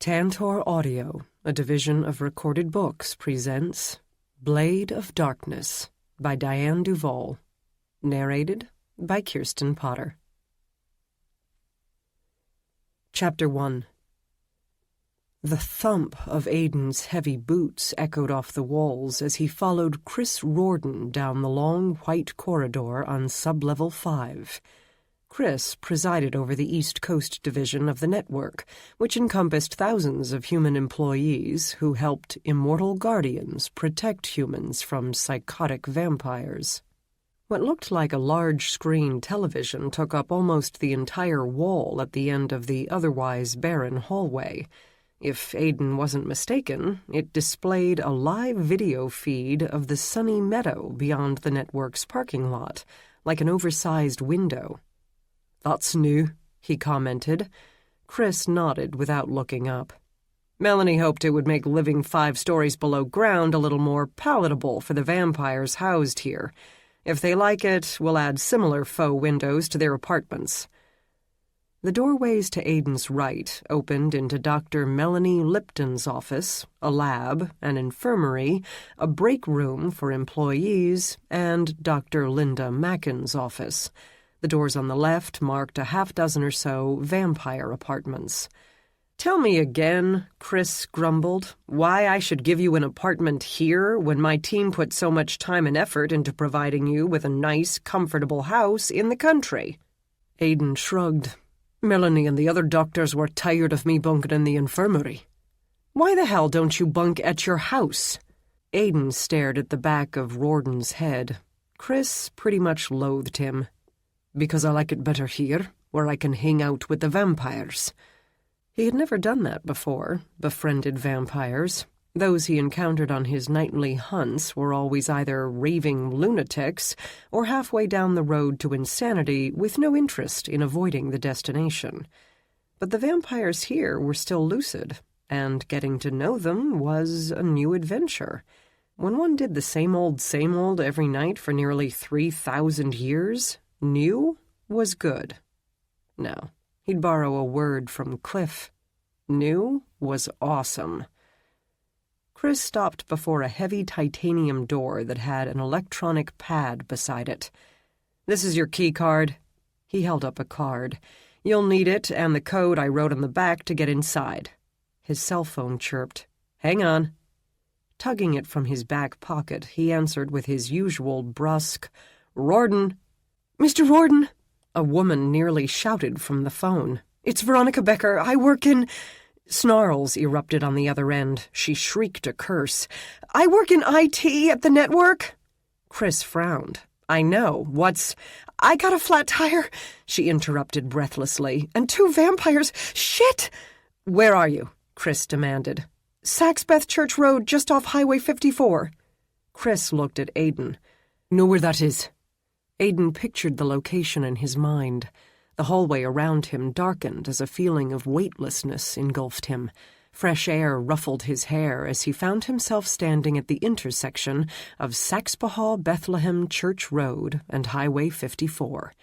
Tantor Audio, a division of Recorded Books, presents Blade of Darkness by Dianne Duvall, narrated by Kirsten Potter. Chapter 1. The thump of Aiden's heavy boots echoed off the walls as he followed Chris Riordan down the long white corridor on Sublevel 5. Chris presided over the East Coast division of the network, which encompassed thousands of human employees who helped Immortal Guardians protect humans from psychotic vampires. What looked like a large-screen television took up almost the entire wall at the end of the otherwise barren hallway. If Aiden wasn't mistaken, it displayed a live video feed of the sunny meadow beyond the network's parking lot, like an oversized window. "That's new," he commented. Chris nodded without looking up. Melanie hoped it would make living 5 stories below ground a little more palatable for the vampires housed here. If they like it, we'll add similar faux windows to their apartments. The doorways to Aiden's right opened into Dr. Melanie Lipton's office, a lab, an infirmary, a break room for employees, and Dr. Linda Macken's office. The doors on the left marked a half-dozen or so vampire apartments. "Tell me again," Chris grumbled, "why I should give you an apartment here when my team put so much time and effort into providing you with a nice, comfortable house in the country." Aiden shrugged. "Melanie and the other doctors were tired of me bunking in the infirmary." "Why the hell don't you bunk at your house?" Aiden stared at the back of Riordan's head. Chris pretty much loathed him. "Because I like it better here, where I can hang out with the vampires." He had never done that before, befriended vampires. Those he encountered on his nightly hunts were always either raving lunatics or halfway down the road to insanity with no interest in avoiding the destination. But the vampires here were still lucid, and getting to know them was a new adventure. When one did the same old every night for nearly 3,000 years, new was good. No, he'd borrow a word from Cliff. New was awesome. Chris stopped before a heavy titanium door that had an electronic pad beside it. "This is your key card." He held up a card. "You'll need it and the code I wrote on the back to get inside." His cell phone chirped. "Hang on." Tugging it from his back pocket, he answered with his usual brusque, "Riordan." "Mr. Riordan," a woman nearly shouted from the phone. "It's Veronica Becker. I work in—" Snarls erupted on the other end. She shrieked a curse. "I work in IT at the network." Chris frowned. "I know. What's—" "I got a flat tire," she interrupted breathlessly, "and 2 vampires. Shit!" "Where are you?" Chris demanded. "Saxbeth Church Road, just off Highway 54. Chris looked at Aiden. "Know where that is?" Aiden pictured the location in his mind. The hallway around him darkened as a feeling of weightlessness engulfed him. Fresh air ruffled his hair as he found himself standing at the intersection of Saxbahaw Bethlehem Church Road and Highway 54.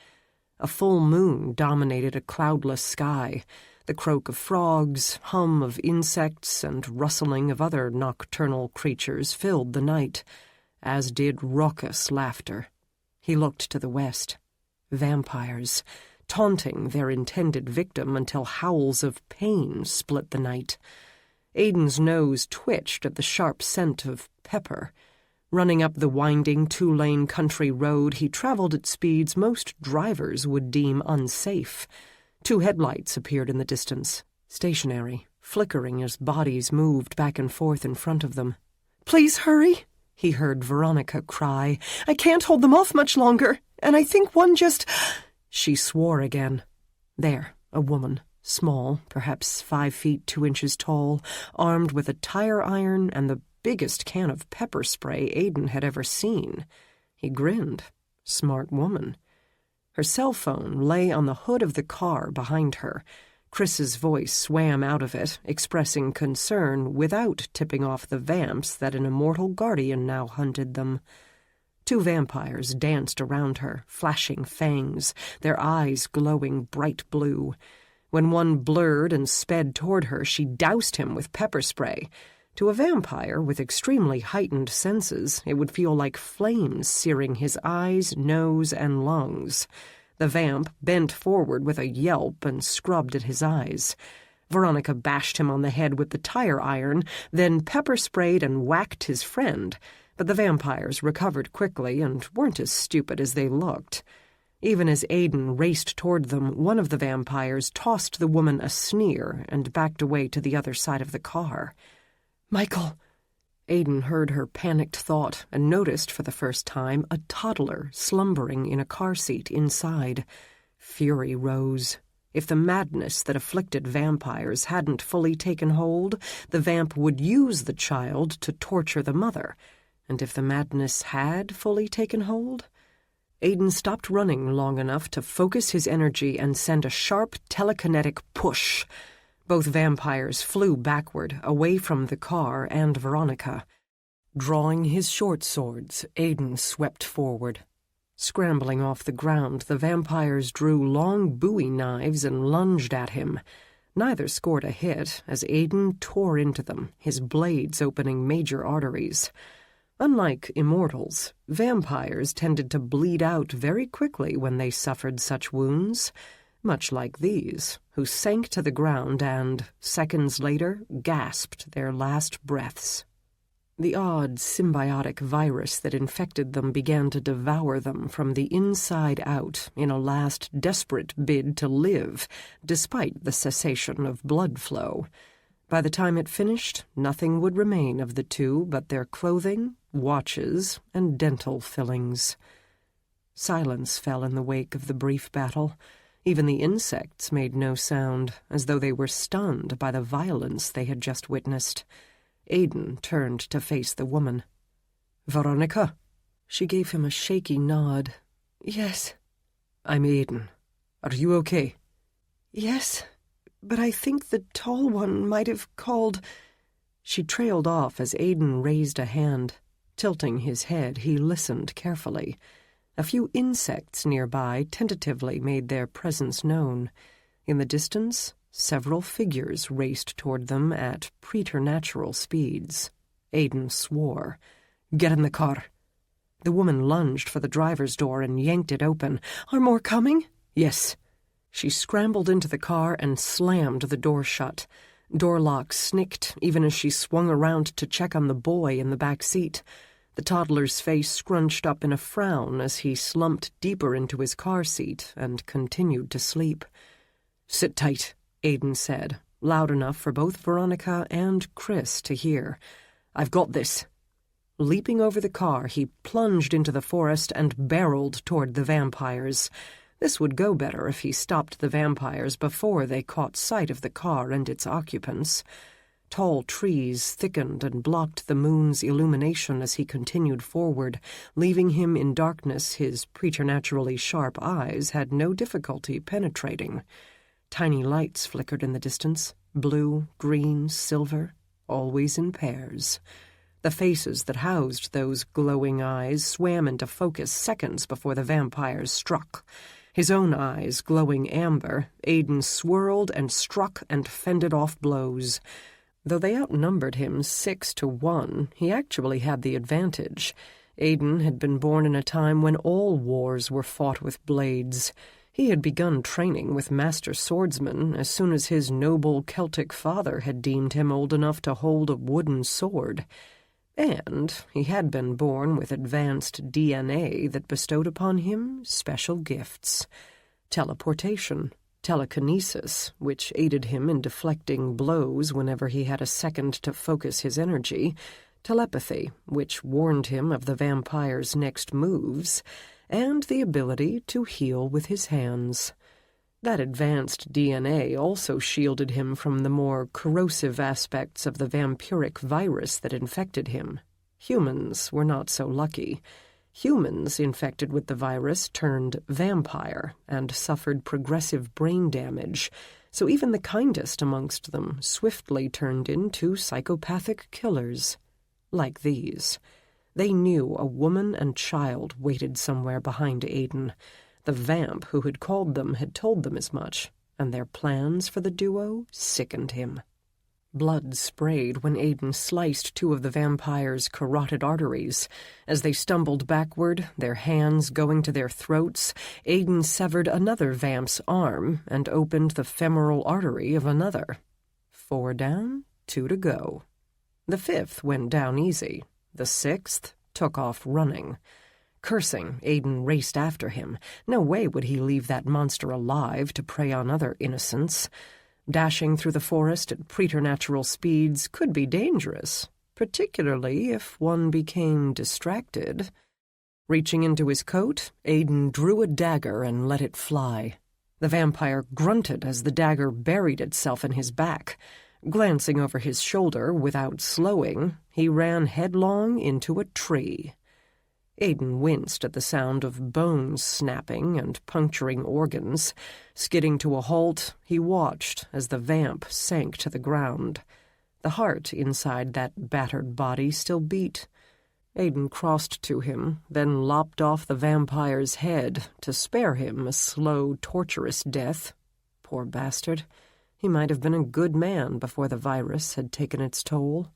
A full moon dominated a cloudless sky. The croak of frogs, hum of insects, and rustling of other nocturnal creatures filled the night, as did raucous laughter. He looked to the west. Vampires, taunting their intended victim until howls of pain split the night. Aiden's nose twitched at the sharp scent of pepper. Running up the winding 2-lane country road, he traveled at speeds most drivers would deem unsafe. 2 headlights appeared in the distance, stationary, flickering as bodies moved back and forth in front of them. "Please hurry," he heard Veronica cry. "I can't hold them off much longer, and I think one just—" She swore again. There, a woman, small, perhaps 5 feet 2 inches tall, armed with a tire iron and the biggest can of pepper spray Aiden had ever seen. He grinned. Smart woman. Her cell phone lay on the hood of the car behind her. Chris's voice swam out of it, expressing concern without tipping off the vamps that an Immortal Guardian now hunted them. 2 vampires danced around her, flashing fangs, their eyes glowing bright blue. When one blurred and sped toward her, she doused him with pepper spray. To a vampire with extremely heightened senses, it would feel like flames searing his eyes, nose, and lungs. The vamp bent forward with a yelp and scrubbed at his eyes. Veronica bashed him on the head with the tire iron, then pepper-sprayed and whacked his friend, but the vampires recovered quickly and weren't as stupid as they looked. Even as Aiden raced toward them, one of the vampires tossed the woman a sneer and backed away to the other side of the car. "Michael!" Aiden heard her panicked thought and noticed for the first time a toddler slumbering in a car seat inside. Fury rose. If the madness that afflicted vampires hadn't fully taken hold, the vamp would use the child to torture the mother. And if the madness had fully taken hold? Aiden stopped running long enough to focus his energy and send a sharp telekinetic push. Both vampires flew backward, away from the car and Veronica. Drawing his short swords, Aiden swept forward. Scrambling off the ground, the vampires drew long bowie knives and lunged at him. Neither scored a hit as Aiden tore into them, his blades opening major arteries. Unlike immortals, vampires tended to bleed out very quickly when they suffered such wounds, much like these, who sank to the ground and, seconds later, gasped their last breaths. The odd symbiotic virus that infected them began to devour them from the inside out in a last desperate bid to live, despite the cessation of blood flow. By the time it finished, nothing would remain of the two but their clothing, watches, and dental fillings. Silence fell in the wake of the brief battle. Even the insects made no sound, as though they were stunned by the violence they had just witnessed. Aiden turned to face the woman. "Veronica?" She gave him a shaky nod. "Yes." "I'm Aiden. Are you okay?" "Yes, but I think the tall one might have called—" She trailed off as Aiden raised a hand. Tilting his head, he listened carefully. A few insects nearby tentatively made their presence known. In the distance, several figures raced toward them at preternatural speeds. Aiden swore. "Get in the car." The woman lunged for the driver's door and yanked it open. "Are more coming?" "Yes." She scrambled into the car and slammed the door shut. Door lock snicked even as she swung around to check on the boy in the back seat. The toddler's face scrunched up in a frown as he slumped deeper into his car seat and continued to sleep. "Sit tight," Aiden said, loud enough for both Veronica and Chris to hear. "I've got this." Leaping over the car, he plunged into the forest and barreled toward the vampires. This would go better if he stopped the vampires before they caught sight of the car and its occupants. Tall trees thickened and blocked the moon's illumination as he continued forward, leaving him in darkness his preternaturally sharp eyes had no difficulty penetrating. Tiny lights flickered in the distance, blue, green, silver, always in pairs. The faces that housed those glowing eyes swam into focus seconds before the vampires struck. His own eyes glowing amber, Aiden swirled and struck and fended off blows. Though they outnumbered him 6-1, he actually had the advantage. Aiden had been born in a time when all wars were fought with blades. He had begun training with master swordsmen as soon as his noble Celtic father had deemed him old enough to hold a wooden sword. And he had been born with advanced DNA that bestowed upon him special gifts. Teleportation, telekinesis, which aided him in deflecting blows whenever he had a second to focus his energy, telepathy, which warned him of the vampire's next moves, and the ability to heal with his hands. That advanced DNA also shielded him from the more corrosive aspects of the vampiric virus that infected him. Humans were not so lucky. Humans infected with the virus turned vampire and suffered progressive brain damage, so even the kindest amongst them swiftly turned into psychopathic killers. Like these. They knew a woman and child waited somewhere behind Aiden. The vamp who had called them had told them as much, and their plans for the duo sickened him. Blood sprayed when Aiden sliced two of the vampire's carotid arteries. As they stumbled backward, their hands going to their throats, Aiden severed another vamp's arm and opened the femoral artery of another. 4 down, 2 to go. The 5th went down easy. The 6th took off running. Cursing, Aiden raced after him. No way would he leave that monster alive to prey on other innocents. Dashing through the forest at preternatural speeds could be dangerous, particularly if one became distracted. Reaching into his coat, Aiden drew a dagger and let it fly. The vampire grunted as the dagger buried itself in his back. Glancing over his shoulder without slowing, he ran headlong into a tree. Aiden winced at the sound of bones snapping and puncturing organs. Skidding to a halt, he watched as the vamp sank to the ground. The heart inside that battered body still beat. Aiden crossed to him, then lopped off the vampire's head to spare him a slow, torturous death. Poor bastard. He might have been a good man before the virus had taken its toll.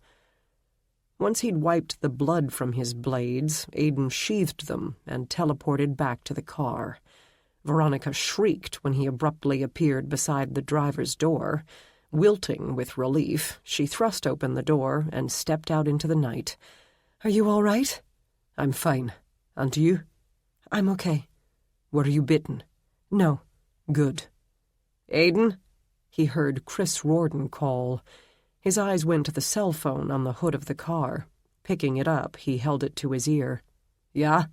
Once he'd wiped the blood from his blades, Aiden sheathed them and teleported back to the car. Veronica shrieked when he abruptly appeared beside the driver's door. Wilting with relief, she thrust open the door and stepped out into the night. "Are you all right?" "I'm fine. And you?" "I'm okay." "Were you bitten?" "No." "Good." "Aiden?" he heard Chris Rorden call. His eyes went to the cell phone on the hood of the car. Picking it up, he held it to his ear. "Yeah?"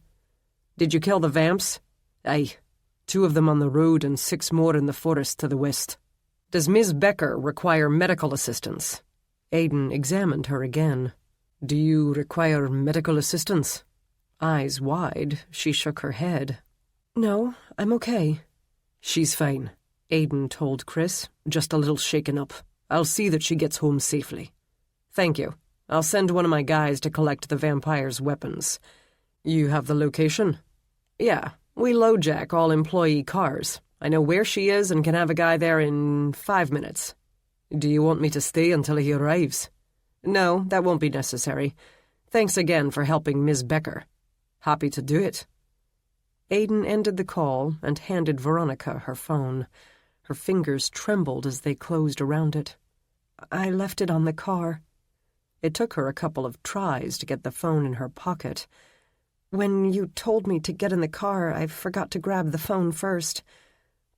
"Did you kill the vamps?" "Aye. 2 of them on the road and 6 more in the forest to the west." "Does Ms. Becker require medical assistance?" Aiden examined her again. "Do you require medical assistance?" Eyes wide, she shook her head. "No, I'm okay." "She's fine," Aiden told Chris. "Just a little shaken up. I'll see that she gets home safely." "Thank you. I'll send one of my guys to collect the vampire's weapons." "You have the location?" "Yeah, we low-jack all employee cars. I know where she is and can have a guy there in 5 minutes." "Do you want me to stay until he arrives?" "No, that won't be necessary. Thanks again for helping Ms. Becker." "Happy to do it." Aiden ended the call and handed Veronica her phone. Her fingers trembled as they closed around it. "I left it on the car." It took her a couple of tries to get the phone in her pocket. "When you told me to get in the car, I forgot to grab the phone first."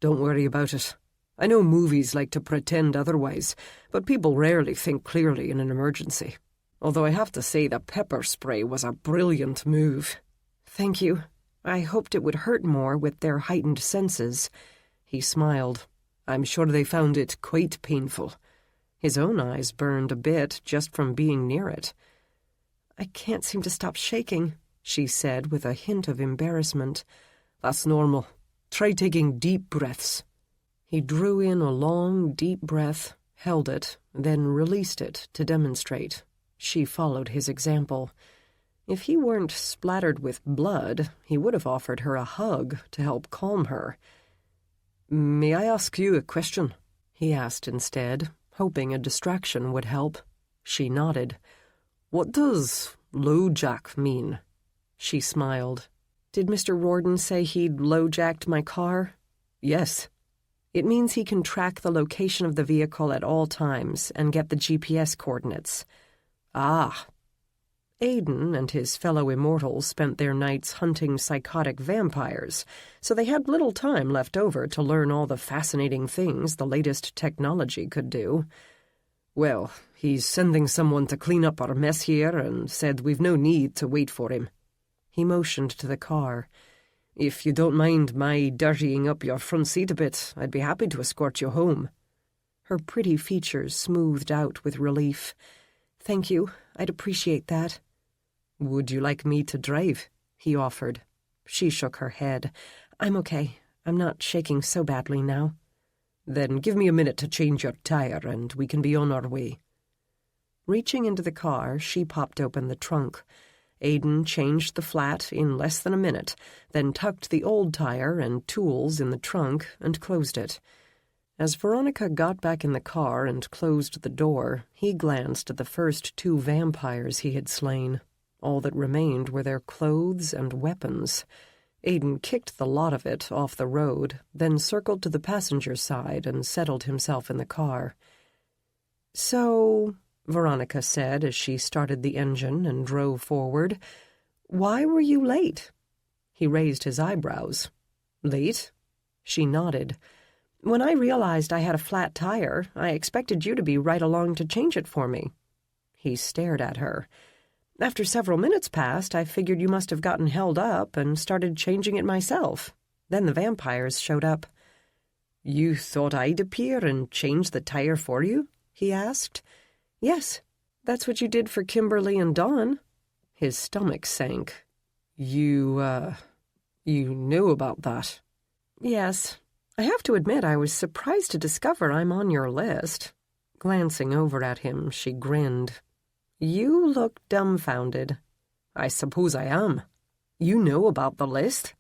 "Don't worry about it. I know movies like to pretend otherwise, but people rarely think clearly in an emergency. Although I have to say the pepper spray was a brilliant move." "Thank you. I hoped it would hurt more with their heightened senses." He smiled. "I'm sure they found it quite painful." His own eyes burned a bit just from being near it. "I can't seem to stop shaking," she said with a hint of embarrassment. "That's normal. Try taking deep breaths." He drew in a long, deep breath, held it, then released it to demonstrate. She followed his example. If he weren't splattered with blood, he would have offered her a hug to help calm her. "May I ask you a question?" he asked instead, hoping a distraction would help. She nodded. "What does low-jack mean?" She smiled. "Did Mr. Rorden say he'd low-jacked my car?" "Yes." "It means he can track the location of the vehicle at all times and get the GPS coordinates." "Ah." Aiden and his fellow immortals spent their nights hunting psychotic vampires, so they had little time left over to learn all the fascinating things the latest technology could do. "Well, he's sending someone to clean up our mess here and said we've no need to wait for him." He motioned to the car. "If you don't mind my dirtying up your front seat a bit, I'd be happy to escort you home." Her pretty features smoothed out with relief. "Thank you. I'd appreciate that." "Would you like me to drive?" he offered. She shook her head. "I'm okay. I'm not shaking so badly now." "Then give me a minute to change your tire and we can be on our way." Reaching into the car, she popped open the trunk. Aiden changed the flat in less than a minute, then tucked the old tire and tools in the trunk and closed it. As Veronica got back in the car and closed the door, he glanced at the first 2 vampires he had slain. All that remained were their clothes and weapons. Aidan kicked the lot of it off the road, then circled to the passenger side and settled himself in the car. "So," Veronica said as she started the engine and drove forward, "why were you late?" He raised his eyebrows. "Late?" She nodded. "When I realized I had a flat tire, I expected you to be right along to change it for me." He stared at her. "After several minutes passed, I figured you must have gotten held up and started changing it myself. Then the vampires showed up." "You thought I'd appear and change the tire for you?" he asked. "Yes, that's what you did for Kimberly and Dawn." His stomach sank. You knew about that?" "Yes. I have to admit I was surprised to discover I'm on your list." Glancing over at him, she grinned. "You look dumbfounded." "I suppose I am. You know about the list?"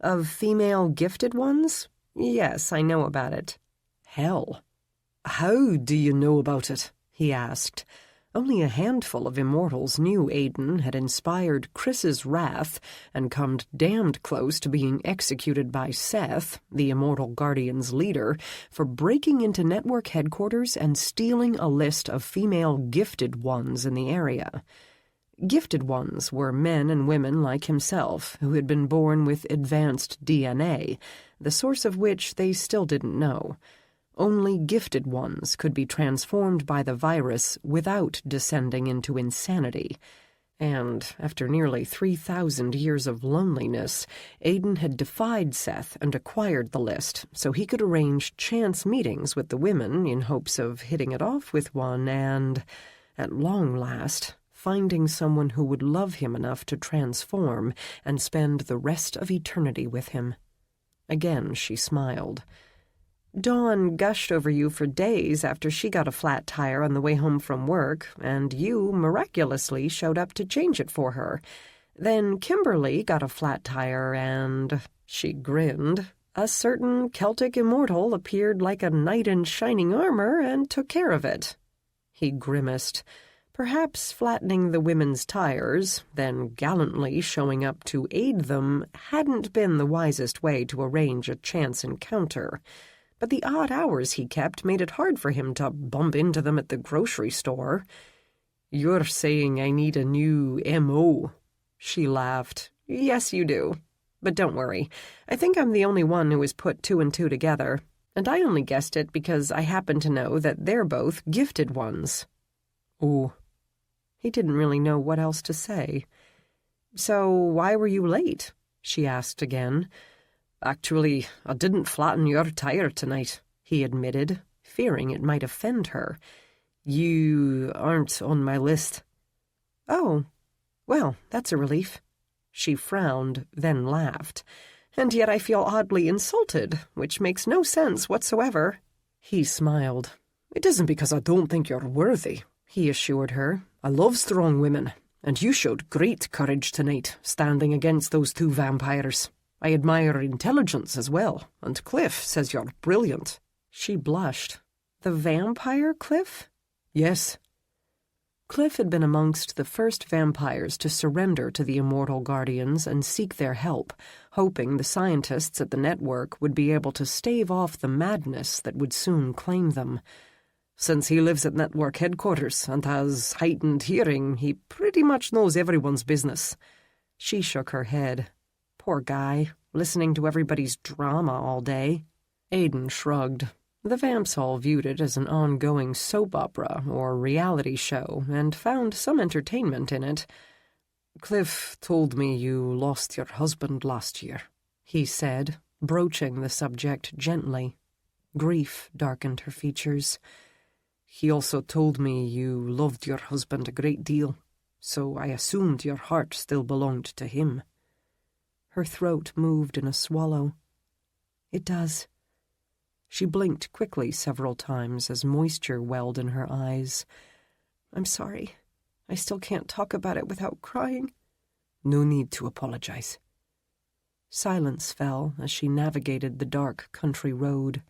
"Of female gifted ones? Yes, I know about it." "Hell. How do you know about it?" he asked. Only a handful of immortals knew Aidan had inspired Chris's wrath and come damned close to being executed by Seth, the Immortal Guardians' leader, for breaking into network headquarters and stealing a list of female gifted ones in the area. Gifted ones were men and women like himself who had been born with advanced DNA, the source of which they still didn't know. Only gifted ones could be transformed by the virus without descending into insanity. And, after nearly 3,000 years of loneliness, Aidan had defied Seth and acquired the list so he could arrange chance meetings with the women in hopes of hitting it off with one and, at long last, finding someone who would love him enough to transform and spend the rest of eternity with him. Again she smiled. "Dawn gushed over you for days after she got a flat tire on the way home from work, and you miraculously showed up to change it for her. Then Kimberly got a flat tire and," she grinned, "a certain Celtic immortal appeared like a knight in shining armor and took care of it." He grimaced. Perhaps flattening the women's tires, then gallantly showing up to aid them, hadn't been the wisest way to arrange a chance encounter. But the odd hours he kept made it hard for him to bump into them at the grocery store. "You're saying I need a new M.O.?" She laughed. "Yes, you do. But don't worry. I think I'm the only one who has put 2 and 2 together. And I only guessed it because I happen to know that they're both gifted ones." "Oh." He didn't really know what else to say. "So why were you late?" she asked again. "Actually, I didn't flatten your tire tonight," he admitted, fearing it might offend her. "You aren't on my list." "Oh, well, that's a relief." She frowned, then laughed. "And yet I feel oddly insulted, which makes no sense whatsoever." He smiled. "It isn't because I don't think you're worthy," he assured her. "I love strong women, and you showed great courage tonight, standing against those 2 vampires. I admire intelligence as well, and Cliff says you're brilliant." She blushed. "The vampire Cliff?" "Yes." Cliff had been amongst the first vampires to surrender to the Immortal Guardians and seek their help, hoping the scientists at the network would be able to stave off the madness that would soon claim them. Since he lives at network headquarters and has heightened hearing, he pretty much knows everyone's business. She shook her head. Poor guy, listening to everybody's drama all day. Aidan shrugged. The vamps all viewed it as an ongoing soap opera or reality show and found some entertainment in it. "Cliff told me you lost your husband last year," he said, broaching the subject gently. Grief darkened her features. "He also told me you loved your husband a great deal, so I assumed your heart still belonged to him." Her throat moved in a swallow. "It does." She blinked quickly several times as moisture welled in her eyes. "I'm sorry. I still can't talk about it without crying." "No need to apologize." Silence fell as she navigated the dark country road.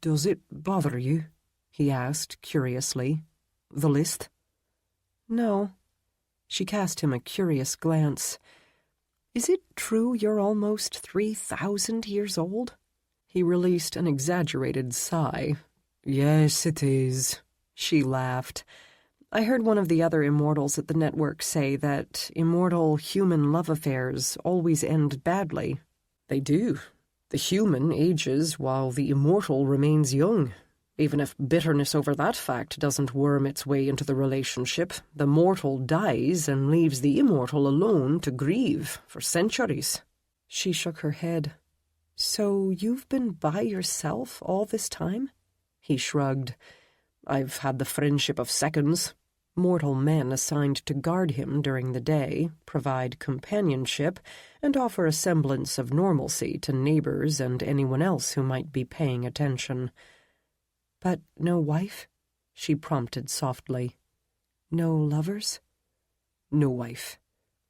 Does it bother you? He asked curiously. The list? No. She cast him a curious glance. Is it true you're almost 3,000 years old? He released an exaggerated sigh. Yes, it is. She laughed. I heard one of the other immortals at the network say that immortal human love affairs always end badly. They do. The human ages while the immortal remains young. Even if bitterness over that fact doesn't worm its way into the relationship, the mortal dies and leaves the immortal alone to grieve for centuries. She shook her head. So you've been by yourself all this time? He shrugged. I've had the friendship of seconds. Mortal men assigned to guard him during the day, provide companionship, and offer a semblance of normalcy to neighbors and anyone else who might be paying attention. But no wife? She prompted softly. No lovers? No wife.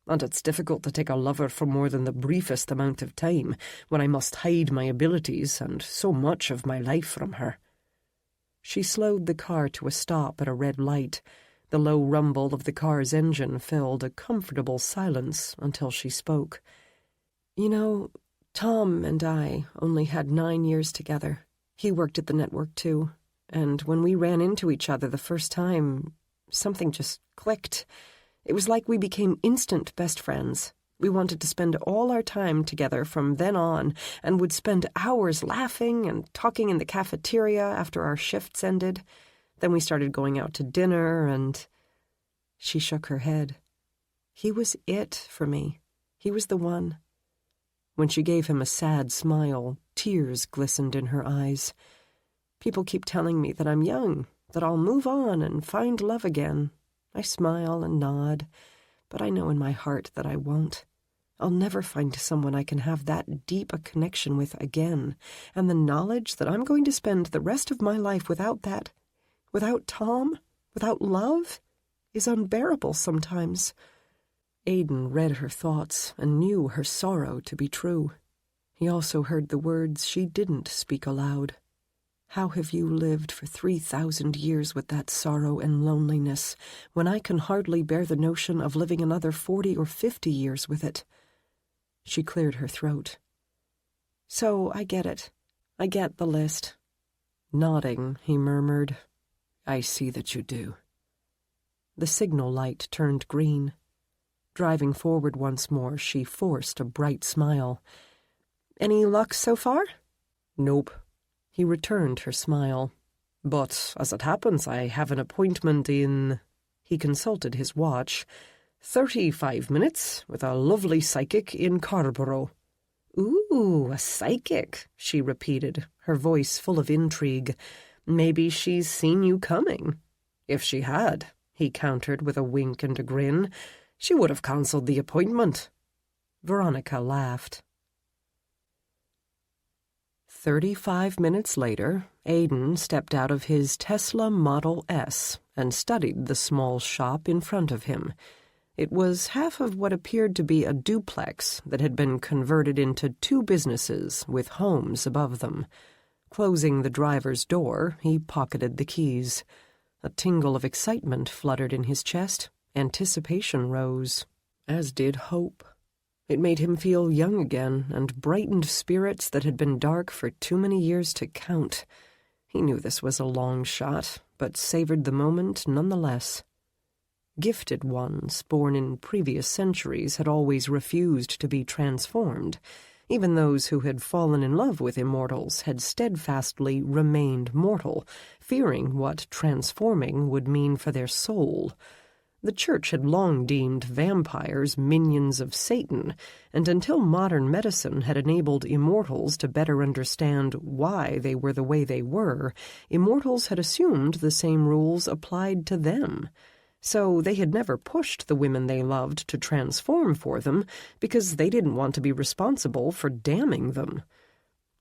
And it's difficult to take a lover for more than the briefest amount of time, when I must hide my abilities and so much of my life from her. She slowed the car to a stop at a red light. The low rumble of the car's engine filled a comfortable silence until she spoke. You know, Tom and I only had 9 years together. He worked at the network too, and when we ran into each other the first time, something just clicked. It was like we became instant best friends. We wanted to spend all our time together from then on, and would spend hours laughing and talking in the cafeteria after our shifts ended. Then we started going out to dinner, and... She shook her head. He was it for me. He was the one. When she gave him a sad smile, tears glistened in her eyes. People keep telling me that I'm young, that I'll move on and find love again. I smile and nod, but I know in my heart that I won't. I'll never find someone I can have that deep a connection with again, and the knowledge that I'm going to spend the rest of my life without that, without Tom, without love, is unbearable sometimes. Aidan read her thoughts and knew her sorrow to be true. He also heard the words she didn't speak aloud. How have you lived for 3,000 years with that sorrow and loneliness, when I can hardly bear the notion of living another 40 or 50 years with it? She cleared her throat. So I get it. I get the list. Nodding, he murmured, I see that you do. The signal light turned green. Driving forward once more, she forced a bright smile. Any luck so far? Nope. He returned her smile. But, as it happens, I have an appointment in... He consulted his watch. 35 minutes with a lovely psychic in Carborough. Ooh, a psychic, she repeated, her voice full of intrigue. Maybe she's seen you coming. If she had, he countered with a wink and a grin, she would have cancelled the appointment. Veronica laughed. 35 minutes later, Aidan stepped out of his Tesla Model S and studied the small shop in front of him. It was half of what appeared to be a duplex that had been converted into 2 businesses with homes above them. Closing the driver's door, he pocketed the keys. A tingle of excitement fluttered in his chest. Anticipation rose, as did hope. It made him feel young again and brightened spirits that had been dark for too many years to count. He knew this was a long shot, but savored the moment nonetheless. Gifted ones, born in previous centuries, had always refused to be transformed. Even those who had fallen in love with immortals had steadfastly remained mortal, fearing what transforming would mean for their soul. The Church had long deemed vampires minions of Satan, and until modern medicine had enabled immortals to better understand why they were the way they were, immortals had assumed the same rules applied to them. So they had never pushed the women they loved to transform for them, because they didn't want to be responsible for damning them.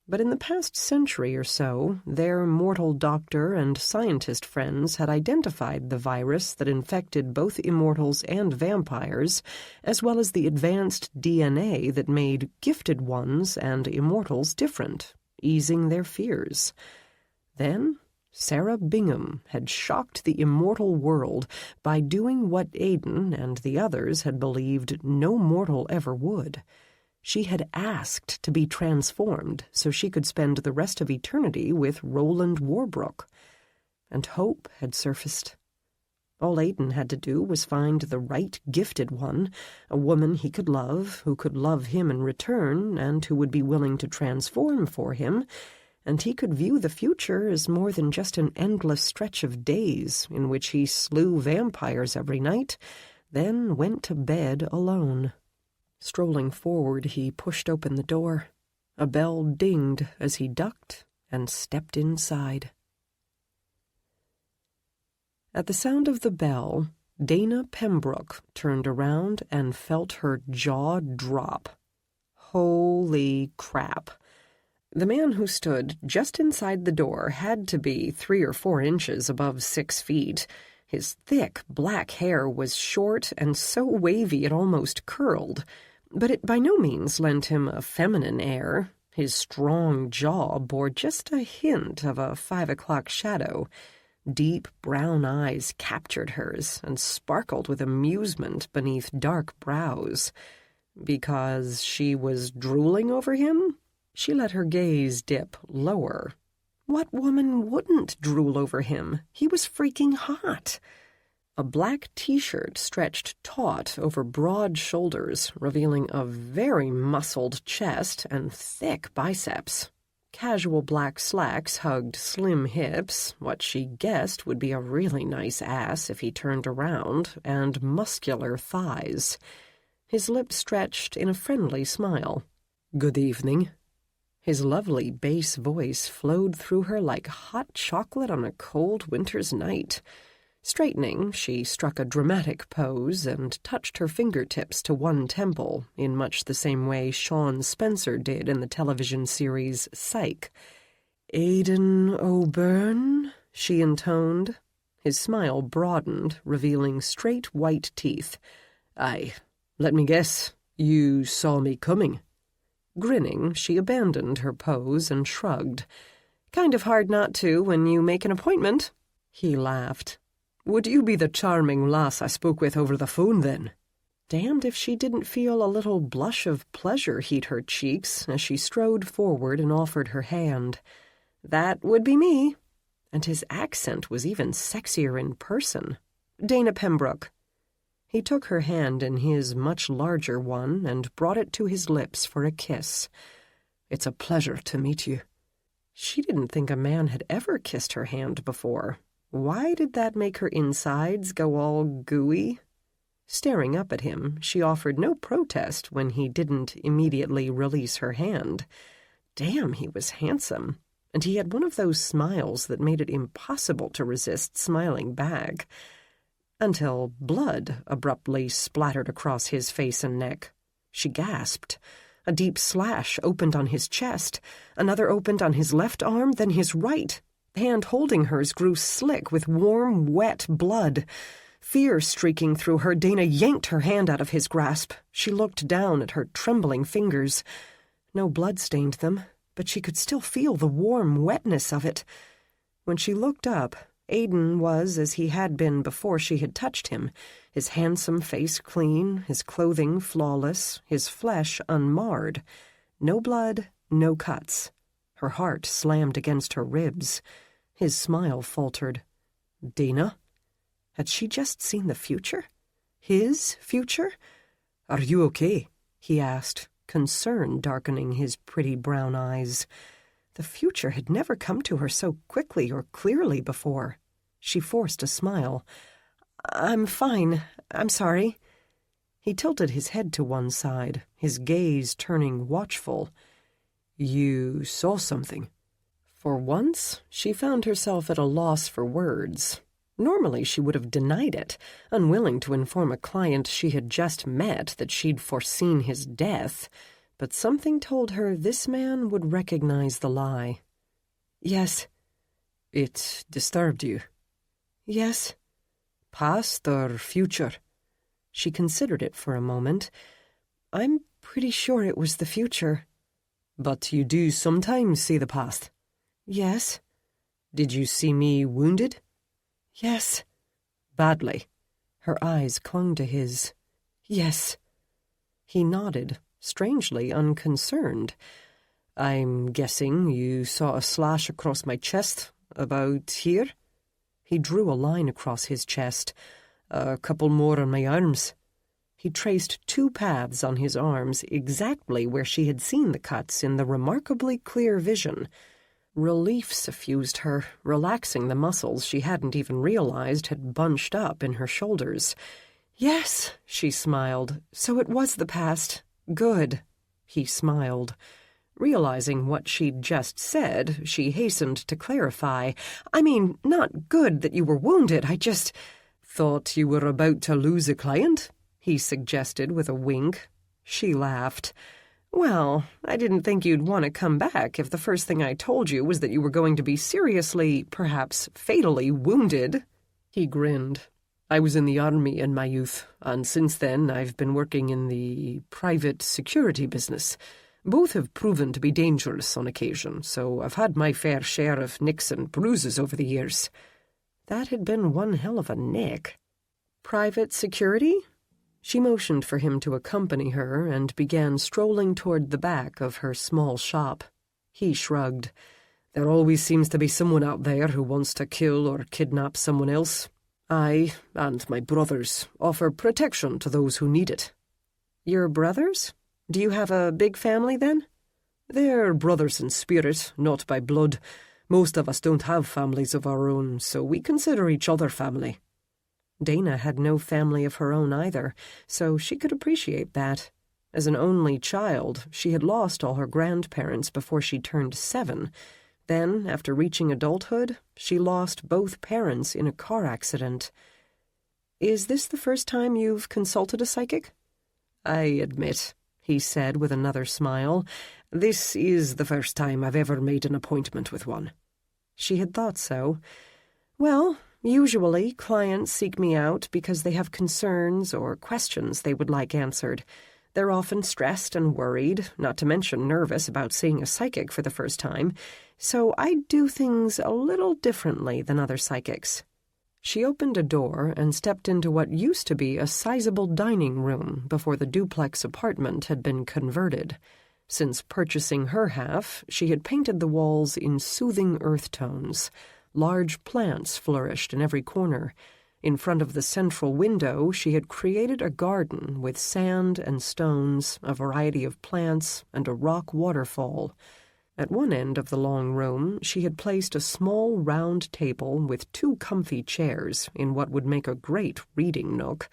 But in the past century or so, their mortal doctor and scientist friends had identified the virus that infected both immortals and vampires, as well as the advanced DNA that made gifted ones and immortals different, easing their fears. Then Sarah Bingham had shocked the immortal world by doing what Aidan and the others had believed no mortal ever would. She had asked to be transformed so she could spend the rest of eternity with Roland Warbrook. And hope had surfaced. All Aidan had to do was find the right gifted one, a woman he could love, who could love him in return, and who would be willing to transform for him, and he could view the future as more than just an endless stretch of days in which he slew vampires every night, then went to bed alone. Strolling forward, he pushed open the door. A bell dinged as he ducked and stepped inside. At the sound of the bell, Dana Pembroke turned around and felt her jaw drop. Holy crap. The man who stood just inside the door had to be 3 or 4 inches above 6 feet. His thick black hair was short and so wavy it almost curled, but it by no means lent him a feminine air. His strong jaw bore just a hint of a 5 o'clock shadow. Deep brown eyes captured hers and sparkled with amusement beneath dark brows. Because she was drooling over him? She let her gaze dip lower. What woman wouldn't drool over him? He was freaking hot. A black t-shirt stretched taut over broad shoulders, revealing a very muscled chest and thick biceps. Casual black slacks hugged slim hips, what she guessed would be a really nice ass if he turned around, and muscular thighs. His lips stretched in a friendly smile. "Good evening." His lovely bass voice flowed through her like hot chocolate on a cold winter's night. Straightening, she struck a dramatic pose and touched her fingertips to one temple in much the same way Sean Spencer did in the television series Psych. "Aidan O'Byrne," she intoned. His smile broadened, revealing straight white teeth. "Aye, let me guess, you saw me coming." Grinning, she abandoned her pose and shrugged. "Kind of hard not to when you make an appointment." He laughed. "Would you be the charming lass I spoke with over the phone, then?" Damned if she didn't feel a little blush of pleasure heat her cheeks as she strode forward and offered her hand. "That would be me." And his accent was even sexier in person. "Dana Pembroke." He took her hand in his much larger one and brought it to his lips for a kiss. "It's a pleasure to meet you." She didn't think a man had ever kissed her hand before. Why did that make her insides go all gooey? Staring up at him, she offered no protest when he didn't immediately release her hand. Damn, he was handsome, and he had one of those smiles that made it impossible to resist smiling back. Until blood abruptly splattered across his face and neck. She gasped. A deep slash opened on his chest. Another opened on his left arm, then his right. The hand holding hers grew slick with warm, wet blood. Fear streaking through her, Dana yanked her hand out of his grasp. She looked down at her trembling fingers. No blood stained them, but she could still feel the warm wetness of it. When she looked up, Aidan was as he had been before she had touched him, his handsome face clean, his clothing flawless, his flesh unmarred. No blood, no cuts. Her heart slammed against her ribs. His smile faltered. Dana? Had she just seen the future? His future? "Are you okay?" he asked, concern darkening his pretty brown eyes. The future had never come to her so quickly or clearly before. She forced a smile. "I'm fine. I'm sorry." He tilted his head to one side, his gaze turning watchful. "You saw something?" For once, she found herself at a loss for words. Normally she would have denied it, unwilling to inform a client she had just met that she'd foreseen his death, but something told her this man would recognize the lie. "Yes." "It disturbed you?" "Yes." "Past or future?" She considered it for a moment. "I'm pretty sure it was the future." "But you do sometimes see the past?" "Yes." Did you see me wounded?" "Yes." "Badly?" Her eyes clung to his. "Yes." He nodded, strangely unconcerned. "I'm guessing you saw a slash across my chest, about here?" He drew a line across his chest. "A couple more on my arms." He traced 2 paths on his arms, exactly where she had seen the cuts in the remarkably clear vision. Relief suffused her, relaxing the muscles she hadn't even realized had bunched up in her shoulders. "Yes," she smiled. "So it was the past. Good." He smiled. Realizing what she'd just said, she hastened to clarify. "I mean, not good that you were wounded, I just—" "Thought you were about to lose a client?" he suggested with a wink. She laughed. "Well, I didn't think you'd want to come back if the first thing I told you was that you were going to be seriously, perhaps fatally, wounded." He grinned. "I was in the army in my youth, and since then I've been working in the private security business. Both have proven to be dangerous on occasion, so I've had my fair share of nicks and bruises over the years." That had been one hell of a nick. "Private security?" She motioned for him to accompany her and began strolling toward the back of her small shop. He shrugged. "There always seems to be someone out there who wants to kill or kidnap someone else. I, and my brothers, offer protection to those who need it." "Your brothers? Do you have a big family, then?" "They're brothers in spirit, not by blood. Most of us don't have families of our own, so we consider each other family." Dana had no family of her own either, so she could appreciate that. As an only child, she had lost all her grandparents before she turned 7. Then, after reaching adulthood, she lost both parents in a car accident. "Is this the first time you've consulted a psychic?" "I admit," he said with another smile, "this is the first time I've ever made an appointment with one." She had thought so. "Well, usually clients seek me out because they have concerns or questions they would like answered. They're often stressed and worried, not to mention nervous about seeing a psychic for the first time, so I do things a little differently than other psychics." She opened a door and stepped into what used to be a sizable dining room before the duplex apartment had been converted. Since purchasing her half, she had painted the walls in soothing earth tones. Large plants flourished in every corner. In front of the central window, she had created a garden with sand and stones, a variety of plants, and a rock waterfall. At one end of the long room, she had placed a small round table with 2 comfy chairs in what would make a great reading nook.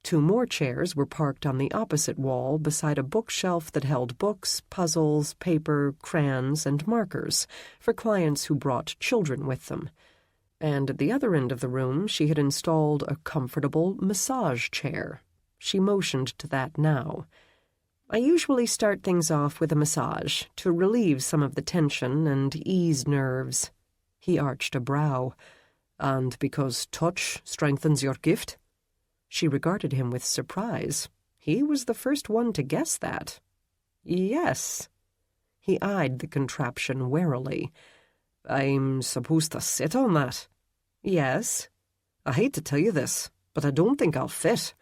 2 more chairs were parked on the opposite wall beside a bookshelf that held books, puzzles, paper, crayons, and markers for clients who brought children with them. And at the other end of the room, she had installed a comfortable massage chair. She motioned to that now. "I usually start things off with a massage to relieve some of the tension and ease nerves." He arched a brow. "And because touch strengthens your gift?" She regarded him with surprise. He was the first one to guess that. "Yes." He eyed the contraption warily. "I'm supposed to sit on that?" "Yes." "I hate to tell you this, but I don't think I'll fit."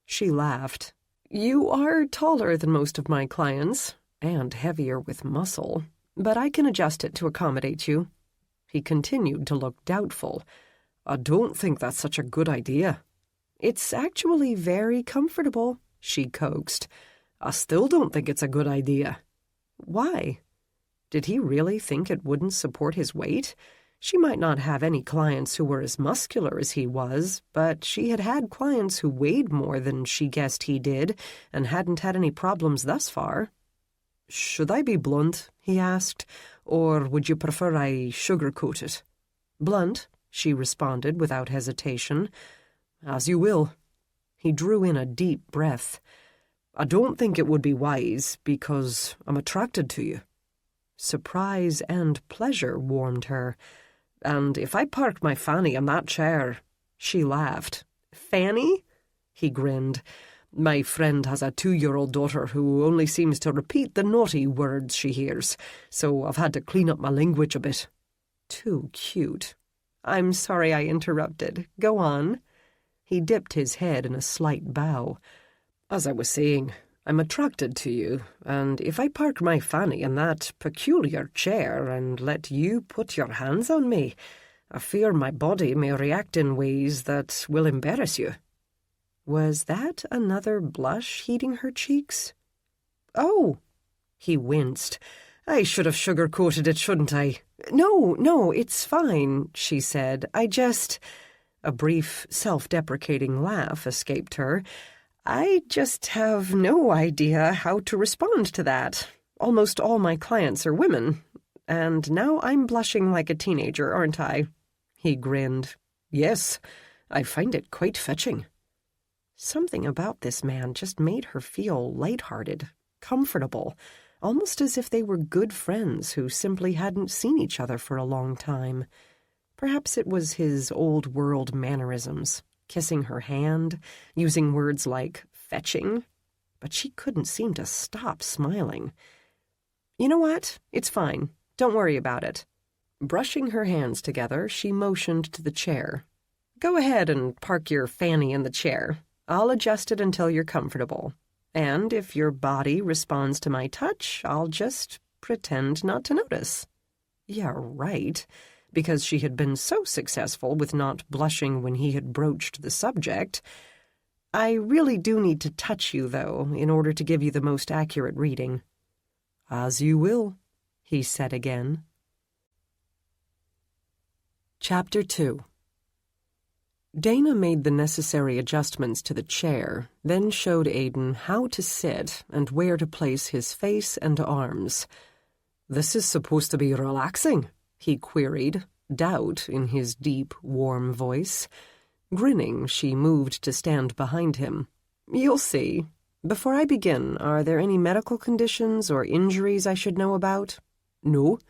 She laughed. "You are taller than most of my clients, and heavier with muscle, but I can adjust it to accommodate you." He continued to look doubtful. "I don't think that's such a good idea." "It's actually very comfortable," she coaxed. "I still don't think it's a good idea." "Why?" Did he really think it wouldn't support his weight? She might not have any clients who were as muscular as he was, but she had had clients who weighed more than she guessed he did and hadn't had any problems thus far. "Should I be blunt?" he asked, "or would you prefer I sugarcoat it?" "Blunt," she responded without hesitation. "As you will." He drew in a deep breath. "I don't think it would be wise because I'm attracted to you." Surprise and pleasure warmed her. "And if I park my fanny in that chair—" She laughed. "Fanny?" He grinned. "My friend has a 2-year-old daughter who only seems to repeat the naughty words she hears, so I've had to clean up my language a bit." Too cute. I'm sorry I interrupted. Go on. He dipped his head in a slight bow. As I was saying, I'm attracted to you, and if I park my fanny in that peculiar chair and let you put your hands on me, I fear my body may react in ways that will embarrass you. Was that another blush heating her cheeks? Oh! He winced. I should have sugar-coated it, shouldn't I? No, it's fine, she said. I just... A brief, self-deprecating laugh escaped her. I just have no idea how to respond to that. Almost all my clients are women, and now I'm blushing like a teenager, aren't I? He grinned. Yes, I find it quite fetching. Something about this man just made her feel lighthearted, comfortable, almost as if they were good friends who simply hadn't seen each other for a long time. Perhaps it was his old-world mannerisms, kissing her hand, using words like fetching, but she couldn't seem to stop smiling. You know what? It's fine. Don't worry about it. Brushing her hands together, she motioned to the chair. Go ahead and park your fanny in the chair. I'll adjust it until you're comfortable. And if your body responds to my touch, I'll just pretend not to notice. Yeah, right. Because she had been so successful with not blushing when he had broached the subject. I really do need to touch you, though, in order to give you the most accurate reading. As you will, he said again. Chapter 2. Dana made the necessary adjustments to the chair, then showed Aidan how to sit and where to place his face and arms. This is supposed to be relaxing, he queried, doubt in his deep, warm voice. Grinning, she moved to stand behind him. You'll see. Before I begin, are there any medical conditions or injuries I should know about? No.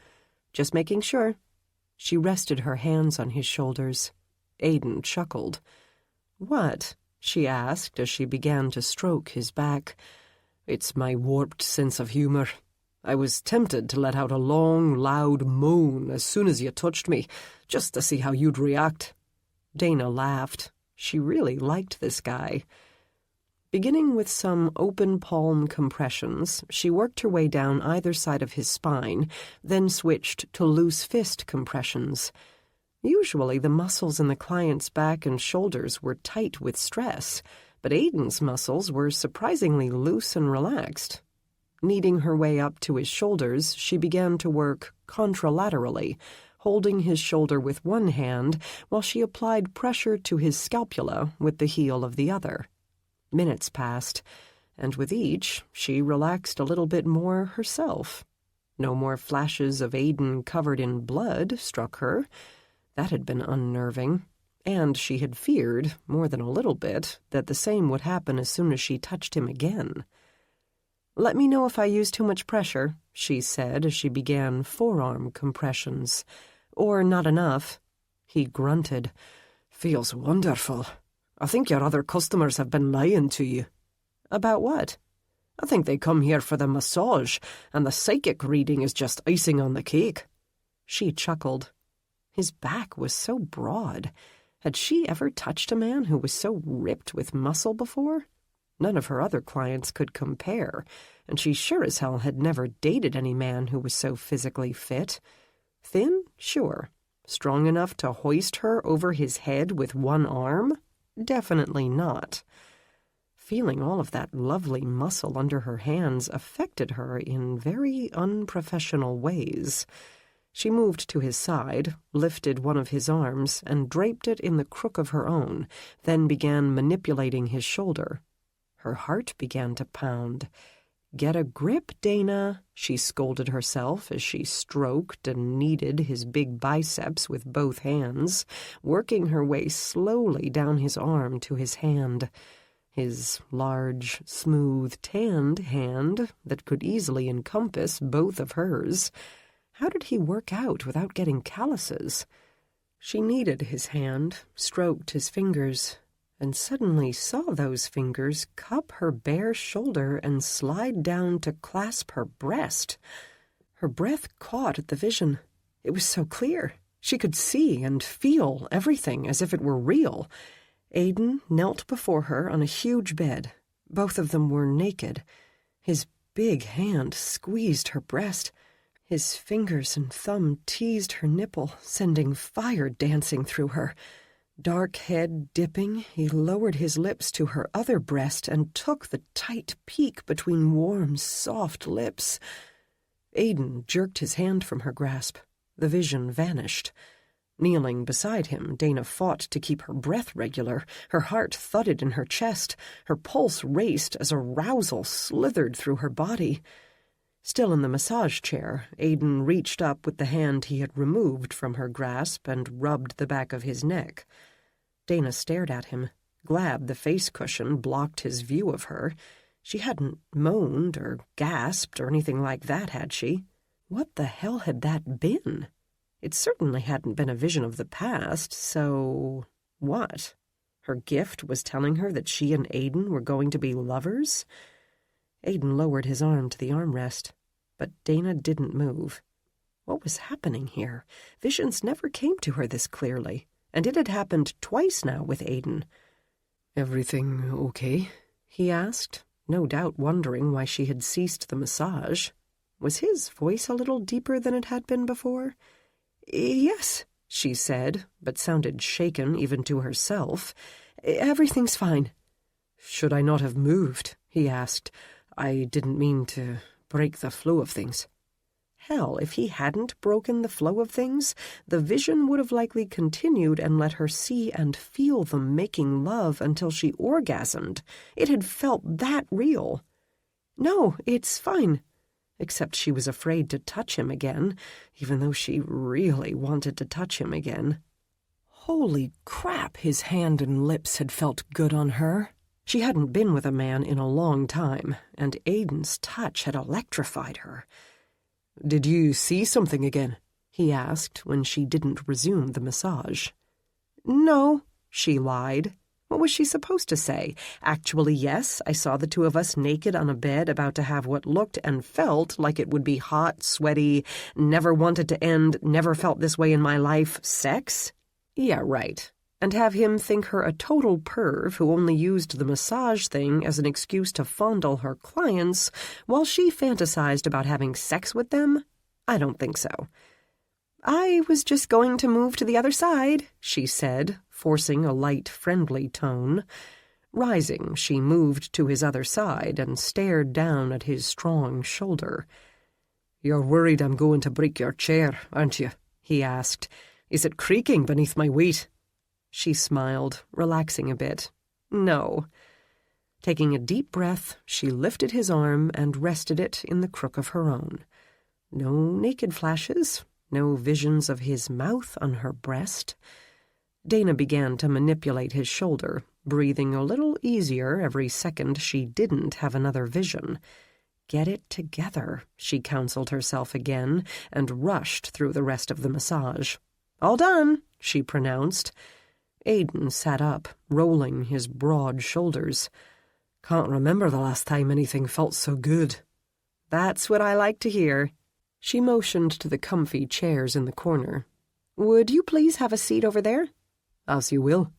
Just making sure. She rested her hands on his shoulders. Aidan chuckled. What? She asked as she began to stroke his back. It's my warped sense of humor. I was tempted to let out a long, loud moan as soon as you touched me, just to see how you'd react. Dana laughed. She really liked this guy. Beginning with some open palm compressions, she worked her way down either side of his spine, then switched to loose fist compressions. Usually the muscles in the client's back and shoulders were tight with stress, but Aidan's muscles were surprisingly loose and relaxed. Kneading her way up to his shoulders, she began to work contralaterally, holding his shoulder with one hand while she applied pressure to his scapula with the heel of the other. Minutes passed, and with each, she relaxed a little bit more herself. No more flashes of Aidan covered in blood struck her. That had been unnerving, and she had feared, more than a little bit, that the same would happen as soon as she touched him again. Let me know if I use too much pressure, she said as she began forearm compressions. Or not enough. He grunted. Feels wonderful. I think your other customers have been lying to you. About what? I think they come here for the massage, and the psychic reading is just icing on the cake. She chuckled. His back was so broad. Had she ever touched a man who was so ripped with muscle before? None of her other clients could compare, and she sure as hell had never dated any man who was so physically fit. Thin? Sure. Strong enough to hoist her over his head with one arm? Definitely not. Feeling all of that lovely muscle under her hands affected her in very unprofessional ways. She moved to his side, lifted one of his arms, and draped it in the crook of her own, then began manipulating his shoulder. Her heart began to pound. Get a grip, Dana, she scolded herself as she stroked and kneaded his big biceps with both hands, working her way slowly down his arm to his hand. His large, smooth, tanned hand that could easily encompass both of hers. How did he work out without getting calluses? She kneaded his hand, stroked his fingers, and suddenly saw those fingers cup her bare shoulder and slide down to clasp her breast. Her breath caught at the vision. It was so clear. She could see and feel everything as if it were real. Aiden knelt before her on a huge bed. Both of them were naked. His big hand squeezed her breast. His fingers and thumb teased her nipple, sending fire dancing through her. Dark head dipping, he lowered his lips to her other breast and took the tight peak between warm, soft lips. Aiden jerked his hand from her grasp. The vision vanished. Kneeling beside him, Dana fought to keep her breath regular. Her heart thudded in her chest. Her pulse raced as arousal slithered through her body. Still in the massage chair, Aiden reached up with the hand he had removed from her grasp and rubbed the back of his neck. Dana stared at him, glad the face cushion blocked his view of her. She hadn't moaned or gasped or anything like that, had she? What the hell had that been? It certainly hadn't been a vision of the past, so what? Her gift was telling her that she and Aiden were going to be lovers? Aiden lowered his arm to the armrest, but Dana didn't move. What was happening here? Visions never came to her this clearly, and it had happened twice now with Aiden. "Everything okay?" he asked, no doubt wondering why she had ceased the massage. Was his voice a little deeper than it had been before? "Yes," she said, but sounded shaken even to herself. "Everything's fine." "Should I not have moved?" he asked. "I didn't mean to break the flow of things." Hell, if he hadn't broken the flow of things, the vision would have likely continued and let her see and feel them making love until she orgasmed. It had felt that real. "No, it's fine." Except she was afraid to touch him again, even though she really wanted to touch him again. Holy crap, his hand and lips had felt good on her. She hadn't been with a man in a long time, and Aiden's touch had electrified her. "Did you see something again?" he asked when she didn't resume the massage. "No," she lied. What was she supposed to say? Actually, yes, I saw the two of us naked on a bed about to have what looked and felt like it would be hot, sweaty, never wanted to end, never felt this way in my life sex? Yeah, right. And have him think her a total perv who only used the massage thing as an excuse to fondle her clients while she fantasized about having sex with them? I don't think so. "I was just going to move to the other side," she said, forcing a light, friendly tone. Rising, she moved to his other side and stared down at his strong shoulder. "You're worried I'm going to break your chair, aren't you?" he asked. "Is it creaking beneath my weight?" She smiled, relaxing a bit. "No." Taking a deep breath, she lifted his arm and rested it in the crook of her own. No naked flashes. No visions of his mouth on her breast. Dana began to manipulate his shoulder, breathing a little easier every second she didn't have another vision. Get it together, she counseled herself again, and rushed through the rest of the massage. "All done," she pronounced. Aiden sat up, rolling his broad shoulders. "Can't remember the last time anything felt so good." "That's what I like to hear." She motioned to the comfy chairs in the corner. "Would you please have a seat over there?" "As you will."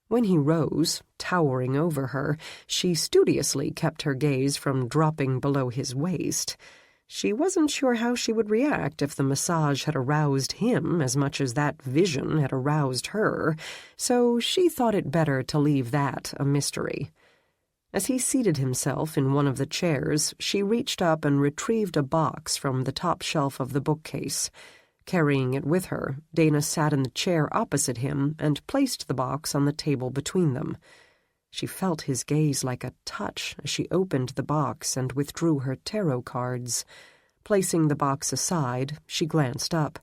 When he rose, towering over her, she studiously kept her gaze from dropping below his waist. She wasn't sure how she would react if the massage had aroused him as much as that vision had aroused her, so she thought it better to leave that a mystery. As he seated himself in one of the chairs, she reached up and retrieved a box from the top shelf of the bookcase. Carrying it with her, Dana sat in the chair opposite him and placed the box on the table between them. She felt his gaze like a touch as she opened the box and withdrew her tarot cards. Placing the box aside, she glanced up.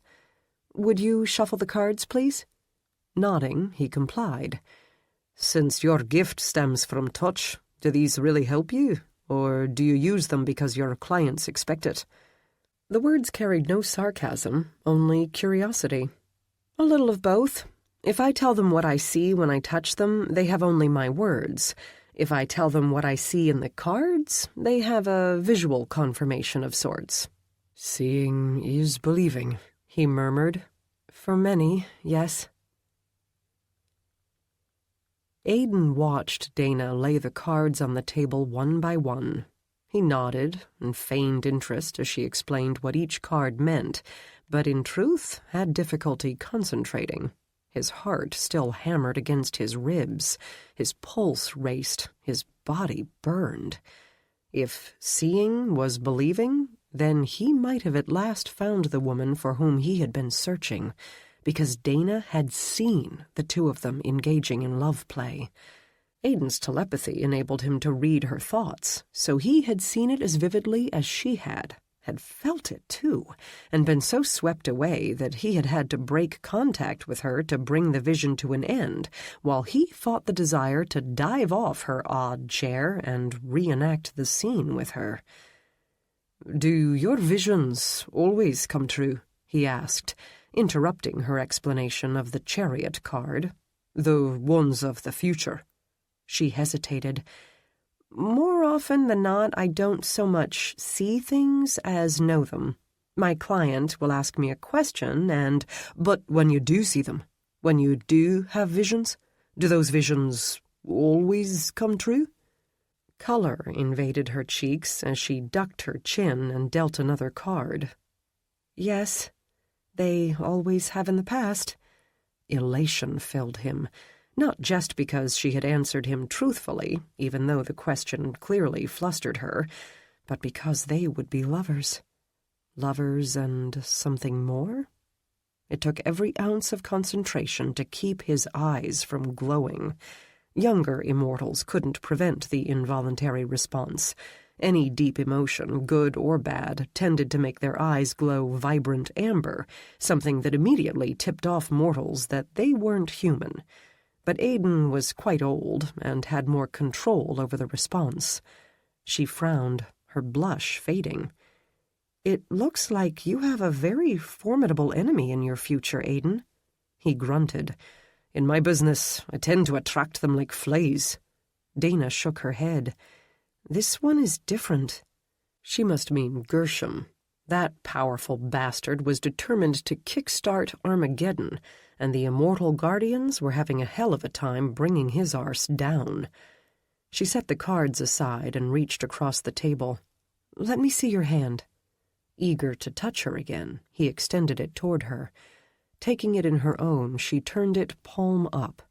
"Would you shuffle the cards, please?" Nodding, he complied. "Since your gift stems from touch, do these really help you, or do you use them because your clients expect it?" The words carried no sarcasm, only curiosity. "A little of both. If I tell them what I see when I touch them, they have only my words. If I tell them what I see in the cards, they have a visual confirmation of sorts." "Seeing is believing," he murmured. For many, yes. Aiden watched Dana lay the cards on the table one by one. He nodded and feigned interest as she explained what each card meant, but in truth had difficulty concentrating. His heart still hammered against his ribs, his pulse raced, his body burned. If seeing was believing, then he might have at last found the woman for whom he had been searching, because Dana had seen the two of them engaging in love play. Aiden's telepathy enabled him to read her thoughts, so he had seen it as vividly as she had felt it too, and been so swept away that he had had to break contact with her to bring the vision to an end, while he fought the desire to dive off her odd chair and reenact the scene with her. "Do your visions always come true?" he asked, interrupting her explanation of the chariot card. "The ones of the future?" She hesitated. "More often than not, I don't so much see things as know them. My client will ask me a question and—" "But when you do see them, when you do have visions, do those visions always come true?" Color invaded her cheeks as she ducked her chin and dealt another card. "Yes, they always have in the past." Elation filled him. Not just because she had answered him truthfully, even though the question clearly flustered her, but because they would be lovers. Lovers and something more? It took every ounce of concentration to keep his eyes from glowing. Younger immortals couldn't prevent the involuntary response. Any deep emotion, good or bad, tended to make their eyes glow vibrant amber, something that immediately tipped off mortals that they weren't human. But Aiden was quite old and had more control over the response. She frowned, her blush fading. "It looks like you have a very formidable enemy in your future, Aiden." He grunted. "In my business, I tend to attract them like flies." Dana shook her head. "This one is different." She must mean Gershom. That powerful bastard was determined to kickstart Armageddon, and the Immortal Guardians were having a hell of a time bringing his arse down. She set the cards aside and reached across the table. "Let me see your hand." Eager to touch her again, he extended it toward her. Taking it in her own, she turned it palm up.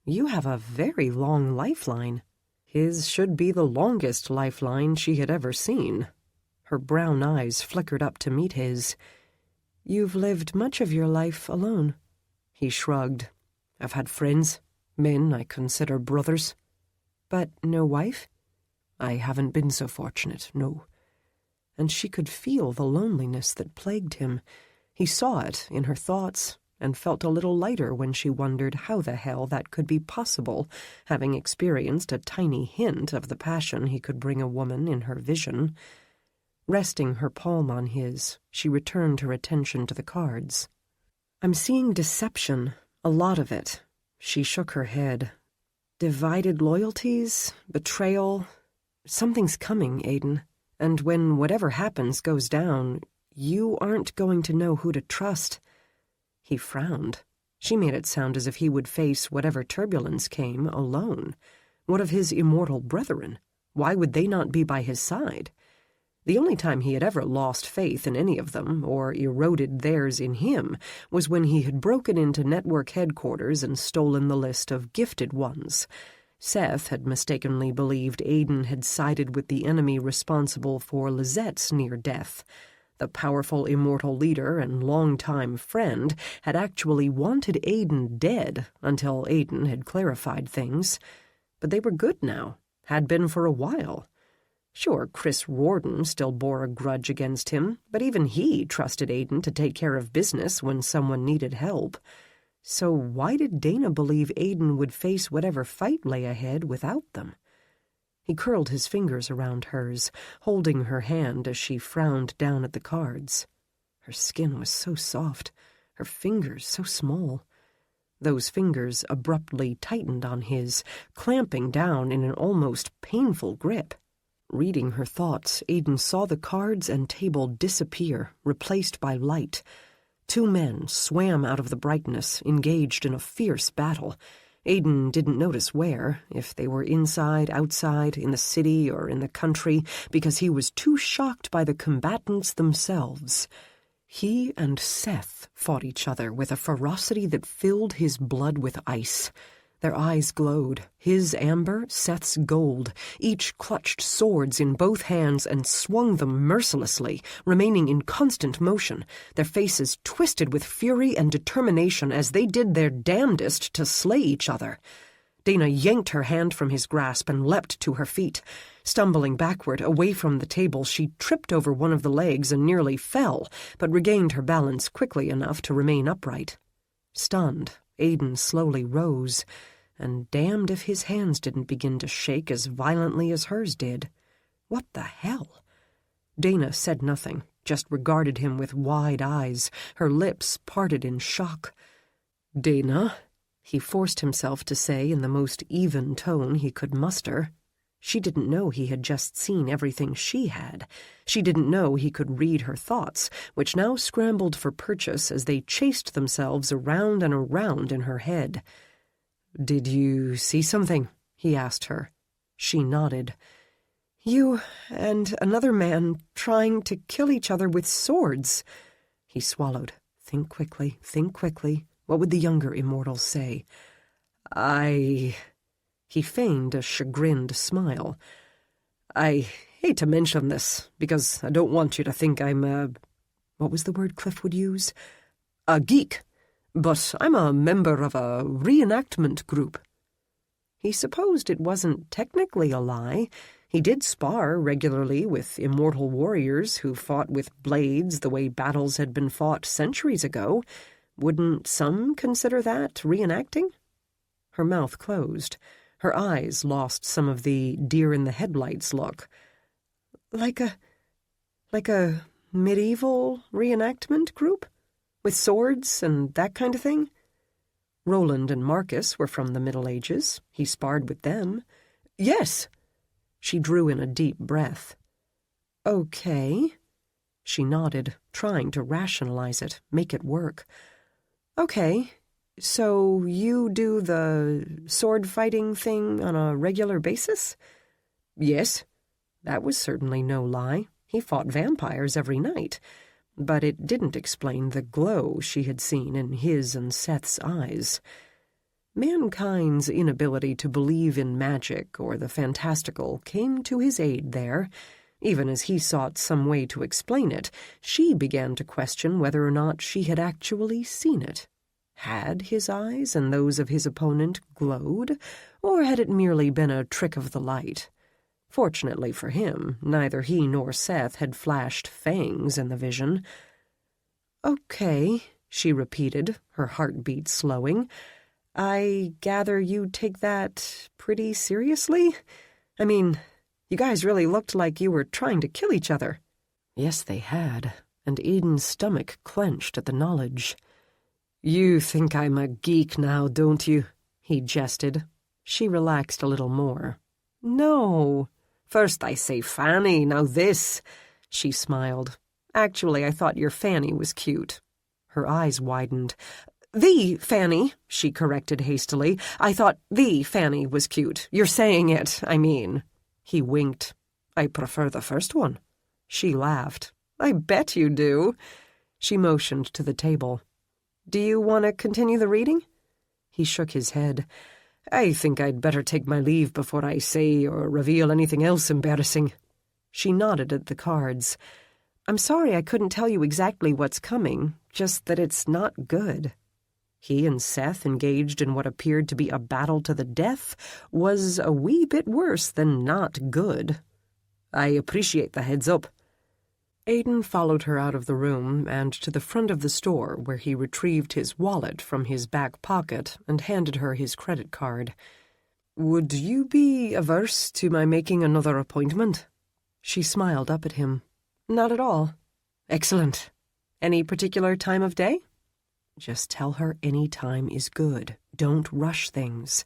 "You have a very long lifeline." His should be the longest lifeline she had ever seen. Her brown eyes flickered up to meet his. "You've lived much of your life alone." He shrugged. "I've had friends, men I consider brothers." "But no wife?" "I haven't been so fortunate, no." And she could feel the loneliness that plagued him. He saw it in her thoughts, and felt a little lighter when she wondered how the hell that could be possible, having experienced a tiny hint of the passion he could bring a woman in her vision. Resting her palm on his, she returned her attention to the cards. "I'm seeing deception, a lot of it." She shook her head. "Divided loyalties, betrayal. Something's coming, Aiden. And when whatever happens goes down, you aren't going to know who to trust." He frowned. She made it sound as if he would face whatever turbulence came alone. What of his immortal brethren? Why would they not be by his side? The only time he had ever lost faith in any of them, or eroded theirs in him, was when he had broken into network headquarters and stolen the list of gifted ones. Seth had mistakenly believed Aiden had sided with the enemy responsible for Lizette's near death. The powerful immortal leader and longtime friend had actually wanted Aiden dead until Aiden had clarified things. But they were good now, had been for a while. Sure, Chris Rorden still bore a grudge against him, but even he trusted Aiden to take care of business when someone needed help. So why did Dana believe Aiden would face whatever fight lay ahead without them? He curled his fingers around hers, holding her hand as she frowned down at the cards. Her skin was so soft, her fingers so small. Those fingers abruptly tightened on his, clamping down in an almost painful grip. Reading her thoughts, Aiden saw the cards and table disappear, replaced by light. Two men swam out of the brightness, engaged in a fierce battle. Aiden didn't notice where, if they were inside, outside, in the city, or in the country, because he was too shocked by the combatants themselves. He and Seth fought each other with a ferocity that filled his blood with ice. Their eyes glowed, his amber, Seth's gold. Each clutched swords in both hands and swung them mercilessly, remaining in constant motion, their faces twisted with fury and determination as they did their damnedest to slay each other. Dana yanked her hand from his grasp and leapt to her feet. Stumbling backward, away from the table, she tripped over one of the legs and nearly fell, but regained her balance quickly enough to remain upright. Stunned, Aiden slowly rose, and damned if his hands didn't begin to shake as violently as hers did. What the hell? Dana said nothing, just regarded him with wide eyes, her lips parted in shock. "Dana," he forced himself to say in the most even tone he could muster. She didn't know he had just seen everything she had. She didn't know he could read her thoughts, which now scrambled for purchase as they chased themselves around and around in her head. "Did you see something?" he asked her. She nodded. "You and another man trying to kill each other with swords." He swallowed. Think quickly, think quickly. What would the younger immortals say? He feigned a chagrined smile. "I hate to mention this, because I don't want you to think I'm what was the word Cliff would use? A geek. But I'm a member of a reenactment group." He supposed it wasn't technically a lie. He did spar regularly with immortal warriors who fought with blades the way battles had been fought centuries ago. Wouldn't some consider that reenacting? Her mouth closed. Her eyes lost some of the deer-in-the-headlights look. Like a medieval reenactment group? With swords and that kind of thing? Roland and Marcus were from the Middle Ages. He sparred with them. "Yes." She drew in a deep breath. "Okay." She nodded, trying to rationalize it, make it work. "Okay. So you do the sword-fighting thing on a regular basis?" "Yes." That was certainly no lie. He fought vampires every night. But it didn't explain the glow she had seen in his and Seth's eyes. Mankind's inability to believe in magic or the fantastical came to his aid there. Even as he sought some way to explain it, she began to question whether or not she had actually seen it. Had his eyes and those of his opponent glowed, or had it merely been a trick of the light? Fortunately for him, neither he nor Seth had flashed fangs in the vision. "Okay," she repeated, her heartbeat slowing. "I gather you take that pretty seriously? I mean, you guys really looked like you were trying to kill each other." Yes, they had, and Aiden's stomach clenched at the knowledge. "You think I'm a geek now, don't you?" he jested. She relaxed a little more. "No. First I say Fanny, now this." She smiled. "Actually, I thought your Fanny was cute." Her eyes widened. "The Fanny," she corrected hastily. "I thought the Fanny was cute. You're saying it, I mean." He winked. "I prefer the first one." She laughed. "I bet you do." She motioned to the table. "Do you want to continue the reading?" He shook his head. "I think I'd better take my leave before I say or reveal anything else embarrassing." She nodded at the cards. "I'm sorry I couldn't tell you exactly what's coming, just that it's not good." He and Seth engaged in what appeared to be a battle to the death was a wee bit worse than not good. "I appreciate the heads up." Aiden followed her out of the room and to the front of the store, where he retrieved his wallet from his back pocket and handed her his credit card. "Would you be averse to my making another appointment?" She smiled up at him. "Not at all." "Excellent. Any particular time of day?" Just tell her any time is good. Don't rush things.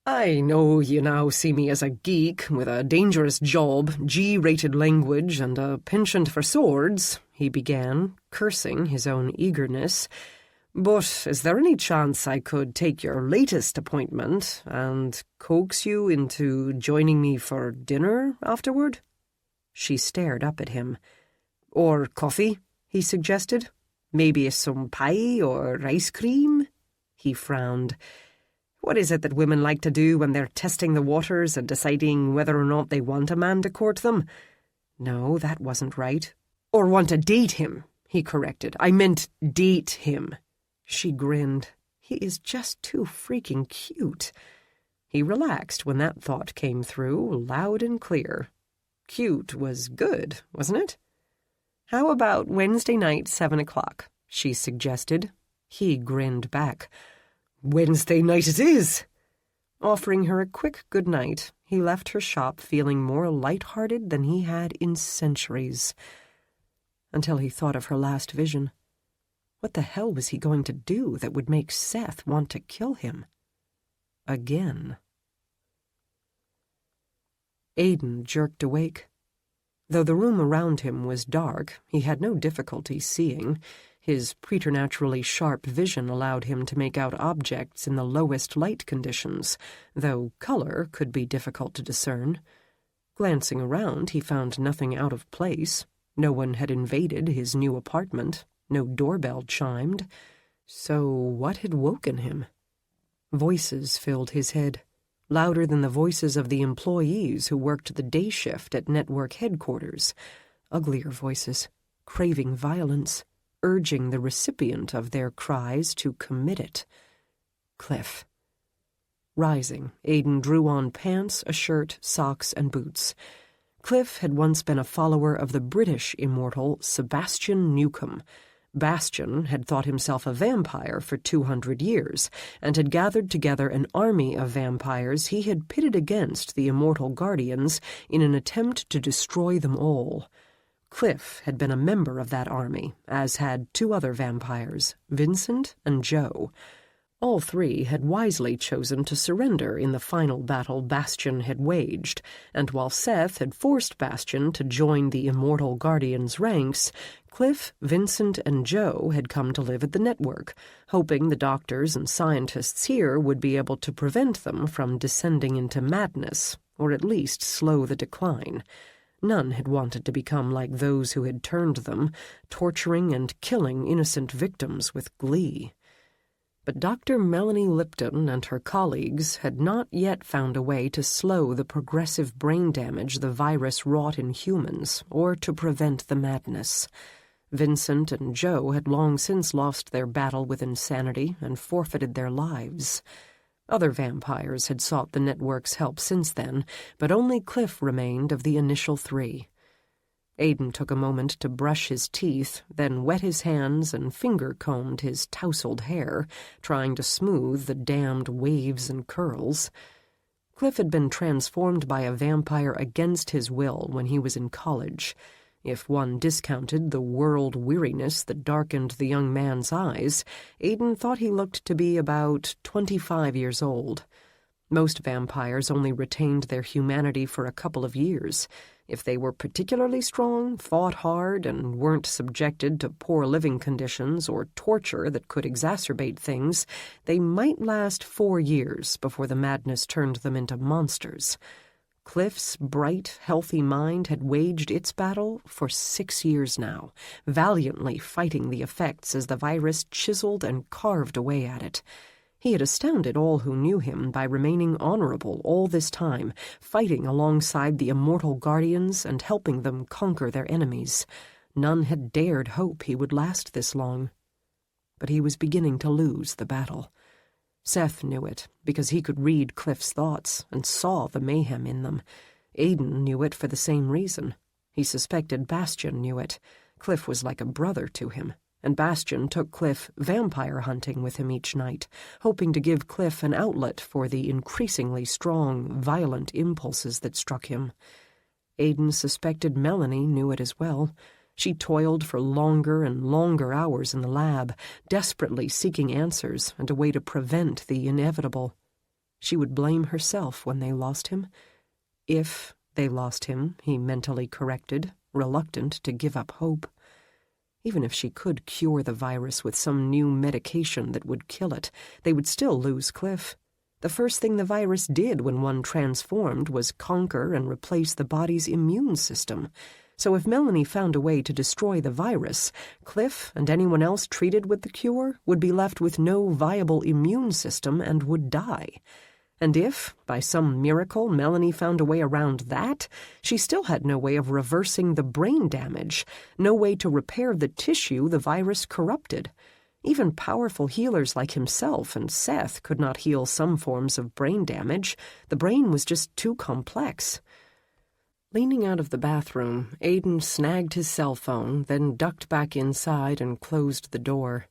I know you now see me as a geek with a dangerous job, G-rated language, and a penchant for swords, he began, cursing his own eagerness. But is there any chance I could take your latest appointment and coax you into joining me for dinner afterward? She stared up at him. Or coffee, he suggested. Maybe some pie or ice cream? He frowned. What is it that women like to do when they're testing the waters and deciding whether or not they want a man to court them? No, that wasn't right. Or want to date him, he corrected. I meant date him. She grinned. He is just too freaking cute. He relaxed when that thought came through, loud and clear. Cute was good, wasn't it? How about Wednesday night, 7 o'clock, she suggested. He grinned back. Wednesday night it is. Offering her a quick good night, he left her shop feeling more light-hearted than he had in centuries. Until he thought of her last vision. What the hell was he going to do that would make Seth want to kill him? Again. Aidan jerked awake. Though the room around him was dark, he had no difficulty seeing. His preternaturally sharp vision allowed him to make out objects in the lowest light conditions, though color could be difficult to discern. Glancing around, he found nothing out of place. No one had invaded his new apartment. No doorbell chimed. So what had woken him? Voices filled his head, louder than the voices of the employees who worked the day shift at network headquarters. Uglier voices, craving violence, urging the recipient of their cries to commit it. Cliff. Rising, Aidan drew on pants, a shirt, socks, and boots. Cliff had once been a follower of the British immortal Sebastian Newcomb. Bastian had thought himself a vampire for 200 years, and had gathered together an army of vampires he had pitted against the Immortal Guardians in an attempt to destroy them all. Cliff had been a member of that army, as had two other vampires, Vincent and Joe. All three had wisely chosen to surrender in the final battle Bastian had waged, and while Seth had forced Bastian to join the Immortal Guardians' ranks, Cliff, Vincent, and Joe had come to live at the network, hoping the doctors and scientists here would be able to prevent them from descending into madness, or at least slow the decline. None had wanted to become like those who had turned them, torturing and killing innocent victims with glee. But Dr. Melanie Lipton and her colleagues had not yet found a way to slow the progressive brain damage the virus wrought in humans, or to prevent the madness. Vincent and Joe had long since lost their battle with insanity and forfeited their lives. Other vampires had sought the network's help since then, but only Cliff remained of the initial three. Aidan took a moment to brush his teeth, then wet his hands and finger-combed his tousled hair, trying to smooth the damned waves and curls. Cliff had been transformed by a vampire against his will when he was in college. If one discounted the world weariness that darkened the young man's eyes, Aidan thought he looked to be about 25 years old. Most vampires only retained their humanity for a couple of years. If they were particularly strong, fought hard, and weren't subjected to poor living conditions or torture that could exacerbate things, they might last 4 years before the madness turned them into monsters. Cliff's bright, healthy mind had waged its battle for 6 years now, valiantly fighting the effects as the virus chiseled and carved away at it. He had astounded all who knew him by remaining honorable all this time, fighting alongside the Immortal Guardians and helping them conquer their enemies. None had dared hope he would last this long. But he was beginning to lose the battle. Seth knew it, because he could read Cliff's thoughts and saw the mayhem in them. Aidan knew it for the same reason. He suspected Bastian knew it. Cliff was like a brother to him, and Bastian took Cliff vampire hunting with him each night, hoping to give Cliff an outlet for the increasingly strong, violent impulses that struck him. Aidan suspected Melanie knew it as well. She toiled for longer and longer hours in the lab, desperately seeking answers and a way to prevent the inevitable. She would blame herself when they lost him. If they lost him, he mentally corrected, reluctant to give up hope. Even if she could cure the virus with some new medication that would kill it, they would still lose Cliff. The first thing the virus did when one transformed was conquer and replace the body's immune system. So if Melanie found a way to destroy the virus, Cliff and anyone else treated with the cure would be left with no viable immune system and would die. And if, by some miracle, Melanie found a way around that, she still had no way of reversing the brain damage, no way to repair the tissue the virus corrupted. Even powerful healers like himself and Seth could not heal some forms of brain damage. The brain was just too complex. Leaning out of the bathroom, Aiden snagged his cell phone, then ducked back inside and closed the door.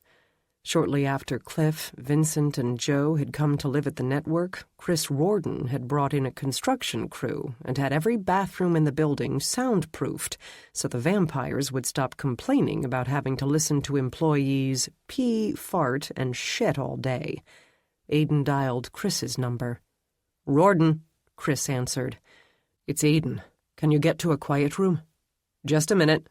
Shortly after Cliff, Vincent, and Joe had come to live at the network, Chris Rorden had brought in a construction crew and had every bathroom in the building soundproofed so the vampires would stop complaining about having to listen to employees pee, fart, and shit all day. Aiden dialed Chris's number. "Rorden," Chris answered. "It's Aiden. Can you get to a quiet room?" "Just a minute."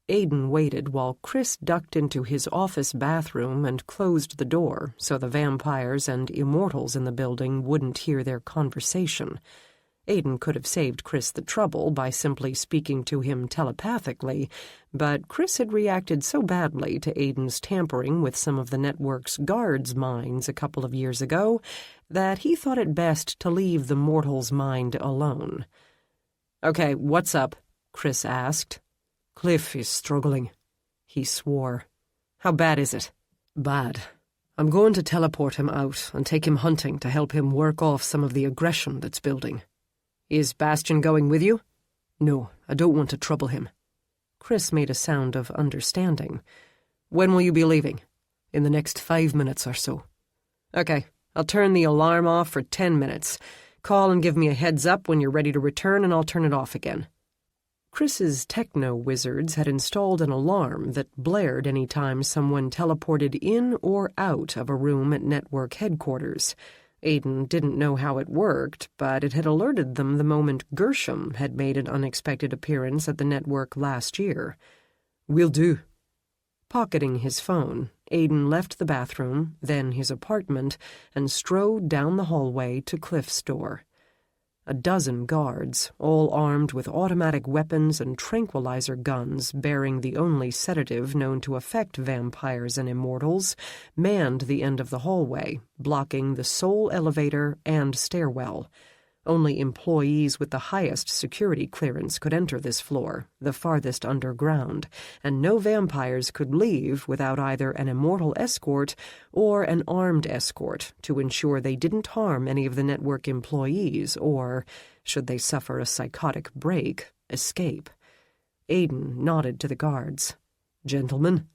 Aiden waited while Chris ducked into his office bathroom and closed the door so the vampires and immortals in the building wouldn't hear their conversation. Aiden could have saved Chris the trouble by simply speaking to him telepathically, but Chris had reacted so badly to Aiden's tampering with some of the network's guards' minds a couple of years ago that he thought it best to leave the mortal's mind alone. "Okay, what's up?" Chris asked. "Cliff is struggling." He swore. "How bad is it?" "Bad. I'm going to teleport him out and take him hunting to help him work off some of the aggression that's building." "Is Bastian going with you?" "No, I don't want to trouble him." Chris made a sound of understanding. "When will you be leaving?" "In the next 5 minutes or so." "Okay, I'll turn the alarm off for 10 minutes. Call and give me a heads up when you're ready to return and I'll turn it off again." Chris's techno-wizards had installed an alarm that blared any time someone teleported in or out of a room at network headquarters. Aiden didn't know how it worked, but it had alerted them the moment Gershom had made an unexpected appearance at the network last year. "Will do." Pocketing his phone, Aiden left the bathroom, then his apartment, and strode down the hallway to Cliff's door. A dozen guards, all armed with automatic weapons and tranquilizer guns bearing the only sedative known to affect vampires and immortals, manned the end of the hallway, blocking the sole elevator and stairwell. Only employees with the highest security clearance could enter this floor, the farthest underground, and no vampires could leave without either an immortal escort or an armed escort to ensure they didn't harm any of the network employees or, should they suffer a psychotic break, escape. Aiden nodded to the guards. "Gentlemen?"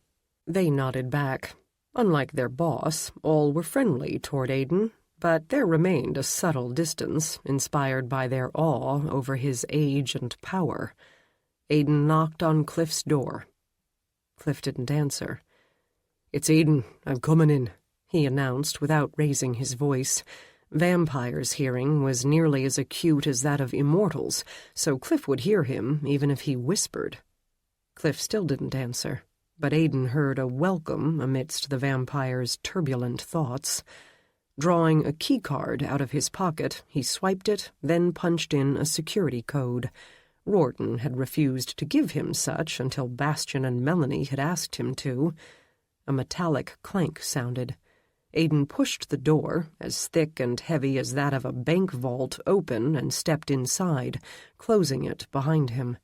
They nodded back. Unlike their boss, all were friendly toward Aiden, but there remained a subtle distance, inspired by their awe over his age and power. Aiden knocked on Cliff's door. Cliff didn't answer. "It's Aiden. I'm coming in," he announced without raising his voice. Vampires' hearing was nearly as acute as that of immortals, so Cliff would hear him even if he whispered. Cliff still didn't answer, but Aiden heard a welcome amidst the vampire's turbulent thoughts. Drawing a keycard out of his pocket, he swiped it, then punched in a security code. Rorden had refused to give him such until Bastian and Melanie had asked him to. A metallic clank sounded. Aiden pushed the door, as thick and heavy as that of a bank vault, open and stepped inside, closing it behind him.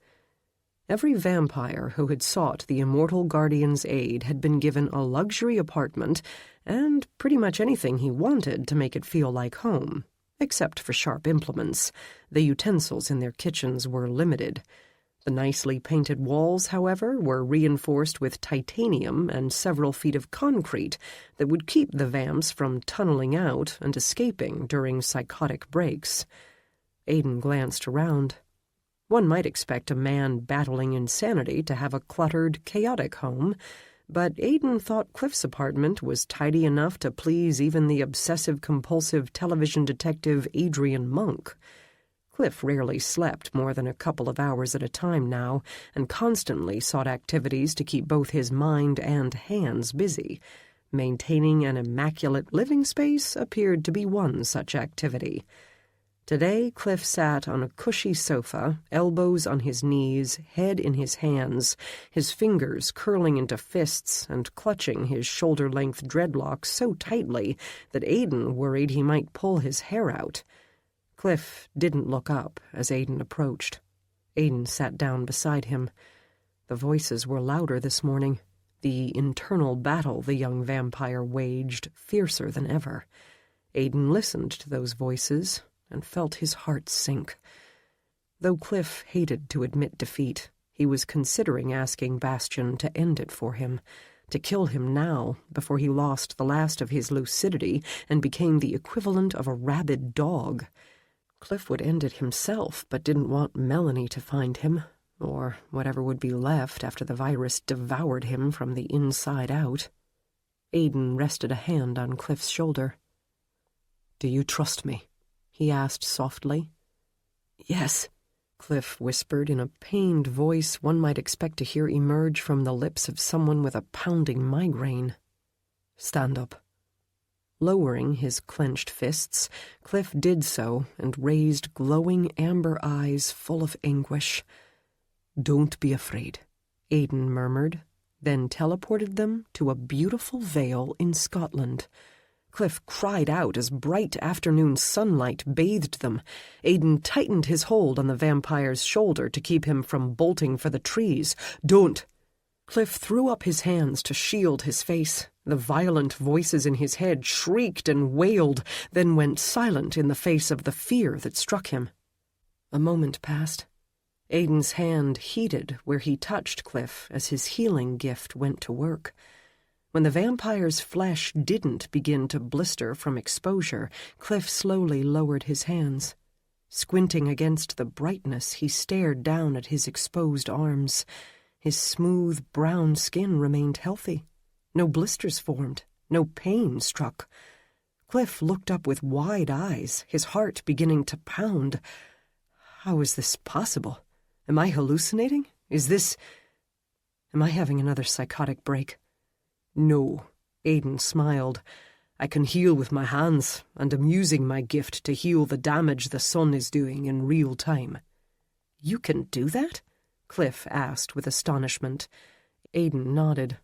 Every vampire who had sought the Immortal Guardians' aid had been given a luxury apartment and pretty much anything he wanted to make it feel like home, except for sharp implements. The utensils in their kitchens were limited. The nicely painted walls, however, were reinforced with titanium and several feet of concrete that would keep the vamps from tunneling out and escaping during psychotic breaks. Aiden glanced around. One might expect a man battling insanity to have a cluttered, chaotic home, but Aidan thought Cliff's apartment was tidy enough to please even the obsessive-compulsive television detective Adrian Monk. Cliff rarely slept more than a couple of hours at a time now, and constantly sought activities to keep both his mind and hands busy. Maintaining an immaculate living space appeared to be one such activity. Today, Cliff sat on a cushy sofa, elbows on his knees, head in his hands, his fingers curling into fists and clutching his shoulder-length dreadlocks so tightly that Aidan worried he might pull his hair out. Cliff didn't look up as Aidan approached. Aidan sat down beside him. The voices were louder this morning. The internal battle the young vampire waged fiercer than ever. Aidan listened to those voices and felt his heart sink. Though Cliff hated to admit defeat, he was considering asking Bastian to end it for him, to kill him now before he lost the last of his lucidity and became the equivalent of a rabid dog. Cliff would end it himself, but didn't want Melanie to find him, or whatever would be left after the virus devoured him from the inside out. Aidan rested a hand on Cliff's shoulder. "Do you trust me?" he asked softly. "Yes," Cliff whispered in a pained voice one might expect to hear emerge from the lips of someone with a pounding migraine. "Stand up." Lowering his clenched fists, Cliff did so and raised glowing amber eyes full of anguish. "Don't be afraid," Aidan murmured, then teleported them to a beautiful vale in Scotland. Cliff cried out as bright afternoon sunlight bathed them. Aidan tightened his hold on the vampire's shoulder to keep him from bolting for the trees. "Don't!" Cliff threw up his hands to shield his face. The violent voices in his head shrieked and wailed, then went silent in the face of the fear that struck him. A moment passed. Aidan's hand heated where he touched Cliff as his healing gift went to work. When the vampire's flesh didn't begin to blister from exposure, Cliff slowly lowered his hands. Squinting against the brightness, he stared down at his exposed arms. His smooth, brown skin remained healthy. No blisters formed, no pain struck. Cliff looked up with wide eyes, his heart beginning to pound. How is this possible? Am I hallucinating? Am I having another psychotic break? "No," Aidan smiled. "I can heal with my hands, and am using my gift to heal the damage the sun is doing in real time." "You can do that?" Cliff asked with astonishment. Aidan nodded.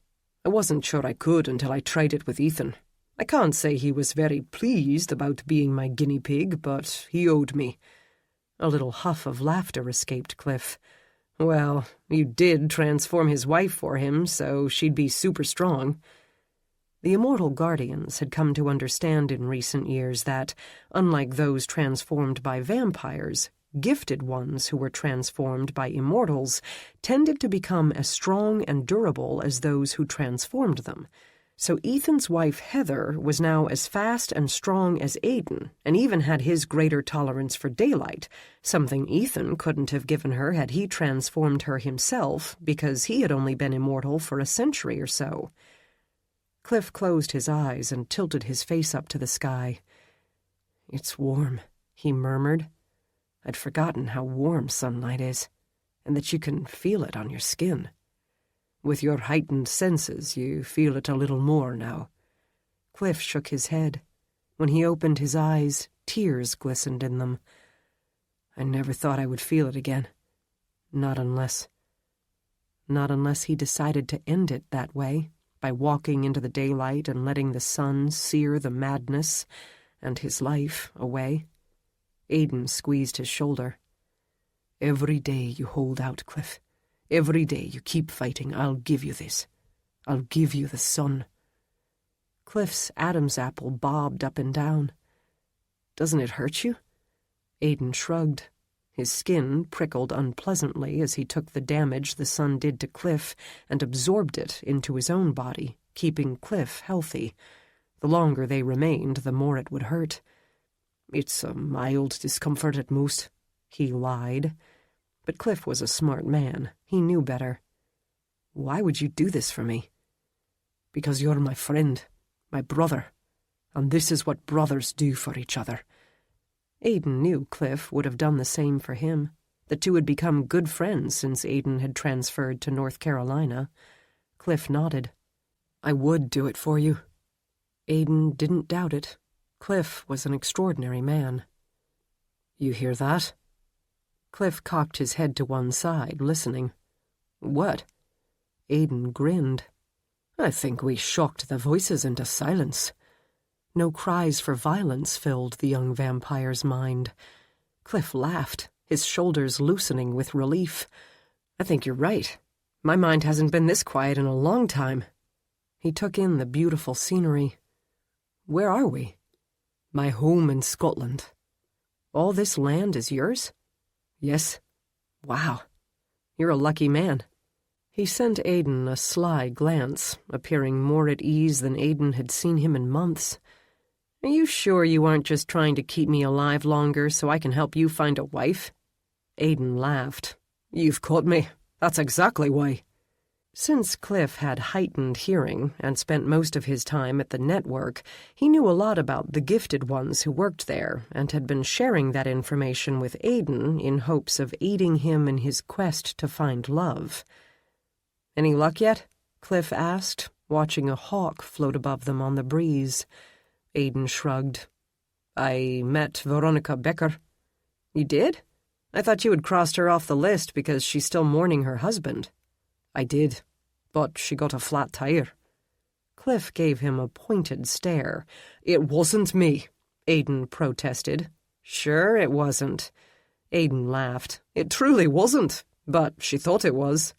"I wasn't sure I could until I tried it with Ethan. I can't say he was very pleased about being my guinea pig, but he owed me." A little huff of laughter escaped Cliff. "Well, you did transform his wife for him, so she'd be super strong." The Immortal Guardians had come to understand in recent years that, unlike those transformed by vampires, gifted ones who were transformed by immortals tended to become as strong and durable as those who transformed them. So Ethan's wife Heather was now as fast and strong as Aidan, and even had his greater tolerance for daylight, something Ethan couldn't have given her had he transformed her himself, because he had only been immortal for a century or so. Cliff closed his eyes and tilted his face up to the sky. "It's warm," he murmured. "I'd forgotten how warm sunlight is, and that you can feel it on your skin. With your heightened senses, you feel it a little more now." Cliff shook his head. When he opened his eyes, tears glistened in them. "I never thought I would feel it again. Not unless he decided to end it that way, by walking into the daylight and letting the sun sear the madness and his life away." Aidan squeezed his shoulder. "Every day you hold out, Cliff. Every day you keep fighting, I'll give you this. I'll give you the sun." Cliff's Adam's apple bobbed up and down. "Doesn't it hurt you?" Aidan shrugged. His skin prickled unpleasantly as he took the damage the sun did to Cliff and absorbed it into his own body, keeping Cliff healthy. The longer they remained, the more it would hurt. "It's a mild discomfort at most," he lied. But Cliff was a smart man. He knew better. "Why would you do this for me?" Because you're my friend, my brother, and this is what brothers do for each other." Aidan knew Cliff would have done the same for him. The two had become good friends since Aidan had transferred to North Carolina. Cliff nodded. "I would do it for you." Aidan didn't doubt it. Cliff was an extraordinary man. "You hear that?" Cliff cocked his head to one side, listening. "What?" Aidan grinned. "I think we shocked the voices into silence." No cries for violence filled the young vampire's mind. Cliff laughed, his shoulders loosening with relief. "I think you're right. My mind hasn't been this quiet in a long time." He took in the beautiful scenery. "Where are we?" "My home in Scotland." "All this land is yours?" "Yes." "Wow. You're a lucky man." He sent Aidan a sly glance, appearing more at ease than Aidan had seen him in months. "Are you sure you aren't just trying to keep me alive longer so I can help you find a wife?" Aidan laughed. "You've caught me. That's exactly why." Since Cliff had heightened hearing and spent most of his time at the network, he knew a lot about the gifted ones who worked there and had been sharing that information with Aidan in hopes of aiding him in his quest to find love. "Any luck yet?" Cliff asked, watching a hawk float above them on the breeze. Aidan shrugged. "I met Veronica Becker." "You did? I thought you had crossed her off the list because she's still mourning her husband." "I did, but she got a flat tire." Cliff gave him a pointed stare. "It wasn't me," Aidan protested. "Sure it wasn't." Aidan laughed. "It truly wasn't, but she thought it was."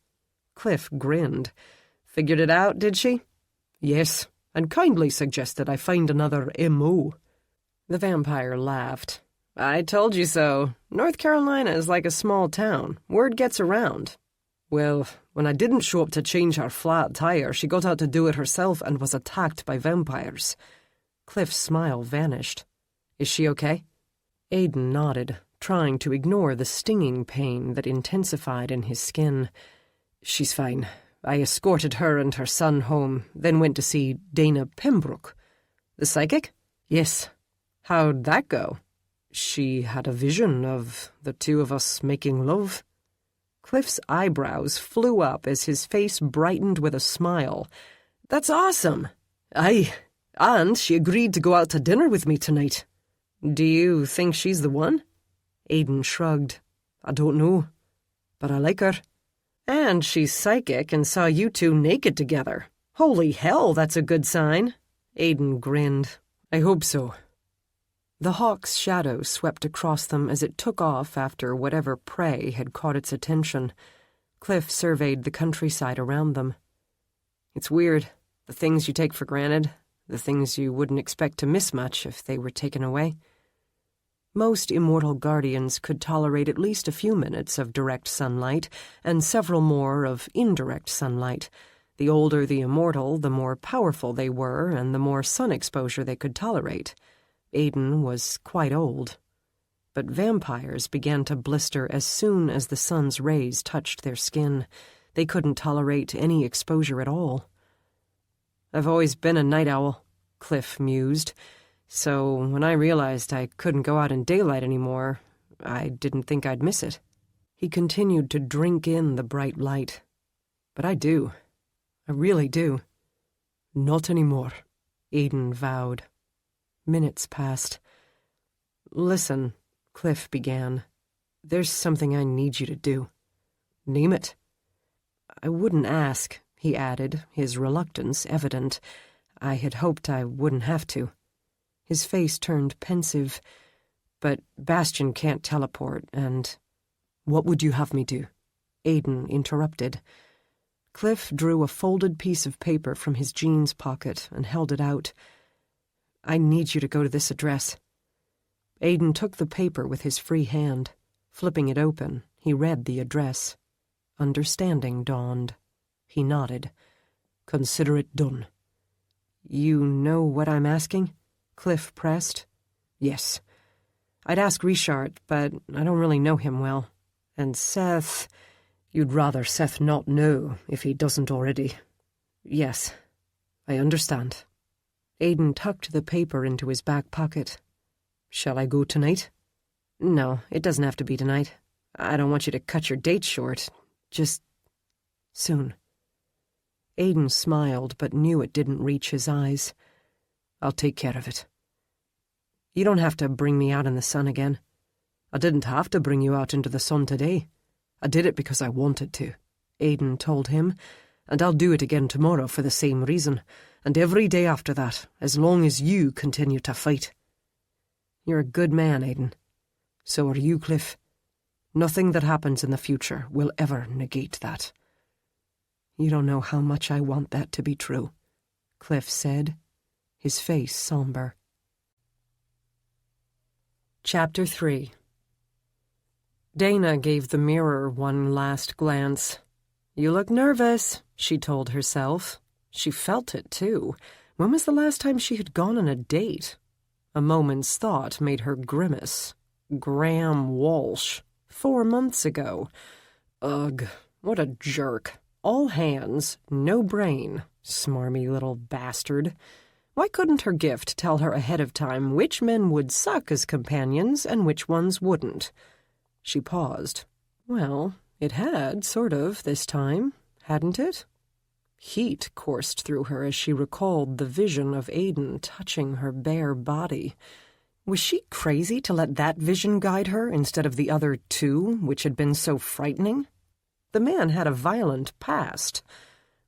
Cliff grinned. "Figured it out, did she?" "Yes, and kindly suggested I find another M.O. The vampire laughed. "I told you so. North Carolina is like a small town. Word gets around." "Well, when I didn't show up to change her flat tire, she got out to do it herself and was attacked by vampires." Cliff's smile vanished. "Is she okay?" Aidan nodded, trying to ignore the stinging pain that intensified in his skin. "She's fine. I escorted her and her son home, then went to see Dana Pembroke." "The psychic?" "Yes." "How'd that go?" "She had a vision of the two of us making love." Cliff's eyebrows flew up as his face brightened with a smile. "That's awesome!" "Aye, and she agreed to go out to dinner with me tonight." "Do you think she's the one?" Aidan shrugged. "I don't know, but I like her." "And she's psychic and saw you two naked together. Holy hell, that's a good sign." Aidan grinned. "I hope so." The hawk's shadow swept across them as it took off after whatever prey had caught its attention. Cliff surveyed the countryside around them. "It's weird, the things you take for granted, the things you wouldn't expect to miss much if they were taken away." Most Immortal Guardians could tolerate at least a few minutes of direct sunlight and several more of indirect sunlight. The older the Immortal, the more powerful they were and the more sun exposure they could tolerate. Aidan was quite old. But vampires began to blister as soon as the sun's rays touched their skin. They couldn't tolerate any exposure at all. "I've always been a night owl," Cliff mused. "So when I realized I couldn't go out in daylight anymore, I didn't think I'd miss it." He continued to drink in the bright light. "But I do. I really do." "Not anymore," Aidan vowed. Minutes passed. "Listen," Cliff began. "There's something I need you to do." "Name it." "I wouldn't ask," he added, his reluctance evident. "I had hoped I wouldn't have to." His face turned pensive. "But Bastion can't teleport, and—" "What would you have me do?" Aidan interrupted. Cliff drew a folded piece of paper from his jeans pocket and held it out. "I need you to go to this address." Aidan took the paper with his free hand. Flipping it open, he read the address. Understanding dawned. He nodded. "Consider it done." "You know what I'm asking?" Cliff pressed. "Yes." "I'd ask Richard, but I don't really know him well. And Seth—" "You'd rather Seth not know, if he doesn't already." "Yes." I understand. Aidan tucked the paper into his back pocket. Shall I go tonight? No, it doesn't have to be tonight. I don't want you to cut your date short. Just soon. Aidan smiled, but knew it didn't reach his eyes. I'll take care of it. You don't have to bring me out in the sun again. I didn't have to bring you out into the sun today. I did it because I wanted to, Aidan told him, and I'll do it again tomorrow for the same reason, and every day after that, as long as you continue to fight. You're a good man, Aidan. So are you, Cliff. Nothing that happens in the future will ever negate that. You don't know how much I want that to be true, Cliff said, his face somber. Chapter 3. Dana gave the mirror one last glance. You look nervous, she told herself. She felt it, too. When was the last time she had gone on a date? A moment's thought made her grimace. Graham Walsh. 4 months ago. Ugh, what a jerk. All hands, no brain. Smarmy little bastard. Why couldn't her gift tell her ahead of time which men would suck as companions and which ones wouldn't? She paused. Well, it had, sort of, this time, hadn't it? Heat coursed through her as she recalled the vision of Aidan touching her bare body. Was she crazy to let that vision guide her instead of the other two, which had been so frightening? The man had a violent past.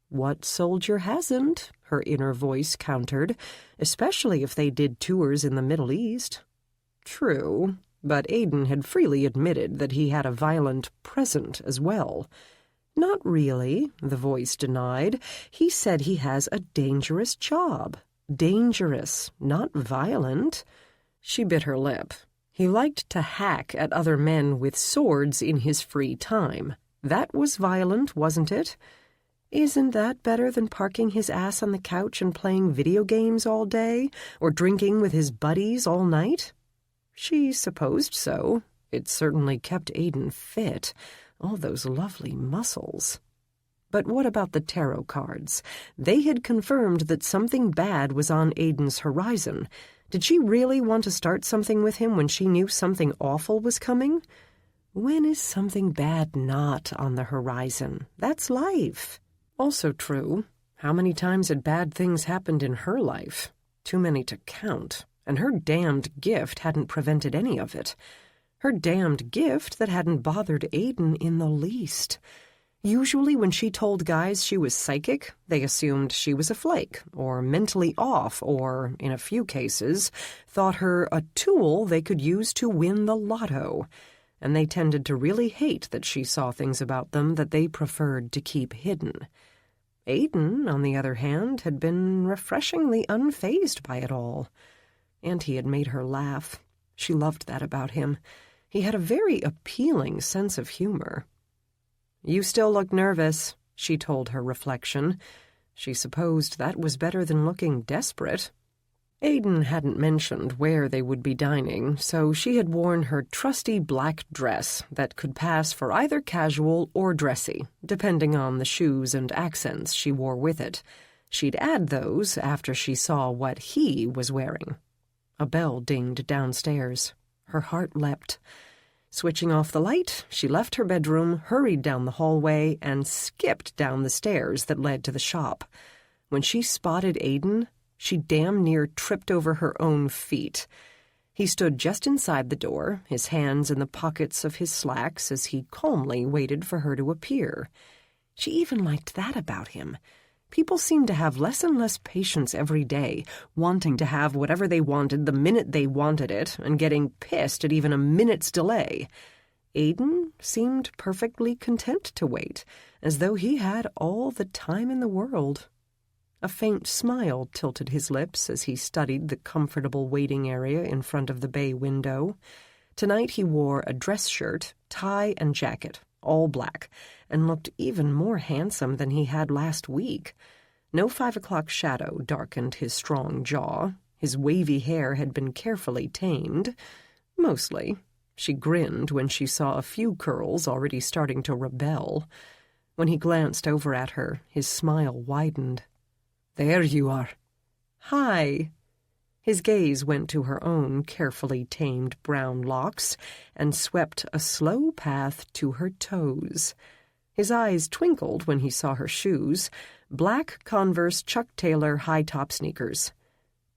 What soldier hasn't? Her inner voice countered, especially if they did tours in the Middle East. True, but Aidan had freely admitted that he had a violent present as well. Not really, the voice denied. He said he has a dangerous job. Dangerous, not violent. She bit her lip. He liked to hack at other men with swords in his free time. That was violent, wasn't it? Isn't that better than parking his ass on the couch and playing video games all day, or drinking with his buddies all night? She supposed so. It certainly kept Aidan fit. All those lovely muscles. But what about the tarot cards? They had confirmed that something bad was on Aidan's horizon. Did she really want to start something with him when she knew something awful was coming? When is something bad not on the horizon? That's life. Also true, how many times had bad things happened in her life? Too many to count, and her damned gift hadn't prevented any of it. Her damned gift that hadn't bothered Aidan in the least. Usually when she told guys she was psychic, they assumed she was a flake, or mentally off, or, in a few cases, thought her a tool they could use to win the lotto. And they tended to really hate that she saw things about them that they preferred to keep hidden. Aidan, on the other hand, had been refreshingly unfazed by it all. And he had made her laugh. She loved that about him. He had a very appealing sense of humor. You still look nervous, she told her reflection. She supposed that was better than looking desperate. Aidan hadn't mentioned where they would be dining, so she had worn her trusty black dress that could pass for either casual or dressy, depending on the shoes and accents she wore with it. She'd add those after she saw what he was wearing. A bell dinged downstairs. Her heart leapt. Switching off the light, she left her bedroom, hurried down the hallway, and skipped down the stairs that led to the shop. When she spotted Aidan, she damn near tripped over her own feet. He stood just inside the door, his hands in the pockets of his slacks as he calmly waited for her to appear. She even liked that about him. People seemed to have less and less patience every day, wanting to have whatever they wanted the minute they wanted it, and getting pissed at even a minute's delay. Aidan seemed perfectly content to wait, as though he had all the time in the world. A faint smile tilted his lips as he studied the comfortable waiting area in front of the bay window. Tonight he wore a dress shirt, tie, and jacket, all black, and looked even more handsome than he had last week. No 5 o'clock shadow darkened his strong jaw. His wavy hair had been carefully tamed. Mostly. She grinned when she saw a few curls already starting to rebel. When he glanced over at her, his smile widened. There you are. Hi. His gaze went to her own carefully tamed brown locks and swept a slow path to her toes. His eyes twinkled when he saw her shoes, black Converse Chuck Taylor high-top sneakers.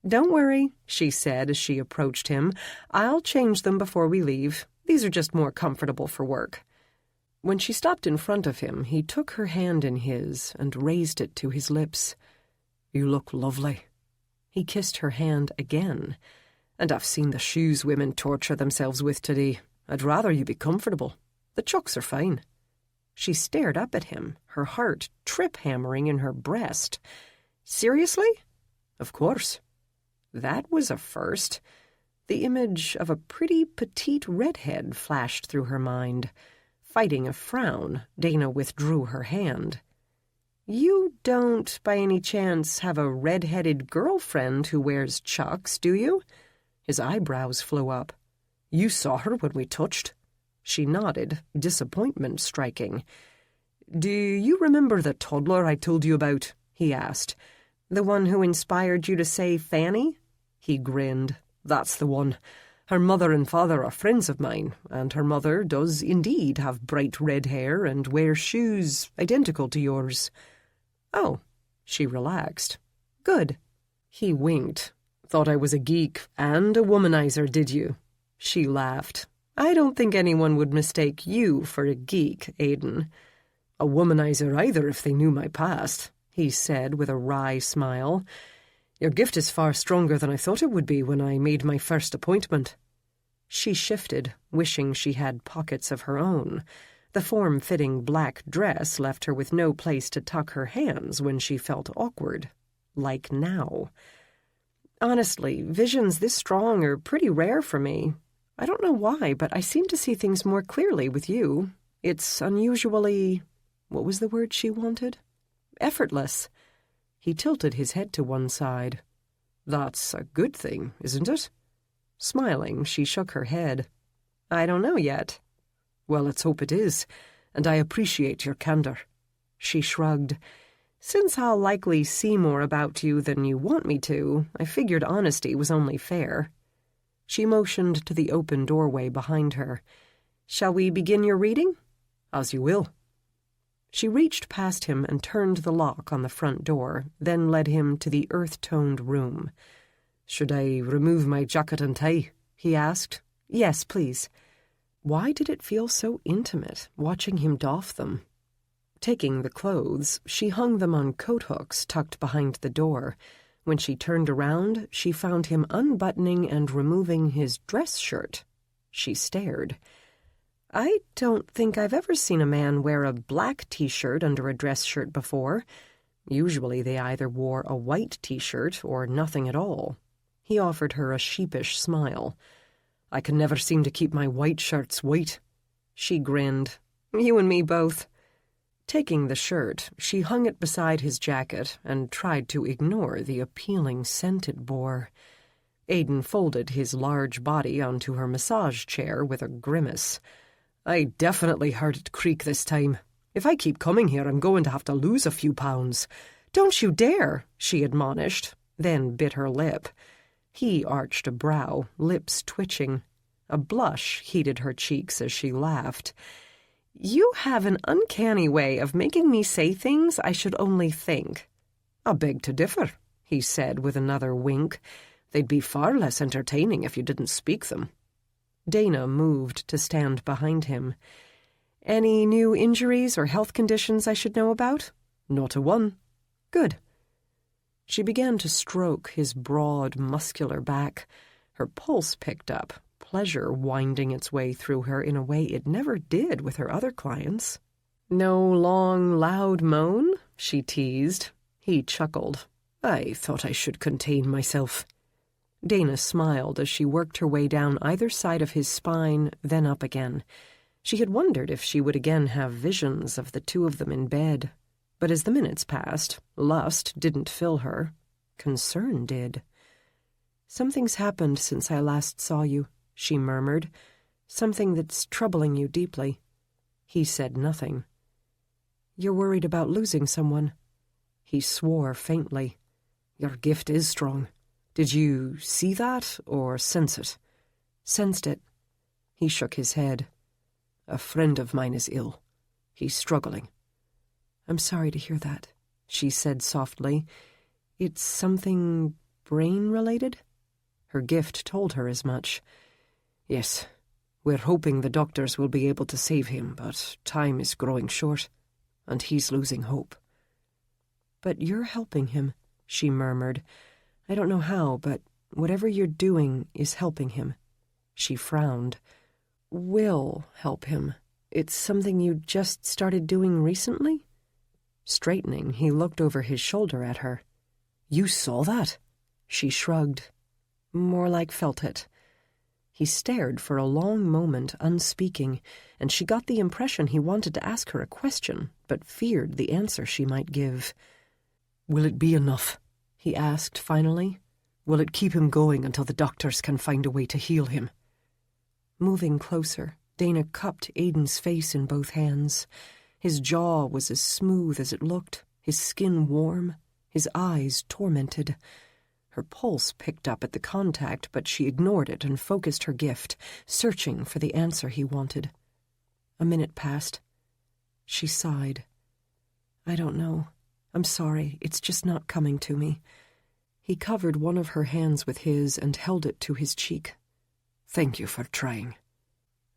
"Don't worry," she said as she approached him. "I'll change them before we leave. These are just more comfortable for work." When she stopped in front of him, he took her hand in his and raised it to his lips. "You look lovely." He kissed her hand again. "And I've seen the shoes women torture themselves with today. I'd rather you be comfortable. The Chucks are fine." She stared up at him, her heart trip-hammering in her breast. "Seriously?" "Of course." That was a first. The image of a pretty petite redhead flashed through her mind. Fighting a frown, Dana withdrew her hand. "You don't, by any chance, have a red-headed girlfriend who wears Chucks, do you?" His eyebrows flew up. "You saw her when we touched?" She nodded, disappointment striking. "Do you remember the toddler I told you about?" he asked. "The one who inspired you to say Fanny?" He grinned. "That's the one. Her mother and father are friends of mine, and her mother does indeed have bright red hair and wears shoes identical to yours." "Oh," she relaxed. "Good." He winked. "Thought I was a geek and a womanizer, did you?" She laughed. "I don't think anyone would mistake you for a geek, Aiden." "A womanizer either if they knew my past," he said with a wry smile. "Your gift is far stronger than I thought it would be when I made my first appointment." She shifted, wishing she had pockets of her own. The form-fitting black dress left her with no place to tuck her hands when she felt awkward. Like now. "Honestly, visions this strong are pretty rare for me. I don't know why, but I seem to see things more clearly with you. It's unusually—" what was the word she wanted? "Effortless." He tilted his head to one side. "That's a good thing, isn't it?" Smiling, she shook her head. "I don't know yet." "Well, let's hope it is, and I appreciate your candor." She shrugged. "Since I'll likely see more about you than you want me to, I figured honesty was only fair." She motioned to the open doorway behind her. "Shall we begin your reading?" "As you will." She reached past him and turned the lock on the front door, then led him to the earth-toned room. "Should I remove my jacket and tie?" he asked. "Yes, please." Why did it feel so intimate, watching him doff them? Taking the clothes, she hung them on coat hooks tucked behind the door. When she turned around, she found him unbuttoning and removing his dress shirt. She stared. "I don't think I've ever seen a man wear a black T-shirt under a dress shirt before. Usually they either wore a white T-shirt or nothing at all." He offered her a sheepish smile. "I can never seem to keep my white shirts white." She grinned. "You and me both." Taking the shirt, she hung it beside his jacket and tried to ignore the appealing scent it bore. Aiden folded his large body onto her massage chair with a grimace. "I definitely heard it creak this time. If I keep coming here, I'm going to have to lose a few pounds." "Don't you dare," she admonished, then bit her lip. He arched a brow, lips twitching. A blush heated her cheeks as she laughed. "You have an uncanny way of making me say things I should only think." "I beg to differ," he said with another wink. "They'd be far less entertaining if you didn't speak them." Dana moved to stand behind him. "Any new injuries or health conditions I should know about?" "Not a one." "Good." She began to stroke his broad, muscular back. Her pulse picked up, pleasure winding its way through her in a way it never did with her other clients. "No long, loud moan?" she teased. He chuckled. "I thought I should contain myself." Dana smiled as she worked her way down either side of his spine, then up again. She had wondered if she would again have visions of the two of them in bed. But as the minutes passed, lust didn't fill her. Concern did. "Something's happened since I last saw you," she murmured. "Something that's troubling you deeply." He said nothing. "You're worried about losing someone." He swore faintly. Your gift is strong. Did you see that or sense it? Sensed it. He shook his head. A friend of mine is ill. He's struggling. I'm sorry to hear that, she said softly. It's something brain-related? Her gift told her as much. Yes, we're hoping the doctors will be able to save him, but time is growing short, and he's losing hope. But you're helping him, she murmured. I don't know how, but whatever you're doing is helping him. She frowned. Will help him. It's something you just started doing recently? Straightening, he looked over his shoulder at her. You saw that? She shrugged. More like felt it. He stared for a long moment, unspeaking, and she got the impression he wanted to ask her a question, but feared the answer she might give. Will it be enough? He asked finally. Will it keep him going until the doctors can find a way to heal him? Moving closer, Dana cupped Aiden's face in both hands. His jaw was as smooth as it looked, his skin warm, his eyes tormented. Her pulse picked up at the contact, but she ignored it and focused her gift, searching for the answer he wanted. A minute passed. She sighed. I don't know. I'm sorry, it's just not coming to me. He covered one of her hands with his and held it to his cheek. Thank you for trying.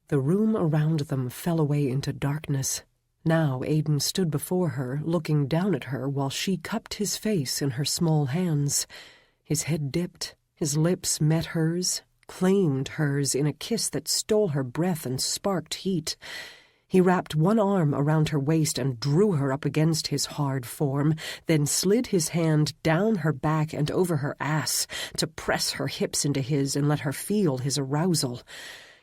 The room around them fell away into darkness. Now Aiden stood before her, looking down at her while she cupped his face in her small hands. His head dipped, his lips met hers, claimed hers in a kiss that stole her breath and sparked heat. He wrapped one arm around her waist and drew her up against his hard form, then slid his hand down her back and over her ass to press her hips into his and let her feel his arousal.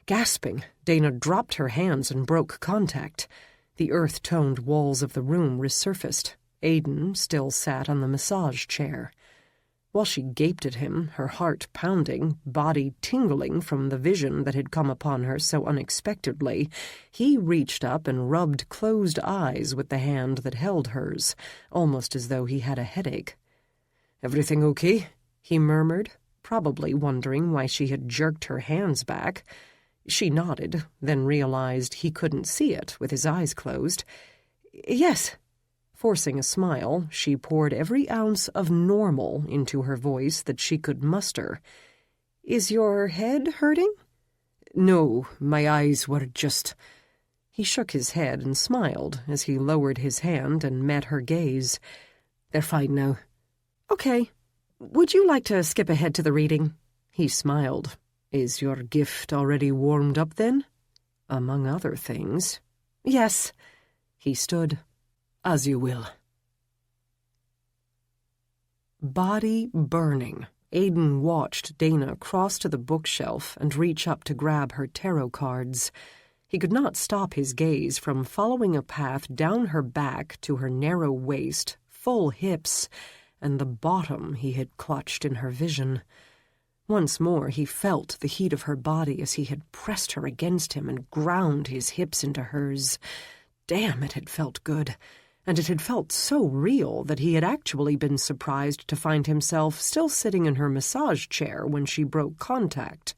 Gasping, Dana dropped her hands and broke contact. The earth-toned walls of the room resurfaced. Aiden still sat on the massage chair. While she gaped at him, her heart pounding, body tingling from the vision that had come upon her so unexpectedly, he reached up and rubbed closed eyes with the hand that held hers, almost as though he had a headache. Everything okay? He murmured, probably wondering why she had jerked her hands back. She nodded, then realized he couldn't see it with his eyes closed. Yes. Forcing a smile, she poured every ounce of normal into her voice that she could muster. Is your head hurting? No, my eyes were just... He shook his head and smiled as he lowered his hand and met her gaze. They're fine now. Okay. Would you like to skip ahead to the reading? He smiled. Is your gift already warmed up then? Among other things. Yes. He stood. As you will. Body burning. Aiden watched Dana cross to the bookshelf and reach up to grab her tarot cards. He could not stop his gaze from following a path down her back to her narrow waist, full hips, and the bottom he had clutched in her vision. Once more he felt the heat of her body as he had pressed her against him and ground his hips into hers. Damn, it had felt good. And it had felt so real that he had actually been surprised to find himself still sitting in her massage chair when she broke contact.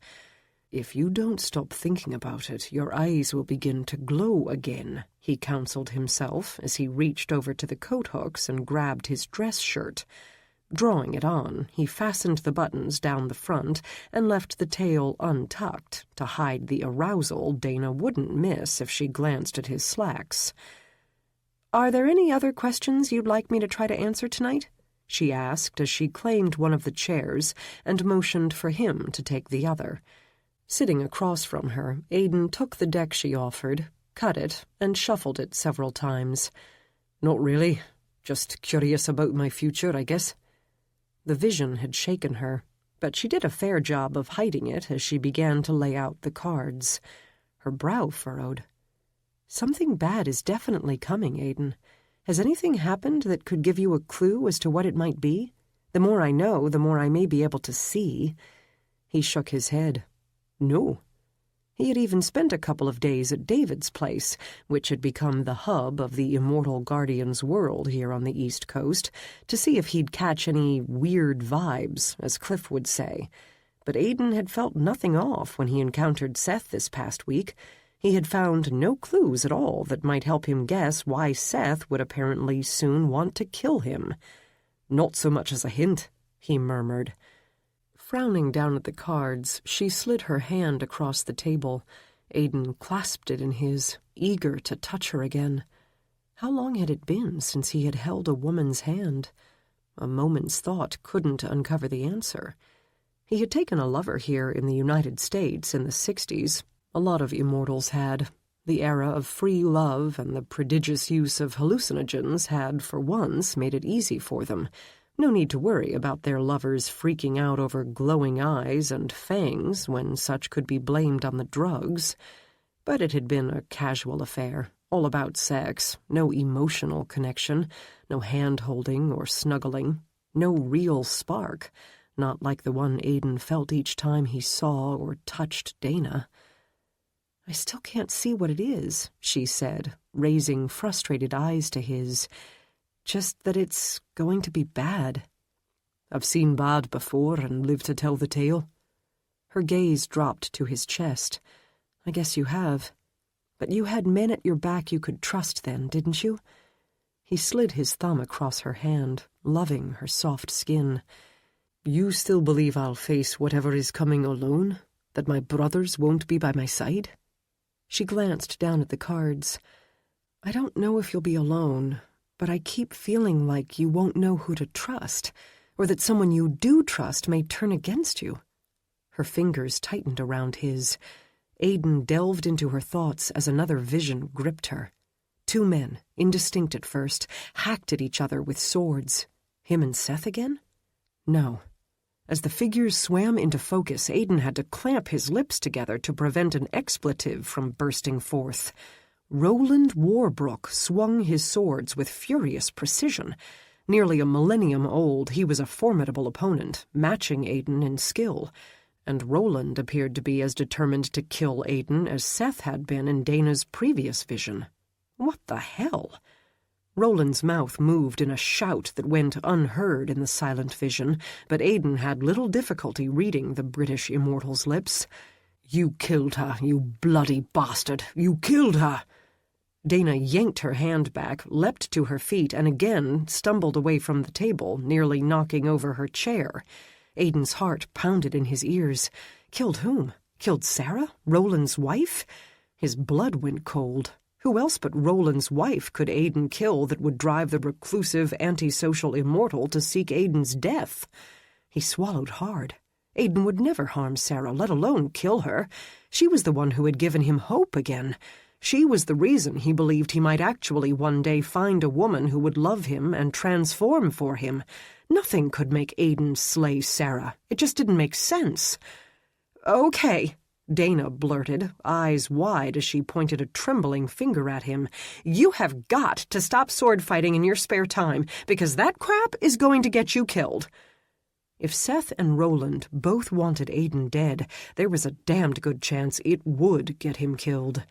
If you don't stop thinking about it, your eyes will begin to glow again, he counseled himself as he reached over to the coat hooks and grabbed his dress shirt. Drawing it on, he fastened the buttons down the front and left the tail untucked to hide the arousal Dana wouldn't miss if she glanced at his slacks. Are there any other questions you'd like me to try to answer tonight? She asked as she claimed one of the chairs and motioned for him to take the other. Sitting across from her, Aiden took the deck she offered, cut it, and shuffled it several times. Not really. Just curious about my future, I guess. The vision had shaken her, but she did a fair job of hiding it as she began to lay out the cards. Her brow furrowed. Something bad is definitely coming, Aiden. Has anything happened that could give you a clue as to what it might be? The more I know, the more I may be able to see. He shook his head. No. He had even spent a couple of days at David's place, which had become the hub of the Immortal Guardians world here on the East Coast, to see if he'd catch any weird vibes, as Cliff would say. But Aiden had felt nothing off when he encountered Seth this past week. He had found no clues at all that might help him guess why Seth would apparently soon want to kill him. "Not so much as a hint," he murmured. Frowning down at the cards, she slid her hand across the table. Aiden clasped it in his, eager to touch her again. How long had it been since he had held a woman's hand? A moment's thought couldn't uncover the answer. He had taken a lover here in the United States in the 60s. A lot of immortals had. The era of free love and the prodigious use of hallucinogens had, for once, made it easy for them. No need to worry about their lovers freaking out over glowing eyes and fangs when such could be blamed on the drugs. But it had been a casual affair, all about sex, no emotional connection, no hand-holding or snuggling, no real spark, not like the one Aiden felt each time he saw or touched Dana. "I still can't see what it is," she said, raising frustrated eyes to his. "Just that it's going to be bad." "I've seen bad before and lived to tell the tale." Her gaze dropped to his chest. "I guess you have. But you had men at your back you could trust then, didn't you?" He slid his thumb across her hand, loving her soft skin. "You still believe I'll face whatever is coming alone? That my brothers won't be by my side?" She glanced down at the cards. "I don't know if you'll be alone, but I keep feeling like you won't know who to trust, or that someone you do trust may turn against you." Her fingers tightened around his. Aiden delved into her thoughts as another vision gripped her. Two men, indistinct at first, hacked at each other with swords. Him and Seth again? No. As the figures swam into focus, Aiden had to clamp his lips together to prevent an expletive from bursting forth. Roland Warbrook swung his swords with furious precision. Nearly a millennium old, he was a formidable opponent, matching Aiden in skill. And Roland appeared to be as determined to kill Aiden as Seth had been in Dana's previous vision. What the hell? Roland's mouth moved in a shout that went unheard in the silent vision, but Aiden had little difficulty reading the British immortal's lips. "You killed her, you bloody bastard! You killed her!" Dana yanked her hand back, leapt to her feet, and again stumbled away from the table, nearly knocking over her chair. Aiden's heart pounded in his ears. Killed whom? Killed Sarah? Roland's wife? His blood went cold. Who else but Roland's wife could Aiden kill that would drive the reclusive, antisocial immortal to seek Aiden's death? He swallowed hard. Aiden would never harm Sarah, let alone kill her. She was the one who had given him hope again. She was the reason he believed he might actually one day find a woman who would love him and transform for him. Nothing could make Aiden slay Sarah. It just didn't make sense. "Okay," Dana blurted, eyes wide as she pointed a trembling finger at him. "You have got to stop sword fighting in your spare time, because that crap is going to get you killed." If Seth and Roland both wanted Aiden dead, there was a damned good chance it would get him killed.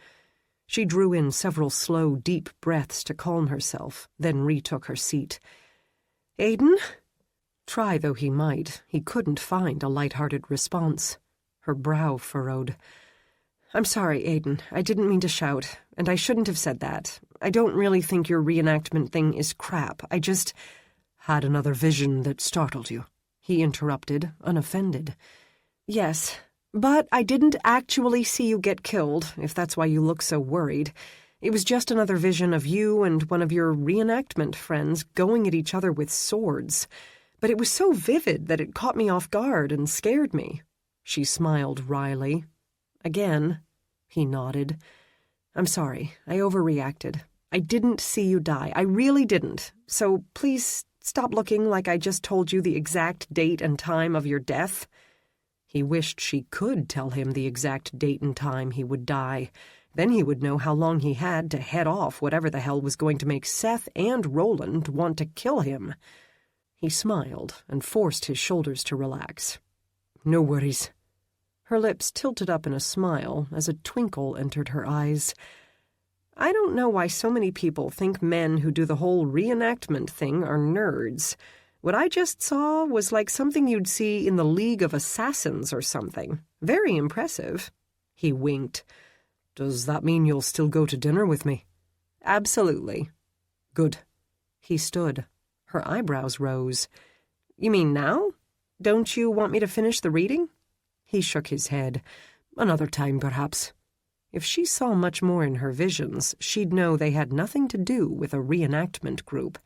She drew in several slow, deep breaths to calm herself, then retook her seat. "Aiden?" Try though he might, he couldn't find a light-hearted response. Her brow furrowed. "I'm sorry, Aiden. I didn't mean to shout, and I shouldn't have said that. I don't really think your reenactment thing is crap. I just—" "Had another vision that startled you," he interrupted, unoffended. "Yes, but I didn't actually see you get killed, if that's why you look so worried. It was just another vision of you and one of your reenactment friends going at each other with swords. But it was so vivid that it caught me off guard and scared me." She smiled wryly. "Again?" He nodded. "I'm sorry. I overreacted. I didn't see you die. I really didn't. So please stop looking like I just told you the exact date and time of your death." He wished she could tell him the exact date and time he would die. Then he would know how long he had to head off whatever the hell was going to make Seth and Roland want to kill him. He smiled and forced his shoulders to relax. "No worries." Her lips tilted up in a smile as a twinkle entered her eyes. "I don't know why so many people think men who do the whole reenactment thing are nerds. What I just saw was like something you'd see in the League of Assassins or something. Very impressive." He winked. "Does that mean you'll still go to dinner with me?" "Absolutely." "Good." He stood. Her eyebrows rose. "You mean now? Don't you want me to finish the reading?" He shook his head. "Another time, perhaps." If she saw much more in her visions, she'd know they had nothing to do with a reenactment group.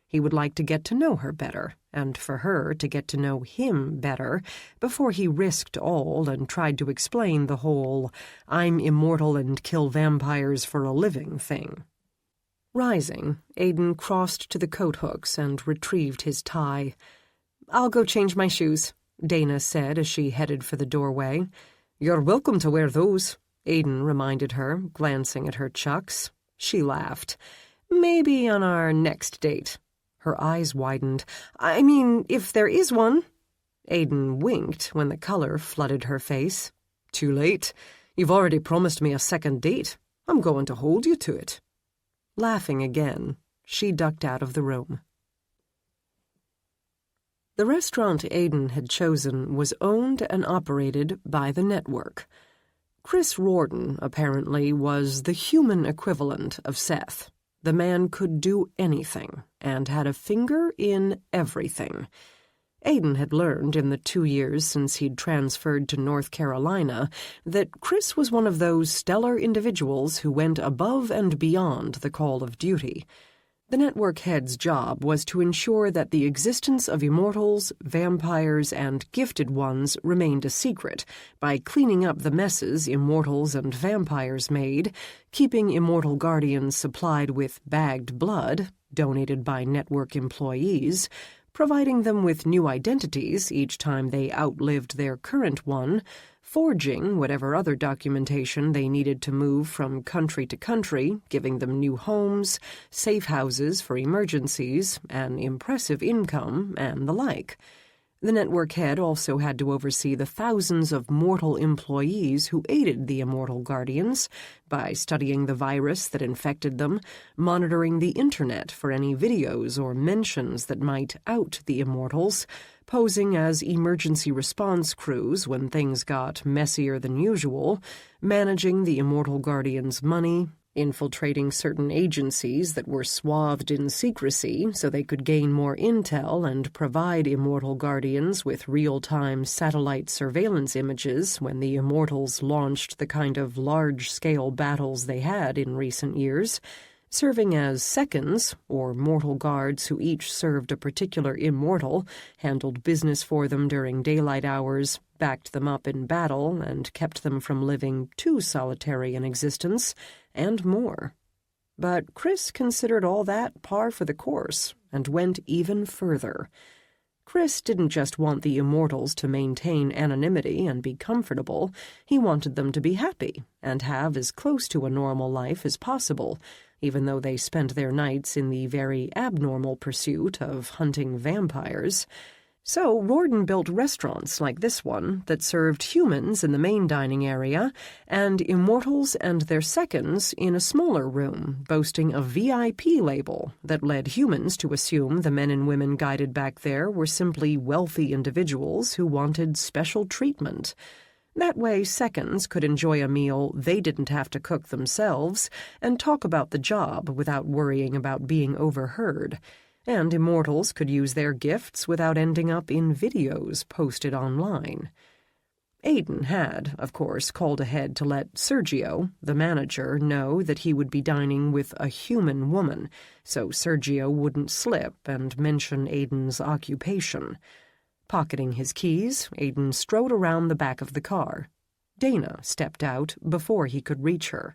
He would like to get to know her better, and for her to get to know him better, before he risked all and tried to explain the whole "I'm immortal and kill vampires for a living" thing. Rising, Aiden crossed to the coat hooks and retrieved his tie. "I'll go change my shoes," Dana said as she headed for the doorway. "You're welcome to wear those," Aiden reminded her, glancing at her chucks. She laughed. "Maybe on our next date." Her eyes widened. "I mean, if there is one." Aiden winked when the color flooded her face. "Too late. You've already promised me a second date. I'm going to hold you to it." Laughing again, she ducked out of the room. The restaurant Aiden had chosen was owned and operated by the network. Chris Rorden, apparently, was the human equivalent of Seth. The man could do anything and had a finger in everything. Aiden had learned in the 2 years since he'd transferred to North Carolina that Chris was one of those stellar individuals who went above and beyond the call of duty. The network head's job was to ensure that the existence of immortals, vampires, and gifted ones remained a secret by cleaning up the messes immortals and vampires made, keeping Immortal Guardians supplied with bagged blood, donated by network employees, providing them with new identities each time they outlived their current one, forging whatever other documentation they needed to move from country to country, giving them new homes, safe houses for emergencies, an impressive income, and the like. The network head also had to oversee the thousands of mortal employees who aided the Immortal Guardians by studying the virus that infected them, monitoring the internet for any videos or mentions that might out the Immortals, posing as emergency response crews when things got messier than usual, managing the Immortal Guardians' money, infiltrating certain agencies that were swathed in secrecy so they could gain more intel and provide Immortal Guardians with real-time satellite surveillance images when the Immortals launched the kind of large-scale battles they had in recent years, serving as seconds, or mortal guards who each served a particular immortal, handled business for them during daylight hours, backed them up in battle, and kept them from living too solitary an existence, and more. But Chris considered all that par for the course, and went even further. Chris didn't just want the Immortals to maintain anonymity and be comfortable, he wanted them to be happy, and have as close to a normal life as possible, even though they spent their nights in the very abnormal pursuit of hunting vampires. So Rorden built restaurants like this one that served humans in the main dining area and immortals and their seconds in a smaller room, boasting a VIP label that led humans to assume the men and women guided back there were simply wealthy individuals who wanted special treatment. That way seconds could enjoy a meal they didn't have to cook themselves and talk about the job without worrying about being overheard. And immortals could use their gifts without ending up in videos posted online. Aiden had, of course, called ahead to let Sergio, the manager, know that he would be dining with a human woman, so Sergio wouldn't slip and mention Aiden's occupation. Pocketing his keys, Aiden strode around the back of the car. Dana stepped out before he could reach her.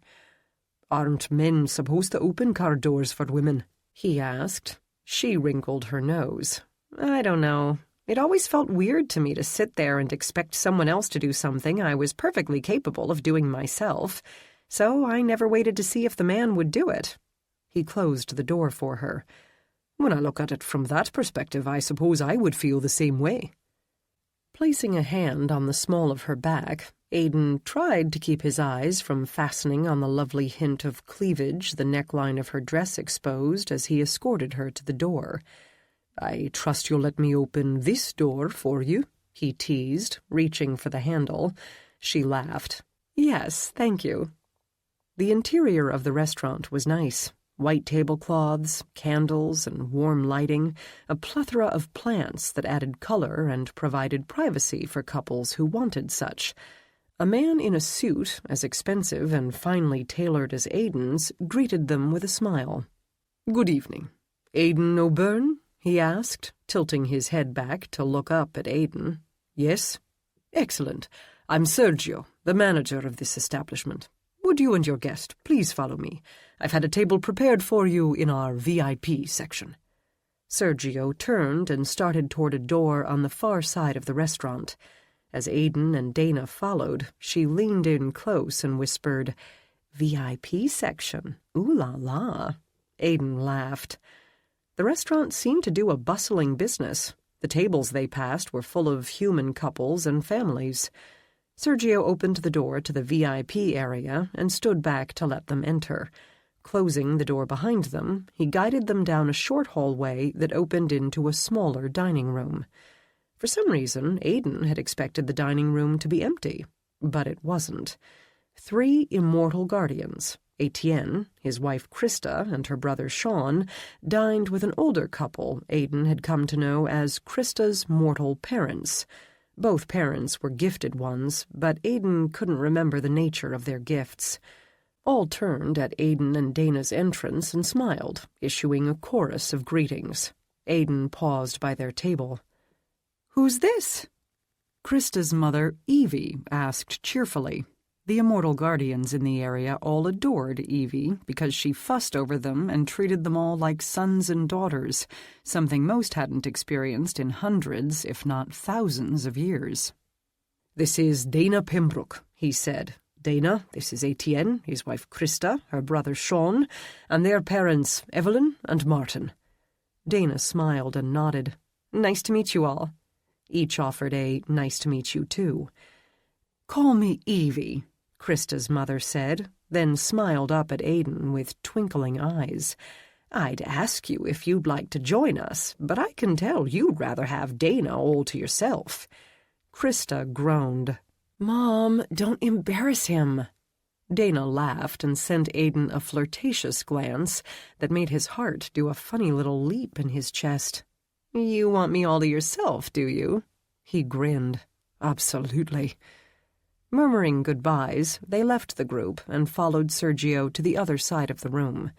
"Aren't men supposed to open car doors for women?" he asked. She wrinkled her nose. "I don't know. It always felt weird to me to sit there and expect someone else to do something I was perfectly capable of doing myself, so I never waited to see if the man would do it." He closed the door for her. "When I look at it from that perspective, I suppose I would feel the same way." Placing a hand on the small of her back, Aidan tried to keep his eyes from fastening on the lovely hint of cleavage the neckline of her dress exposed as he escorted her to the door. "I trust you'll let me open this door for you," he teased, reaching for the handle. She laughed. "Yes, thank you." The interior of the restaurant was nice. White tablecloths, candles, and warm lighting, a plethora of plants that added color and provided privacy for couples who wanted such. A man in a suit, as expensive and finely tailored as Aidan's, greeted them with a smile. "Good evening. Aidan O'Byrne?" he asked, tilting his head back to look up at Aidan. "Yes? Excellent. I'm Sergio, the manager of this establishment. Would you and your guest please follow me? I've had a table prepared for you in our VIP section." Sergio turned and started toward a door on the far side of the restaurant. As Aidan and Dana followed, she leaned in close and whispered, "VIP section? Ooh la la." Aidan laughed. The restaurant seemed to do a bustling business. The tables they passed were full of human couples and families. Sergio opened the door to the VIP area and stood back to let them enter. Closing the door behind them, he guided them down a short hallway that opened into a smaller dining room. For some reason, Aidan had expected the dining room to be empty, but it wasn't. 3 Immortal Guardians, Etienne, his wife Krista, and her brother Sean, dined with an older couple Aidan had come to know as Krista's mortal parents. Both parents were gifted ones, but Aidan couldn't remember the nature of their gifts. All turned at Aidan and Dana's entrance and smiled, issuing a chorus of greetings. Aidan paused by their table. "Who's this?" Krista's mother, Evie, asked cheerfully. The Immortal Guardians in the area all adored Evie because she fussed over them and treated them all like sons and daughters, something most hadn't experienced in hundreds, if not thousands, of years. "This is Dana Pembroke," he said. "Dana, this is Etienne, his wife Krista, her brother Sean, and their parents Evelyn and Martin." Dana smiled and nodded. "Nice to meet you all." Each offered a "nice to meet you too." "Call me Evie," Krista's mother said, then smiled up at Aidan with twinkling eyes. "I'd ask you if you'd like to join us, but I can tell you'd rather have Dana all to yourself." Krista groaned. "Mom, don't embarrass him." Dana laughed and sent Aidan a flirtatious glance that made his heart do a funny little leap in his chest. "You want me all to yourself, do you?" He grinned. "Absolutely." Murmuring goodbyes, they left the group and followed Sergio to the other side of the room.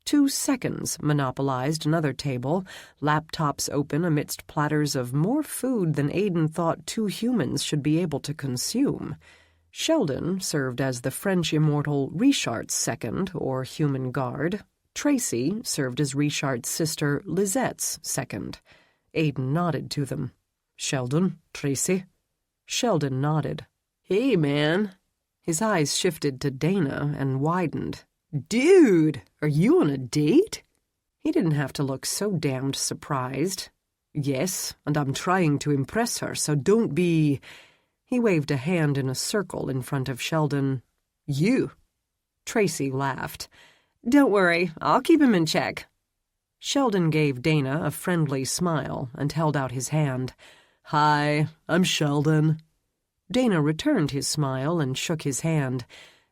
2 seconds monopolized another table, laptops open amidst platters of more food than Aidan thought 2 humans should be able to consume. Sheldon served as the French immortal Richard's second, or human guard. Tracy served as Richard's sister Lizette's second. Aidan nodded to them. "Sheldon, Tracy." Sheldon nodded. "Hey, man." His eyes shifted to Dana and widened. "Dude, are you on a date?" He didn't have to look so damned surprised. "Yes, and I'm trying to impress her, so don't be—" He waved a hand in a circle in front of Sheldon. "You." Tracy laughed. "Don't worry, I'll keep him in check." Sheldon gave Dana a friendly smile and held out his hand. "Hi, I'm Sheldon." Dana returned his smile and shook his hand.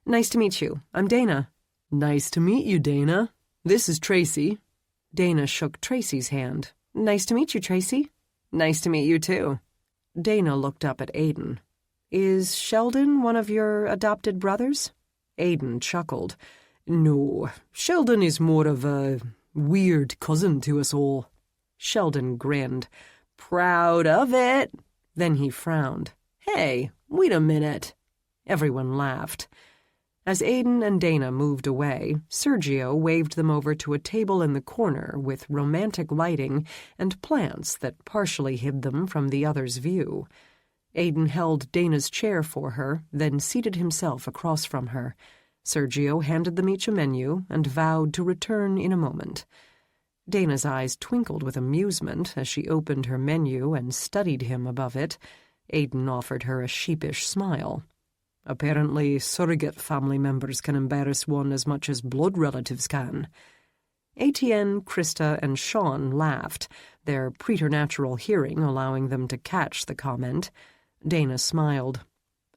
"Nice to meet you. I'm Dana." "Nice to meet you, Dana. This is Tracy." Dana shook Tracy's hand. "Nice to meet you, Tracy." "Nice to meet you, too." Dana looked up at Aidan. "Is Sheldon one of your adopted brothers?" Aidan chuckled. "No, Sheldon is more of a weird cousin to us all." Sheldon grinned. "Proud of it." Then he frowned. "Hey, wait a minute." Everyone laughed. As Aidan and Dana moved away, Sergio waved them over to a table in the corner with romantic lighting and plants that partially hid them from the other's view. Aidan held Dana's chair for her, then seated himself across from her. Sergio handed them each a menu and vowed to return in a moment. Dana's eyes twinkled with amusement as she opened her menu and studied him above it. Aidan offered her a sheepish smile. Apparently, surrogate family members can embarrass one as much as blood relatives can." Etienne, Krista, and Sean laughed, their preternatural hearing allowing them to catch the comment. Dana smiled.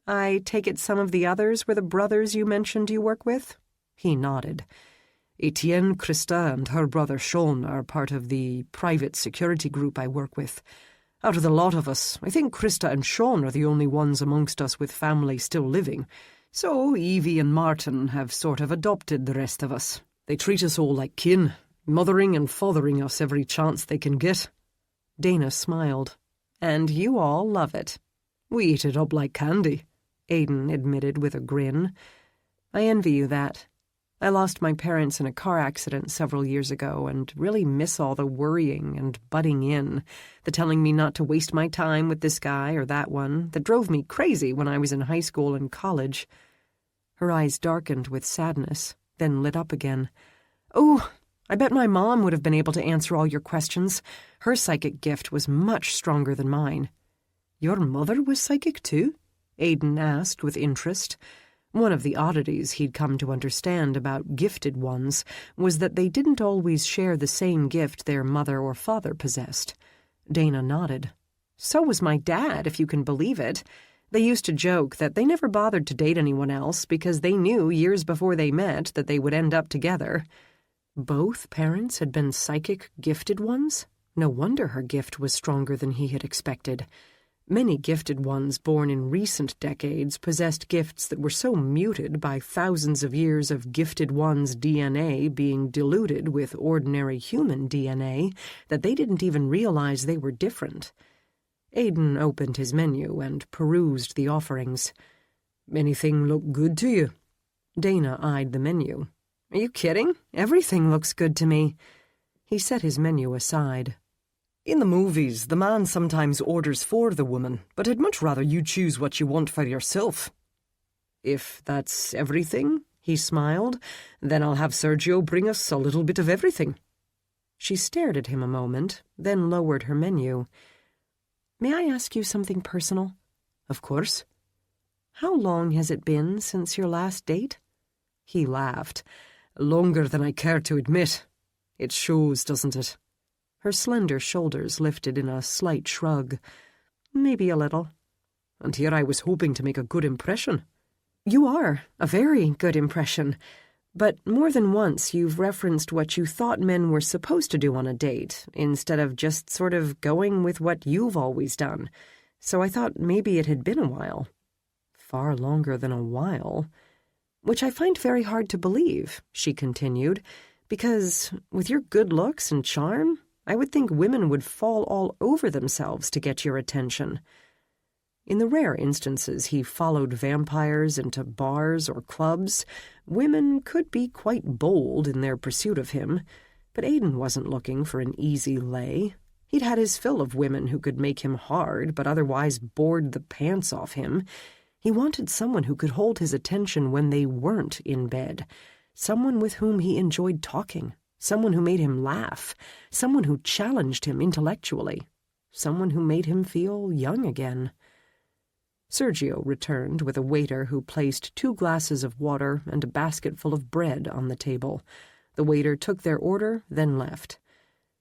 "I take it some of the others were the brothers you mentioned you work with?" He nodded. Etienne, Krista, and her brother Sean are part of the private security group I work with. Out of the lot of us, I think Krista and Sean are the only ones amongst us with family still living, so Evie and Martin have sort of adopted the rest of us. They treat us all like kin, mothering and fathering us every chance they can get." Dana smiled. "And you all love it." "We eat it up like candy," Aidan admitted with a grin. "I envy you that. I lost my parents in a car accident several years ago and really miss all the worrying and butting in, the telling me not to waste my time with this guy or that one that drove me crazy when I was in high school and college." Her eyes darkened with sadness, then lit up again. "Oh, I bet my mom would have been able to answer all your questions. Her psychic gift was much stronger than mine." "Your mother was psychic too?" Aidan asked with interest. One of the oddities he'd come to understand about gifted ones was that they didn't always share the same gift their mother or father possessed. Dana nodded. "So was my dad, if you can believe it. They used to joke that they never bothered to date anyone else because they knew years before they met that they would end up together." Both parents had been psychic gifted ones? No wonder her gift was stronger than he had expected. Many gifted ones born in recent decades possessed gifts that were so muted by thousands of years of gifted ones' DNA being diluted with ordinary human DNA that they didn't even realize they were different. Aidan opened his menu and perused the offerings. "Anything look good to you?" Dana eyed the menu. "Are you kidding? Everything looks good to me." He set his menu aside. "In the movies, the man sometimes orders for the woman, but I'd much rather you choose what you want for yourself." "If that's everything," he smiled, "then I'll have Sergio bring us a little bit of everything." She stared at him a moment, then lowered her menu. "May I ask you something personal?" "Of course." "How long has it been since your last date?" He laughed. "Longer than I care to admit. It shows, doesn't it?" Her slender shoulders lifted in a slight shrug. "Maybe a little." "And here I was hoping to make a good impression." "You are. A very good impression. But more than once you've referenced what you thought men were supposed to do on a date, instead of just sort of going with what you've always done. So I thought maybe it had been a while." "Far longer than a while." "Which I find very hard to believe," she continued, "because with your good looks and charm, I would think women would fall all over themselves to get your attention." In the rare instances he followed vampires into bars or clubs, women could be quite bold in their pursuit of him, but Aidan wasn't looking for an easy lay. He'd had his fill of women who could make him hard but otherwise bored the pants off him. He wanted someone who could hold his attention when they weren't in bed, someone with whom he enjoyed talking, someone who made him laugh, someone who challenged him intellectually, someone who made him feel young again. Sergio returned with a waiter who placed 2 glasses of water and a basket full of bread on the table. The waiter took their order, then left.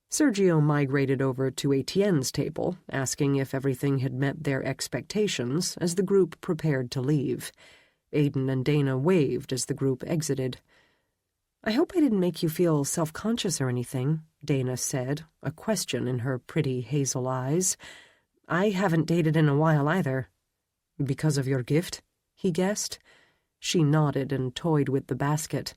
Sergio migrated over to Etienne's table, asking if everything had met their expectations as the group prepared to leave. Aidan and Dana waved as the group exited. "I hope I didn't make you feel self-conscious or anything," Dana said, a question in her pretty hazel eyes. "I haven't dated in a while either." "Because of your gift?" he guessed. She nodded and toyed with the basket.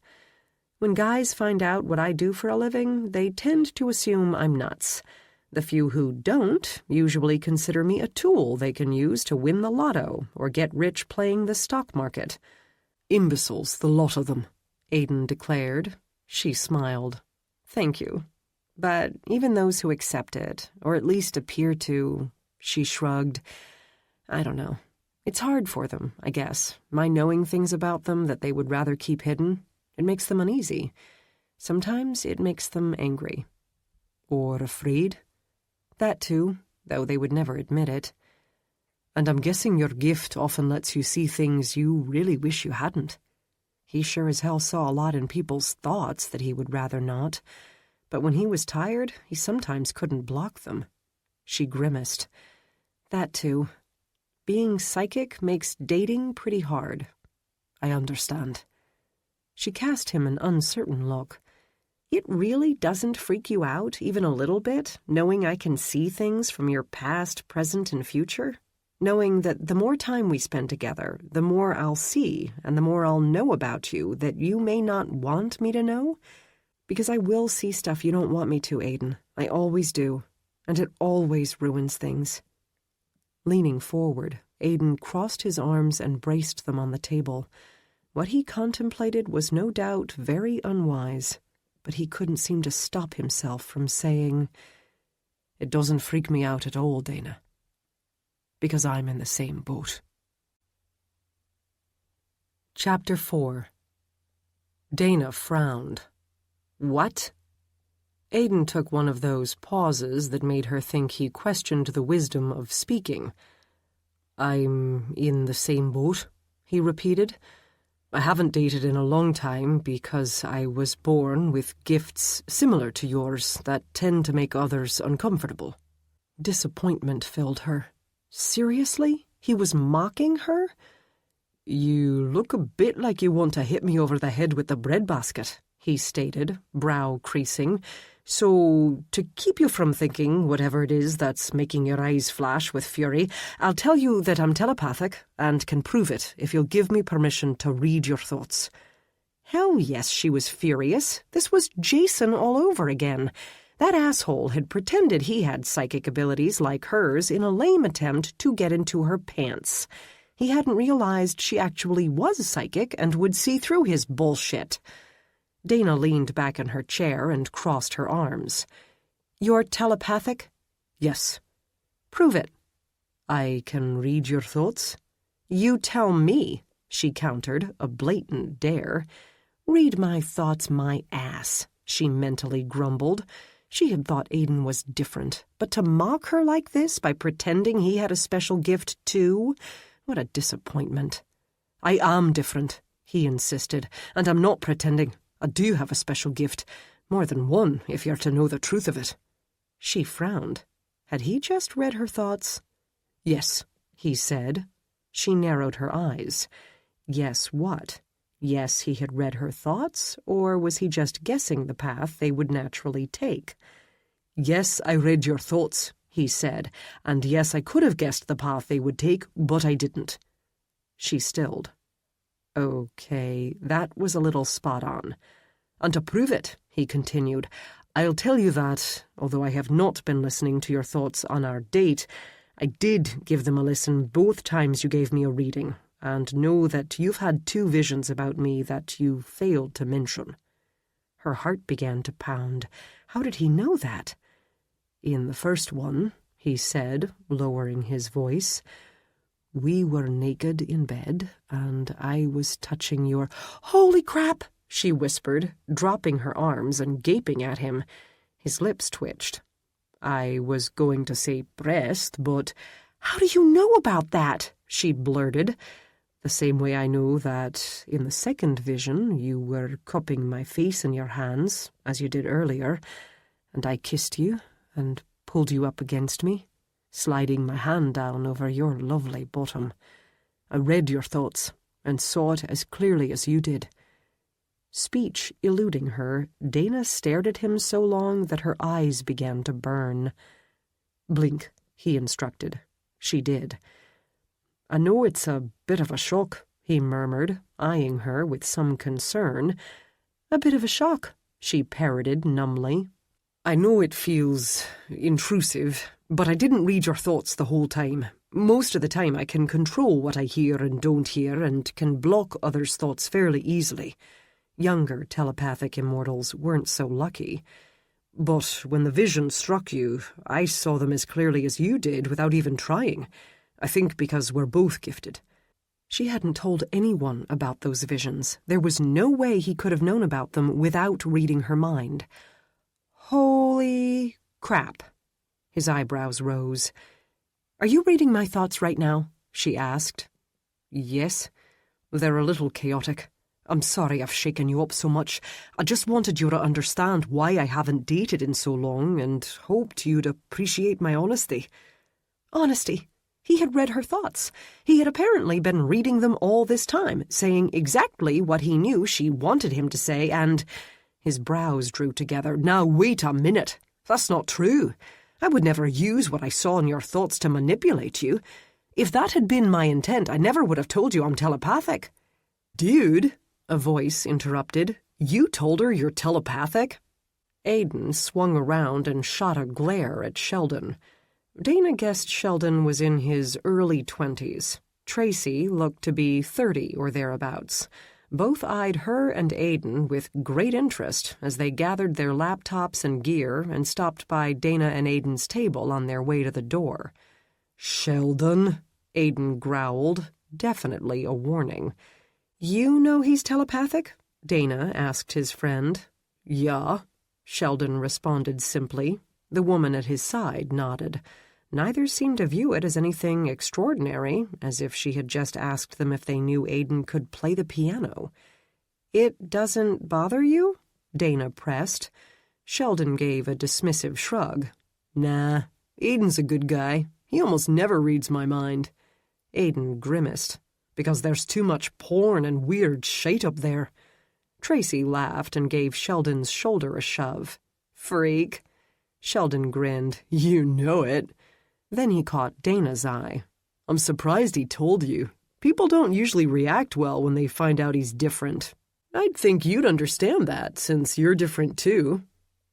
"When guys find out what I do for a living, they tend to assume I'm nuts. The few who don't usually consider me a tool they can use to win the lotto or get rich playing the stock market." "Imbeciles, the lot of them," Aidan declared. She smiled. "Thank you. But even those who accept it, or at least appear to," she shrugged, "I don't know. It's hard for them, I guess, my knowing things about them that they would rather keep hidden. It makes them uneasy. Sometimes it makes them angry." "Or afraid?" "That too, though they would never admit it." And I'm guessing your gift often lets you see things you really wish you hadn't. He sure as hell saw a lot in people's thoughts that he would rather not, but when he was tired, he sometimes couldn't block them. She grimaced. That too. Being psychic makes dating pretty hard. I understand. She cast him an uncertain look. It really doesn't freak you out, even a little bit, knowing I can see things from your past, present, and future? Knowing that the more time we spend together, the more I'll see and the more I'll know about you that you may not want me to know? Because I will see stuff you don't want me to, Aiden. I always do. And it always ruins things. Leaning forward, Aiden crossed his arms and braced them on the table. What he contemplated was no doubt very unwise, but he couldn't seem to stop himself from saying, "It doesn't freak me out at all, Dana. Because I'm in the same boat." Chapter 4. Dana frowned. What? Aiden took one of those pauses that made her think he questioned the wisdom of speaking. "I'm in the same boat," he repeated. "I haven't dated in a long time because I was born with gifts similar to yours that tend to make others uncomfortable." Disappointment filled her. Seriously? He was mocking her? "You look a bit like you want to hit me over the head with the breadbasket," he stated, brow creasing. "So, to keep you from thinking whatever it is that's making your eyes flash with fury, I'll tell you that I'm telepathic and can prove it if you'll give me permission to read your thoughts." Hell yes, she was furious. This was Jason all over again. That asshole had pretended he had psychic abilities like hers in a lame attempt to get into her pants. He hadn't realized she actually was psychic and would see through his bullshit. Dana leaned back in her chair and crossed her arms. "You're telepathic?" "Yes." "Prove it." "I can read your thoughts?" "You tell me," she countered, a blatant dare. "Read my thoughts, my ass," she mentally grumbled. She had thought Aiden was different, but to mock her like this by pretending he had a special gift too? What a disappointment. "I am different," he insisted, "and I'm not pretending. I do have a special gift. More than one, if you're to know the truth of it." She frowned. Had he just read her thoughts? "Yes," he said. She narrowed her eyes. Yes, what? Yes, he had read her thoughts, or was he just guessing the path they would naturally take? "Yes, I read your thoughts," he said, "and yes, I could have guessed the path they would take, but I didn't." She stilled. Okay, that was a little spot on. "And to prove it," he continued, "I'll tell you that, although I have not been listening to your thoughts on our date, I did give them a listen both times you gave me a reading, and know that you've had 2 visions about me that you failed to mention." Her heart began to pound. How did he know that? "In the first one," he said, lowering his voice, "we were naked in bed, and I was touching your—" "Holy crap!" she whispered, dropping her arms and gaping at him. His lips twitched. "I was going to say breast, but—" "How do you know about that?" she blurted. "The same way I know that, in the second vision, you were cupping my face in your hands, as you did earlier, and I kissed you and pulled you up against me, sliding my hand down over your lovely bottom. I read your thoughts and saw it as clearly as you did." Speech eluding her, Dana stared at him so long that her eyes began to burn. "Blink," he instructed. She did. "I know it's a bit of a shock," he murmured, eyeing her with some concern. "A bit of a shock," she parroted numbly. "I know it feels intrusive, but I didn't read your thoughts the whole time. Most of the time I can control what I hear and don't hear and can block others' thoughts fairly easily. Younger telepathic immortals weren't so lucky. But when the vision struck you, I saw them as clearly as you did without even trying. I think because we're both gifted." She hadn't told anyone about those visions. There was no way he could have known about them without reading her mind. "Holy crap." His eyebrows rose. Are you reading my thoughts right now? She asked. Yes. They're a little chaotic. I'm sorry I've shaken you up so much. I just wanted you to understand why I haven't dated in so long and hoped you'd appreciate my honesty. Honesty? He had read her thoughts. He had apparently been reading them all this time, saying exactly what he knew she wanted him to say, and his brows drew together. Now, wait a minute. That's not true. I would never use what I saw in your thoughts to manipulate you. If that had been my intent, I never would have told you I'm telepathic. Dude, a voice interrupted. You told her you're telepathic? Aiden swung around and shot a glare at Sheldon. Dana guessed Sheldon was in his early 20s. Tracy looked to be 30 or thereabouts. Both eyed her and Aiden with great interest as they gathered their laptops and gear and stopped by Dana and Aiden's table on their way to the door. Sheldon, Aiden growled, definitely a warning. You know he's telepathic? Dana asked his friend. Yeah, Sheldon responded simply. The woman at his side nodded. Neither seemed to view it as anything extraordinary, as if she had just asked them if they knew Aiden could play the piano. It doesn't bother you? Dana pressed. Sheldon gave a dismissive shrug. Nah, Aiden's a good guy. He almost never reads my mind. Aiden grimaced. Because there's too much porn and weird shite up there. Tracy laughed and gave Sheldon's shoulder a shove. Freak. Sheldon grinned. You know it. Then he caught Dana's eye. I'm surprised he told you. People don't usually react well when they find out he's different. I'd think you'd understand that, since you're different too.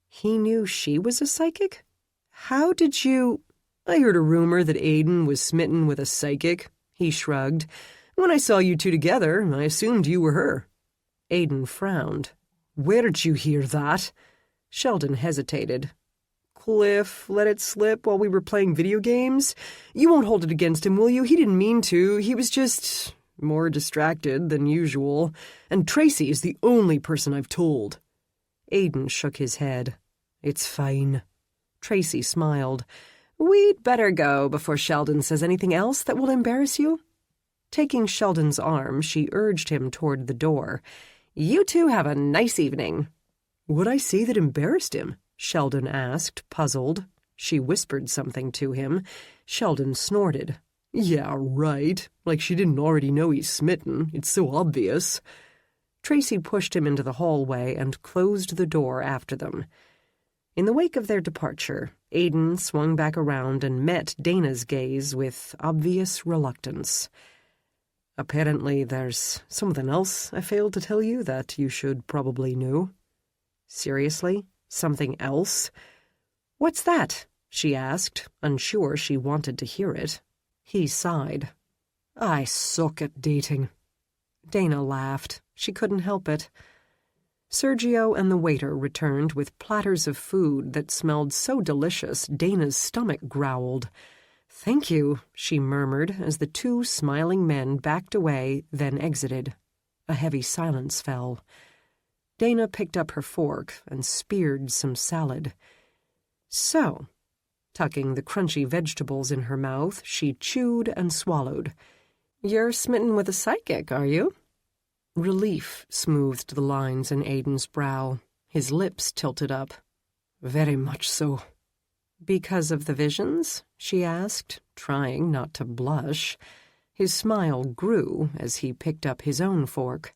He knew she was a psychic? How did you... I heard a rumor that Aiden was smitten with a psychic. He shrugged. When I saw you two together, I assumed you were her. Aiden frowned. Where did you hear that? Sheldon hesitated. Cliff let it slip while we were playing video games? You won't hold it against him, will you? He didn't mean to. He was just more distracted than usual. And Tracy is the only person I've told. Aiden shook his head. It's fine. Tracy smiled. We'd better go before Sheldon says anything else that will embarrass you. Taking Sheldon's arm, she urged him toward the door. You two have a nice evening. What'd I say that embarrassed him? Sheldon asked, puzzled. She whispered something to him. Sheldon snorted. Yeah, right. Like she didn't already know he's smitten. It's so obvious. Tracy pushed him into the hallway and closed the door after them. In the wake of their departure, Aiden swung back around and met Dana's gaze with obvious reluctance. Apparently there's something else I failed to tell you that you should probably know. Seriously? Something else? What's that? She asked, unsure she wanted to hear it. He sighed. I suck at dating. Dana laughed. She couldn't help it. Sergio and the waiter returned with platters of food that smelled so delicious Dana's stomach growled. Thank you, she murmured as the two smiling men backed away, then exited. A heavy silence fell. Dana picked up her fork and speared some salad. So, tucking the crunchy vegetables in her mouth, she chewed and swallowed. You're smitten with a psychic, are you? Relief smoothed the lines in Aiden's brow. His lips tilted up. Very much so. Because of the visions? She asked, trying not to blush. His smile grew as he picked up his own fork.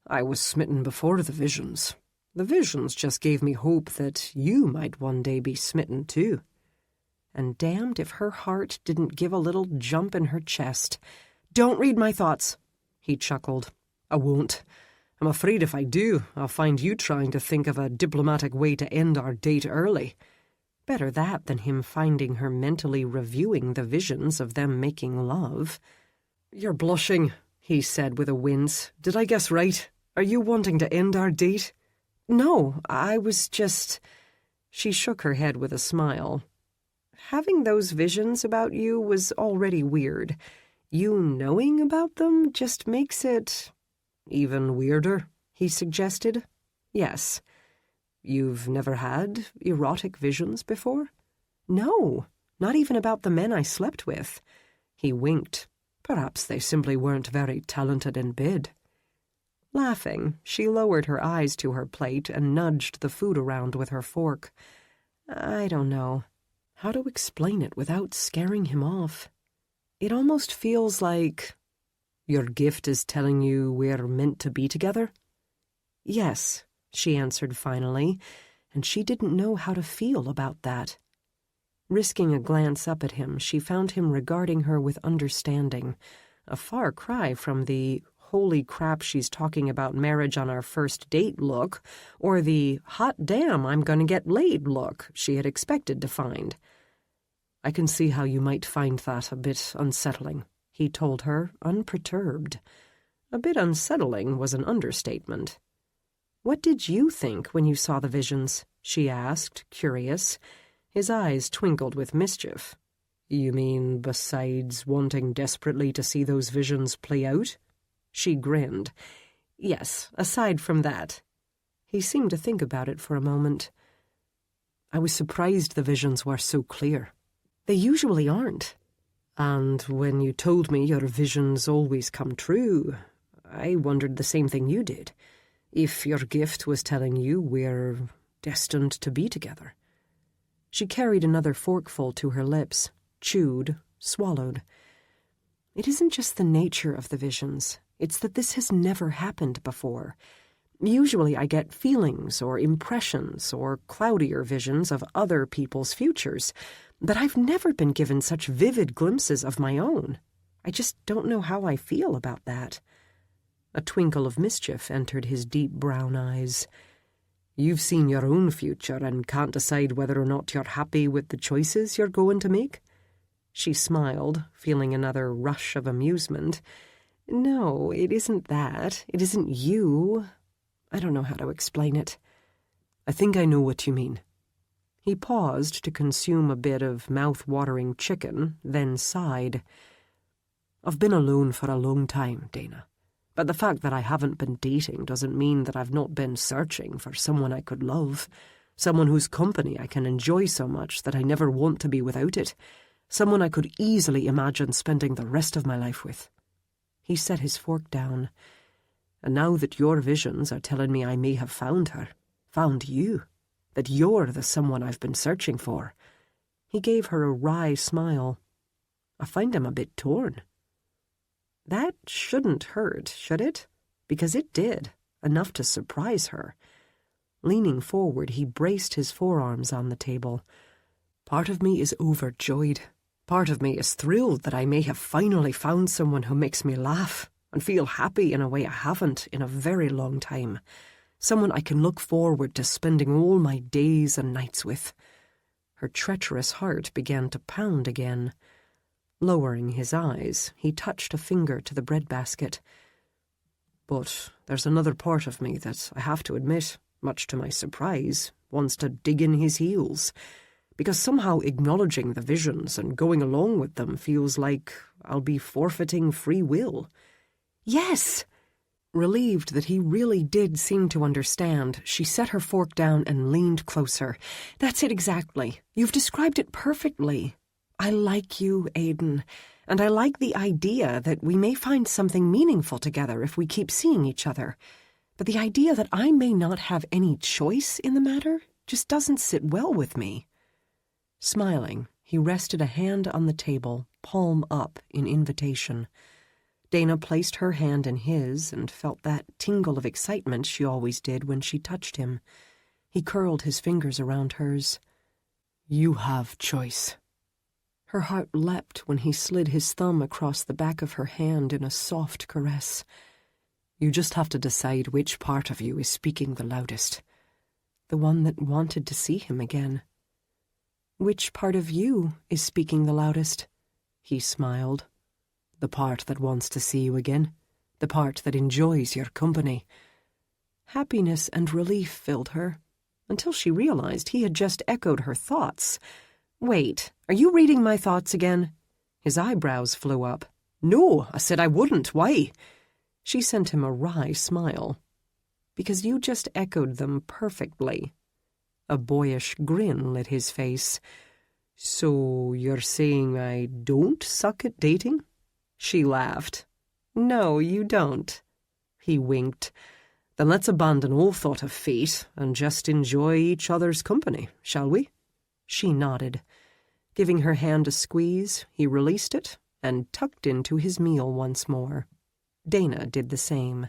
I was smitten before the visions. The visions just gave me hope that you might one day be smitten too. And damned if her heart didn't give a little jump in her chest. Don't read my thoughts, he chuckled. I won't. I'm afraid if I do, I'll find you trying to think of a diplomatic way to end our date early. Better that than him finding her mentally reviewing the visions of them making love. You're blushing, he said with a wince. Did I guess right? Are you wanting to end our date? No, I was just... She shook her head with a smile. Having those visions about you was already weird. You knowing about them just makes it... Even weirder, he suggested. Yes. You've never had erotic visions before? No, Not even about the men I slept with. He winked. Perhaps they simply weren't very talented in bed. Laughing, she lowered her eyes to her plate and nudged the food around with her fork. I don't know how to explain it without scaring him off. It almost feels like... Your gift is telling you we're meant to be together? Yes, she answered finally, and she didn't know how to feel about that. Risking a glance up at him, she found him regarding her with understanding, a far cry from the holy crap she's talking about marriage on our first date look, or the hot damn I'm gonna get laid look she had expected to find. I can see how you might find that a bit unsettling, he told her, unperturbed. A bit unsettling was an understatement. What did you think when you saw the visions? She asked, curious. His eyes twinkled with mischief. You mean besides wanting desperately to see those visions play out? She grinned. Yes, aside from that. He seemed to think about it for a moment. I was surprised the visions were so clear. They usually aren't. And when you told me your visions always come true, I wondered the same thing you did. If your gift was telling you we're destined to be together. She carried another forkful to her lips, chewed, swallowed. It isn't just the nature of the visions. It's that this has never happened before. Usually I get feelings or impressions or cloudier visions of other people's futures, but I've never been given such vivid glimpses of my own. I just don't know how I feel about that. A twinkle of mischief entered his deep brown eyes. You've seen your own future and can't decide whether or not you're happy with the choices you're going to make? She smiled, feeling another rush of amusement. No, it isn't that. It isn't you. I don't know how to explain it. I think I know what you mean. He paused to consume a bit of mouth-watering chicken, then sighed. I've been alone for a long time, Dana. But the fact that I haven't been dating doesn't mean that I've not been searching for someone I could love, someone whose company I can enjoy so much that I never want to be without it, someone I could easily imagine spending the rest of my life with. He set his fork down. And now that your visions are telling me I may have found her, found you, that you're the someone I've been searching for. He gave her a wry smile. I find him a bit torn. That shouldn't hurt, should it? Because it did, enough to surprise her. Leaning forward, he braced his forearms on the table. Part of me is overjoyed. Part of me is thrilled that I may have finally found someone who makes me laugh and feel happy in a way I haven't in a very long time. Someone I can look forward to spending all my days and nights with. Her treacherous heart began to pound again. Lowering his eyes, he touched a finger to the breadbasket. But there's another part of me that I have to admit, much to my surprise, wants to dig in his heels. Because somehow acknowledging the visions and going along with them feels like I'll be forfeiting free will. Yes! Relieved that he really did seem to understand, she set her fork down and leaned closer. That's it exactly. You've described it perfectly. I like you, Aiden, and I like the idea that we may find something meaningful together if we keep seeing each other. But the idea that I may not have any choice in the matter just doesn't sit well with me. Smiling, he rested a hand on the table, palm up in invitation. Dana placed her hand in his and felt that tingle of excitement she always did when she touched him. He curled his fingers around hers. You have choice. Her heart leapt when he slid his thumb across the back of her hand in a soft caress. You just have to decide which part of you is speaking the loudest. The one that wanted to see him again. Which part of you is speaking the loudest? He smiled. The part that wants to see you again. The part that enjoys your company. Happiness and relief filled her, until she realized he had just echoed her thoughts. Wait, are you reading my thoughts again? His eyebrows flew up. No, I said I wouldn't. Why? She sent him a wry smile. Because you just echoed them perfectly. A boyish grin lit his face. So you're saying I don't suck at dating? She laughed. No, you don't. He winked. Then let's abandon all thought of fate and just enjoy each other's company, shall we? She nodded. Giving her hand a squeeze, he released it and tucked into his meal once more. Dana did the same.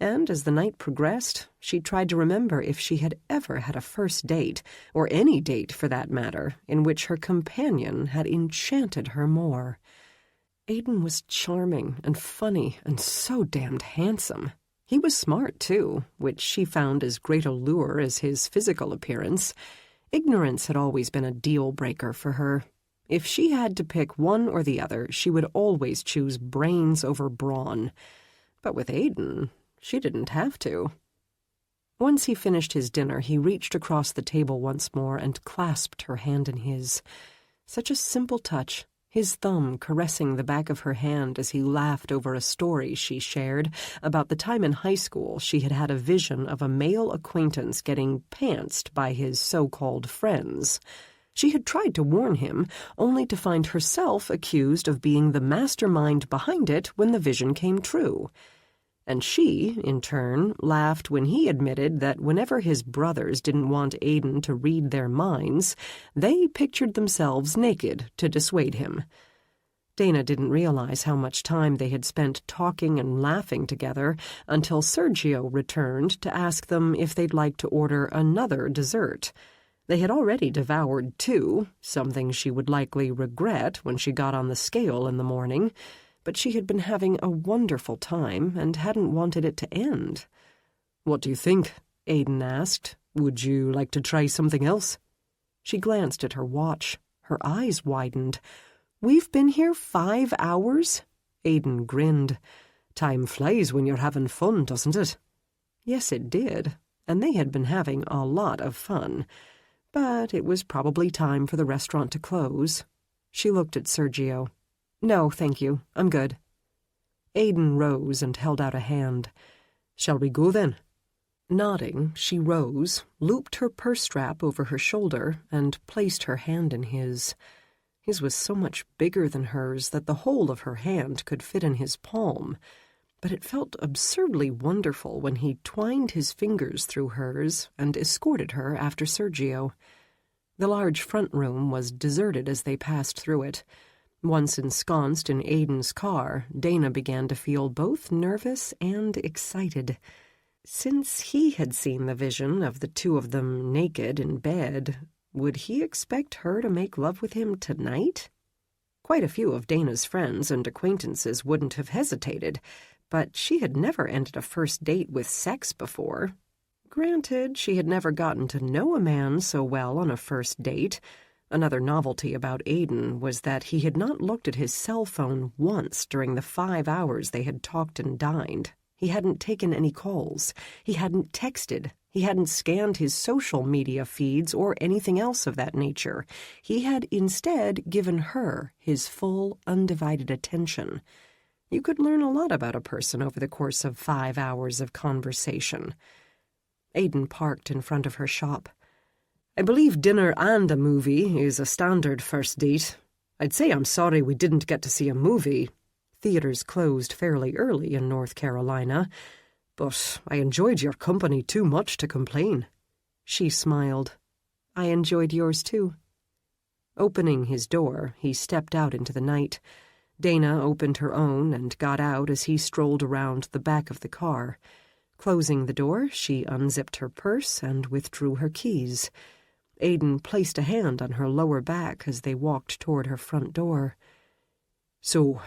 And as the night progressed, she tried to remember if she had ever had a first date, or any date for that matter, in which her companion had enchanted her more. Aiden was charming and funny and so damned handsome. He was smart, too, which she found as great a lure as his physical appearance. Ignorance had always been a deal-breaker for her. If she had to pick one or the other, she would always choose brains over brawn. But with Aiden, she didn't have to. Once he finished his dinner, he reached across the table once more and clasped her hand in his. Such a simple touch, his thumb caressing the back of her hand as he laughed over a story she shared about the time in high school she had had a vision of a male acquaintance getting pantsed by his so-called friends. She had tried to warn him, only to find herself accused of being the mastermind behind it when the vision came true. And she, in turn, laughed when he admitted that whenever his brothers didn't want Aiden to read their minds, they pictured themselves naked to dissuade him. Dana didn't realize how much time they had spent talking and laughing together until Sergio returned to ask them if they'd like to order another dessert. They had already devoured 2, something she would likely regret when she got on the scale in the morning, but she had been having a wonderful time and hadn't wanted it to end. "What do you think?" Aiden asked. "Would you like to try something else?" She glanced at her watch. Her eyes widened. "We've been here 5 hours?" Aiden grinned. "Time flies when you're having fun, doesn't it?" Yes, it did, and they had been having a lot of fun. But it was probably time for the restaurant to close. She looked at Sergio. "No, thank you. I'm good." Aiden rose and held out a hand. "Shall we go, then?" Nodding, she rose, looped her purse strap over her shoulder, and placed her hand in his. His was so much bigger than hers that the whole of her hand could fit in his palm, but it felt absurdly wonderful when he twined his fingers through hers and escorted her after Sergio. The large front room was deserted as they passed through it. Once ensconced in Aiden's car, Dana began to feel both nervous and excited. Since he had seen the vision of the 2 of them naked in bed, would he expect her to make love with him tonight? Quite a few of Dana's friends and acquaintances wouldn't have hesitated, but she had never ended a first date with sex before. Granted, she had never gotten to know a man so well on a first date. Another novelty about Aiden was that he had not looked at his cell phone once during the 5 hours they had talked and dined. He hadn't taken any calls. He hadn't texted. He hadn't scanned his social media feeds or anything else of that nature. He had instead given her his full, undivided attention. You could learn a lot about a person over the course of 5 hours of conversation. Aiden parked in front of her shop. "I believe dinner and a movie is a standard first date. I'd say I'm sorry we didn't get to see a movie. Theaters closed fairly early in North Carolina, but I enjoyed your company too much to complain." She smiled. "I enjoyed yours too." Opening his door, he stepped out into the night. Dana opened her own and got out as he strolled around the back of the car. Closing the door, she unzipped her purse and withdrew her keys. Aiden placed a hand on her lower back as they walked toward her front door. "So,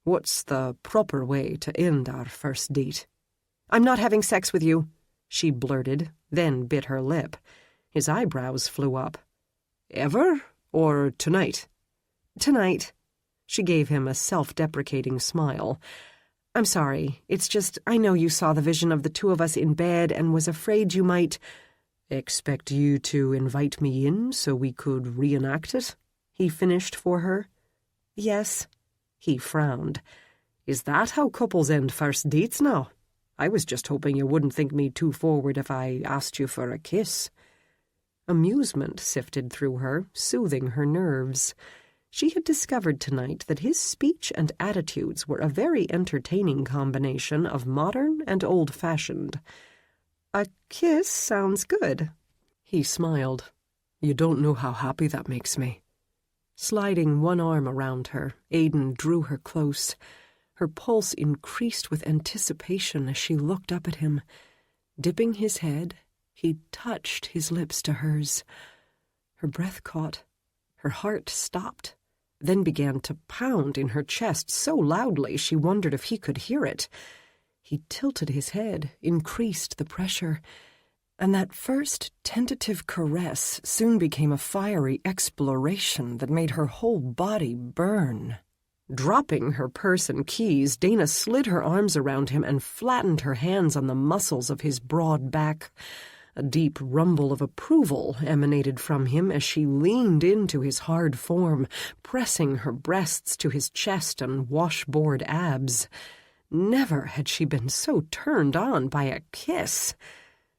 what's the proper way to end our first date?" "I'm not having sex with you," she blurted, then bit her lip. His eyebrows flew up. "Ever? Or tonight?" "Tonight." She gave him a self-deprecating smile. "I'm sorry. It's just I know you saw the vision of the 2 of us in bed and was afraid you might—" "Expect you to invite me in so we could reenact it?" he finished for her. "Yes." He frowned. "Is that how couples end first dates now? I was just hoping you wouldn't think me too forward if I asked you for a kiss." Amusement sifted through her, soothing her nerves. She had discovered tonight that his speech and attitudes were a very entertaining combination of modern and old-fashioned. "A kiss sounds good." He smiled. "You don't know how happy that makes me." Sliding one arm around her, Aidan drew her close. Her pulse increased with anticipation as she looked up at him. Dipping his head, he touched his lips to hers. Her breath caught. Her heart stopped, then began to pound in her chest so loudly she wondered if he could hear it. He tilted his head, increased the pressure, and that first tentative caress soon became a fiery exploration that made her whole body burn. Dropping her purse and keys, Dana slid her arms around him and flattened her hands on the muscles of his broad back. A deep rumble of approval emanated from him as she leaned into his hard form, pressing her breasts to his chest and washboard abs. Never had she been so turned on by a kiss.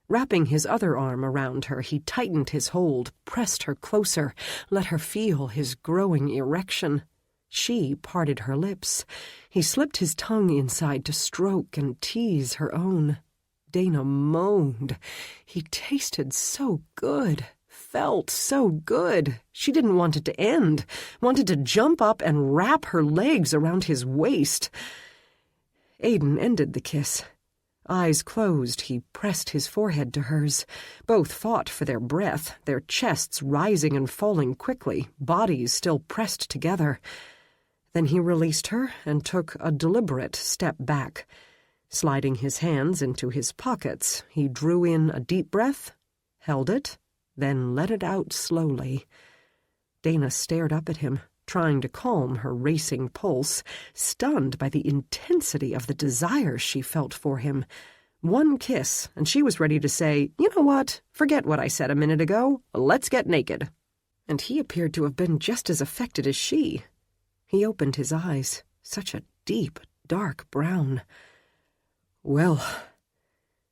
Wrapping his other arm around her, he tightened his hold, pressed her closer, let her feel his growing erection. She parted her lips. He slipped his tongue inside to stroke and tease her own. Dana moaned. He tasted so good, felt so good. She didn't want it to end, wanted to jump up and wrap her legs around his waist. Aidan ended the kiss. Eyes closed, he pressed his forehead to hers. Both fought for their breath, their chests rising and falling quickly, bodies still pressed together. Then he released her and took a deliberate step back. Sliding his hands into his pockets, he drew in a deep breath, held it, then let it out slowly. Dana stared up at him, trying to calm her racing pulse, stunned by the intensity of the desire she felt for him. One kiss, and she was ready to say, "You know what? Forget what I said a minute ago. Let's get naked." And he appeared to have been just as affected as she. He opened his eyes, such a deep, dark brown. "Well,"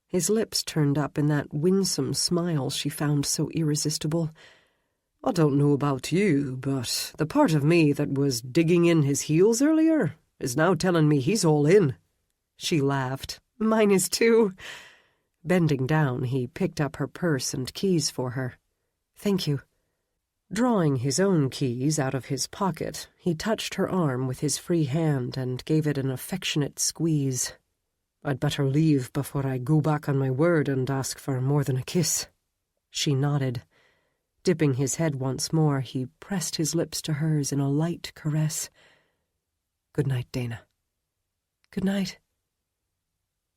his lips turned up in that winsome smile she found so irresistible. "I don't know about you, but the part of me that was digging in his heels earlier is now telling me he's all in." She laughed. "Mine is too." Bending down, he picked up her purse and keys for her. "Thank you." Drawing his own keys out of his pocket, he touched her arm with his free hand and gave it an affectionate squeeze. "I'd better leave before I go back on my word and ask for more than a kiss." She nodded. Dipping his head once more, he pressed his lips to hers in a light caress. "Good night, Dana." "Good night."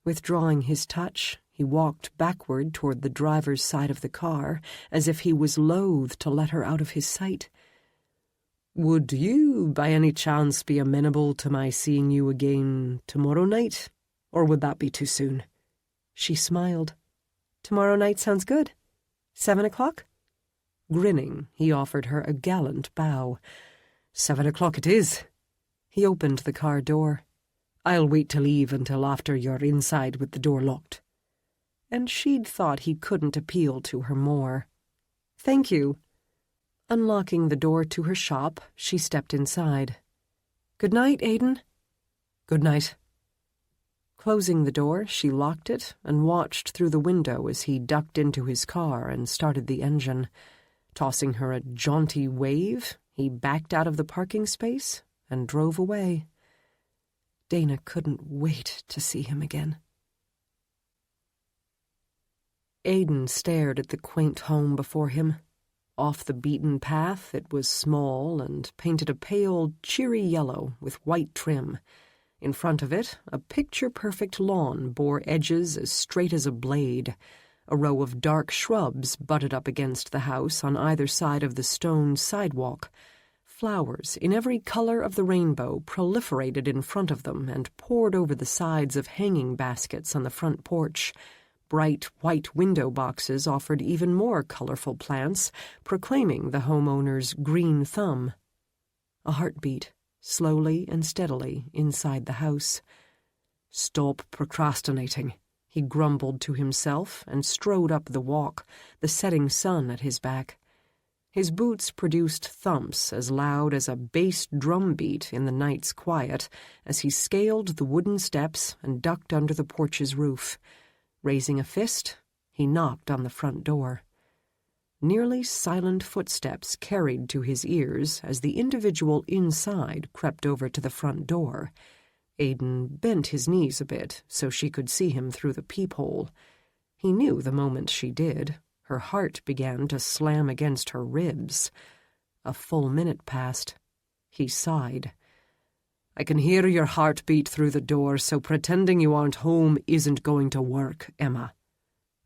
Withdrawing his touch, he walked backward toward the driver's side of the car, as if he was loath to let her out of his sight. "Would you, by any chance, be amenable to my seeing you again tomorrow night? Or would that be too soon?" She smiled. "Tomorrow night sounds good. 7 o'clock?" Grinning, he offered her a gallant bow. 7 o'clock it is." He opened the car door. "I'll wait to leave until after you're inside with the door locked." And she'd thought he couldn't appeal to her more. "Thank you." Unlocking the door to her shop, she stepped inside. "Good night, Aidan." "Good night." Closing the door, she locked it and watched through the window as he ducked into his car and started the engine. Tossing her a jaunty wave, he backed out of the parking space and drove away. Dana couldn't wait to see him again. Aidan stared at the quaint home before him. Off the beaten path, it was small and painted a pale, cheery yellow with white trim. In front of it, a picture-perfect lawn bore edges as straight as a blade. A row of dark shrubs butted up against the house on either side of the stone sidewalk. Flowers in every color of the rainbow proliferated in front of them and poured over the sides of hanging baskets on the front porch. Bright white window boxes offered even more colorful plants, proclaiming the homeowner's green thumb. A heartbeat, slowly and steadily, inside the house. "Stop procrastinating," he grumbled to himself and strode up the walk, the setting sun at his back. His boots produced thumps as loud as a bass drum beat in the night's quiet as he scaled the wooden steps and ducked under the porch's roof. Raising a fist, he knocked on the front door. Nearly silent footsteps carried to his ears as the individual inside crept over to the front door. Aidan bent his knees a bit so she could see him through the peephole. He knew the moment she did. Her heart began to slam against her ribs. A full minute passed. He sighed. "I can hear your heartbeat through the door, so pretending you aren't home isn't going to work, Emma."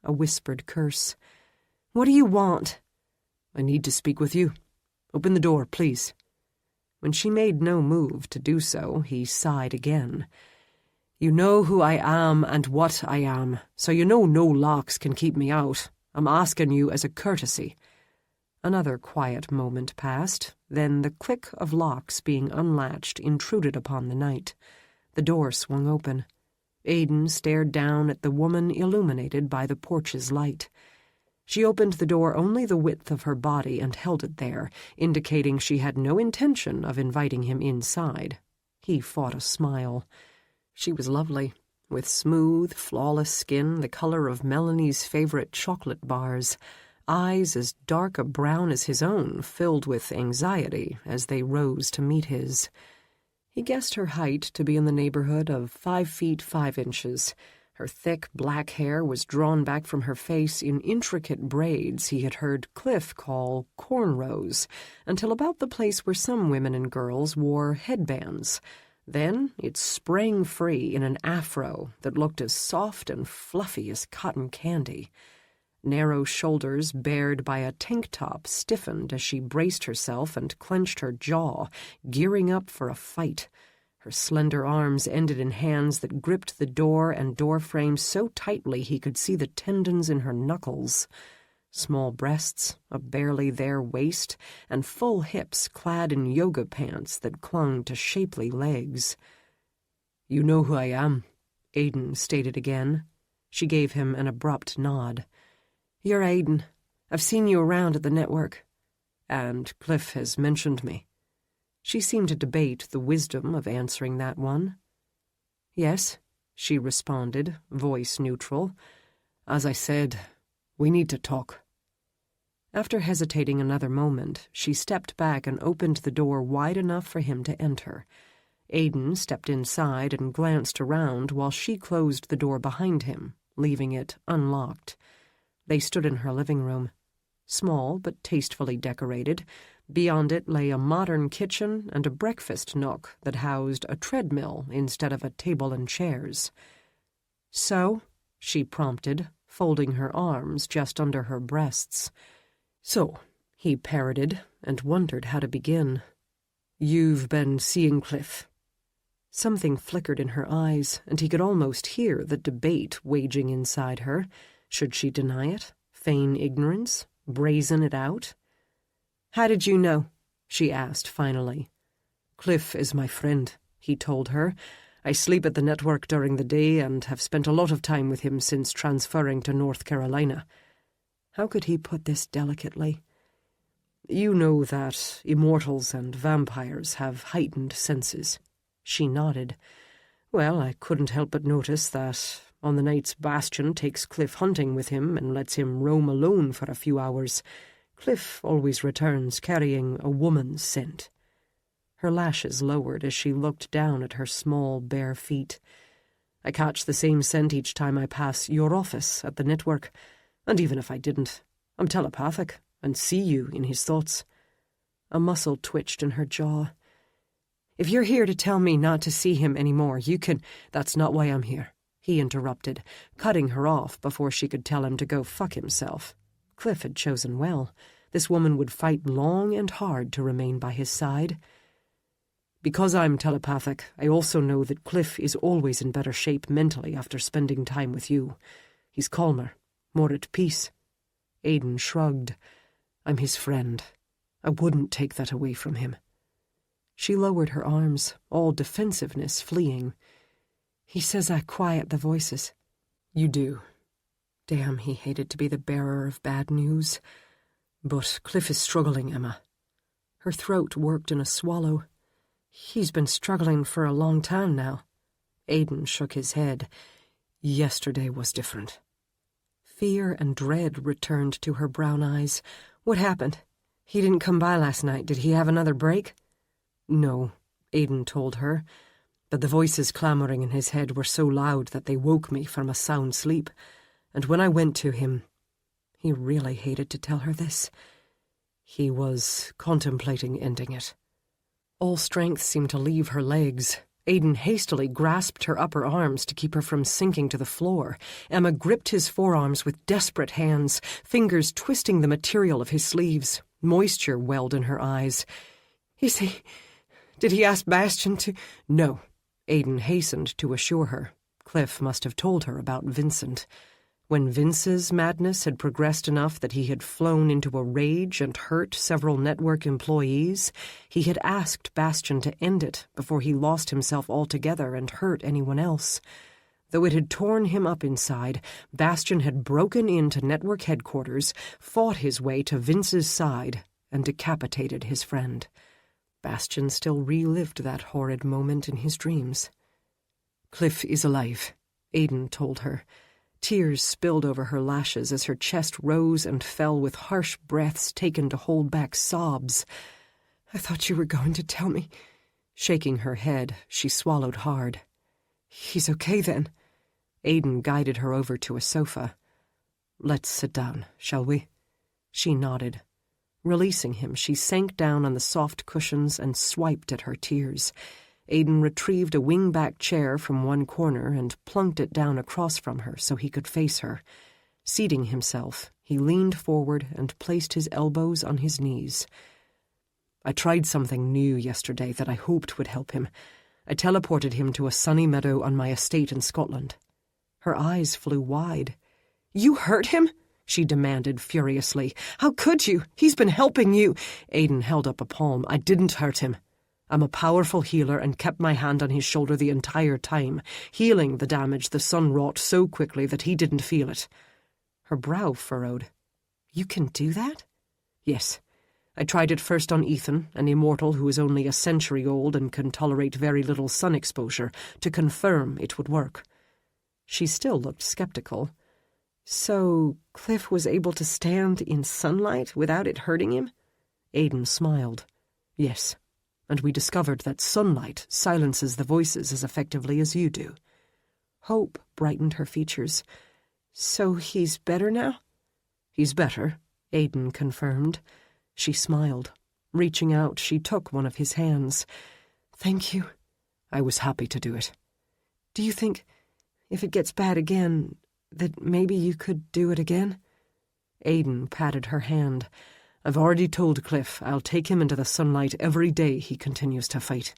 A whispered curse. "What do you want?" "I need to speak with you. Open the door, please." When she made no move to do so, he sighed again. "You know who I am and what I am, so you know no locks can keep me out. I'm asking you as a courtesy." Another quiet moment passed, then the click of locks being unlatched intruded upon the night. The door swung open. Aidan stared down at the woman illuminated by the porch's light. She opened the door only the width of her body and held it there, indicating she had no intention of inviting him inside. He fought a smile. She was lovely, with smooth, flawless skin the color of Melanie's favorite chocolate bars, eyes as dark a brown as his own, filled with anxiety as they rose to meet his. He guessed her height to be in the neighborhood of 5 feet 5 inches. Her thick black hair was drawn back from her face in intricate braids he had heard Cliff call cornrows, until about the place where some women and girls wore headbands. Then it sprang free in an afro that looked as soft and fluffy as cotton candy. Narrow shoulders bared by a tank top stiffened as she braced herself and clenched her jaw, gearing up for a fight. Her slender arms ended in hands that gripped the door and door frame so tightly he could see the tendons in her knuckles. Small breasts, a barely there waist, and full hips clad in yoga pants that clung to shapely legs. "You know who I am," Aidan stated again. She gave him an abrupt nod. "You're Aidan. I've seen you around at the network." "And Cliff has mentioned me." She seemed to debate the wisdom of answering that one. "Yes," she responded, voice neutral. "As I said, we need to talk." After hesitating another moment, she stepped back and opened the door wide enough for him to enter. Aidan stepped inside and glanced around while she closed the door behind him, leaving it unlocked. They stood in her living room. Small but tastefully decorated, beyond it lay a modern kitchen and a breakfast nook that housed a treadmill instead of a table and chairs. "So?" she prompted, folding her arms just under her breasts. "So," he parroted, and wondered how to begin. "You've been seeing Cliff." Something flickered in her eyes, and he could almost hear the debate waging inside her. Should she deny it? Feign ignorance? Brazen it out? "How did you know?" she asked finally. "Cliff is my friend," he told her. "I sleep at the network during the day and have spent a lot of time with him since transferring to North Carolina." How could he put this delicately? "You know that immortals and vampires have heightened senses." She nodded. "Well, I couldn't help but notice that on the nights Bastion takes Cliff hunting with him and lets him roam alone for a few hours, Cliff always returns carrying a woman's scent." Her lashes lowered as she looked down at her small, bare feet. "I catch the same scent each time I pass your office at the network. And even if I didn't, I'm telepathic and see you in his thoughts." A muscle twitched in her jaw. "If you're here to tell me not to see him anymore, you can—" "That's not why I'm here," he interrupted, cutting her off before she could tell him to go fuck himself. Cliff had chosen well. This woman would fight long and hard to remain by his side. "Because I'm telepathic, I also know that Cliff is always in better shape mentally after spending time with you. He's calmer, more at peace." Aidan shrugged. "I'm his friend. I wouldn't take that away from him." She lowered her arms, all defensiveness fleeing. "He says I quiet the voices." You do. Damn, he hated to be the bearer of bad news. But Cliff is struggling, Emma. Her throat worked in a swallow. He's been struggling for a long time now. Aidan shook his head. Yesterday was different. Fear and dread returned to her brown eyes. What happened? He didn't come by last night. Did he have another break? No, Aidan told her, but the voices clamoring in his head were so loud that they woke me from a sound sleep, and when I went to him, he really hated to tell her this. He was contemplating ending it. All strength seemed to leave her legs. Aidan hastily grasped her upper arms to keep her from sinking to the floor. Emma gripped his forearms with desperate hands, fingers twisting the material of his sleeves. Moisture welled in her eyes. Did he ask Bastian to— No, Aidan hastened to assure her. Cliff must have told her about Vincent. When Vince's madness had progressed enough that he had flown into a rage and hurt several network employees, he had asked Bastian to end it before he lost himself altogether and hurt anyone else. Though it had torn him up inside, Bastian had broken into network headquarters, fought his way to Vince's side, and decapitated his friend. Bastian still relived that horrid moment in his dreams. Cliff is alive, Aidan told her. Tears spilled over her lashes as her chest rose and fell with harsh breaths taken to hold back sobs. I thought you were going to tell me. Shaking her head, she swallowed hard. He's okay then. Aidan guided her over to a sofa. Let's sit down, shall we? She nodded. Releasing him, she sank down on the soft cushions and swiped at her tears. Aidan retrieved a wing-back chair from one corner and plunked it down across from her so he could face her. Seating himself, he leaned forward and placed his elbows on his knees. I tried something new yesterday that I hoped would help him. I teleported him to a sunny meadow on my estate in Scotland. Her eyes flew wide. You hurt him? She demanded furiously. How could you? He's been helping you. Aidan held up a palm. I didn't hurt him. I'm a powerful healer and kept my hand on his shoulder the entire time, healing the damage the sun wrought so quickly that he didn't feel it. Her brow furrowed. You can do that? Yes. I tried it first on Ethan, an immortal who is only a century old and can tolerate very little sun exposure, to confirm it would work. She still looked skeptical. So Cliff was able to stand in sunlight without it hurting him? Aidan smiled. Yes. And we discovered that sunlight silences the voices as effectively as you do. Hope brightened her features. So he's better now? He's better, Aidan confirmed. She smiled. Reaching out, she took one of his hands. Thank you. I was happy to do it. Do you think, if it gets bad again, that maybe you could do it again? Aidan patted her hand. I've already told Cliff I'll take him into the sunlight every day he continues to fight.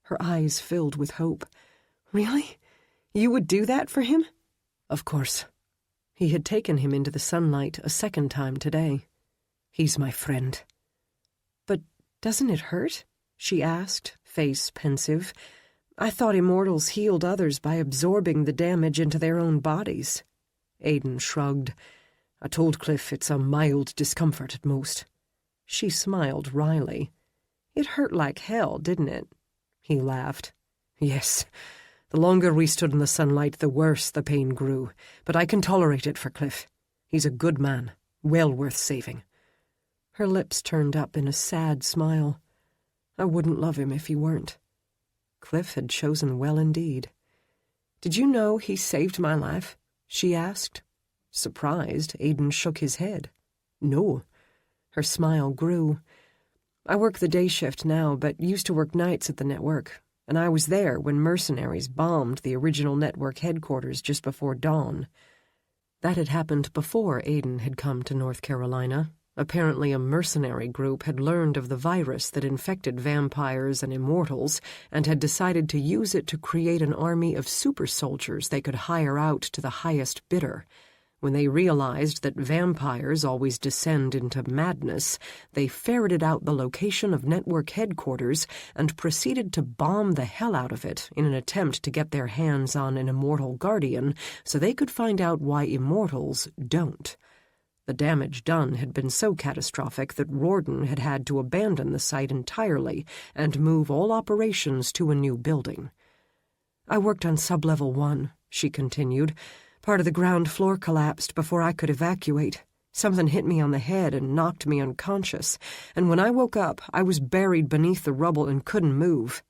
Her eyes filled with hope. Really? You would do that for him? Of course. He had taken him into the sunlight a second time today. He's my friend. But doesn't it hurt? She asked, face pensive. I thought immortals healed others by absorbing the damage into their own bodies. Aidan shrugged. I told Cliff it's a mild discomfort at most. She smiled wryly. It hurt like hell, didn't it? He laughed. Yes. The longer we stood in the sunlight, the worse the pain grew. But I can tolerate it for Cliff. He's a good man, well worth saving. Her lips turned up in a sad smile. I wouldn't love him if he weren't. Cliff had chosen well indeed. Did you know he saved my life? She asked. Surprised, Aidan shook his head. No. Her smile grew. I work the day shift now, but used to work nights at the network, and I was there when mercenaries bombed the original network headquarters just before dawn. That had happened before Aidan had come to North Carolina. Apparently a mercenary group had learned of the virus that infected vampires and immortals and had decided to use it to create an army of super soldiers they could hire out to the highest bidder. When they realized that vampires always descend into madness, they ferreted out the location of network headquarters and proceeded to bomb the hell out of it in an attempt to get their hands on an Immortal Guardian so they could find out why Immortals don't. The damage done had been so catastrophic that Rawdon had had to abandon the site entirely and move all operations to a new building. "I worked on Sublevel 1, she continued. "Part of the ground floor collapsed before I could evacuate. Something hit me on the head and knocked me unconscious, and when I woke up, I was buried beneath the rubble and couldn't move."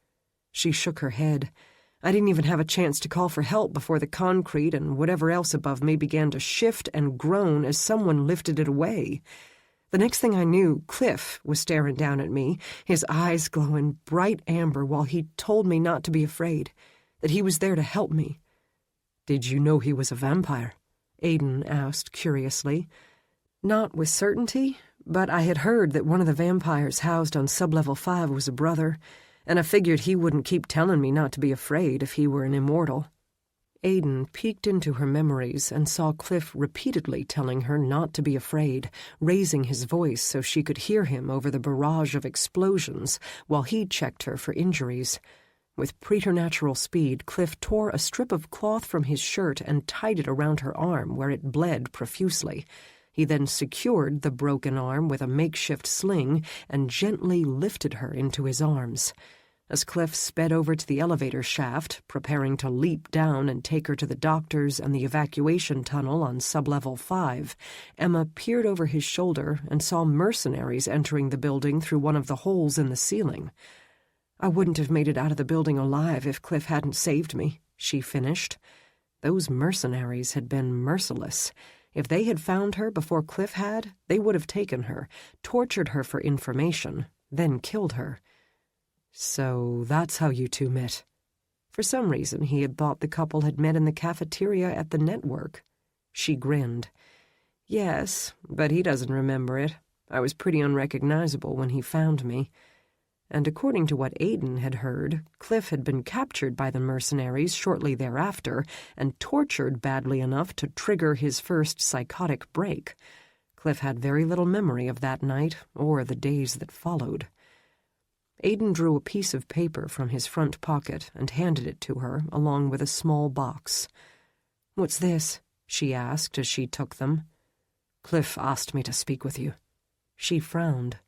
She shook her head. "I didn't even have a chance to call for help before the concrete and whatever else above me began to shift and groan as someone lifted it away. The next thing I knew, Cliff was staring down at me, his eyes glowing bright amber while he told me not to be afraid, that he was there to help me." "Did you know he was a vampire?" Aiden asked curiously. "Not with certainty, but I had heard that one of the vampires housed on Sublevel 5 was a brother, and I figured he wouldn't keep telling me not to be afraid if he were an immortal." Aiden peeked into her memories and saw Cliff repeatedly telling her not to be afraid, raising his voice so she could hear him over the barrage of explosions while he checked her for injuries. With preternatural speed, Cliff tore a strip of cloth from his shirt and tied it around her arm where it bled profusely. He then secured the broken arm with a makeshift sling and gently lifted her into his arms. As Cliff sped over to the elevator shaft, preparing to leap down and take her to the doctors and the evacuation tunnel on Sublevel 5, Emma peered over his shoulder and saw mercenaries entering the building through one of the holes in the ceiling. "I wouldn't have made it out of the building alive if Cliff hadn't saved me," she finished. Those mercenaries had been merciless. If they had found her before Cliff had, they would have taken her, tortured her for information, then killed her. "So that's how you two met." For some reason, he had thought the couple had met in the cafeteria at the network. She grinned. "Yes, but he doesn't remember it. I was pretty unrecognizable when he found me." And according to what Aiden had heard, Cliff had been captured by the mercenaries shortly thereafter and tortured badly enough to trigger his first psychotic break. Cliff had very little memory of that night or the days that followed. Aiden drew a piece of paper from his front pocket and handed it to her, along with a small box. "What's this?" she asked as she took them. "Cliff asked me to speak with you." She frowned.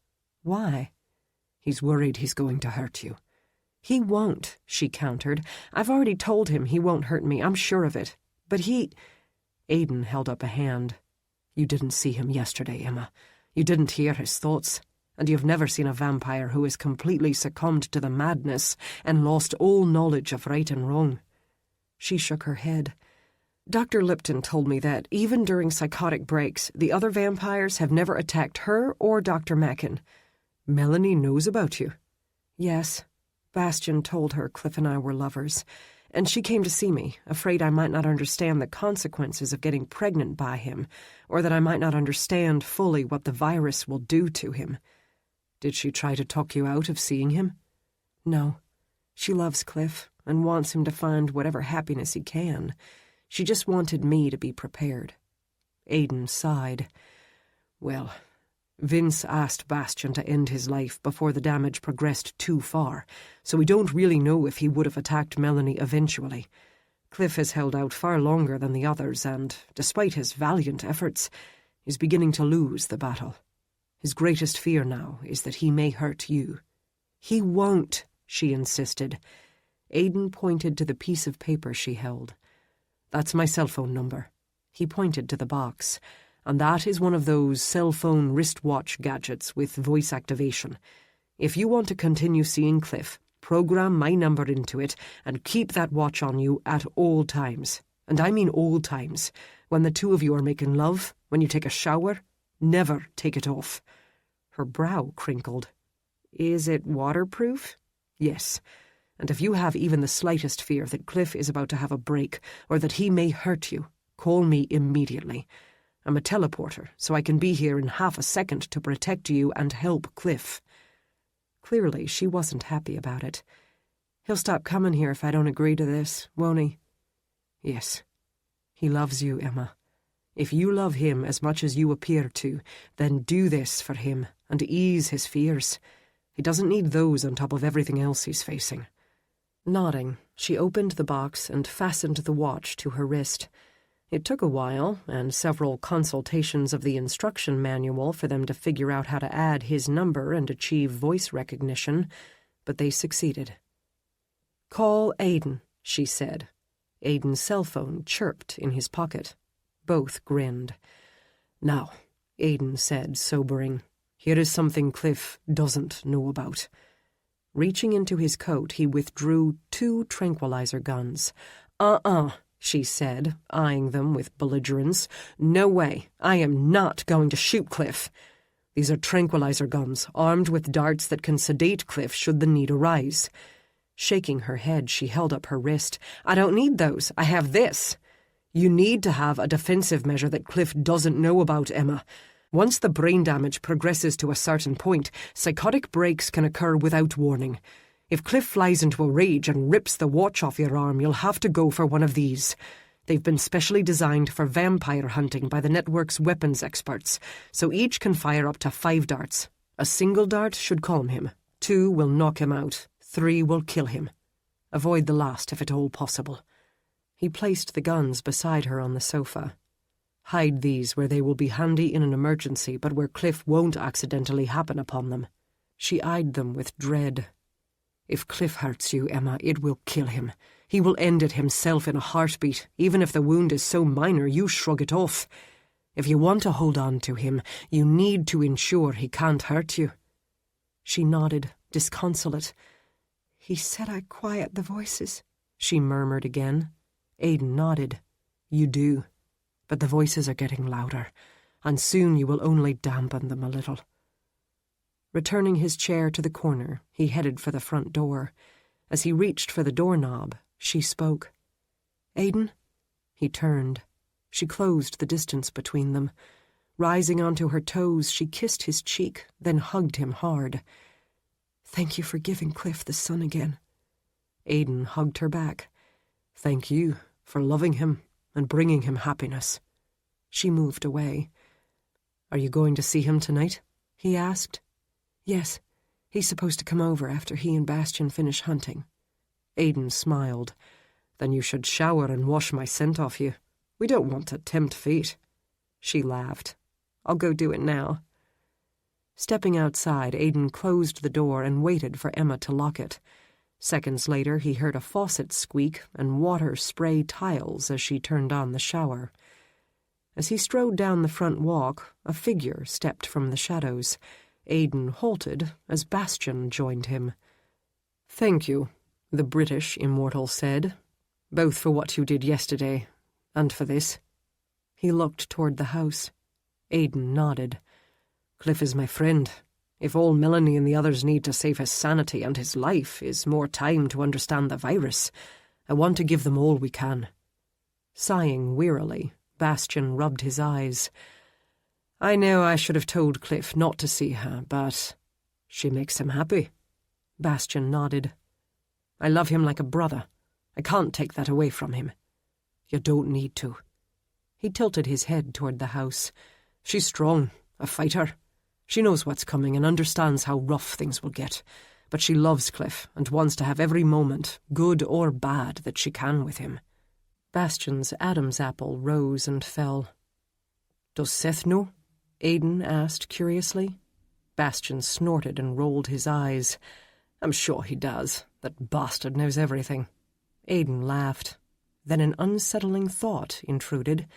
"Why?" "He's worried he's going to hurt you." "He won't," she countered. "I've already told him he won't hurt me, I'm sure of it. But he—" Aiden held up a hand. "You didn't see him yesterday, Emma. You didn't hear his thoughts. And you've never seen a vampire who has completely succumbed to the madness and lost all knowledge of right and wrong." She shook her head. "Dr. Lipton told me that, even during psychotic breaks, the other vampires have never attacked her or Dr. Mackin." "Melanie knows about you?" "Yes. Bastian told her Cliff and I were lovers, and she came to see me, afraid I might not understand the consequences of getting pregnant by him, or that I might not understand fully what the virus will do to him." "Did she try to talk you out of seeing him?" "No. She loves Cliff and wants him to find whatever happiness he can. She just wanted me to be prepared." Aiden sighed. "Well, Vince asked Bastian to end his life before the damage progressed too far, so we don't really know if he would have attacked Melanie eventually. Cliff has held out far longer than the others and, despite his valiant efforts, is beginning to lose the battle. His greatest fear now is that he may hurt you." "He won't," she insisted. Aiden pointed to the piece of paper she held. "That's my cell phone number." He pointed to the box. "And that is one of those cell phone wristwatch gadgets with voice activation. If you want to continue seeing Cliff, program my number into it and keep that watch on you at all times. And I mean all times. When the two of you are making love, when you take a shower, never take it off." Her brow crinkled. "Is it waterproof?" "Yes. And if you have even the slightest fear that Cliff is about to have a break or that he may hurt you, call me immediately. I'm a teleporter, so I can be here in half a second to protect you and help Cliff." Clearly, she wasn't happy about it. "He'll stop coming here if I don't agree to this, won't he?" "Yes. He loves you, Emma. If you love him as much as you appear to, then do this for him and ease his fears. He doesn't need those on top of everything else he's facing." Nodding, she opened the box and fastened the watch to her wrist. It took a while, and several consultations of the instruction manual for them to figure out how to add his number and achieve voice recognition, but they succeeded. "Call Aiden," she said. Aiden's cell phone chirped in his pocket. Both grinned. "Now," Aiden said, sobering, "here is something Cliff doesn't know about." Reaching into his coat, he withdrew 2 tranquilizer guns. She said, eyeing them with belligerence. "No way. I am not going to shoot Cliff. These are tranquilizer guns, armed with darts that can sedate Cliff should the need arise." Shaking her head, she held up her wrist. "I don't need those. I have this." "You need to have a defensive measure that Cliff doesn't know about, Emma. Once the brain damage progresses to a certain point, psychotic breaks can occur without warning. If Cliff flies into a rage and rips the watch off your arm, you'll have to go for one of these. They've been specially designed for vampire hunting by the network's weapons experts, so each can fire up to 5 darts. A single dart should calm him. 2 will knock him out. 3 will kill him. Avoid the last if at all possible." He placed the guns beside her on the sofa. "Hide these where they will be handy in an emergency, but where Cliff won't accidentally happen upon them." She eyed them with dread. "If Cliff hurts you, Emma, it will kill him. He will end it himself in a heartbeat, even if the wound is so minor you shrug it off. If you want to hold on to him, you need to ensure he can't hurt you." She nodded, disconsolate. "He said I quiet the voices," she murmured again. Aiden nodded. "You do. But the voices are getting louder, and soon you will only dampen them a little." Returning his chair to the corner, he headed for the front door. As he reached for the doorknob, she spoke. "Aiden?" He turned. She closed the distance between them. Rising onto her toes, she kissed his cheek, then hugged him hard. "Thank you for giving Cliff the sun again." Aiden hugged her back. "Thank you for loving him and bringing him happiness." She moved away. "Are you going to see him tonight?" he asked. "Yes. He's supposed to come over after he and Bastian finish hunting." Aiden smiled. "Then you should shower and wash my scent off you. We don't want to tempt fate." She laughed. "I'll go do it now." Stepping outside, Aiden closed the door and waited for Emma to lock it. Seconds later, he heard a faucet squeak and water spray tiles as she turned on the shower. As he strode down the front walk, a figure stepped from the shadows. Aiden halted as Bastian joined him. "Thank you," the British immortal said, "both for what you did yesterday and for this." He looked toward the house. Aiden nodded. "Cliff is my friend. If all Melanie and the others need to save his sanity and his life is more time to understand the virus, I want to give them all we can." Sighing wearily, Bastian rubbed his eyes. "I know I should have told Cliff not to see her, but she makes him happy." Bastian nodded. "I love him like a brother. I can't take that away from him." "You don't need to." He tilted his head toward the house. "She's strong, a fighter. She knows what's coming and understands how rough things will get, but she loves Cliff and wants to have every moment, good or bad, that she can with him." Bastian's Adam's apple rose and fell. "Does Seth know?" Aiden asked curiously. Bastian snorted and rolled his eyes. "I'm sure he does. That bastard knows everything." Aiden laughed. Then an unsettling thought intruded.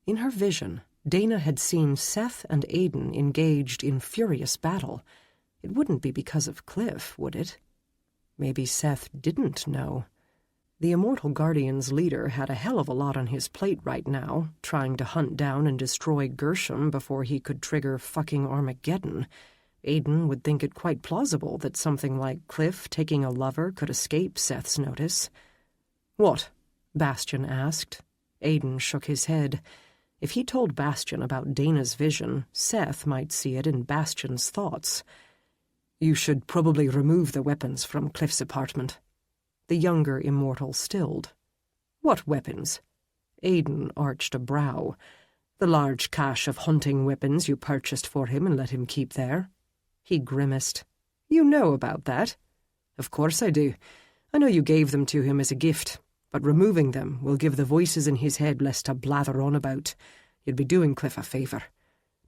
In her vision, Dana had seen Seth and Aiden engaged in furious battle. It wouldn't be because of Cliff, would it? Maybe Seth didn't know. The Immortal Guardians leader had a hell of a lot on his plate right now, trying to hunt down and destroy Gershom before he could trigger fucking Armageddon. Aiden would think it quite plausible that something like Cliff taking a lover could escape Seth's notice. "What?" Bastian asked. Aiden shook his head. If he told Bastian about Dana's vision, Seth might see it in Bastian's thoughts. "You should probably remove the weapons from Cliff's apartment." The younger immortal stilled. "What weapons?" Aiden arched a brow. The large cache of hunting weapons you purchased for him and let him keep there. He grimaced. You know about that? Of course I do. I know you gave them to him as a gift, but removing them will give the voices in his head less to blather on about. You'd be doing Cliff a favour.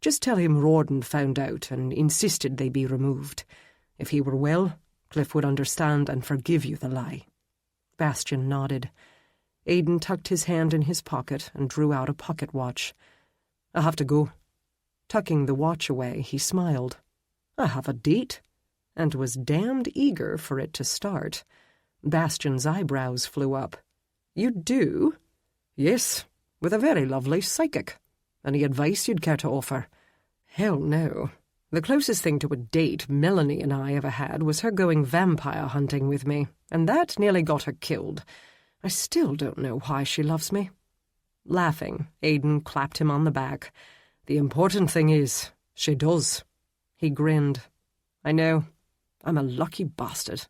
Just tell him Rawdon found out and insisted they be removed. If he were well, Cliff would understand and forgive you the lie. Bastian nodded. Aidan tucked his hand in his pocket and drew out a pocket watch. I have to go. Tucking the watch away, he smiled. I have a date, and was damned eager for it to start. Bastian's eyebrows flew up. You do? Yes, with a very lovely psychic. Any advice you'd care to offer? Hell no. The closest thing to a date Melanie and I ever had was her going vampire hunting with me, and that nearly got her killed. I still don't know why she loves me. Laughing, Aidan clapped him on the back. The important thing is, she does. He grinned. I know. I'm a lucky bastard.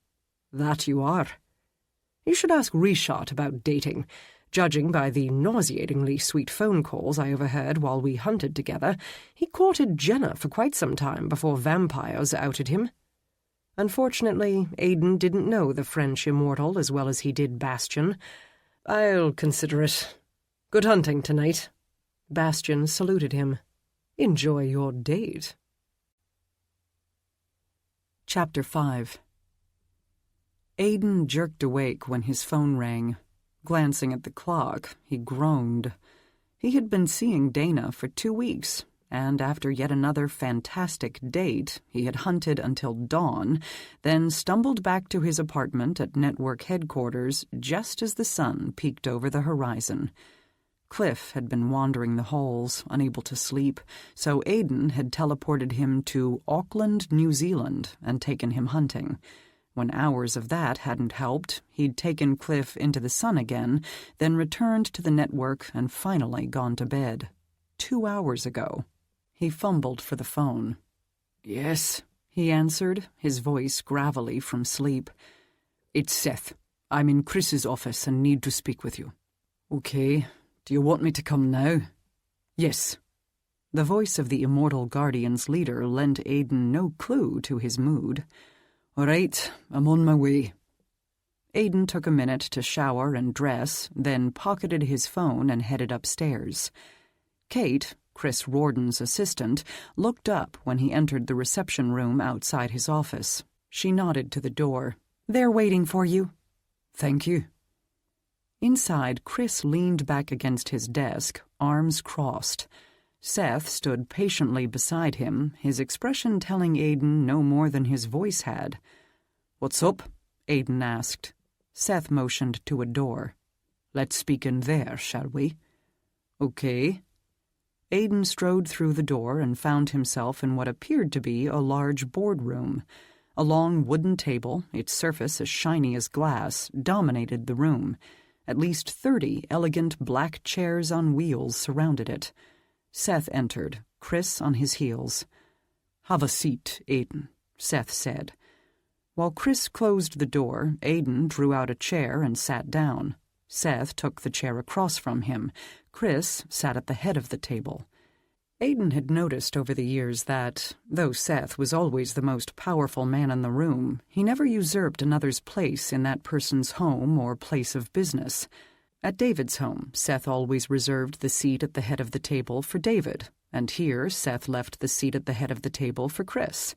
That you are. You should ask Richard about dating. Judging by the nauseatingly sweet phone calls I overheard while we hunted together, he courted Jenna for quite some time before vampires outed him. Unfortunately, Aidan didn't know the French immortal as well as he did Bastian. I'll consider it. Good hunting tonight. Bastian saluted him. Enjoy your date. Chapter 5. Aidan jerked awake when his phone rang. Glancing at the clock, he groaned. He had been seeing Dana for 2 weeks, and after yet another fantastic date, he had hunted until dawn, then stumbled back to his apartment at network headquarters just as the sun peeked over the horizon. Cliff had been wandering the halls, unable to sleep, so Aidan had teleported him to Auckland, New Zealand, and taken him hunting. When hours of that hadn't helped, he'd taken Cliff into the sun again, then returned to the network and finally gone to bed. 2 hours ago. He fumbled for the phone. Yes, he answered, his voice gravelly from sleep. It's Seth. I'm in Chris's office and need to speak with you. Okay. Do you want me to come now? Yes. The voice of the Immortal Guardians leader lent Aidan no clue to his mood. All right, I'm on my way. Aidan took a minute to shower and dress, then pocketed his phone and headed upstairs. Kate, Chris Rawdon's assistant, looked up when he entered the reception room outside his office. She nodded to the door. They're waiting for you. Thank you. Inside, Chris leaned back against his desk, arms crossed. Seth stood patiently beside him, his expression telling Aidan no more than his voice had. What's up? Aidan asked. Seth motioned to a door. Let's speak in there, shall we? Okay. Aidan strode through the door and found himself in what appeared to be a large boardroom. A long wooden table, its surface as shiny as glass, dominated the room. At least 30 elegant black chairs on wheels surrounded it. Seth entered, Chris on his heels. Have a seat, Aidan, Seth said. While Chris closed the door, Aidan drew out a chair and sat down. Seth took the chair across from him. Chris sat at the head of the table. Aidan had noticed over the years that, though Seth was always the most powerful man in the room, he never usurped another's place in that person's home or place of business. At David's home, Seth always reserved the seat at the head of the table for David, and here Seth left the seat at the head of the table for Chris.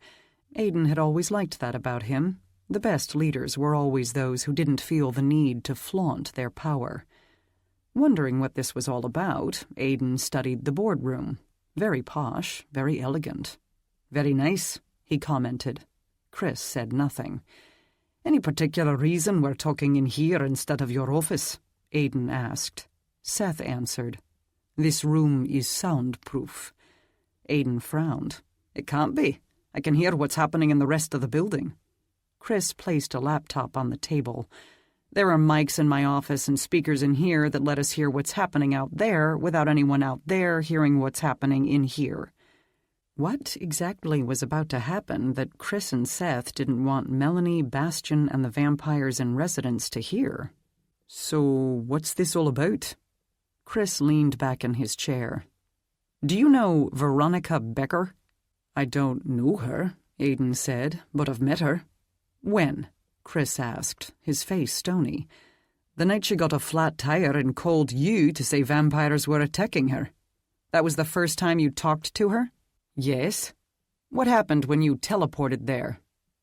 Aidan had always liked that about him. The best leaders were always those who didn't feel the need to flaunt their power. Wondering what this was all about, Aidan studied the boardroom. Very posh, very elegant. Very nice, he commented. Chris said nothing. Any particular reason we're talking in here instead of your office? Aidan asked. Seth answered. This room is soundproof. Aidan frowned. It can't be. I can hear what's happening in the rest of the building. Chris placed a laptop on the table. There are mics in my office and speakers in here that let us hear what's happening out there without anyone out there hearing what's happening in here. What exactly was about to happen that Chris and Seth didn't want Melanie, Bastian, and the vampires in residence to hear? So, what's this all about? Chris leaned back in his chair. Do you know Veronica Becker?" "I don't know her," Aidan said, "but I've met her." "When?" Chris asked, his face stony. "The night she got a flat tire and called you to say vampires were attacking her." "That was the first time you talked to her?" "Yes." "What happened when you teleported there?"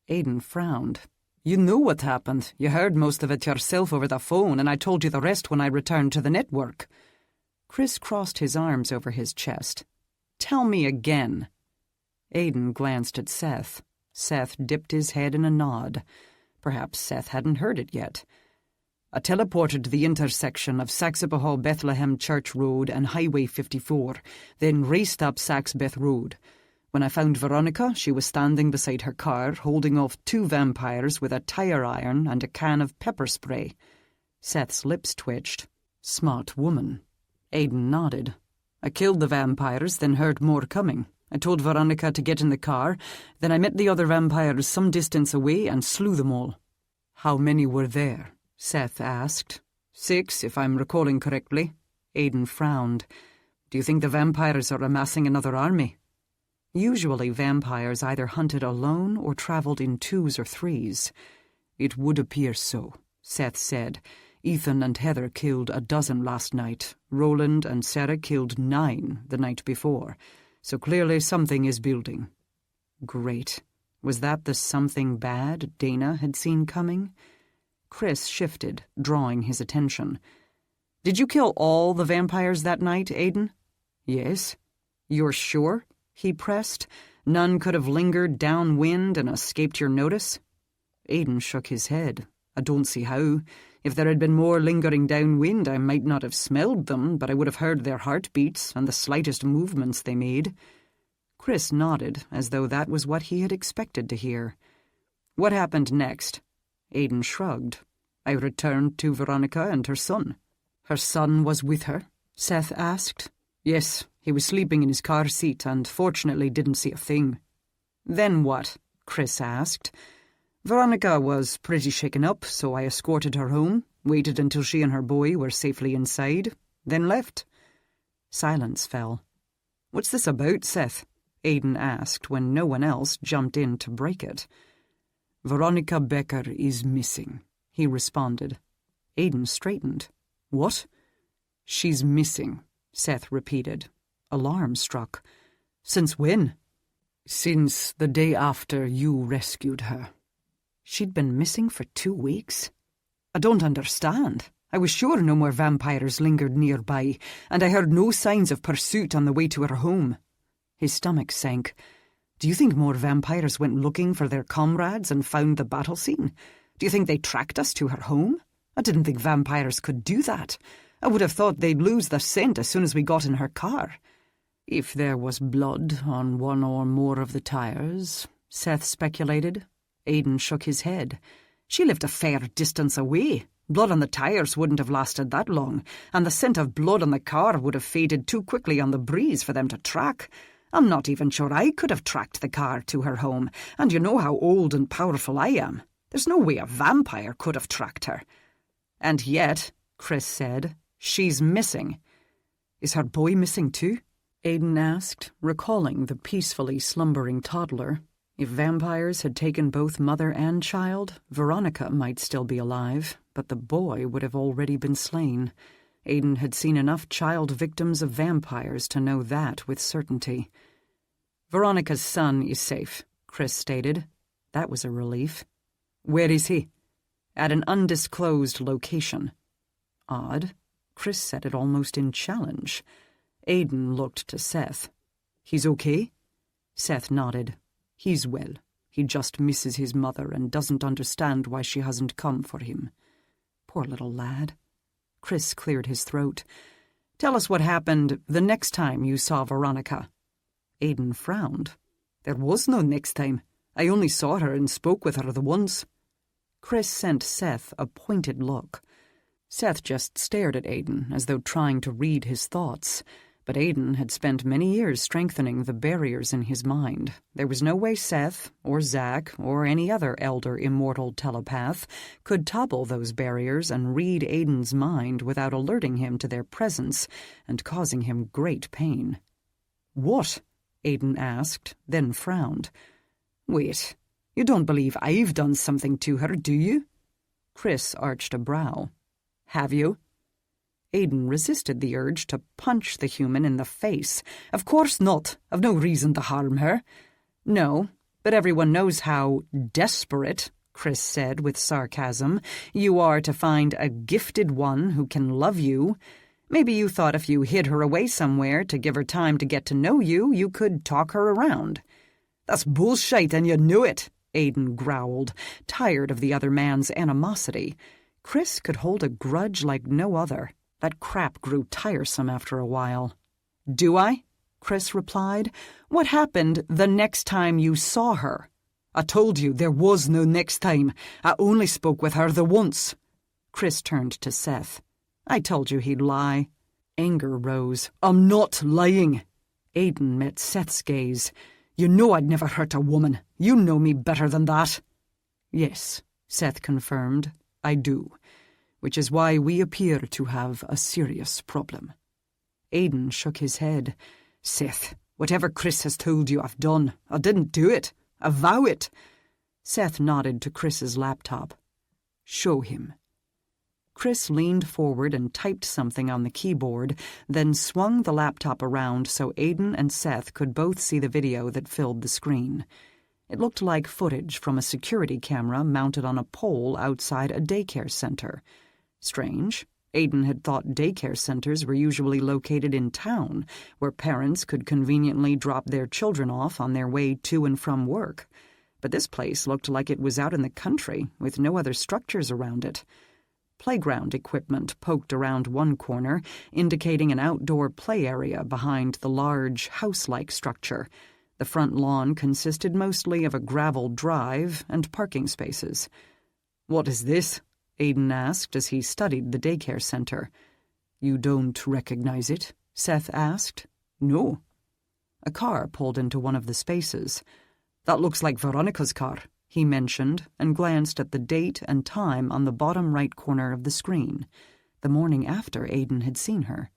Aidan frowned. "You know what happened. You heard most of it yourself over the phone, and I told you the rest when I returned to the network." Chris crossed his arms over his chest. "Tell me again." Aidan glanced at Seth. Seth dipped his head in a nod. Perhaps Seth hadn't heard it yet. "I teleported to the intersection of Saxapahaw Bethlehem Church Road and Highway 54, then raced up Saxbeth Road. When I found Veronica, she was standing beside her car, holding off 2 vampires with a tire iron and a can of pepper spray." Seth's lips twitched. "Smart woman." Aidan nodded. "I killed the vampires, then heard more coming. I told Veronica to get in the car, then I met the other vampires some distance away and slew them all." "How many were there?" Seth asked. 6, if I'm recalling correctly." Aidan frowned. "Do you think the vampires are amassing another army?" Usually vampires either hunted alone or travelled in 2s or 3s. "It would appear so," Seth said. "Ethan and Heather killed 12 last night. Roland and Sarah killed 9 the night before. So clearly something is building." Great. Was that the something bad Dana had seen coming? Chris shifted, drawing his attention. "Did you kill all the vampires that night, Aidan?" "Yes." "You're sure?" he pressed. "None could have lingered downwind and escaped your notice?" Aidan shook his head. "I don't see how. If there had been more lingering downwind, I might not have smelled them, but I would have heard their heartbeats and the slightest movements they made." Chris nodded, as though that was what he had expected to hear. "What happened next?" Aidan shrugged. "I returned to Veronica and her son." "Her son was with her?" Seth asked. "Yes, he was sleeping in his car seat and fortunately didn't see a thing." "Then what?" Chris asked. "Veronica was pretty shaken up, so I escorted her home, waited until she and her boy were safely inside, then left." Silence fell. "What's this about, Seth?" Aidan asked when no one else jumped in to break it. "Veronica Becker is missing," he responded. Aidan straightened. "What?" "She's missing," Seth repeated. Alarm struck. "Since when?" "Since the day after you rescued her." She'd been missing for 2 weeks? "I don't understand. I was sure no more vampires lingered nearby, and I heard no signs of pursuit on the way to her home." His stomach sank. "Do you think more vampires went looking for their comrades and found the battle scene? Do you think they tracked us to her home? I didn't think vampires could do that. I would have thought they'd lose the scent as soon as we got in her car." "If there was blood on one or more of the tires," Seth speculated. Aidan shook his head. "She lived a fair distance away. Blood on the tires wouldn't have lasted that long, and the scent of blood on the car would have faded too quickly on the breeze for them to track. I'm not even sure I could have tracked the car to her home, and you know how old and powerful I am. There's no way a vampire could have tracked her." "And yet," Chris said, "she's missing." "Is her boy missing too?" Aidan asked, recalling the peacefully slumbering toddler. If vampires had taken both mother and child, Veronica might still be alive, but the boy would have already been slain. Aidan had seen enough child victims of vampires to know that with certainty. "Veronica's son is safe," Chris stated. That was a relief. "Where is he?" "At an undisclosed location." Odd. Chris said it almost in challenge. Aidan looked to Seth. "He's okay?" Seth nodded. "He's well. He just misses his mother and doesn't understand why she hasn't come for him." Poor little lad. Chris cleared his throat. "Tell us what happened the next time you saw Veronica." Aidan frowned. "There was no next time. I only saw her and spoke with her the once." Chris sent Seth a pointed look. Seth just stared at Aidan as though trying to read his thoughts. But Aidan had spent many years strengthening the barriers in his mind. There was no way Seth, or Zach, or any other elder immortal telepath could topple those barriers and read Aidan's mind without alerting him to their presence and causing him great pain. "What?" Aidan asked, then frowned. "Wait, you don't believe I've done something to her, do you?" Chris arched a brow. "Have you?" Aidan resisted the urge to punch the human in the face. "Of course not. I've no reason to harm her." "No, but everyone knows how desperate," Chris said with sarcasm, "you are to find a gifted one who can love you. Maybe you thought if you hid her away somewhere to give her time to get to know you, you could talk her around." "That's bullshit, and you knew it," Aidan growled, tired of the other man's animosity. Chris could hold a grudge like no other. That crap grew tiresome after a while. "Do I?" Chris replied. "What happened the next time you saw her?" "I told you there was no next time. I only spoke with her the once." Chris turned to Seth. "I told you he'd lie." Anger rose. "I'm not lying." Aidan met Seth's gaze. "You know I'd never hurt a woman. You know me better than that." "Yes," Seth confirmed, "I do. Which is why we appear to have a serious problem." Aidan shook his head. "Seth, whatever Chris has told you I've done, I didn't do it. I vow it." Seth nodded to Chris's laptop. "Show him." Chris leaned forward and typed something on the keyboard, then swung the laptop around so Aidan and Seth could both see the video that filled the screen. It looked like footage from a security camera mounted on a pole outside a daycare center. Strange. Aidan had thought daycare centers were usually located in town, where parents could conveniently drop their children off on their way to and from work. But this place looked like it was out in the country, with no other structures around it. Playground equipment poked around one corner, indicating an outdoor play area behind the large, house-like structure. The front lawn consisted mostly of a gravel drive and parking spaces. "What is this?" Aidan asked as he studied the daycare center. "You don't recognize it?" Seth asked. "No." A car pulled into one of the spaces. "That looks like Veronica's car," he mentioned, and glanced at the date and time on the bottom right corner of the screen, the morning after Aidan had seen her.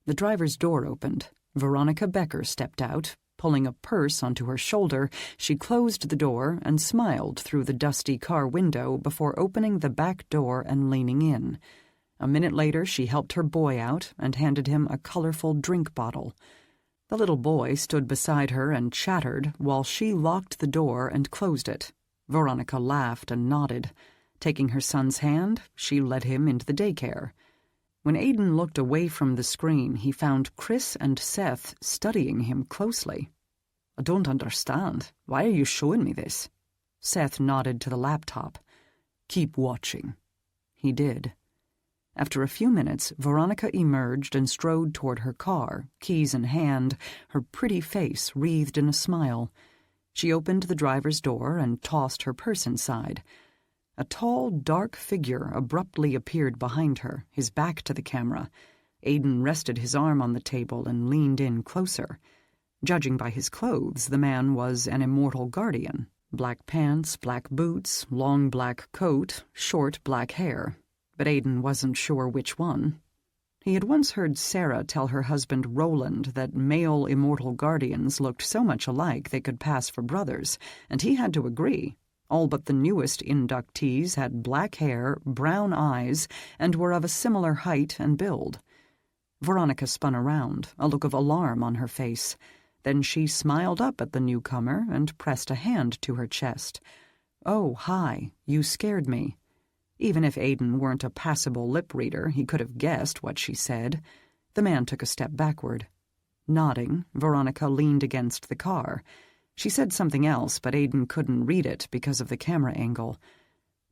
The driver's door opened. Veronica Becker stepped out. Pulling a purse onto her shoulder, she closed the door and smiled through the dusty car window before opening the back door and leaning in. A minute later, she helped her boy out and handed him a colorful drink bottle. The little boy stood beside her and chattered while she locked the door and closed it. Veronica laughed and nodded. Taking her son's hand, she led him into the daycare. When Aidan looked away from the screen, he found Chris and Seth studying him closely. "I don't understand. Why are you showing me this?" Seth nodded to the laptop. "Keep watching." He did. After a few minutes, Veronica emerged and strode toward her car, keys in hand, her pretty face wreathed in a smile. She opened the driver's door and tossed her purse inside. A tall, dark figure abruptly appeared behind her, his back to the camera. Aidan rested his arm on the table and leaned in closer. Judging by his clothes, the man was an Immortal Guardian. Black pants, black boots, long black coat, short black hair. But Aidan wasn't sure which one. He had once heard Sarah tell her husband Roland that male Immortal Guardians looked so much alike they could pass for brothers, and he had to agree. All but the newest inductees had black hair, brown eyes, and were of a similar height and build. Veronica spun around, a look of alarm on her face. Then she smiled up at the newcomer and pressed a hand to her chest. "Oh, hi, you scared me." Even if Aidan weren't a passable lip reader, he could have guessed what she said. The man took a step backward. Nodding, Veronica leaned against the car. She said something else, but Aidan couldn't read it because of the camera angle.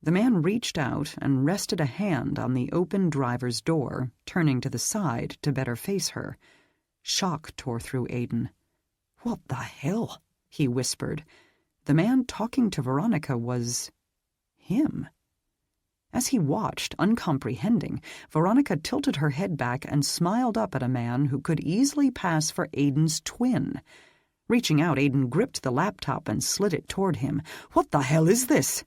The man reached out and rested a hand on the open driver's door, turning to the side to better face her. Shock tore through Aidan. "What the hell?" he whispered. The man talking to Veronica was him. As he watched, uncomprehending, Veronica tilted her head back and smiled up at a man who could easily pass for Aidan's twin. Reaching out, Aidan gripped the laptop and slid it toward him. "What the hell is this?"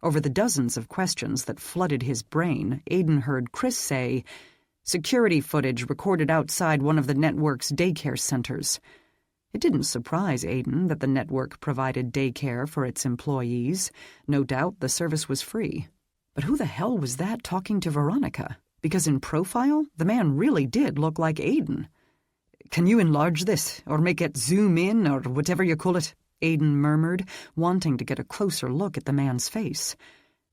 Over the dozens of questions that flooded his brain, Aidan heard Chris say, "Security footage recorded outside one of the network's daycare centers." It didn't surprise Aidan that the network provided daycare for its employees. No doubt the service was free. But who the hell was that talking to Veronica? Because in profile, the man really did look like Aidan. "Can you enlarge this, or make it zoom in, or whatever you call it?" Aidan murmured, wanting to get a closer look at the man's face.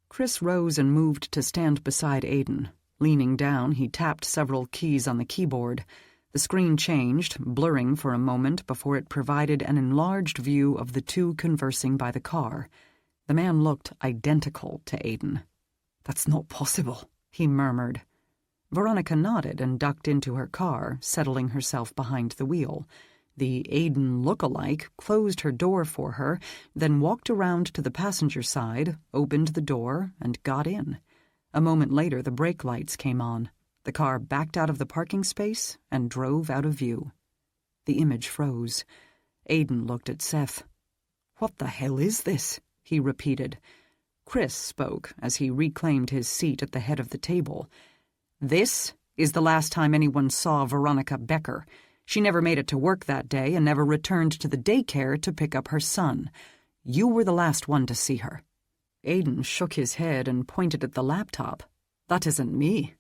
Chris rose and moved to stand beside Aidan. Leaning down, he tapped several keys on the keyboard. The screen changed, blurring for a moment before it provided an enlarged view of the two conversing by the car. The man looked identical to Aidan. "That's not possible," he murmured. Veronica nodded and ducked into her car, settling herself behind the wheel. The Aidan look-alike closed her door for her, then walked around to the passenger side, opened the door, and got in. A moment later, the brake lights came on. The car backed out of the parking space and drove out of view. The image froze. Aidan looked at Seth. "What the hell is this?" he repeated. Chris spoke as he reclaimed his seat at the head of the table. "This is the last time anyone saw Veronica Becker. She never made it to work that day and never returned to the daycare to pick up her son. You were the last one to see her." Aidan shook his head and pointed at the laptop. "That isn't me."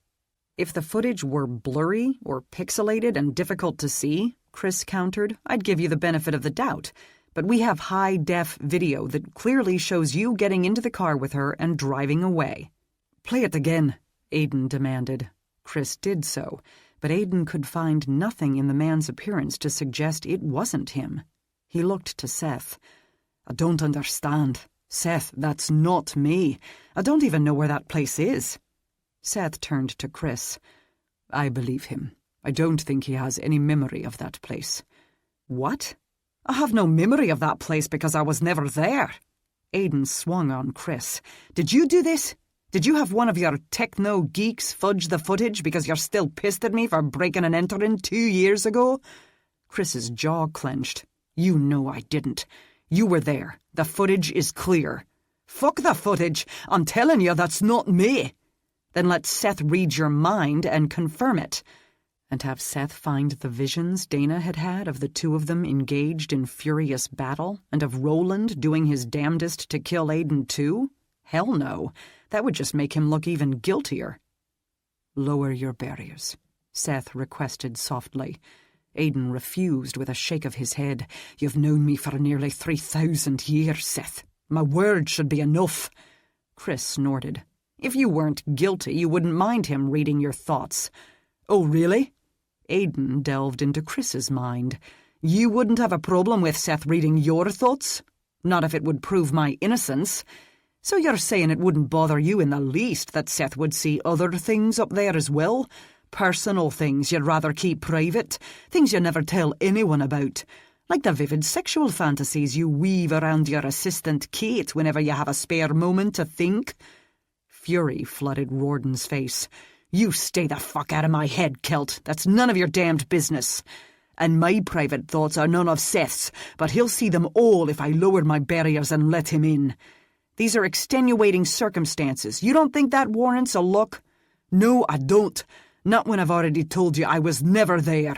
"If the footage were blurry or pixelated and difficult to see," Chris countered, "I'd give you the benefit of the doubt. But we have high-def video that clearly shows you getting into the car with her and driving away." "Play it again," Aidan demanded. Chris did so, but Aidan could find nothing in the man's appearance to suggest it wasn't him. He looked to Seth. "I don't understand. Seth, that's not me. I don't even know where that place is." Seth turned to Chris. "I believe him. I don't think he has any memory of that place." "What? I have no memory of that place because I was never there." Aidan swung on Chris. "Did you do this? Did you have one of your techno-geeks fudge the footage because you're still pissed at me for breaking and entering 2 years ago?" Chris's jaw clenched. "You know I didn't. You were there. The footage is clear." "Fuck the footage. I'm telling you that's not me." "Then let Seth read your mind and confirm it." And have Seth find the visions Dana had had of the two of them engaged in furious battle, and of Roland doing his damnedest to kill Aidan too? Hell no. That would just make him look even guiltier. "Lower your barriers," Seth requested softly. Aidan refused with a shake of his head. "You've known me for nearly 3,000 years, Seth. My word should be enough." Chris snorted. "If you weren't guilty, you wouldn't mind him reading your thoughts." "Oh, really?" Aidan delved into Chris's mind. "You wouldn't have a problem with Seth reading your thoughts? Not if it would prove my innocence. So you're saying it wouldn't bother you in the least that Seth would see other things up there as well? Personal things you'd rather keep private, things you never tell anyone about, like the vivid sexual fantasies you weave around your assistant Kate whenever you have a spare moment to think?" Fury flooded Rawdon's face. "You stay the fuck out of my head, Kelt. That's none of your damned business. And my private thoughts are none of Seth's, but he'll see them all if I lower my barriers and let him in. These are extenuating circumstances. You don't think that warrants a look?" "No, I don't. Not when I've already told you I was never there."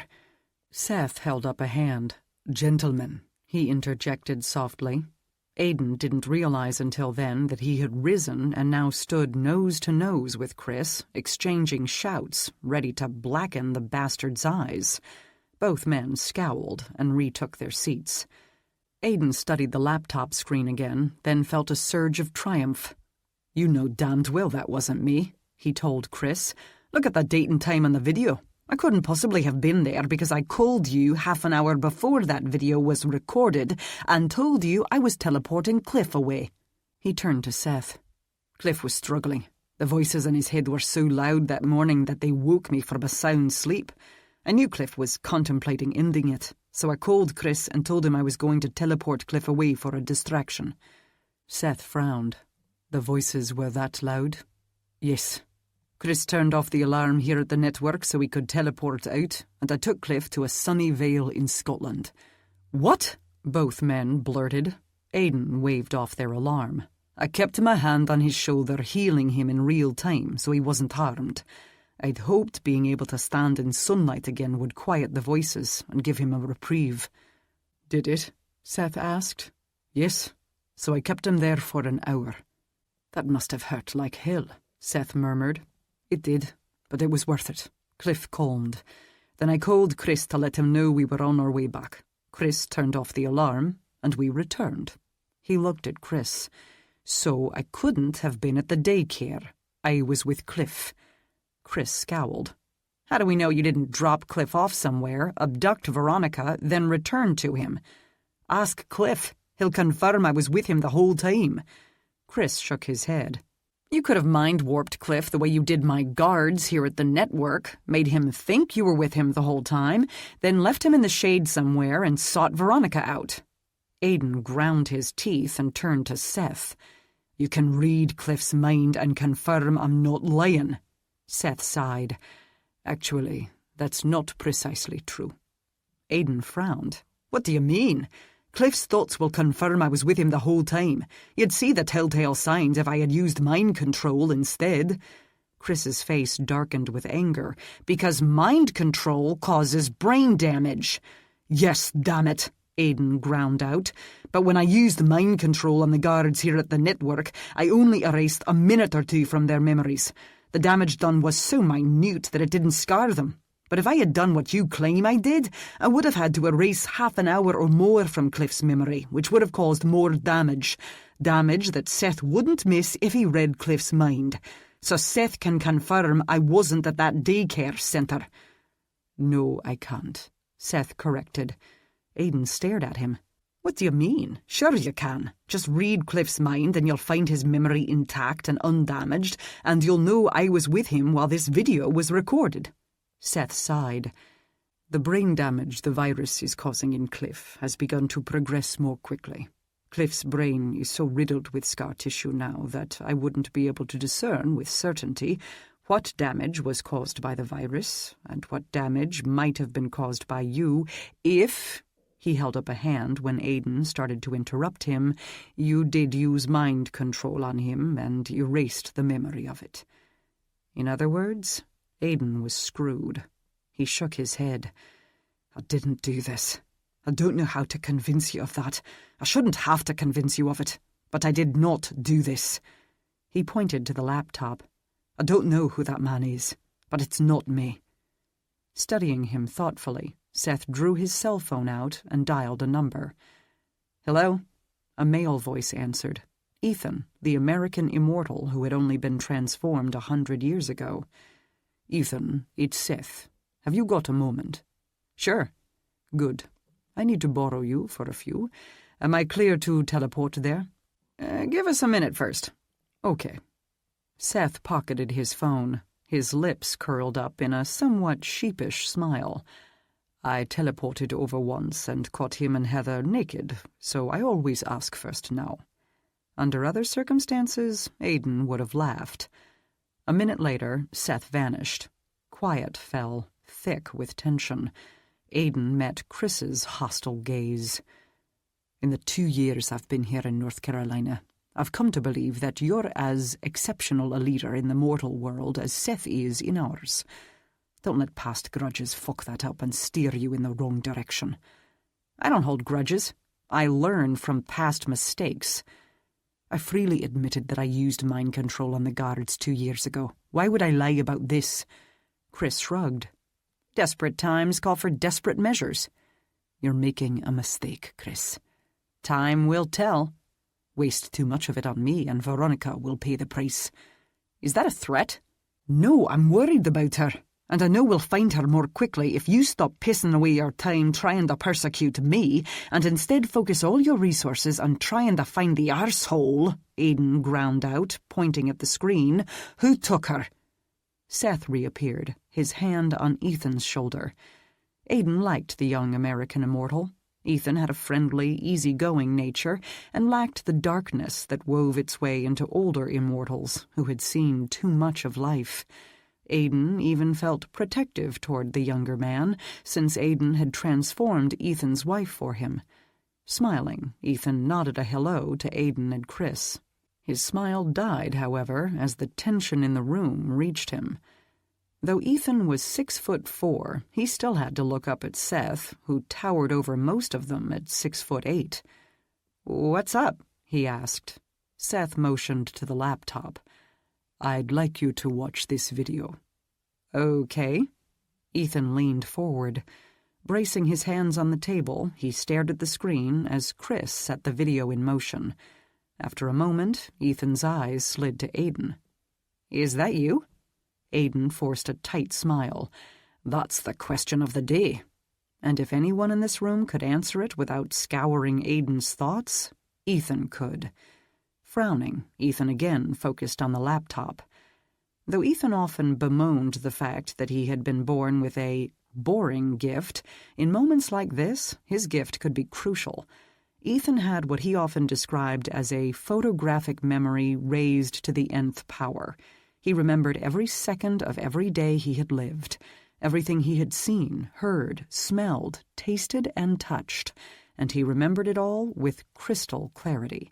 Seth held up a hand. "Gentlemen," he interjected softly. Aidan didn't realize until then that he had risen and now stood nose to nose with Chris, exchanging shouts, ready to blacken the bastard's eyes. Both men scowled and retook their seats. Aidan studied the laptop screen again, then felt a surge of triumph. "You know damned well that wasn't me," he told Chris. "Look at the date and time on the video. I couldn't possibly have been there because I called you half an hour before that video was recorded and told you I was teleporting Cliff away." He turned to Seth. "Cliff was struggling. The voices in his head were so loud that morning that they woke me from a sound sleep. I knew Cliff was contemplating ending it, so I called Chris and told him I was going to teleport Cliff away for a distraction." Seth frowned. "The voices were that loud?" "Yes. Chris turned off the alarm here at the network so he could teleport out, and I took Cliff to a sunny vale in Scotland." "What?" both men blurted. Aidan waved off their alarm. "I kept my hand on his shoulder, healing him in real time so he wasn't harmed. I'd hoped being able to stand in sunlight again would quiet the voices and give him a reprieve." Did it? Seth asked. Yes, so I kept him there for an hour. That must have hurt like hell, Seth murmured. It did, but it was worth it. Cliff calmed. Then I called Chris to let him know we were on our way back. Chris turned off the alarm, and we returned. He looked at Chris. So I couldn't have been at the daycare. I was with Cliff. Chris scowled. How do we know you didn't drop Cliff off somewhere, abduct Veronica, then return to him? Ask Cliff. He'll confirm I was with him the whole time. Chris shook his head. You could have mind-warped Cliff the way you did my guards here at the network, made him think you were with him the whole time, then left him in the shade somewhere and sought Veronica out. Aiden ground his teeth and turned to Seth. You can read Cliff's mind and confirm I'm not lying. Seth sighed. Actually, that's not precisely true. Aiden frowned. What do you mean? Cliff's thoughts will confirm I was with him the whole time. You'd see the telltale signs if I had used mind control instead. Chris's face darkened with anger. Because mind control causes brain damage. Yes, damn it, Aiden ground out. But when I used mind control on the guards here at the network, I only erased a minute or two from their memories. The damage done was so minute that it didn't scar them. But if I had done what you claim I did, I would have had to erase half an hour or more from Cliff's memory, which would have caused more damage. Damage that Seth wouldn't miss if he read Cliff's mind. So Seth can confirm I wasn't at that daycare centre. No, I can't, Seth corrected. Aiden stared at him. What do you mean? Sure you can. Just read Cliff's mind and you'll find his memory intact and undamaged, and you'll know I was with him while this video was recorded. Seth sighed. The brain damage the virus is causing in Cliff has begun to progress more quickly. Cliff's brain is so riddled with scar tissue now that I wouldn't be able to discern with certainty what damage was caused by the virus and what damage might have been caused by you if... He held up a hand when Aiden started to interrupt him. You did use mind control on him and erased the memory of it. In other words, Aiden was screwed. He shook his head. I didn't do this. I don't know how to convince you of that. I shouldn't have to convince you of it, but I did not do this. He pointed to the laptop. I don't know who that man is, but it's not me. Studying him thoughtfully, Seth drew his cell phone out and dialed a number. Hello? A male voice answered. Ethan, the American immortal who had only been transformed 100 years ago. Ethan, it's Seth. Have you got a moment? Sure. Good. I need to borrow you for a few. Am I clear to teleport there? Give us a minute first. Okay. Seth pocketed his phone. His lips curled up in a somewhat sheepish smile. I teleported over once and caught him and Heather naked, so I always ask first now. Under other circumstances, Aiden would have laughed. A minute later, Seth vanished. Quiet fell, thick with tension. Aiden met Chris's hostile gaze. In the 2 years I've been here in North Carolina, I've come to believe that you're as exceptional a leader in the mortal world as Seth is in ours. Don't let past grudges fuck that up and steer you in the wrong direction. I don't hold grudges. I learn from past mistakes. I freely admitted that I used mind control on the guards 2 years ago. Why would I lie about this? Chris shrugged. Desperate times call for desperate measures. You're making a mistake, Chris. Time will tell. Waste too much of it on me and Veronica will pay the price. Is that a threat? No, I'm worried about her. And I know we'll find her more quickly if you stop pissing away your time trying to persecute me and instead focus all your resources on trying to find the arsehole, Aiden ground out, pointing at the screen. Who took her? Seth reappeared, his hand on Ethan's shoulder. Aiden liked the young American immortal. Ethan had a friendly, easygoing nature and lacked the darkness that wove its way into older immortals who had seen too much of life. Aiden even felt protective toward the younger man, since Aiden had transformed Ethan's wife for him. Smiling, Ethan nodded a hello to Aiden and Chris. His smile died, however, as the tension in the room reached him. Though Ethan was 6'4", he still had to look up at Seth, who towered over most of them at 6'8". "What's up?" he asked. Seth motioned to the laptop. "I'd like you to watch this video." "Okay." Ethan leaned forward. Bracing his hands on the table, he stared at the screen as Chris set the video in motion. After a moment, Ethan's eyes slid to Aiden. "Is that you?" Aiden forced a tight smile. "That's the question of the day." And if anyone in this room could answer it without scouring Aiden's thoughts, Ethan could. Frowning, Ethan again focused on the laptop. Though Ethan often bemoaned the fact that he had been born with a boring gift, in moments like this, his gift could be crucial. Ethan had what he often described as a photographic memory raised to the nth power. He remembered every second of every day he had lived, everything he had seen, heard, smelled, tasted, and touched, and he remembered it all with crystal clarity.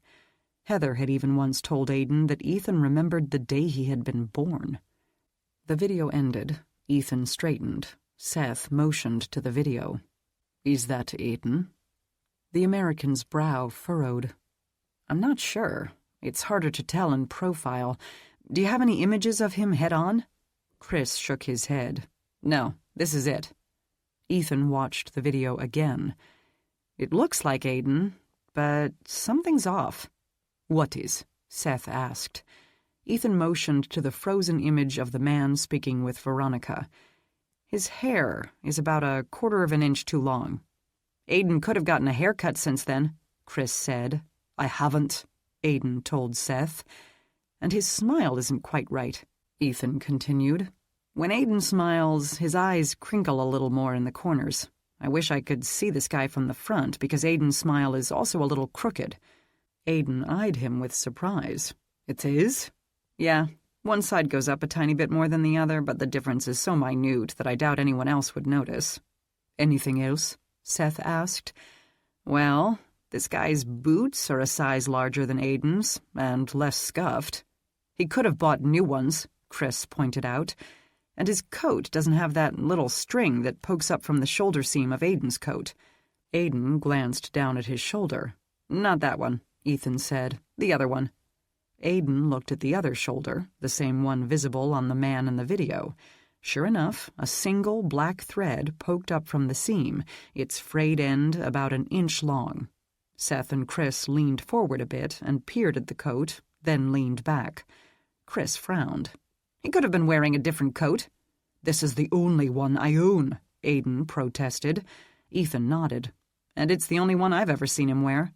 Heather had even once told Aiden that Ethan remembered the day he had been born. The video ended. Ethan straightened. Seth motioned to the video. "Is that Aiden?" The American's brow furrowed. "I'm not sure. It's harder to tell in profile. Do you have any images of him head-on?" Chris shook his head. "No, this is it." Ethan watched the video again. "It looks like Aiden, but something's off." "What is?" Seth asked. Ethan motioned to the frozen image of the man speaking with Veronica. "His hair is about 1/4 of an inch too long." "Aiden could have gotten a haircut since then," Chris said. "I haven't," Aiden told Seth. "And his smile isn't quite right," Ethan continued. "When Aiden smiles, his eyes crinkle a little more in the corners. I wish I could see this guy from the front, because Aiden's smile is also a little crooked." Aiden eyed him with surprise. "It is?" "Yeah, one side goes up a tiny bit more than the other, but the difference is so minute that I doubt anyone else would notice." "Anything else?" Seth asked. "Well, this guy's boots are a size larger than Aiden's, and less scuffed. He could have bought new ones," Chris pointed out. "And his coat doesn't have that little string that pokes up from the shoulder seam of Aiden's coat." Aiden glanced down at his shoulder. "Not that one," Ethan said. "The other one." Aiden looked at the other shoulder, the same one visible on the man in the video. Sure enough, a single black thread poked up from the seam, its frayed end about 1 inch long. Seth and Chris leaned forward a bit and peered at the coat, then leaned back. Chris frowned. "He could have been wearing a different coat." "This is the only one I own," Aiden protested. Ethan nodded. "And it's the only one I've ever seen him wear."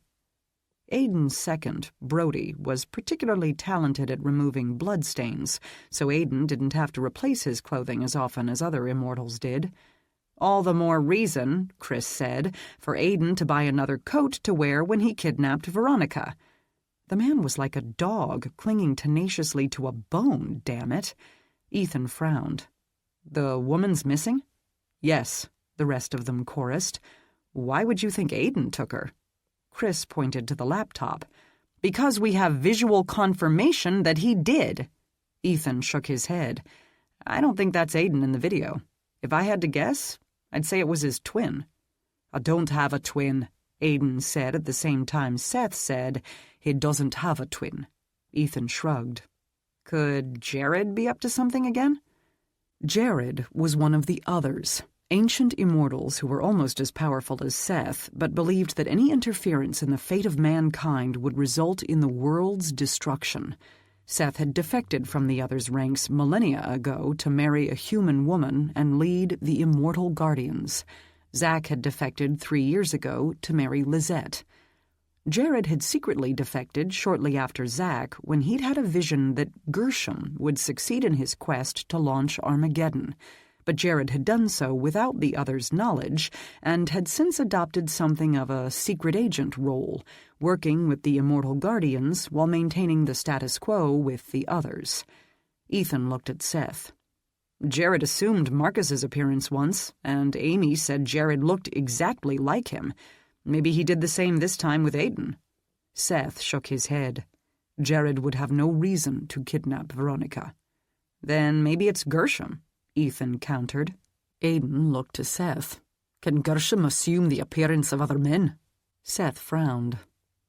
Aiden's second, Brody, was particularly talented at removing bloodstains, so Aiden didn't have to replace his clothing as often as other immortals did. "All the more reason," Chris said, "for Aiden to buy another coat to wear when he kidnapped Veronica." The man was like a dog clinging tenaciously to a bone, damn it. Ethan frowned. "The woman's missing?" "Yes," the rest of them chorused. "Why would you think Aiden took her?" Chris pointed to the laptop. "Because we have visual confirmation that he did." Ethan shook his head. "I don't think that's Aiden in the video. If I had to guess, I'd say it was his twin." "I don't have a twin," Aiden said at the same time Seth said, "He doesn't have a twin." Ethan shrugged. "Could Jared be up to something again?" Jared was one of the others, ancient immortals who were almost as powerful as Seth, but believed that any interference in the fate of mankind would result in the world's destruction. Seth had defected from the others' ranks millennia ago to marry a human woman and lead the Immortal Guardians. Zach had defected 3 years ago to marry Lizette. Jared had secretly defected shortly after Zach when he'd had a vision that Gershom would succeed in his quest to launch Armageddon. But Jared had done so without the others' knowledge and had since adopted something of a secret agent role, working with the Immortal Guardians while maintaining the status quo with the others. Ethan looked at Seth. "Jared assumed Marcus's appearance once, and Amy said Jared looked exactly like him. Maybe he did the same this time with Aiden." Seth shook his head. "Jared would have no reason to kidnap Veronica." "Then maybe it's Gershom." Ethan countered. Aidan looked to Seth. Can Gershom assume the appearance of other men? Seth frowned.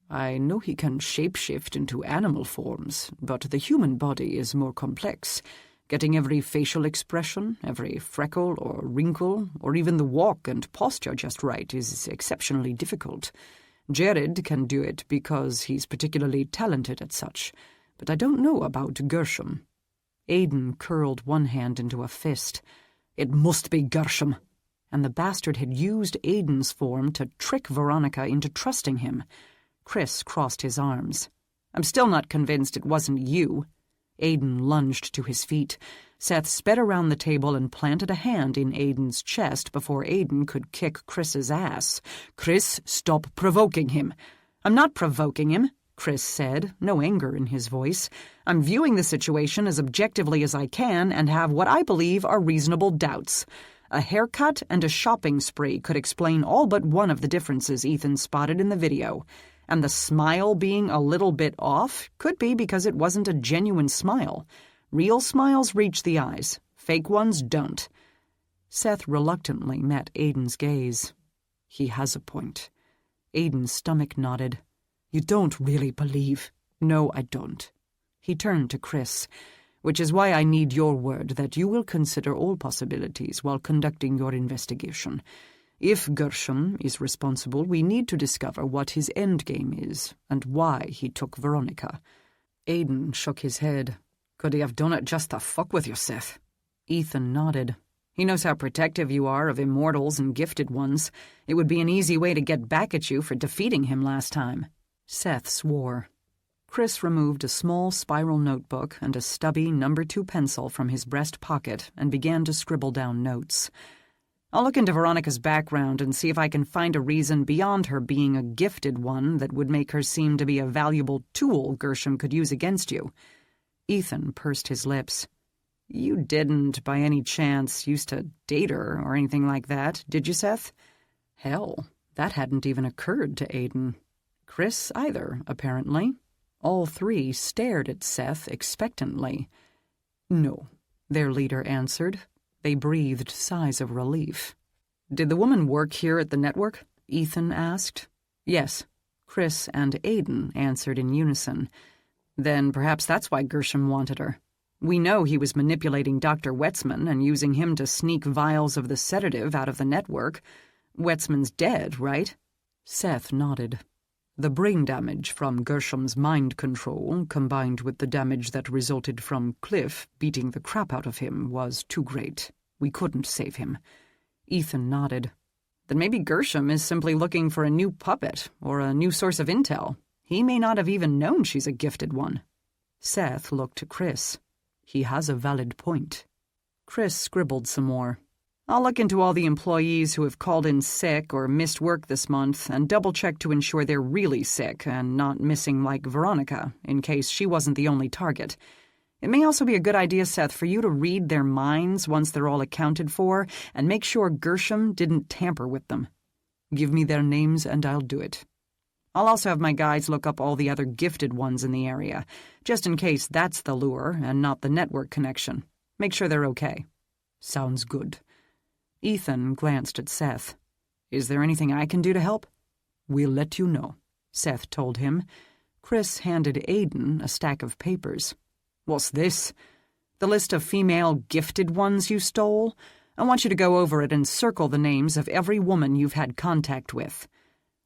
I know he can shapeshift into animal forms, but the human body is more complex. Getting every facial expression, every freckle or wrinkle, or even the walk and posture just right is exceptionally difficult. Jared can do it because he's particularly talented at such, but I don't know about Gershom. Aidan curled one hand into a fist. It must be Gershom. And the bastard had used Aidan's form to trick Veronica into trusting him. Chris crossed his arms. I'm still not convinced it wasn't you. Aidan lunged to his feet. Seth sped around the table and planted a hand in Aidan's chest before Aidan could kick Chris's ass. Chris, stop provoking him. I'm not provoking him, Chris said, no anger in his voice. I'm viewing the situation as objectively as I can and have what I believe are reasonable doubts. A haircut and a shopping spree could explain all but one of the differences Ethan spotted in the video. And the smile being a little bit off could be because it wasn't a genuine smile. Real smiles reach the eyes. Fake ones don't. Seth reluctantly met Aidan's gaze. He has a point. Aidan's stomach nodded. You don't really believe? No, I don't. He turned to Chris. Which is why I need your word that you will consider all possibilities while conducting your investigation. If Gershom is responsible, we need to discover what his endgame is and why he took Veronica. Aidan shook his head. Could he have done it just to fuck with you, Seth? Ethan nodded. He knows how protective you are of immortals and gifted ones. It would be an easy way to get back at you for defeating him last time. Seth swore. Chris removed a small spiral notebook and a stubby No. 2 pencil from his breast pocket and began to scribble down notes. I'll look into Veronica's background and see if I can find a reason beyond her being a gifted one that would make her seem to be a valuable tool Gershom could use against you. Ethan pursed his lips. You didn't, by any chance, used to date her or anything like that, did you, Seth? Hell, that hadn't even occurred to Aidan. Chris either, apparently. All three stared at Seth expectantly. No, their leader answered. They breathed sighs of relief. Did the woman work here at the network? Ethan asked. Yes, Chris and Aidan answered in unison. Then perhaps that's why Gershom wanted her. We know he was manipulating Dr. Wetzman and using him to sneak vials of the sedative out of the network. Wetzman's dead, right? Seth nodded. The brain damage from Gershom's mind control, combined with the damage that resulted from Cliff beating the crap out of him, was too great. We couldn't save him. Ethan nodded. Then maybe Gershom is simply looking for a new puppet or a new source of intel. He may not have even known she's a gifted one. Seth looked to Chris. He has a valid point. Chris scribbled some more. I'll look into all the employees who have called in sick or missed work this month and double-check to ensure they're really sick and not missing like Veronica, in case she wasn't the only target. It may also be a good idea, Seth, for you to read their minds once they're all accounted for and make sure Gershom didn't tamper with them. Give me their names and I'll do it. I'll also have my guys look up all the other gifted ones in the area, just in case that's the lure and not the network connection. Make sure they're okay. Sounds good. Ethan glanced at Seth. Is there anything I can do to help? We'll let you know, Seth told him. Chris handed Aidan a stack of papers. What's this? The list of female gifted ones you stole? I want you to go over it and circle the names of every woman you've had contact with.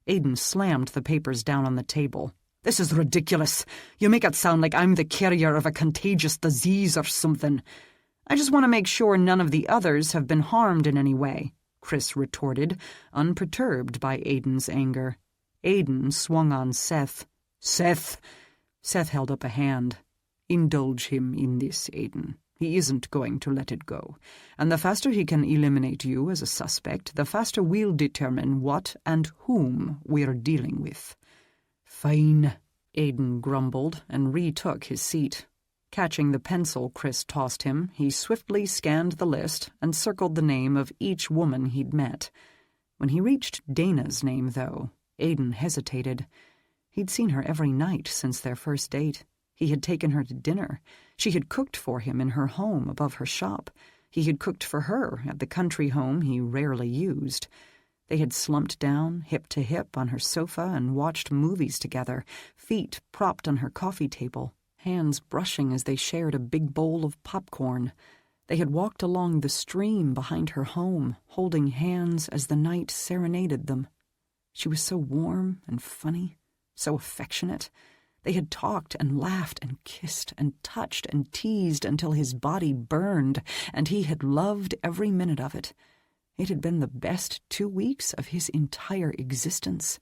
Aidan slammed the papers down on the table. This is ridiculous. You make it sound like I'm the carrier of a contagious disease or something. I just want to make sure none of the others have been harmed in any way, Chris retorted, unperturbed by Aidan's anger. Aidan swung on Seth. Seth! Seth held up a hand. Indulge him in this, Aidan. He isn't going to let it go. And the faster he can eliminate you as a suspect, the faster we'll determine what and whom we're dealing with. Fine, Aidan grumbled and retook his seat. Catching the pencil Chris tossed him, he swiftly scanned the list and circled the name of each woman he'd met. When he reached Dana's name, though, Aidan hesitated. He'd seen her every night since their first date. He had taken her to dinner. She had cooked for him in her home above her shop. He had cooked for her at the country home he rarely used. They had slumped down, hip to hip, on her sofa and watched movies together, feet propped on her coffee table, hands brushing as they shared a big bowl of popcorn. They had walked along the stream behind her home, holding hands as the night serenaded them. She was so warm and funny, so affectionate. They had talked and laughed and kissed and touched and teased until his body burned, and he had loved every minute of it. It had been the best 2 weeks of his entire existence.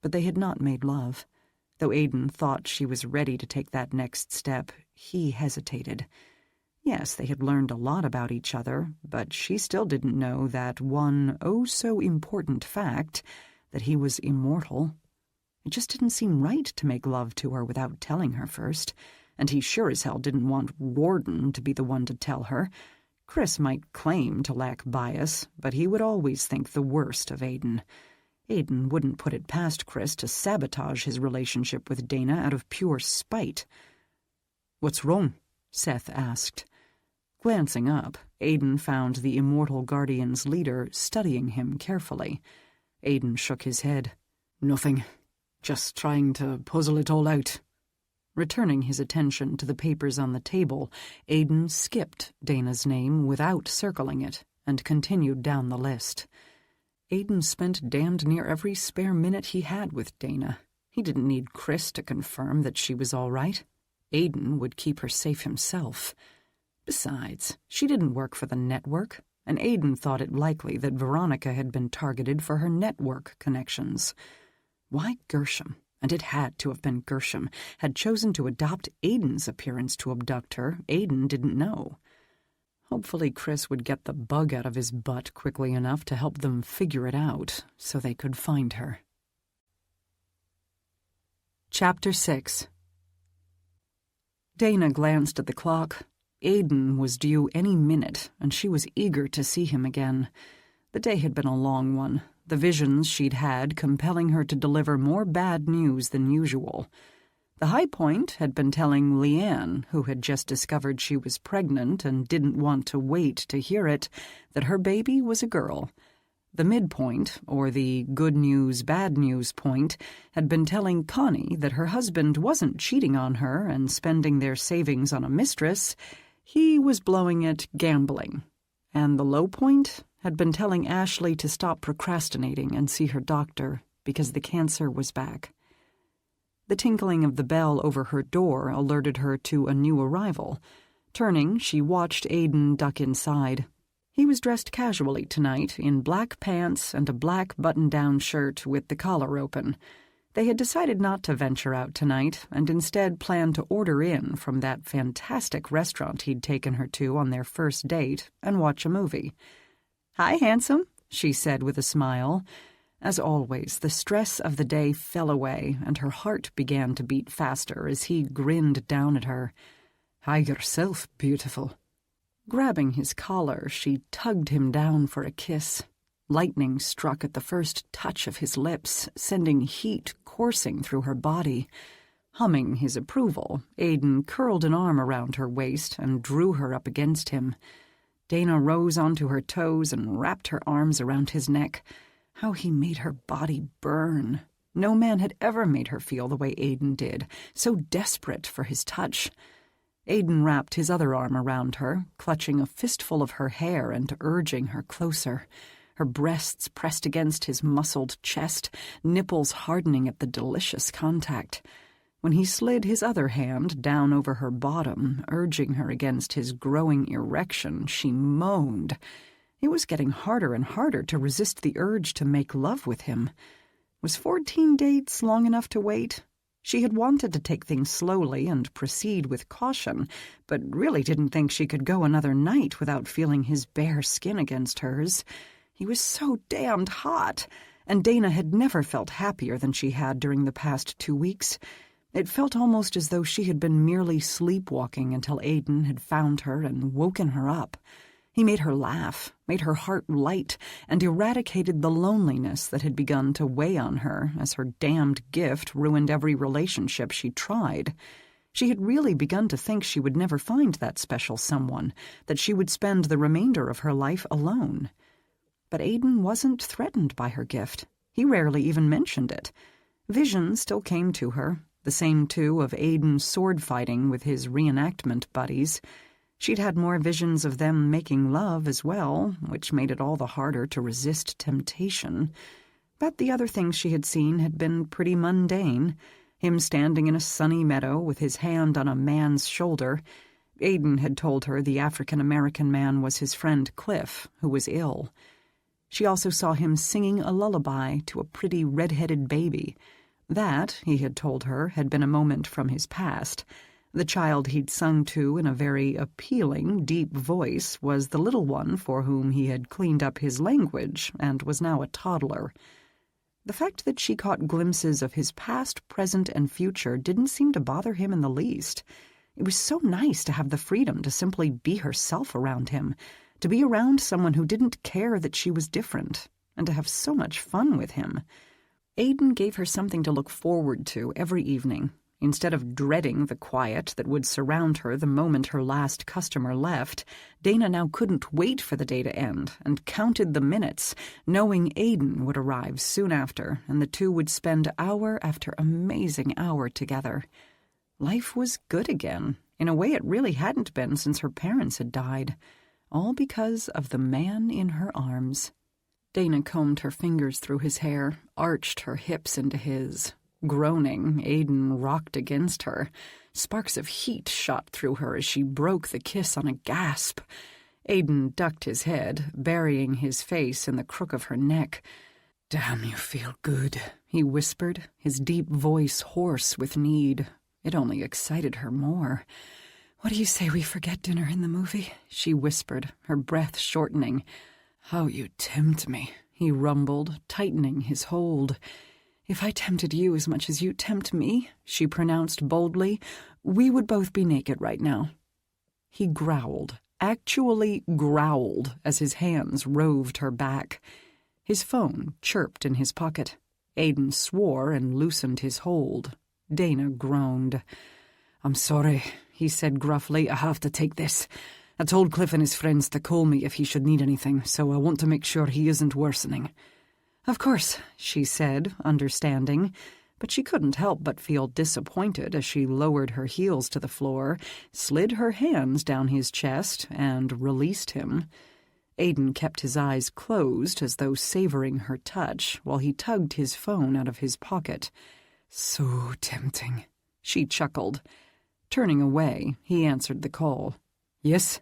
But they had not made love. Though Aidan thought she was ready to take that next step, he hesitated. Yes, they had learned a lot about each other, but she still didn't know that one oh-so-important fact, that he was immortal. It just didn't seem right to make love to her without telling her first, and he sure as hell didn't want Rawdon to be the one to tell her. Chris might claim to lack bias, but he would always think the worst of Aidan. Aidan wouldn't put it past Chris to sabotage his relationship with Dana out of pure spite. "What's wrong?" Seth asked. Glancing up, Aidan found the Immortal Guardians leader studying him carefully. Aidan shook his head. "Nothing. Just trying to puzzle it all out." Returning his attention to the papers on the table, Aidan skipped Dana's name without circling it and continued down the list. Aidan spent damned near every spare minute he had with Dana. He didn't need Chris to confirm that she was all right. Aidan would keep her safe himself. Besides, she didn't work for the network, and Aidan thought it likely that Veronica had been targeted for her network connections. Why Gershom, and it had to have been Gershom, had chosen to adopt Aidan's appearance to abduct her, Aidan didn't know. Hopefully Chris would get the bug out of his butt quickly enough to help them figure it out so they could find her. Chapter 6. Dana glanced at the clock. Aidan was due any minute, and she was eager to see him again. The day had been a long one, the visions she'd had compelling her to deliver more bad news than usual. The high point had been telling Leanne, who had just discovered she was pregnant and didn't want to wait to hear it, that her baby was a girl. The midpoint, or the good news, bad news point, had been telling Connie that her husband wasn't cheating on her and spending their savings on a mistress. He was blowing it gambling. And the low point had been telling Ashley to stop procrastinating and see her doctor because the cancer was back. The tinkling of the bell over her door alerted her to a new arrival. Turning, she watched Aidan duck inside. He was dressed casually tonight in black pants and a black button-down shirt with the collar open. They had decided not to venture out tonight and instead planned to order in from that fantastic restaurant he'd taken her to on their first date and watch a movie. "Hi, handsome," she said with a smile. As always, the stress of the day fell away, and her heart began to beat faster as he grinned down at her. "Hi yourself, beautiful." Grabbing his collar, she tugged him down for a kiss. Lightning struck at the first touch of his lips, sending heat coursing through her body. Humming his approval, Aidan curled an arm around her waist and drew her up against him. Dana rose onto her toes and wrapped her arms around his neck. How he made her body burn. No man had ever made her feel the way Aidan did, so desperate for his touch. Aidan wrapped his other arm around her, clutching a fistful of her hair and urging her closer. Her breasts pressed against his muscled chest, nipples hardening at the delicious contact. When he slid his other hand down over her bottom, urging her against his growing erection, she moaned. It was getting harder and harder to resist the urge to make love with him. Was 14 dates long enough to wait? She had wanted to take things slowly and proceed with caution, but really didn't think she could go another night without feeling his bare skin against hers. He was so damned hot, and Dana had never felt happier than she had during the past 2 weeks. It felt almost as though she had been merely sleepwalking until Aidan had found her and woken her up. He made her laugh, made her heart light, and eradicated the loneliness that had begun to weigh on her as her damned gift ruined every relationship she tried. She had really begun to think she would never find that special someone, that she would spend the remainder of her life alone. But Aidan wasn't threatened by her gift. He rarely even mentioned it. Visions still came to her, the same two of Aidan sword-fighting with his reenactment buddies. She'd had more visions of them making love as well, which made it all the harder to resist temptation. But the other things she had seen had been pretty mundane. Him standing in a sunny meadow with his hand on a man's shoulder. Aidan had told her the African-American man was his friend Cliff, who was ill. She also saw him singing a lullaby to a pretty red-headed baby. That, he had told her, had been a moment from his past. The child he'd sung to in a very appealing, deep voice was the little one for whom he had cleaned up his language and was now a toddler. The fact that she caught glimpses of his past, present, and future didn't seem to bother him in the least. It was so nice to have the freedom to simply be herself around him, to be around someone who didn't care that she was different, and to have so much fun with him. Aidan gave her something to look forward to every evening, instead of dreading the quiet that would surround her the moment her last customer left. Dana now couldn't wait for the day to end and counted the minutes, knowing Aidan would arrive soon after, and the two would spend hour after amazing hour together. Life was good again, in a way it really hadn't been since her parents had died, all because of the man in her arms. Dana combed her fingers through his hair, arched her hips into his. Groaning, Aidan rocked against her. Sparks of heat shot through her as she broke the kiss on a gasp. Aidan ducked his head, burying his face in the crook of her neck. "Damn, you feel good," he whispered, his deep voice hoarse with need. It only excited her more. "What do you say we forget dinner in the movie?" she whispered, her breath shortening. "How you tempt me," he rumbled, tightening his hold. "If I tempted you as much as you tempt me," she pronounced boldly, "we would both be naked right now." He growled, actually growled, as his hands roved her back. His phone chirped in his pocket. Aidan swore and loosened his hold. Dana groaned. "I'm sorry," he said gruffly. "I have to take this. I told Cliff and his friends to call me if he should need anything, so I want to make sure he isn't worsening." "Of course," she said, understanding, but she couldn't help but feel disappointed as she lowered her heels to the floor, slid her hands down his chest, and released him. Aidan kept his eyes closed as though savoring her touch while he tugged his phone out of his pocket. "So tempting," she chuckled. Turning away, he answered the call. "Yes?"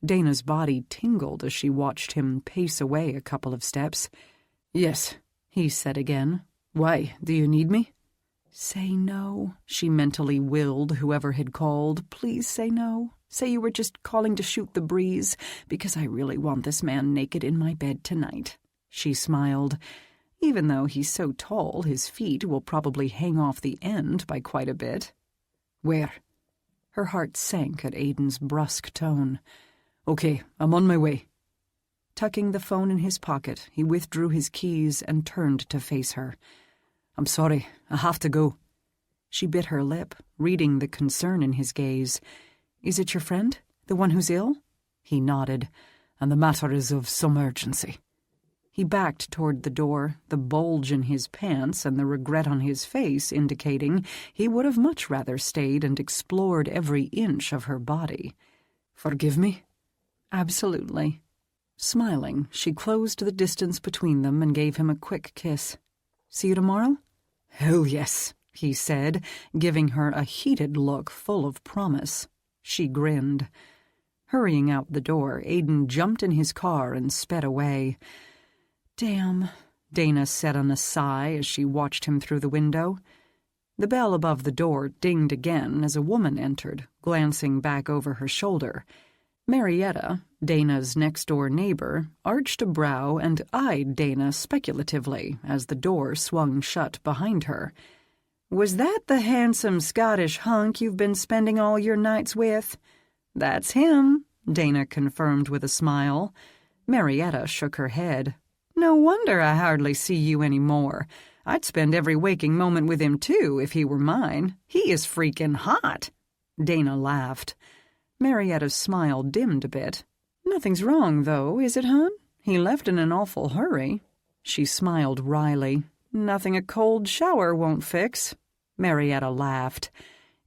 Dana's body tingled as she watched him pace away a couple of steps. "Yes," he said again. "Why, do you need me?" "Say no," she mentally willed whoever had called. "Please say no. Say you were just calling to shoot the breeze, because I really want this man naked in my bed tonight." She smiled. "Even though he's so tall, his feet will probably hang off the end by quite a bit." "Where?" Her heart sank at Aidan's brusque tone. "Okay, I'm on my way." Tucking the phone in his pocket, he withdrew his keys and turned to face her. "I'm sorry, I have to go." She bit her lip, reading the concern in his gaze. "Is it your friend, the one who's ill?" He nodded. "And the matter is of some urgency." He backed toward the door, the bulge in his pants and the regret on his face indicating he would have much rather stayed and explored every inch of her body. "Forgive me?" "Absolutely." Smiling, she closed the distance between them and gave him a quick kiss. "See you tomorrow?" "Hell yes," he said, giving her a heated look full of promise. She grinned. Hurrying out the door, Aidan jumped in his car and sped away. "Damn," Dana said on a sigh as she watched him through the window. The bell above the door dinged again as a woman entered, glancing back over her shoulder. Marietta, Dana's next-door neighbor, arched a brow and eyed Dana speculatively as the door swung shut behind her. "Was that the handsome Scottish hunk you've been spending all your nights with?" "That's him," Dana confirmed with a smile. Marietta shook her head. "No wonder I hardly see you any more. I'd spend every waking moment with him, too, if he were mine. He is freaking hot." Dana laughed. Marietta's smile dimmed a bit. "Nothing's wrong, though, is it, hon? He left in an awful hurry." She smiled wryly. "Nothing a cold shower won't fix." Marietta laughed.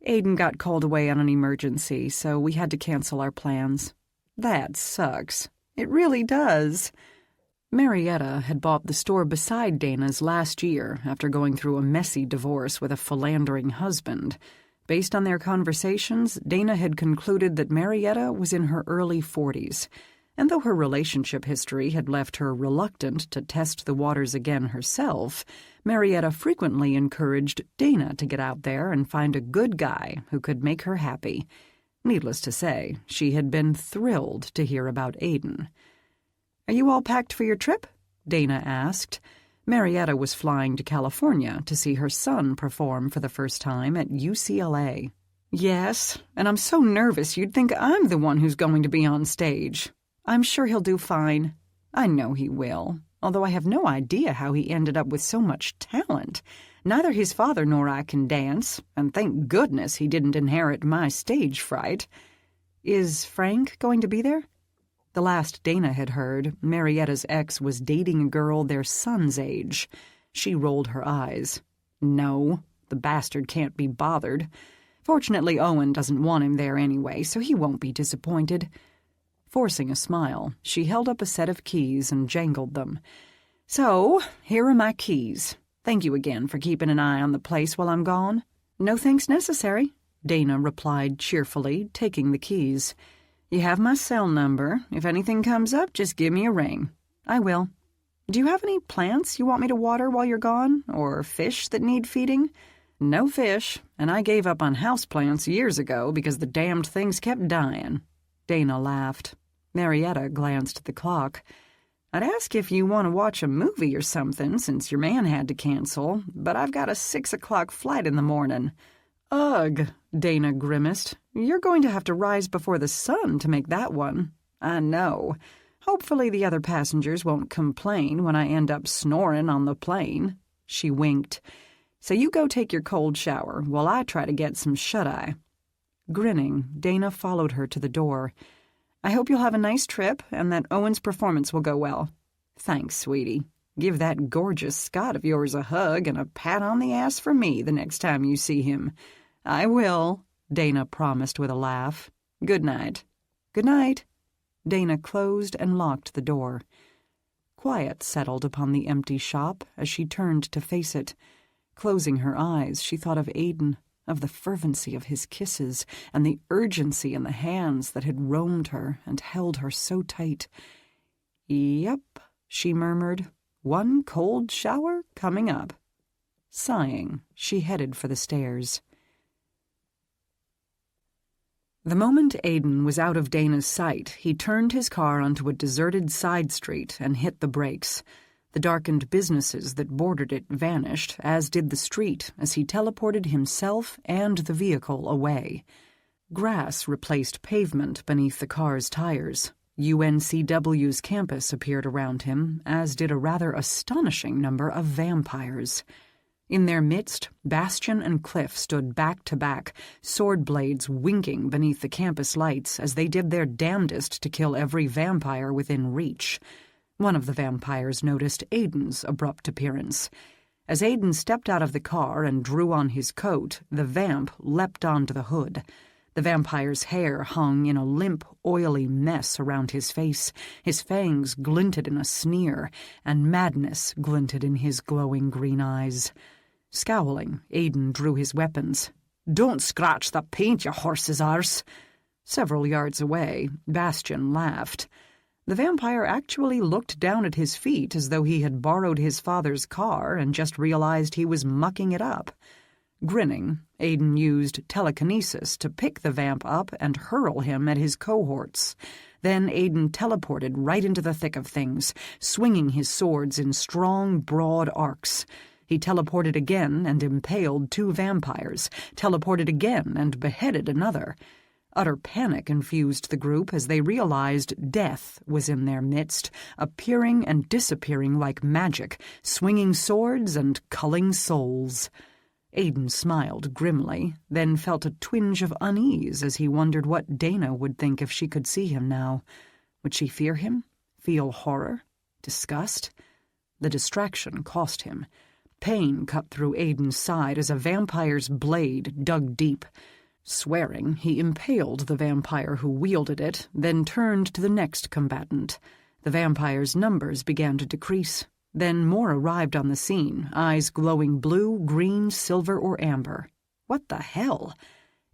"Aiden got called away on an emergency, so we had to cancel our plans." "That sucks. It really does." Marietta had bought the store beside Dana's last year after going through a messy divorce with a philandering husband. Based on their conversations, Dana had concluded that Marietta was in her early 40s, and though her relationship history had left her reluctant to test the waters again herself, Marietta frequently encouraged Dana to get out there and find a good guy who could make her happy. Needless to say, she had been thrilled to hear about Aiden. "Are you all packed for your trip?" Dana asked. Marietta was flying to California to see her son perform for the first time at UCLA. "Yes, and I'm so nervous you'd think I'm the one who's going to be on stage. I'm sure he'll do fine." "I know he will, although I have no idea how he ended up with so much talent. Neither his father nor I can dance, and thank goodness he didn't inherit my stage fright." "Is Frank going to be there?" The last Dana had heard, Marietta's ex was dating a girl their son's age. She rolled her eyes. "No, the bastard can't be bothered. Fortunately, Owen doesn't want him there anyway, so he won't be disappointed." Forcing a smile, she held up a set of keys and jangled them. "So, here are my keys. Thank you again for keeping an eye on the place while I'm gone." "No thanks necessary," Dana replied cheerfully, taking the keys. "You have my cell number. If anything comes up, just give me a ring." "I will." "Do you have any plants you want me to water while you're gone, or fish that need feeding?" "No fish, and I gave up on houseplants years ago because the damned things kept dying." Dana laughed. Marietta glanced at the clock. "I'd ask if you want to watch a movie or something since your man had to cancel, but I've got a 6 o'clock flight in the morning." "Ugh," Dana grimaced. "You're going to have to rise before the sun to make that one." "I know. Hopefully the other passengers won't complain when I end up snoring on the plane." She winked. "So you go take your cold shower while I try to get some shut-eye." Grinning, Dana followed her to the door. "I hope you'll have a nice trip and that Owen's performance will go well." "Thanks, sweetie. Give that gorgeous Scot of yours a hug and a pat on the ass for me the next time you see him." "I will," Dana promised with a laugh. "Good night." "Good night." Dana closed and locked the door. Quiet settled upon the empty shop as she turned to face it. Closing her eyes, she thought of Aiden, of the fervency of his kisses and the urgency in the hands that had roamed her and held her so tight. "Yep," she murmured, "one cold shower coming up." Sighing, she headed for the stairs. The moment Aiden was out of Dana's sight, he turned his car onto a deserted side street and hit the brakes. The darkened businesses that bordered it vanished, as did the street, as he teleported himself and the vehicle away. Grass replaced pavement beneath the car's tires. UNCW's campus appeared around him, as did a rather astonishing number of vampires. In their midst, Bastion and Cliff stood back to back, sword blades winking beneath the campus lights as they did their damnedest to kill every vampire within reach. One of the vampires noticed Aiden's abrupt appearance. As Aiden stepped out of the car and drew on his coat, the vamp leapt onto the hood. The vampire's hair hung in a limp, oily mess around his face. His fangs glinted in a sneer, and madness glinted in his glowing green eyes. Scowling, Aiden drew his weapons. "Don't scratch the paint, you horse's arse!" Several yards away, Bastion laughed. The vampire actually looked down at his feet as though he had borrowed his father's car and just realized he was mucking it up. Grinning, Aiden used telekinesis to pick the vamp up and hurl him at his cohorts. Then Aiden teleported right into the thick of things, swinging his swords in strong, broad arcs. He teleported again and impaled 2 vampires, teleported again and beheaded another. Utter panic infused the group as they realized death was in their midst, appearing and disappearing like magic, swinging swords and culling souls. Aidan smiled grimly, then felt a twinge of unease as he wondered what Dana would think if she could see him now. Would she fear him? Feel horror? Disgust? The distraction cost him. Pain cut through Aidan's side as a vampire's blade dug deep. Swearing, he impaled the vampire who wielded it, then turned to the next combatant. The vampire's numbers began to decrease. Then more arrived on the scene, eyes glowing blue, green, silver, or amber. What the hell?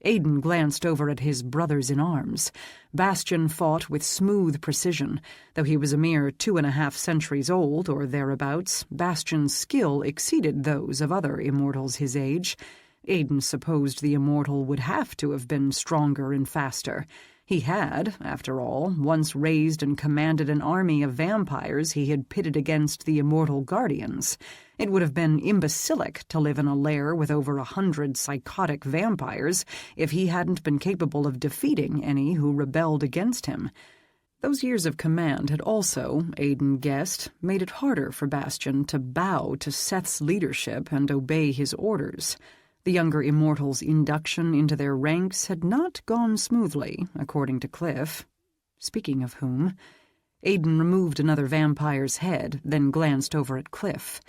Aidan glanced over at his brothers-in-arms. Bastian fought with smooth precision. Though he was a mere 2.5 centuries old, or thereabouts, Bastian's skill exceeded those of other immortals his age. Aidan supposed the immortal would have to have been stronger and faster. He had, after all, once raised and commanded an army of vampires he had pitted against the Immortal Guardians. It would have been imbecilic to live in a lair with over 100 psychotic vampires if he hadn't been capable of defeating any who rebelled against him. Those years of command had also, Aidan guessed, made it harder for Bastian to bow to Seth's leadership and obey his orders. The younger immortals' induction into their ranks had not gone smoothly, according to Cliff. Speaking of whom, Aidan removed another vampire's head, then glanced over at Cliff.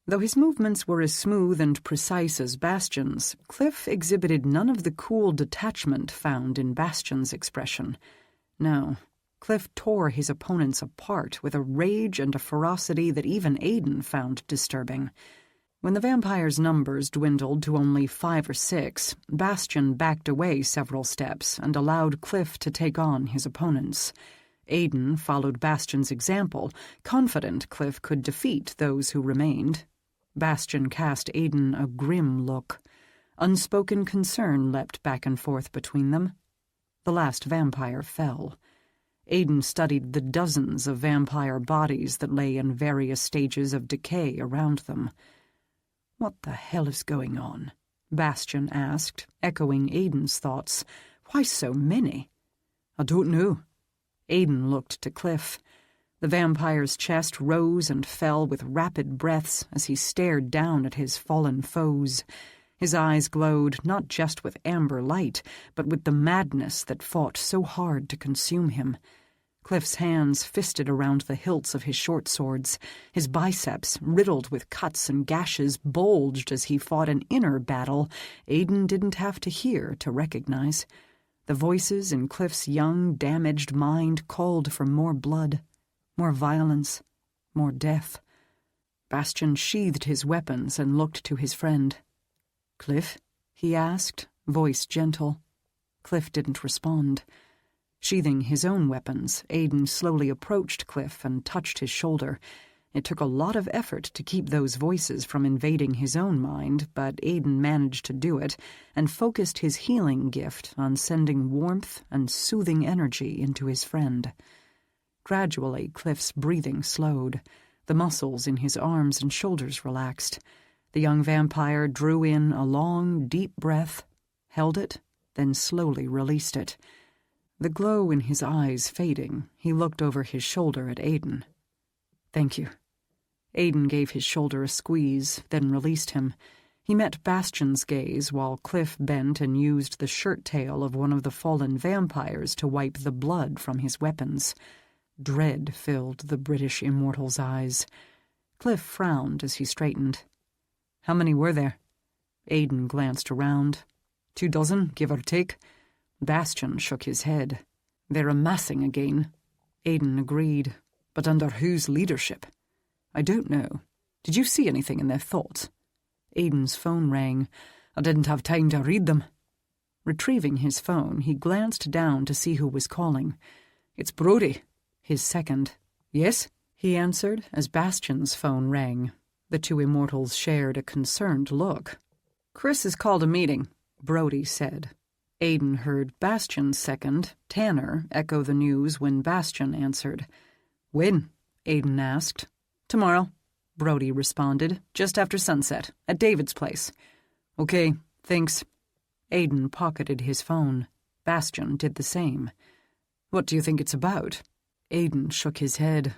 Though his movements were as smooth and precise as Bastian's, Cliff exhibited none of the cool detachment found in Bastian's expression. No, Cliff tore his opponents apart with a rage and a ferocity that even Aidan found disturbing. When the vampire's numbers dwindled to only 5 or 6, Bastian backed away several steps and allowed Cliff to take on his opponents. Aidan followed Bastian's example, confident Cliff could defeat those who remained. Bastian cast Aidan a grim look. Unspoken concern leapt back and forth between them. The last vampire fell. Aidan studied the dozens of vampire bodies that lay in various stages of decay around them. "What the hell is going on?" Bastian asked, echoing Aidan's thoughts. "Why so many?" "I don't know." Aidan looked to Cliff. The vampire's chest rose and fell with rapid breaths as he stared down at his fallen foes. His eyes glowed not just with amber light, but with the madness that fought so hard to consume him. Cliff's hands fisted around the hilts of his short swords. His biceps, riddled with cuts and gashes, bulged as he fought an inner battle Aidan didn't have to hear to recognize. The voices in Cliff's young, damaged mind called for more blood, more violence, more death. Bastian sheathed his weapons and looked to his friend. "Cliff?" he asked, voice gentle. Cliff didn't respond. Sheathing his own weapons, Aidan slowly approached Cliff and touched his shoulder. It took a lot of effort to keep those voices from invading his own mind, but Aidan managed to do it and focused his healing gift on sending warmth and soothing energy into his friend. Gradually, Cliff's breathing slowed. The muscles in his arms and shoulders relaxed. The young vampire drew in a long, deep breath, held it, then slowly released it. The glow in his eyes fading, he looked over his shoulder at Aidan. "Thank you." Aidan gave his shoulder a squeeze, then released him. He met Bastian's gaze while Cliff bent and used the shirt-tail of one of the fallen vampires to wipe the blood from his weapons. Dread filled the British immortal's eyes. Cliff frowned as he straightened. "How many were there?" Aidan glanced around. 24, give or take." Bastian shook his head. "They're amassing again." Aidan agreed. "But under whose leadership?" "I don't know. Did you see anything in their thoughts?" Aidan's phone rang. "I didn't have time to read them." Retrieving his phone, he glanced down to see who was calling. "It's Brody." His second. "Yes?" he answered as Bastian's phone rang. The two immortals shared a concerned look. "Chris has called a meeting," Brody said. Aidan heard Bastian's second, Tanner, echo the news when Bastian answered. "When?" Aidan asked. "Tomorrow," Brody responded, "just after sunset, at David's place." "Okay, thanks." Aidan pocketed his phone. Bastian did the same. "What do you think it's about?" Aidan shook his head.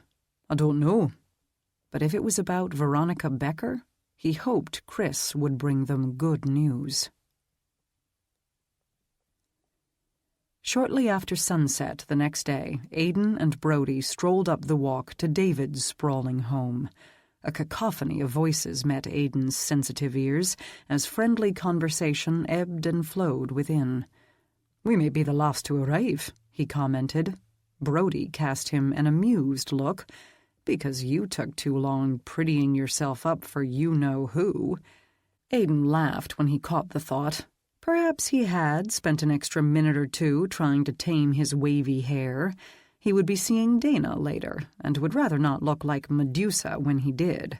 "I don't know." But if it was about Veronica Becker, he hoped Chris would bring them good news. Shortly after sunset the next day, Aidan and Brody strolled up the walk to David's sprawling home. A cacophony of voices met Aidan's sensitive ears as friendly conversation ebbed and flowed within. "We may be the last to arrive," he commented. Brody cast him an amused look. "Because you took too long prettying yourself up for you-know-who." Aidan laughed when he caught the thought. Perhaps he had spent an extra minute or two trying to tame his wavy hair. He would be seeing Dana later, and would rather not look like Medusa when he did.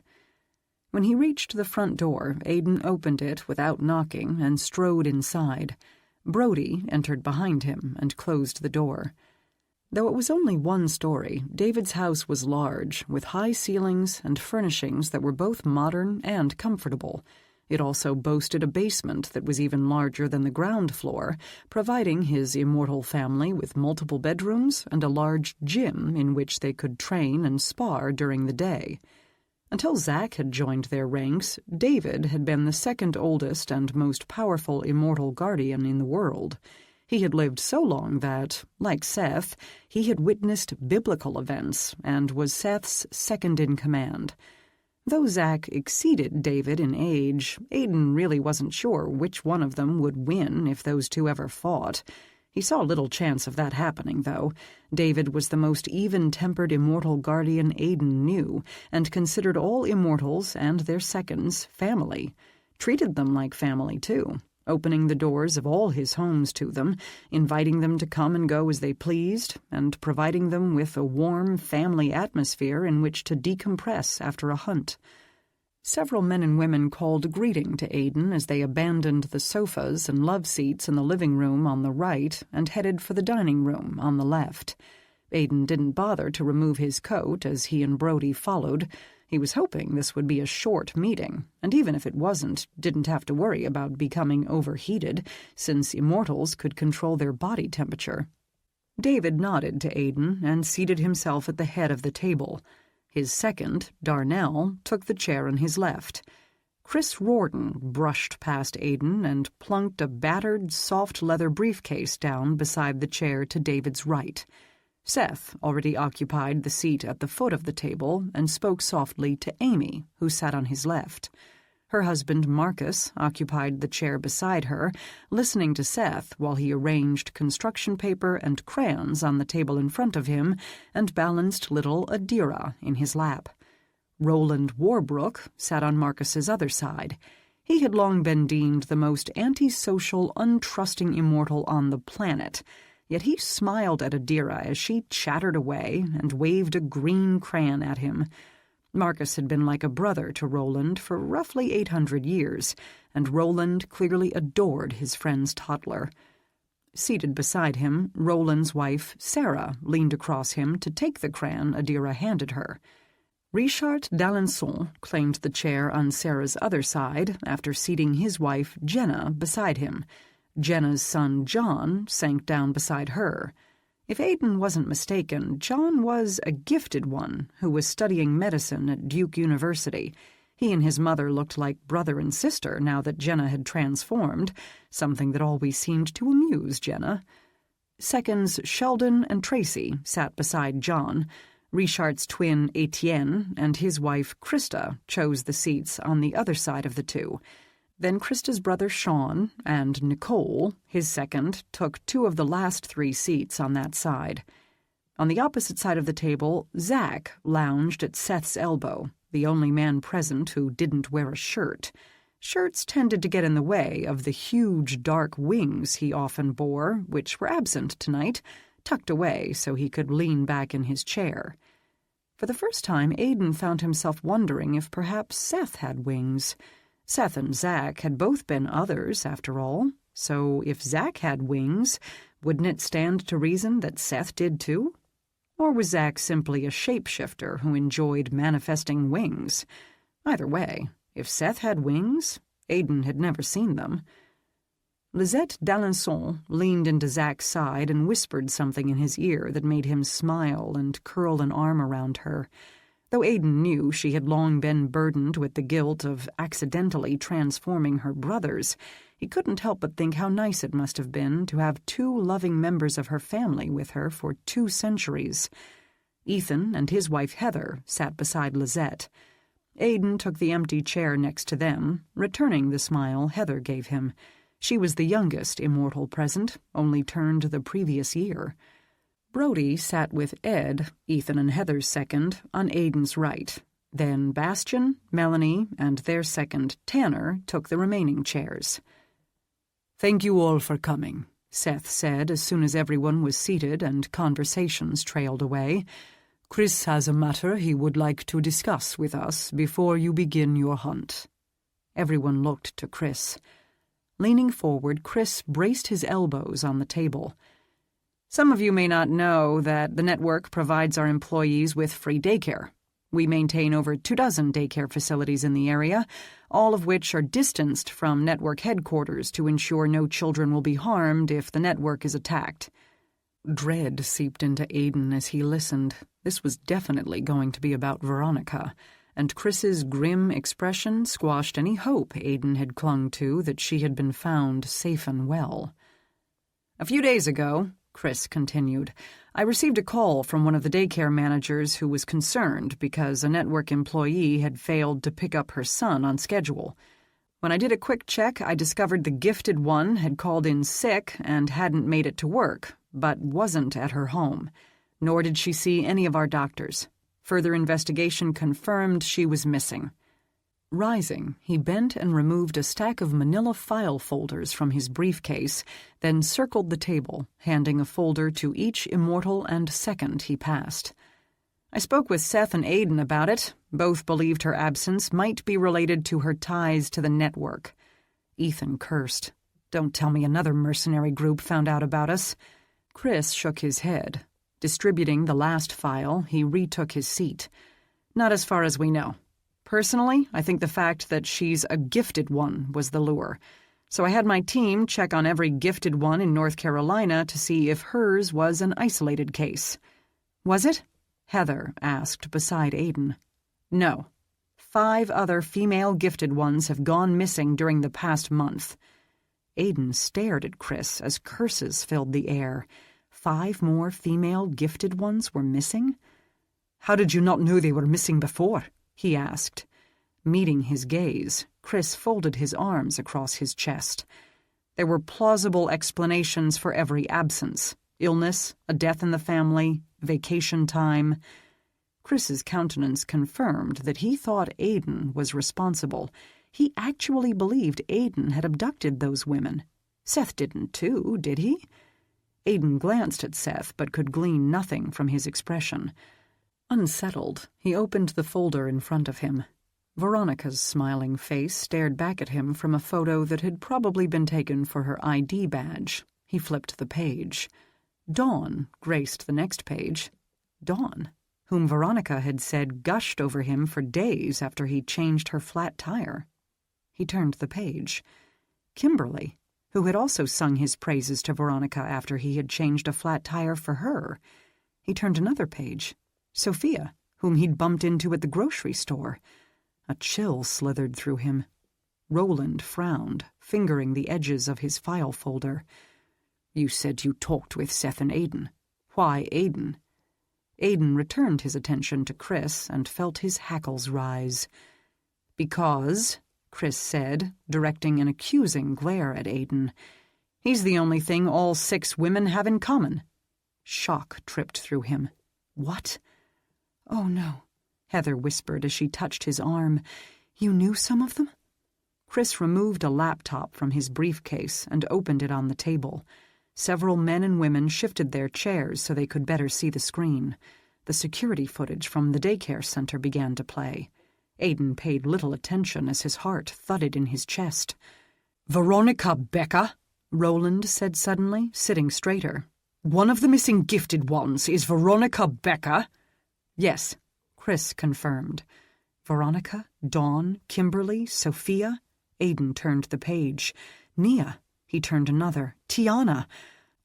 When he reached the front door, Aidan opened it without knocking and strode inside. Brody entered behind him and closed the door. Though it was only one story, David's house was large, with high ceilings and furnishings that were both modern and comfortable. It also boasted a basement that was even larger than the ground floor, providing his immortal family with multiple bedrooms and a large gym in which they could train and spar during the day. Until Zack had joined their ranks, David had been the second oldest and most powerful immortal guardian in the world. He had lived so long that, like Seth, he had witnessed biblical events and was Seth's second-in-command. Though Zack exceeded David in age, Aidan really wasn't sure which one of them would win if those two ever fought. He saw little chance of that happening, though. David was the most even-tempered immortal guardian Aidan knew, and considered all immortals and their seconds family. Treated them like family, too, opening the doors of all his homes to them, inviting them to come and go as they pleased, and providing them with a warm family atmosphere in which to decompress after a hunt. Several men and women called greeting to Aidan as they abandoned the sofas and love seats in the living room on the right and headed for the dining room on the left. Aidan didn't bother to remove his coat as he and Brody followed. He was hoping this would be a short meeting, and even if it wasn't, didn't have to worry about becoming overheated, since immortals could control their body temperature. David nodded to Aidan and seated himself at the head of the table. His second, Darnell, took the chair on his left. Chris Rorden brushed past Aidan and plunked a battered, soft leather briefcase down beside the chair to David's right. Seth already occupied the seat at the foot of the table and spoke softly to Amy, who sat on his left. Her husband, Marcus, occupied the chair beside her, listening to Seth while he arranged construction paper and crayons on the table in front of him and balanced little Adira in his lap. Roland Warbrook sat on Marcus's other side. He had long been deemed the most antisocial, untrusting immortal on the planet, yet he smiled at Adira as she chattered away and waved a green crayon at him. Marcus had been like a brother to Roland for roughly 800 years, and Roland clearly adored his friend's toddler. Seated beside him, Roland's wife, Sarah, leaned across him to take the crayon Adira handed her. Richard d'Alençon claimed the chair on Sarah's other side after seating his wife, Jenna, beside him. Jenna's son, John, sank down beside her. If Aidan wasn't mistaken, John was a gifted one who was studying medicine at Duke University. He and his mother looked like brother and sister now that Jenna had transformed, something that always seemed to amuse Jenna. Seconds Sheldon and Tracy sat beside John. Richard's twin, Etienne, and his wife, Krista, chose the seats on the other side of the two. Then Krista's brother Sean and Nicole, his second, took two of the last three seats on that side. On the opposite side of the table, Zack lounged at Seth's elbow, the only man present who didn't wear a shirt. Shirts tended to get in the way of the huge dark wings he often bore, which were absent tonight, tucked away so he could lean back in his chair. For the first time, Aidan found himself wondering if perhaps Seth had wings. Seth and Zack had both been others, after all, so if Zack had wings, wouldn't it stand to reason that Seth did too? Or was Zack simply a shapeshifter who enjoyed manifesting wings? Either way, if Seth had wings, Aidan had never seen them. Lisette d'Alençon leaned into Zach's side and whispered something in his ear that made him smile and curl an arm around her. Though Aidan knew she had long been burdened with the guilt of accidentally transforming her brothers, he couldn't help but think how nice it must have been to have two loving members of her family with her for 2 centuries. Ethan and his wife Heather sat beside Lisette. Aidan took the empty chair next to them, returning the smile Heather gave him. She was the youngest immortal present, only turned the previous year. Brody sat with Ed, Ethan and Heather's second, on Aidan's right. Then Bastian, Melanie, and their second, Tanner, took the remaining chairs. "Thank you all for coming," Seth said as soon as everyone was seated and conversations trailed away. "Chris has a matter he would like to discuss with us before you begin your hunt." Everyone looked to Chris. Leaning forward, Chris braced his elbows on the table. "Some of you may not know that the network provides our employees with free daycare. We maintain over 24 daycare facilities in the area, all of which are distanced from network headquarters to ensure no children will be harmed if the network is attacked." Dread seeped into Aidan as he listened. This was definitely going to be about Veronica, and Chris's grim expression squashed any hope Aidan had clung to that she had been found safe and well. "A few days ago," Chris continued, "I received a call from one of the daycare managers who was concerned because a network employee had failed to pick up her son on schedule. When I did a quick check, I discovered the gifted one had called in sick and hadn't made it to work, but wasn't at her home. Nor did she see any of our doctors. Further investigation confirmed she was missing." Rising, he bent and removed a stack of manila file folders from his briefcase, then circled the table, handing a folder to each immortal and second he passed. "I spoke with Seth and Aidan about it. Both believed her absence might be related to her ties to the network." Ethan cursed. "Don't tell me another mercenary group found out about us." Chris shook his head. Distributing the last file, he retook his seat. "Not as far as we know. Personally, I think the fact that she's a gifted one was the lure. So I had my team check on every gifted one in North Carolina to see if hers was an isolated case." "Was it?" Heather asked beside Aidan. "No. 5 other female gifted ones have gone missing during the past month." Aidan stared at Chris as curses filled the air. 5 more female gifted ones were missing? "How did you not know they were missing before?" he asked. Meeting his gaze, Chris folded his arms across his chest. There were plausible explanations for every absence. Illness, a death in the family, vacation time. Chris's countenance confirmed that he thought Aidan was responsible. He actually believed Aidan had abducted those women. Seth didn't too, did he? Aidan glanced at Seth but could glean nothing from his expression. Unsettled, he opened the folder in front of him. Veronica's smiling face stared back at him from a photo that had probably been taken for her ID badge. He flipped the page. Dawn graced the next page. Dawn, whom Veronica had said gushed over him for days after he changed her flat tire. He turned the page. Kimberly, who had also sung his praises to Veronica after he had changed a flat tire for her. He turned another page. Sophia, whom he'd bumped into at the grocery store. A chill slithered through him. Roland frowned, fingering the edges of his file folder. "You said you talked with Seth and Aidan. Why Aidan?" Aidan returned his attention to Chris and felt his hackles rise. "Because," Chris said, directing an accusing glare at Aidan, "he's the only thing all 6 women have in common." Shock tripped through him. "What?" "Oh, no," Heather whispered as she touched his arm. "You knew some of them?" Chris removed a laptop from his briefcase and opened it on the table. Several men and women shifted their chairs so they could better see the screen. The security footage from the daycare center began to play. Aidan paid little attention as his heart thudded in his chest. "Veronica Becker," Roland said suddenly, sitting straighter. "One of the missing gifted ones is Veronica Becker?" "Yes," Chris confirmed. Veronica, Dawn, Kimberly, Sophia. Aidan turned the page. Nia. He turned another. Tiana!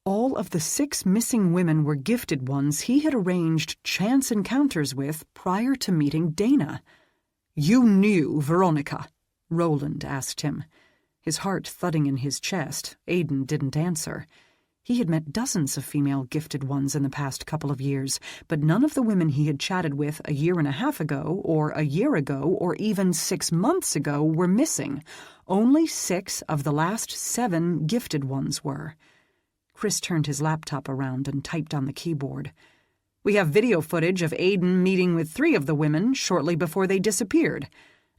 All of the 6 missing women were gifted ones he had arranged chance encounters with prior to meeting Dana. "You knew Veronica?" Roland asked him. His heart thudding in his chest, Aiden didn't answer. He had met dozens of female gifted ones in the past couple of years, but none of the women he had chatted with a year and a half ago, or a year ago, or even 6 months ago were missing. Only 6 of the last 7 gifted ones were. Chris turned his laptop around and typed on the keyboard. "We have video footage of Aiden meeting with 3 of the women shortly before they disappeared.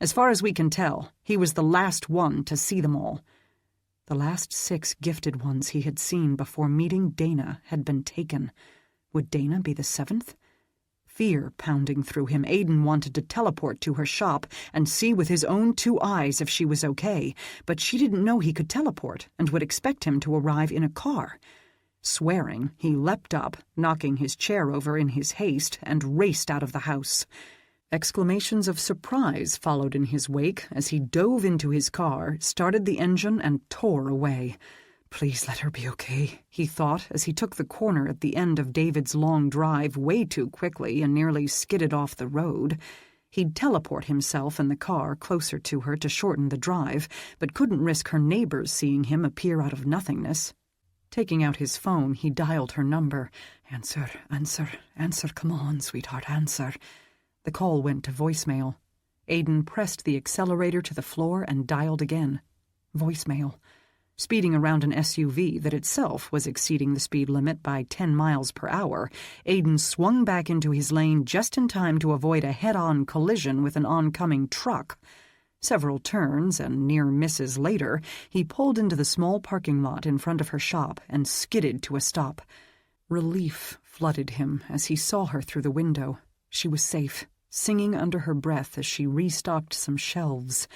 As far as we can tell, he was the last one to see them all." The last 6 gifted ones he had seen before meeting Dana had been taken. Would Dana be the 7th? Fear pounding through him, Aiden wanted to teleport to her shop and see with his own 2 eyes if she was okay, but she didn't know he could teleport and would expect him to arrive in a car. Swearing, he leapt up, knocking his chair over in his haste, and raced out of the house. Exclamations of surprise followed in his wake as he dove into his car, started the engine, and tore away. Please let her be okay, he thought as he took the corner at the end of David's long drive way too quickly and nearly skidded off the road. He'd teleport himself and the car closer to her to shorten the drive, but couldn't risk her neighbors seeing him appear out of nothingness. Taking out his phone, he dialed her number. Answer, answer, answer, come on, sweetheart, answer." The call went to voicemail. Aiden pressed the accelerator to the floor and dialed again. Voicemail. Speeding around an SUV that itself was exceeding the speed limit by 10 miles per hour, Aiden swung back into his lane just in time to avoid a head-on collision with an oncoming truck. Several turns and near misses later, he pulled into the small parking lot in front of her shop and skidded to a stop. Relief flooded him as he saw her through the window. She was safe, singing under her breath as she restocked some shelves.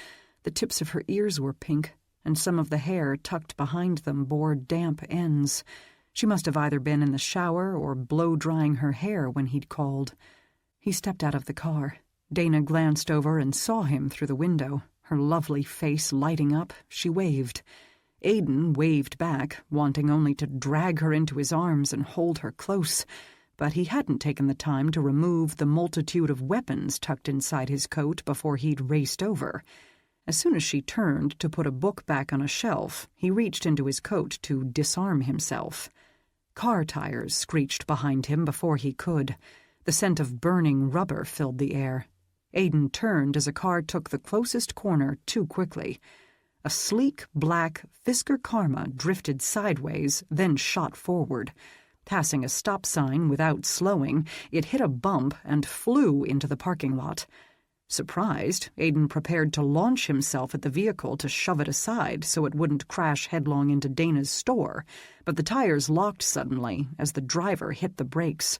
The tips of her ears were pink, and some of the hair tucked behind them bore damp ends. She must have either been in the shower or blow-drying her hair when he'd called. He stepped out of the car. Dana glanced over and saw him through the window. Her lovely face lighting up, she waved. Aiden waved back, wanting only to drag her into his arms and hold her close, but he hadn't taken the time to remove the multitude of weapons tucked inside his coat before he'd raced over. As soon as she turned to put a book back on a shelf, he reached into his coat to disarm himself. Car tires screeched behind him before he could. The scent of burning rubber filled the air. Aiden turned as a car took the closest corner too quickly. A sleek, black Fisker Karma drifted sideways, then shot forward. Passing a stop sign without slowing, it hit a bump and flew into the parking lot. Surprised, Aiden prepared to launch himself at the vehicle to shove it aside so it wouldn't crash headlong into Dana's store, but the tires locked suddenly as the driver hit the brakes.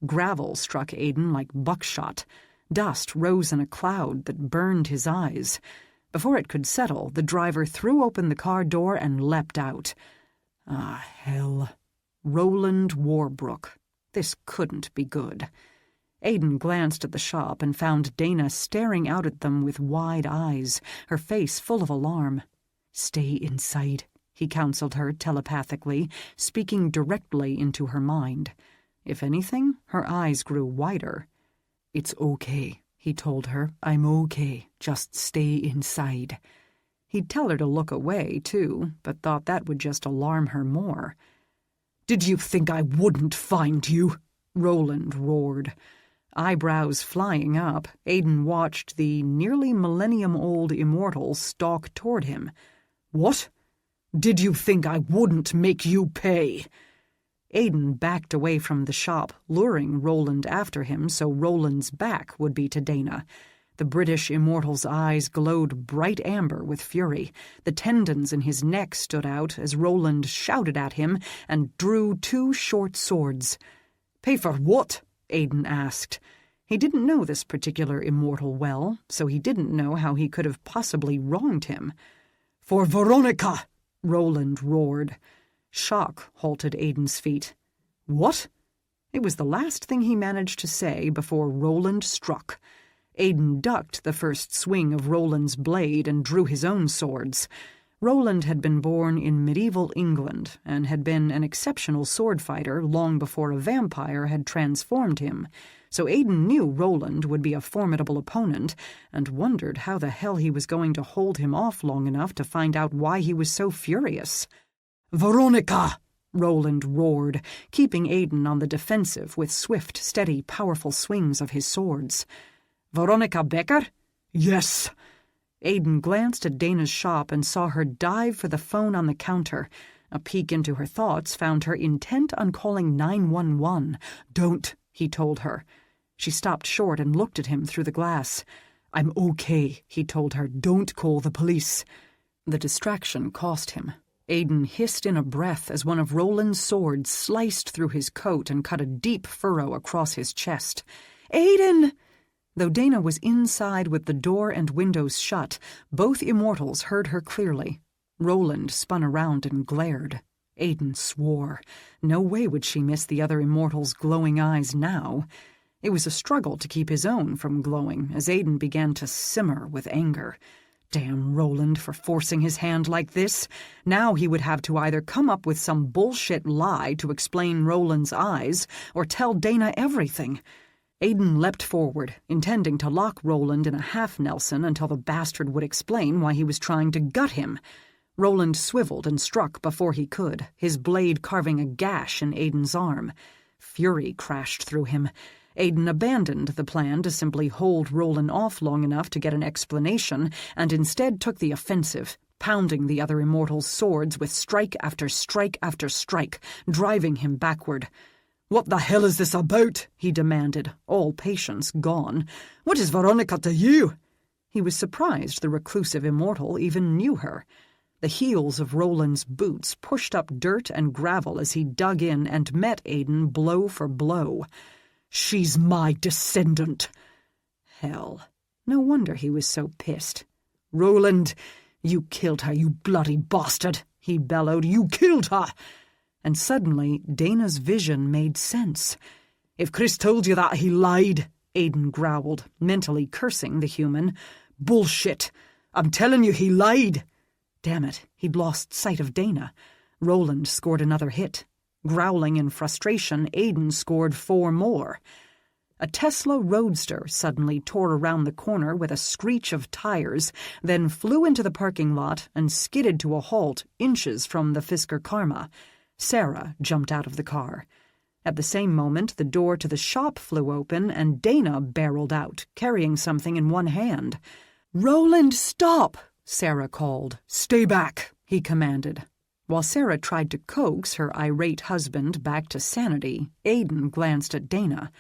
Gravel struck Aiden like buckshot. Dust rose in a cloud that burned his eyes. Before it could settle, the driver threw open the car door and leapt out. Ah, hell. Roland Warbrook. This couldn't be good. Aiden glanced at the shop and found Dana staring out at them with wide eyes, her face full of alarm. "Stay inside," he counseled her telepathically, speaking directly into her mind. If anything, her eyes grew wider. "It's okay," he told her. "I'm okay. Just stay inside." He'd tell her to look away, too, but thought that would just alarm her more. "Did you think I wouldn't find you?" Roland roared. Eyebrows flying up, Aiden watched the nearly millennium-old immortal stalk toward him. "What? Did you think I wouldn't make you pay?" Aiden backed away from the shop, luring Roland after him so Roland's back would be to Dana. The British immortal's eyes glowed bright amber with fury. The tendons in his neck stood out as Roland shouted at him and drew 2 short swords. "Pay for what?" Aiden asked. He didn't know this particular immortal well, so he didn't know how he could have possibly wronged him. "For Veronica!" Roland roared. Shock halted Aiden's feet. "What?" It was the last thing he managed to say before Roland struck. Aiden ducked the first swing of Roland's blade and drew his own swords. Roland had been born in medieval England and had been an exceptional sword fighter long before a vampire had transformed him, so Aidan knew Roland would be a formidable opponent and wondered how the hell he was going to hold him off long enough to find out why he was so furious. "Veronica!" Roland roared, keeping Aidan on the defensive with swift, steady, powerful swings of his swords. "Veronica Becker?" "Yes." Aidan glanced at Dana's shop and saw her dive for the phone on the counter. A peek into her thoughts found her intent on calling 911. "Don't," he told her. She stopped short and looked at him through the glass. "I'm okay," he told her. "Don't call the police." The distraction cost him. Aidan hissed in a breath as one of Roland's swords sliced through his coat and cut a deep furrow across his chest. "Aidan!" Though Dana was inside with the door and windows shut, both immortals heard her clearly. Roland spun around and glared. Aidan swore. No way would she miss the other immortal's glowing eyes now. It was a struggle to keep his own from glowing as Aidan began to simmer with anger. Damn Roland for forcing his hand like this. Now he would have to either come up with some bullshit lie to explain Roland's eyes or tell Dana everything. Aidan leapt forward, intending to lock Roland in a half-Nelson until the bastard would explain why he was trying to gut him. Roland swiveled and struck before he could, his blade carving a gash in Aidan's arm. Fury crashed through him. Aidan abandoned the plan to simply hold Roland off long enough to get an explanation, and instead took the offensive, pounding the other immortal's swords with strike after strike after strike, driving him backward. "What the hell is this about?" he demanded, all patience gone. "What is Veronica to you?" He was surprised the reclusive immortal even knew her. The heels of Roland's boots pushed up dirt and gravel as he dug in and met Aidan blow for blow. "She's my descendant." Hell. No wonder he was so pissed. "Roland, you killed her, you bloody bastard," he bellowed. "You killed her!" And suddenly Dana's vision made sense. "If Chris told you that, he lied," Aidan growled, mentally cursing the human. "Bullshit! I'm telling you, he lied!" Damn it, he'd lost sight of Dana. Roland scored another hit. Growling in frustration, Aidan scored 4 more. A Tesla Roadster suddenly tore around the corner with a screech of tires, then flew into the parking lot and skidded to a halt inches from the Fisker Karma. Sarah jumped out of the car. At the same moment, the door to the shop flew open and Dana barreled out, carrying something in one hand. "Roland, stop!" Sarah called. "Stay back," he commanded. While Sarah tried to coax her irate husband back to sanity, Aidan glanced at Dana.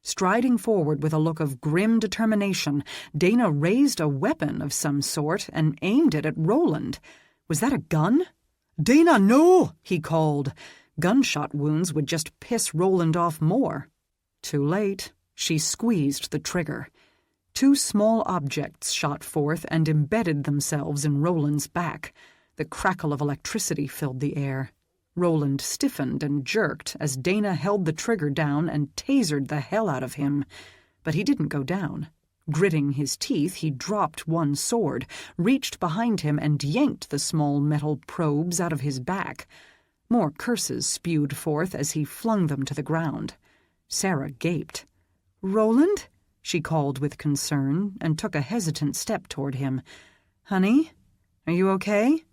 Striding forward with a look of grim determination, Dana raised a weapon of some sort and aimed it at Roland. Was that a gun? "Dana, no!" he called. Gunshot wounds would just piss Roland off more. Too late. She squeezed the trigger. 2 small objects shot forth and embedded themselves in Roland's back. The crackle of electricity filled the air. Roland stiffened and jerked as Dana held the trigger down and tasered the hell out of him. But he didn't go down. Gritting his teeth, he dropped one sword, reached behind him and yanked the small metal probes out of his back. More curses spewed forth as he flung them to the ground. Sarah gaped. "Roland?" she called with concern and took a hesitant step toward him. "Honey, are you okay?"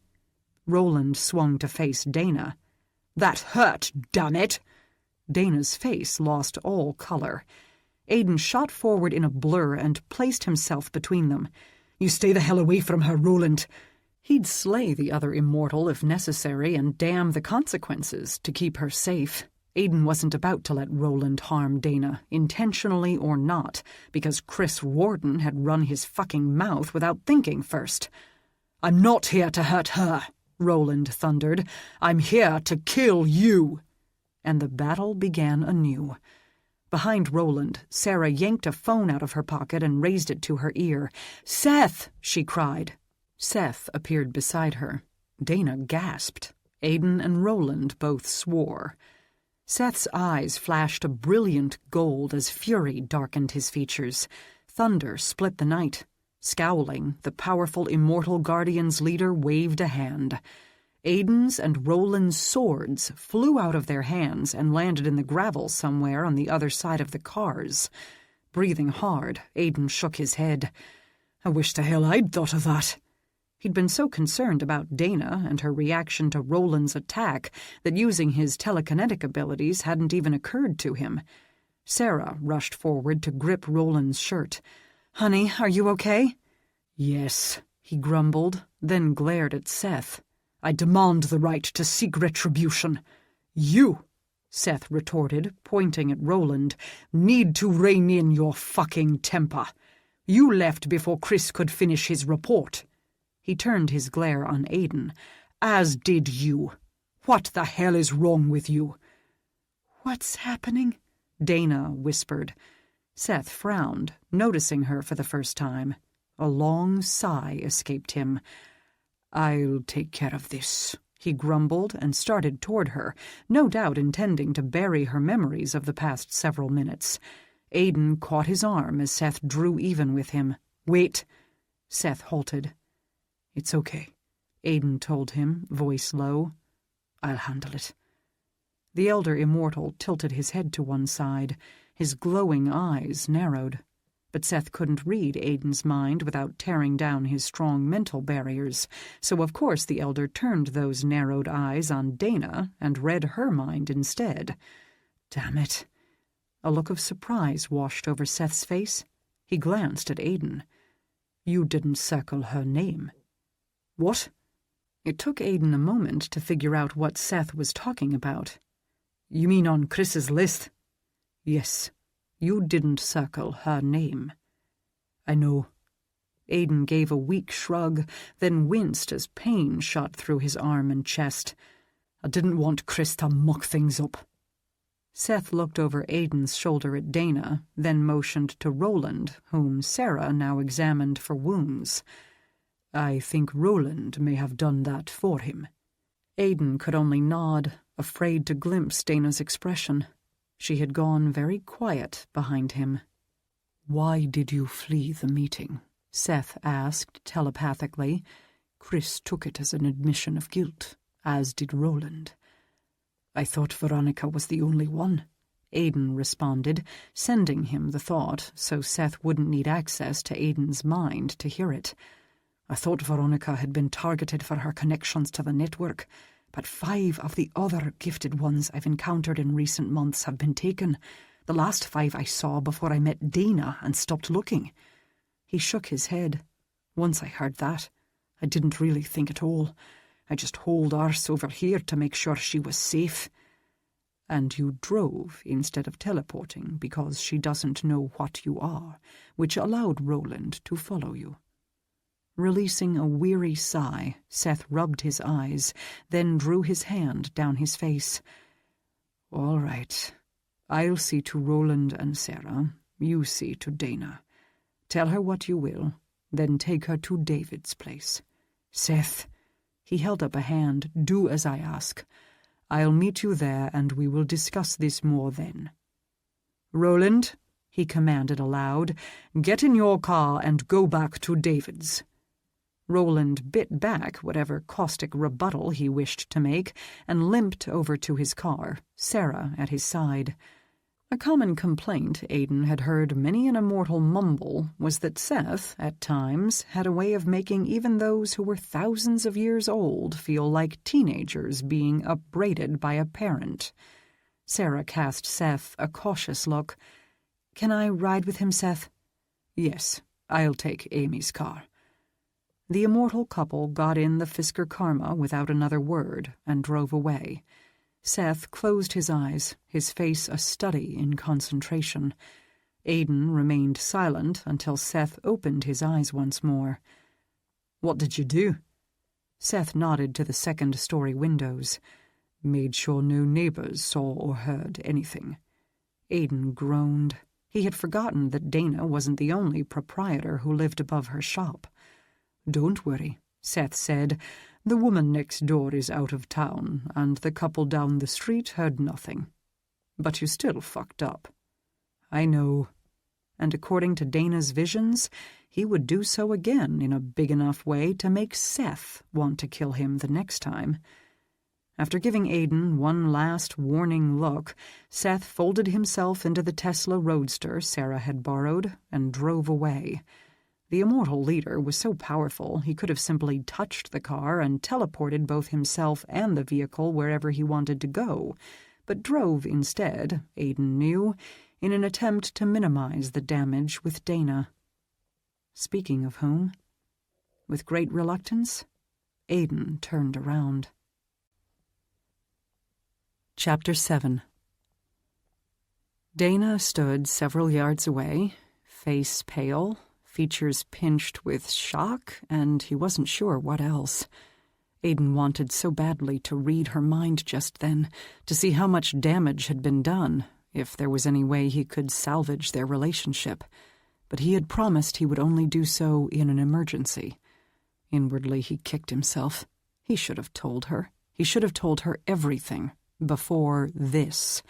Roland swung to face Dana. "That hurt, damn it!" Dana's face lost all color. Aidan shot forward in a blur and placed himself between them. "You stay the hell away from her, Roland." He'd slay the other immortal if necessary and damn the consequences to keep her safe. Aidan wasn't about to let Roland harm Dana, intentionally or not, because Chris Warden had run his fucking mouth without thinking first. "I'm not here to hurt her," Roland thundered. "I'm here to kill you." And the battle began anew. Behind Roland, Sarah yanked a phone out of her pocket and raised it to her ear. "Seth!" she cried. Seth appeared beside her. Dana gasped. Aidan and Roland both swore. Seth's eyes flashed a brilliant gold as fury darkened his features. Thunder split the night. Scowling, the powerful Immortal Guardians leader waved a hand. Aiden's and Roland's swords flew out of their hands and landed in the gravel somewhere on the other side of the cars. Breathing hard, Aiden shook his head. I wish to hell I'd thought of that. He'd been so concerned about Dana and her reaction to Roland's attack that using his telekinetic abilities hadn't even occurred to him. Sarah rushed forward to grip Roland's shirt. "Honey, are you okay?" "Yes," he grumbled, then glared at Seth. "I demand the right to seek retribution." "You," Seth retorted, pointing at Roland, "need to rein in your fucking temper. You left before Chris could finish his report." He turned his glare on Aiden. "As did you. What the hell is wrong with you?" "What's happening?" Dana whispered. Seth frowned, noticing her for the first time. A long sigh escaped him. "I'll take care of this," he grumbled and started toward her, no doubt intending to bury her memories of the past several minutes. Aiden caught his arm as Seth drew even with him. "Wait." Seth halted. "It's okay," Aiden told him, voice low. "I'll handle it." The elder immortal tilted his head to one side. His glowing eyes narrowed. But Seth couldn't read Aiden's mind without tearing down his strong mental barriers, so of course the elder turned those narrowed eyes on Dana and read her mind instead. Damn it. A look of surprise washed over Seth's face. He glanced at Aiden. "You didn't circle her name." "What?" It took Aiden a moment to figure out what Seth was talking about. "You mean on Chris's list?" "Yes. You didn't circle her name." "I know." Aiden gave a weak shrug, then winced as pain shot through his arm and chest. "I didn't want Chris to muck things up." Seth looked over Aiden's shoulder at Dana, then motioned to Roland, whom Sarah now examined for wounds. "I think Roland may have done that for him." Aiden could only nod, afraid to glimpse Dana's expression. She had gone very quiet behind him. "Why did you flee the meeting?" Seth asked telepathically. "Chris took it as an admission of guilt, as did Roland." "I thought Veronica was the only one," Aiden responded, sending him the thought so Seth wouldn't need access to Aiden's mind to hear it. "I thought Veronica had been targeted for her connections to the network, but 5 of the other gifted ones I've encountered in recent months have been taken. The last 5 I saw before I met Dana and stopped looking." He shook his head. "Once I heard that, I didn't really think at all. I just hauled arse over here to make sure she was safe." "And you drove instead of teleporting because she doesn't know what you are, which allowed Roland to follow you." Releasing a weary sigh, Seth rubbed his eyes, then drew his hand down his face. "All right. I'll see to Roland and Sarah. You see to Dana. Tell her what you will, then take her to David's place. Seth," he held up a hand, "do as I ask. I'll meet you there and we will discuss this more then." "Roland," he commanded aloud, "get in your car and go back to David's." Roland bit back whatever caustic rebuttal he wished to make and limped over to his car, Sarah at his side. A common complaint Aiden had heard many an immortal mumble was that Seth, at times, had a way of making even those who were thousands of years old feel like teenagers being upbraided by a parent. Sarah cast Seth a cautious look. "Can I ride with him, Seth?" "Yes, I'll take Amy's car." The immortal couple got in the Fisker Karma without another word and drove away. Seth closed his eyes, his face a study in concentration. Aiden remained silent until Seth opened his eyes once more. "What did you do?" Seth nodded to the second-story windows. "Made sure no neighbors saw or heard anything." Aiden groaned. He had forgotten that Dana wasn't the only proprietor who lived above her shop. "Don't worry," Seth said. "The woman next door is out of town, and the couple down the street heard nothing. But you still fucked up." "I know." And according to Dana's visions, he would do so again in a big enough way to make Seth want to kill him the next time. After giving Aiden one last warning look, Seth folded himself into the Tesla Roadster Sarah had borrowed and drove away. The Immortal leader was so powerful he could have simply touched the car and teleported both himself and the vehicle wherever he wanted to go, but drove instead, Aiden knew, in an attempt to minimize the damage with Dana. Speaking of whom, with great reluctance, Aiden turned around. Chapter 7. Dana stood several yards away, face pale, features pinched with shock, and he wasn't sure what else. Aiden wanted so badly to read her mind just then, to see how much damage had been done, if there was any way he could salvage their relationship. But he had promised he would only do so in an emergency. Inwardly he kicked himself. He should have told her. He should have told her everything. Before this.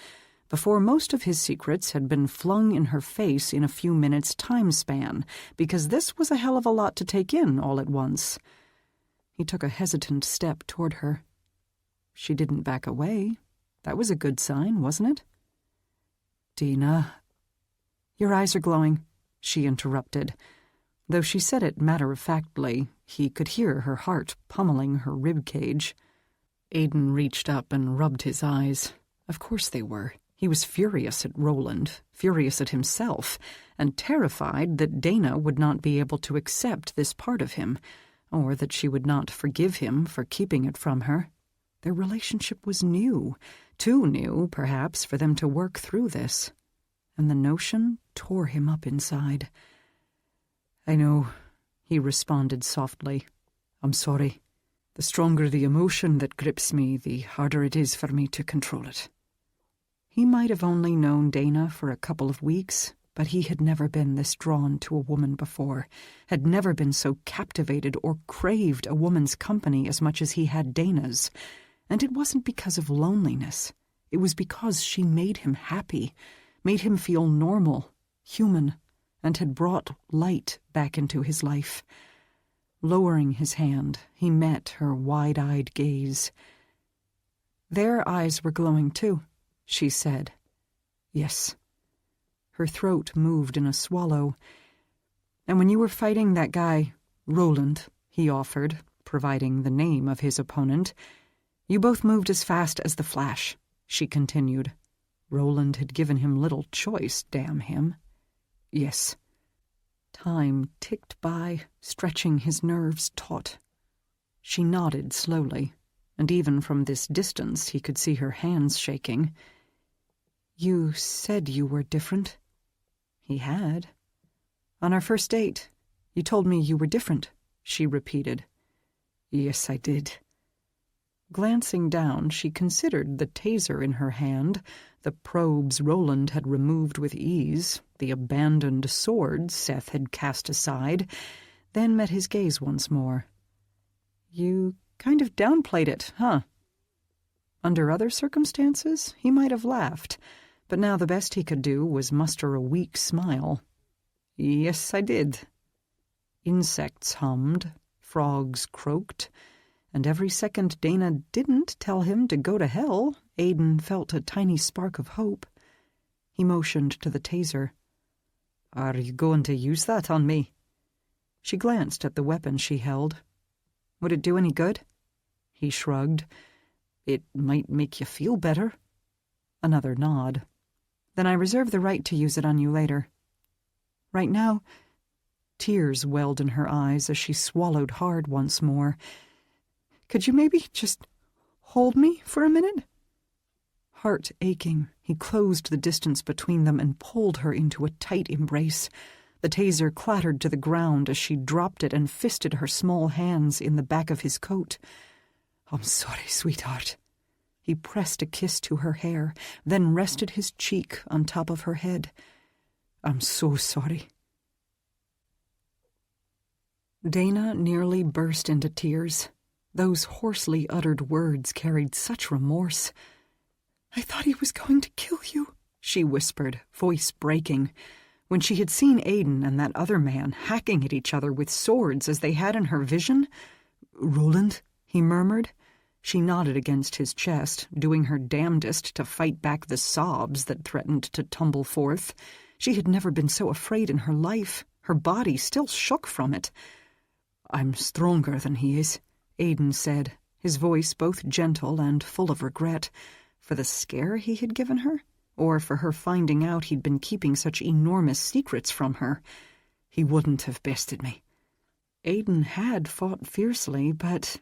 Before most of his secrets had been flung in her face in a few minutes' time span, because this was a hell of a lot to take in all at once. He took a hesitant step toward her. She didn't back away. That was a good sign, wasn't it? "Dina, your eyes are glowing," she interrupted. Though she said it matter-of-factly, he could hear her heart pummeling her rib cage. Aiden reached up and rubbed his eyes. Of course they were. He was furious at Roland, furious at himself, and terrified that Dana would not be able to accept this part of him, or that she would not forgive him for keeping it from her. Their relationship was new, too new, perhaps, for them to work through this, and the notion tore him up inside. "I know," he responded softly. "I'm sorry. The stronger the emotion that grips me, the harder it is for me to control it." He might have only known Dana for a couple of weeks, but he had never been this drawn to a woman before, had never been so captivated or craved a woman's company as much as he had Dana's. And it wasn't because of loneliness. It was because she made him happy, made him feel normal, human, and had brought light back into his life. Lowering his hand, he met her wide-eyed gaze. "Their eyes were glowing too," she said. "Yes." Her throat moved in a swallow. "And when you were fighting that guy, Roland," he offered, providing the name of his opponent, "you both moved as fast as the Flash," she continued. Roland had given him little choice, damn him. "Yes." Time ticked by, stretching his nerves taut. She nodded slowly, and even from this distance he could see her hands shaking. "You said you were different." He had. "On our first date, you told me you were different," she repeated. "Yes, I did." Glancing down, she considered the taser in her hand, the probes Roland had removed with ease, the abandoned sword Seth had cast aside, then met his gaze once more. "You kind of downplayed it, huh?" Under other circumstances, he might have laughed, but now the best he could do was muster a weak smile. "Yes, I did." Insects hummed, frogs croaked, and every second Dana didn't tell him to go to hell, Aiden felt a tiny spark of hope. He motioned to the taser. "Are you going to use that on me?" She glanced at the weapon she held. "Would it do any good?" He shrugged. "It might make you feel better." Another nod. "Then I reserve the right to use it on you later." "Right now?" Tears welled in her eyes as she swallowed hard once more. "Could you maybe just hold me for a minute?" Heart aching, he closed the distance between them and pulled her into a tight embrace. The taser clattered to the ground as she dropped it and fisted her small hands in the back of his coat. "I'm sorry, sweetheart." He pressed a kiss to her hair, then rested his cheek on top of her head. "I'm so sorry." Dana nearly burst into tears. Those hoarsely uttered words carried such remorse. "I thought he was going to kill you," she whispered, voice breaking. When she had seen Aidan and that other man hacking at each other with swords as they had in her vision. "Roland," he murmured. She nodded against his chest, doing her damnedest to fight back the sobs that threatened to tumble forth. She had never been so afraid in her life. Her body still shook from it. "I'm stronger than he is," Aidan said, his voice both gentle and full of regret, for the scare he had given her, or for her finding out he'd been keeping such enormous secrets from her. "He wouldn't have bested me." Aidan had fought fiercely, but...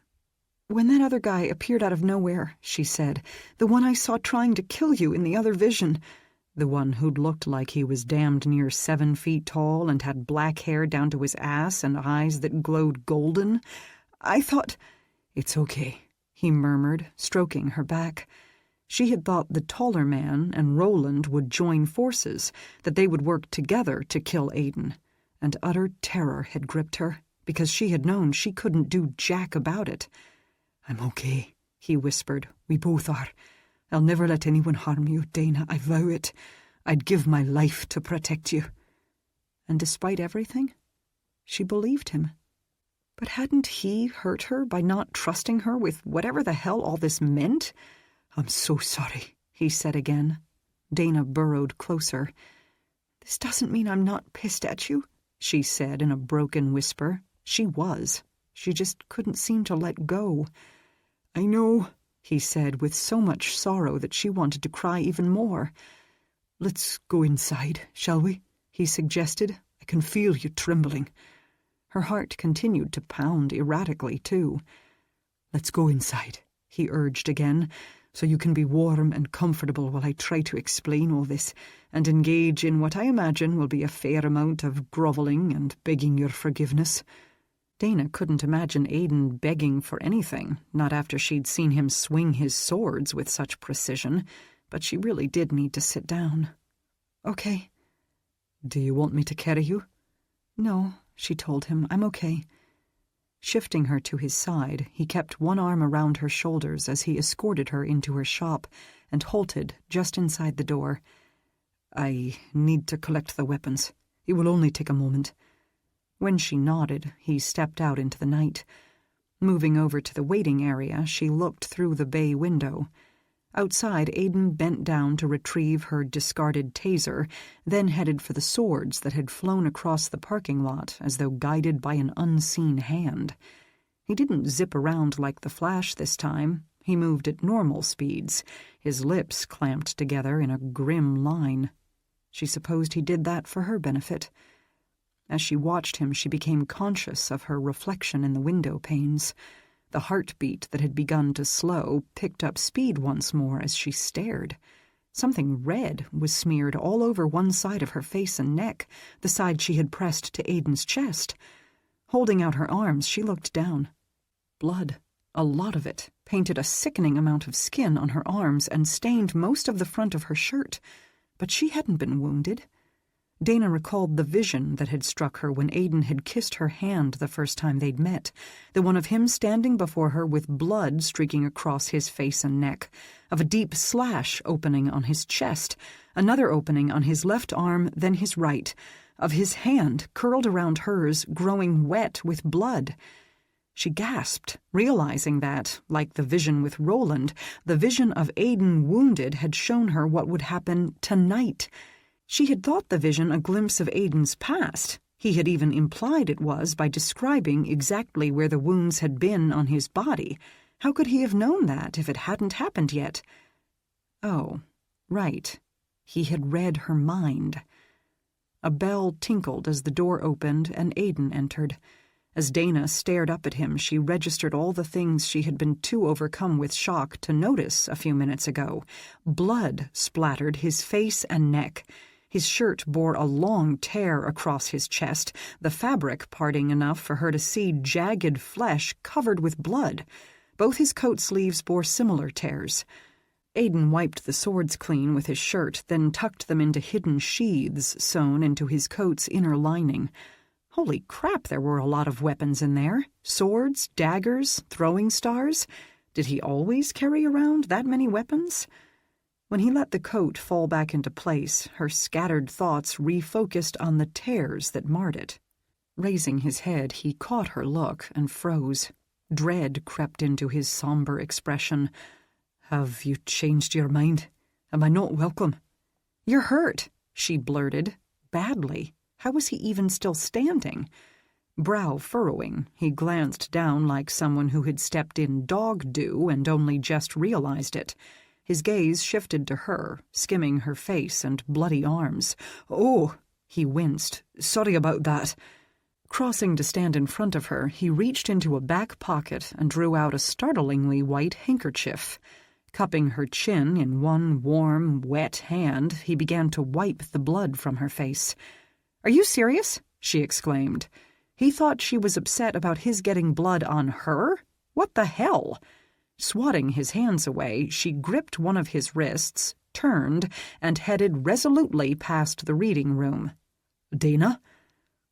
"When that other guy appeared out of nowhere," she said, "the one I saw trying to kill you in the other vision, the one who'd looked like he was damned near 7 feet tall and had black hair down to his ass and eyes that glowed golden, I thought—" "It's okay," he murmured, stroking her back. She had thought the taller man and Roland would join forces, that they would work together to kill Aidan, and utter terror had gripped her, because she had known she couldn't do jack about it. "I'm okay," he whispered. "We both are. I'll never let anyone harm you, Dana, I vow it. I'd give my life to protect you." And despite everything, she believed him. But hadn't he hurt her by not trusting her with whatever the hell all this meant? "I'm so sorry," he said again. Dana burrowed closer. "This doesn't mean I'm not pissed at you," she said in a broken whisper. She was. She just couldn't seem to let go. "I know," he said with so much sorrow that she wanted to cry even more. "Let's go inside, shall we?" he suggested. "I can feel you trembling." Her heart continued to pound erratically, too. "Let's go inside," he urged again, "so you can be warm and comfortable while I try to explain all this, and engage in what I imagine will be a fair amount of grovelling and begging your forgiveness." Dana couldn't imagine Aidan begging for anything, not after she'd seen him swing his swords with such precision, but she really did need to sit down. "Okay." "Do you want me to carry you?" "No," she told him. "I'm okay." Shifting her to his side, he kept one arm around her shoulders as he escorted her into her shop and halted just inside the door. "I need to collect the weapons. It will only take a moment." When she nodded, he stepped out into the night. Moving over to the waiting area, she looked through the bay window. Outside, Aidan bent down to retrieve her discarded taser, then headed for the swords that had flown across the parking lot as though guided by an unseen hand. He didn't zip around like the Flash this time. He moved at normal speeds, his lips clamped together in a grim line. She supposed he did that for her benefit. As she watched him, she became conscious of her reflection in the window panes. The heartbeat that had begun to slow picked up speed once more as she stared. Something red was smeared all over one side of her face and neck, the side she had pressed to Aidan's chest. Holding out her arms, she looked down. Blood, a lot of it, painted a sickening amount of skin on her arms and stained most of the front of her shirt. But she hadn't been wounded. Dana recalled the vision that had struck her when Aidan had kissed her hand the first time they'd met, the one of him standing before her with blood streaking across his face and neck, of a deep slash opening on his chest, another opening on his left arm, then his right, of his hand curled around hers, growing wet with blood. She gasped, realizing that, like the vision with Roland, the vision of Aidan wounded had shown her what would happen tonight. She had thought the vision a glimpse of Aidan's past. He had even implied it was by describing exactly where the wounds had been on his body. How could he have known that if it hadn't happened yet? Oh, right. He had read her mind. A bell tinkled as the door opened and Aidan entered. As Dana stared up at him, she registered all the things she had been too overcome with shock to notice a few minutes ago. Blood splattered his face and neck. His shirt bore a long tear across his chest, the fabric parting enough for her to see jagged flesh covered with blood. Both his coat sleeves bore similar tears. Aidan wiped the swords clean with his shirt, then tucked them into hidden sheaths sewn into his coat's inner lining. Holy crap, there were a lot of weapons in there. Swords, daggers, throwing stars. Did he always carry around that many weapons? When he let the coat fall back into place, her scattered thoughts refocused on the tears that marred it. Raising his head, he caught her look and froze. Dread crept into his somber expression. "Have you changed your mind? Am I not welcome?" "You're hurt," she blurted. Badly. How was he even still standing? Brow furrowing, he glanced down like someone who had stepped in dog dew and only just realized it. His gaze shifted to her, skimming her face and bloody arms. "Oh," he winced. "Sorry about that." Crossing to stand in front of her, he reached into a back pocket and drew out a startlingly white handkerchief. Cupping her chin in one warm, wet hand, he began to wipe the blood from her face. "Are you serious?" she exclaimed. He thought she was upset about his getting blood on her? What the hell? Swatting his hands away, she gripped one of his wrists, turned, and headed resolutely past the reading room. "Dana?"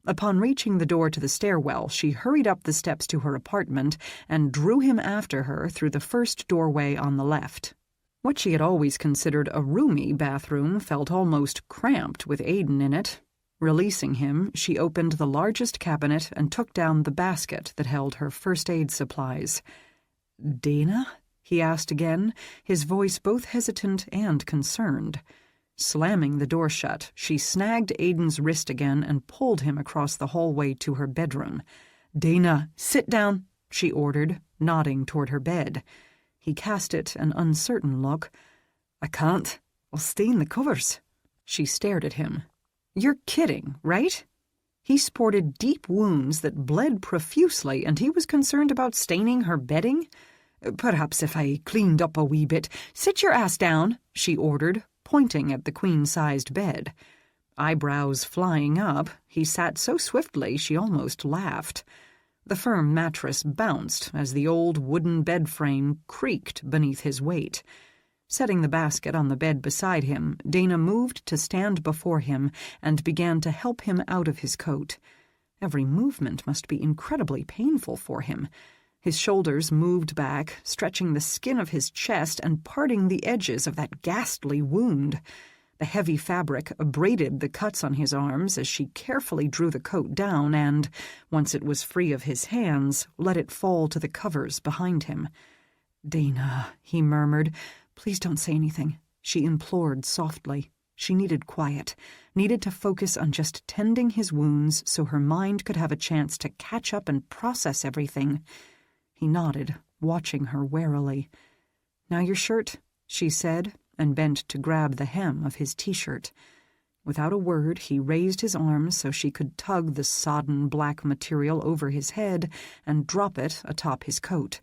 Upon reaching the door to the stairwell, she hurried up the steps to her apartment and drew him after her through the first doorway on the left. What she had always considered a roomy bathroom felt almost cramped with Aiden in it. Releasing him, she opened the largest cabinet and took down the basket that held her first aid supplies. "Dana?" he asked again, his voice both hesitant and concerned. Slamming the door shut, she snagged Aiden's wrist again and pulled him across the hallway to her bedroom. "Dana, sit down," she ordered, nodding toward her bed. He cast it an uncertain look. "I can't. I'll stain the covers." She stared at him. "You're kidding, right?" He sported deep wounds that bled profusely, and he was concerned about staining her bedding? "Perhaps if I cleaned up a wee bit—" "Sit your ass down," she ordered, pointing at the queen-sized bed. Eyebrows flying up, he sat so swiftly she almost laughed. The firm mattress bounced as the old wooden bed frame creaked beneath his weight. Setting the basket on the bed beside him, Dana moved to stand before him and began to help him out of his coat. Every movement must be incredibly painful for him. His shoulders moved back, stretching the skin of his chest and parting the edges of that ghastly wound. The heavy fabric abraded the cuts on his arms as she carefully drew the coat down and, once it was free of his hands, let it fall to the covers behind him. "Dana," he murmured, "please don't say anything," she implored softly. She needed quiet, needed to focus on just tending his wounds so her mind could have a chance to catch up and process everything. He nodded, watching her warily. "Now your shirt," she said, and bent to grab the hem of his T-shirt. Without a word, he raised his arms so she could tug the sodden black material over his head and drop it atop his coat.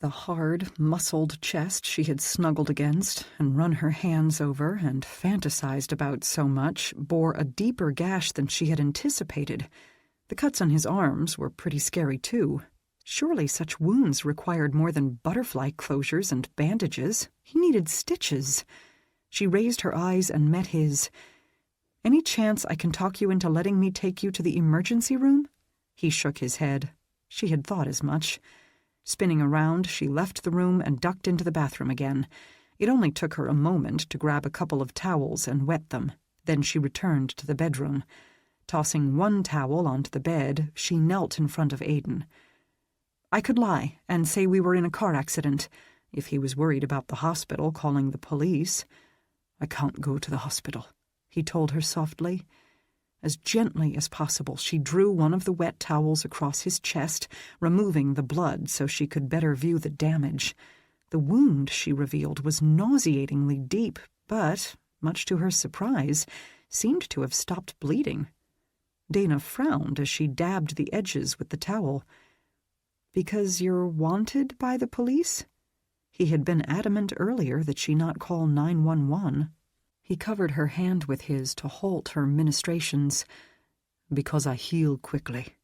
The hard, muscled chest she had snuggled against and run her hands over and fantasized about so much bore a deeper gash than she had anticipated. The cuts on his arms were pretty scary, too. Surely such wounds required more than butterfly closures and bandages. He needed stitches. She raised her eyes and met his. "Any chance I can talk you into letting me take you to the emergency room?" He shook his head. She had thought as much. Spinning around, she left the room and ducked into the bathroom again. It only took her a moment to grab a couple of towels and wet them. Then she returned to the bedroom. Tossing one towel onto the bed, she knelt in front of Aiden. "I could lie and say we were in a car accident, if he was worried about the hospital calling the police." "I can't go to the hospital," he told her softly. As gently as possible, she drew one of the wet towels across his chest, removing the blood so she could better view the damage. The wound, she revealed, was nauseatingly deep, but, much to her surprise, seemed to have stopped bleeding. Dana frowned as she dabbed the edges with the towel. "Because you're wanted by the police?" He had been adamant earlier that she not call 911. He covered her hand with his to halt her ministrations. "Because I heal quickly."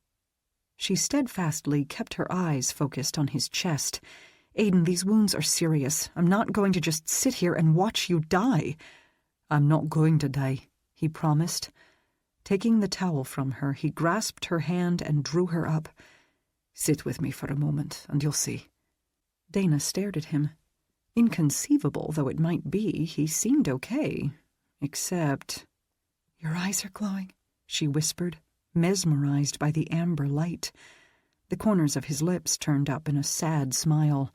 She steadfastly kept her eyes focused on his chest. "Aiden, these wounds are serious. I'm not going to just sit here and watch you die." "I'm not going to die," he promised. Taking the towel from her, he grasped her hand and drew her up. "Sit with me for a moment, and you'll see." Dana stared at him. Inconceivable though it might be, he seemed okay, except— "Your eyes are glowing," she whispered, mesmerized by the amber light. The corners of his lips turned up in a sad smile.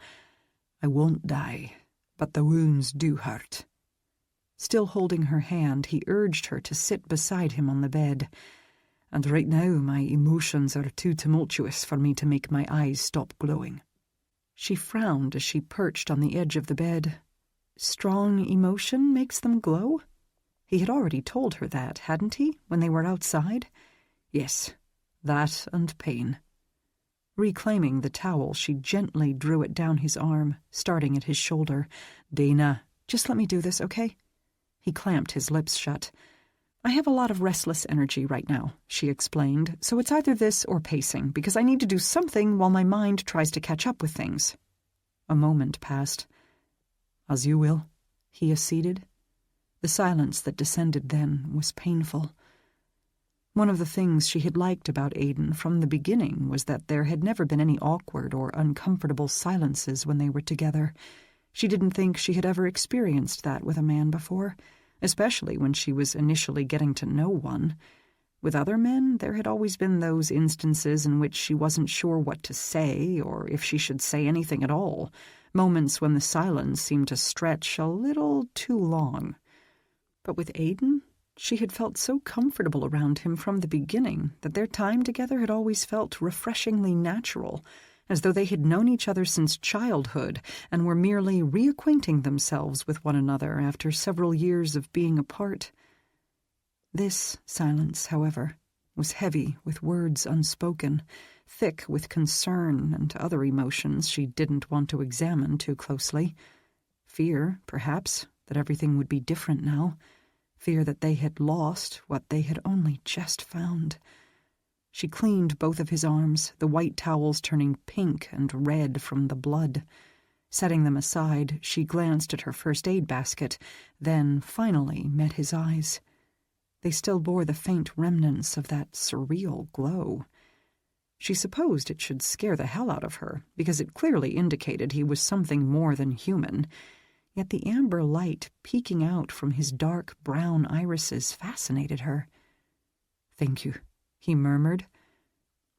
"I won't die, but the wounds do hurt." Still holding her hand, he urged her to sit beside him on the bed. "And right now my emotions are too tumultuous for me to make my eyes stop glowing." She frowned as she perched on the edge of the bed. Strong emotion makes them glow? He had already told her that, hadn't he, when they were outside? Yes, that and pain. Reclaiming the towel, she gently drew it down his arm, starting at his shoulder. "Dana, just let me do this, okay?" He clamped his lips shut. "I have a lot of restless energy right now," she explained, "so it's either this or pacing, because I need to do something while my mind tries to catch up with things." A moment passed. "As you will," he acceded. The silence that descended then was painful. One of the things she had liked about Aiden from the beginning was that there had never been any awkward or uncomfortable silences when they were together. She didn't think she had ever experienced that with a man before, especially when she was initially getting to know one. With other men, there had always been those instances in which she wasn't sure what to say, or if she should say anything at all, moments when the silence seemed to stretch a little too long. But with Aiden, she had felt so comfortable around him from the beginning that their time together had always felt refreshingly natural, as though they had known each other since childhood and were merely reacquainting themselves with one another after several years of being apart. This silence, however, was heavy with words unspoken, thick with concern and other emotions she didn't want to examine too closely. Fear, perhaps, that everything would be different now. Fear that they had lost what they had only just found. She cleaned both of his arms, the white towels turning pink and red from the blood. Setting them aside, she glanced at her first aid basket, then finally met his eyes. They still bore the faint remnants of that surreal glow. She supposed it should scare the hell out of her, because it clearly indicated he was something more than human. Yet the amber light peeking out from his dark brown irises fascinated her. "Thank you," he murmured.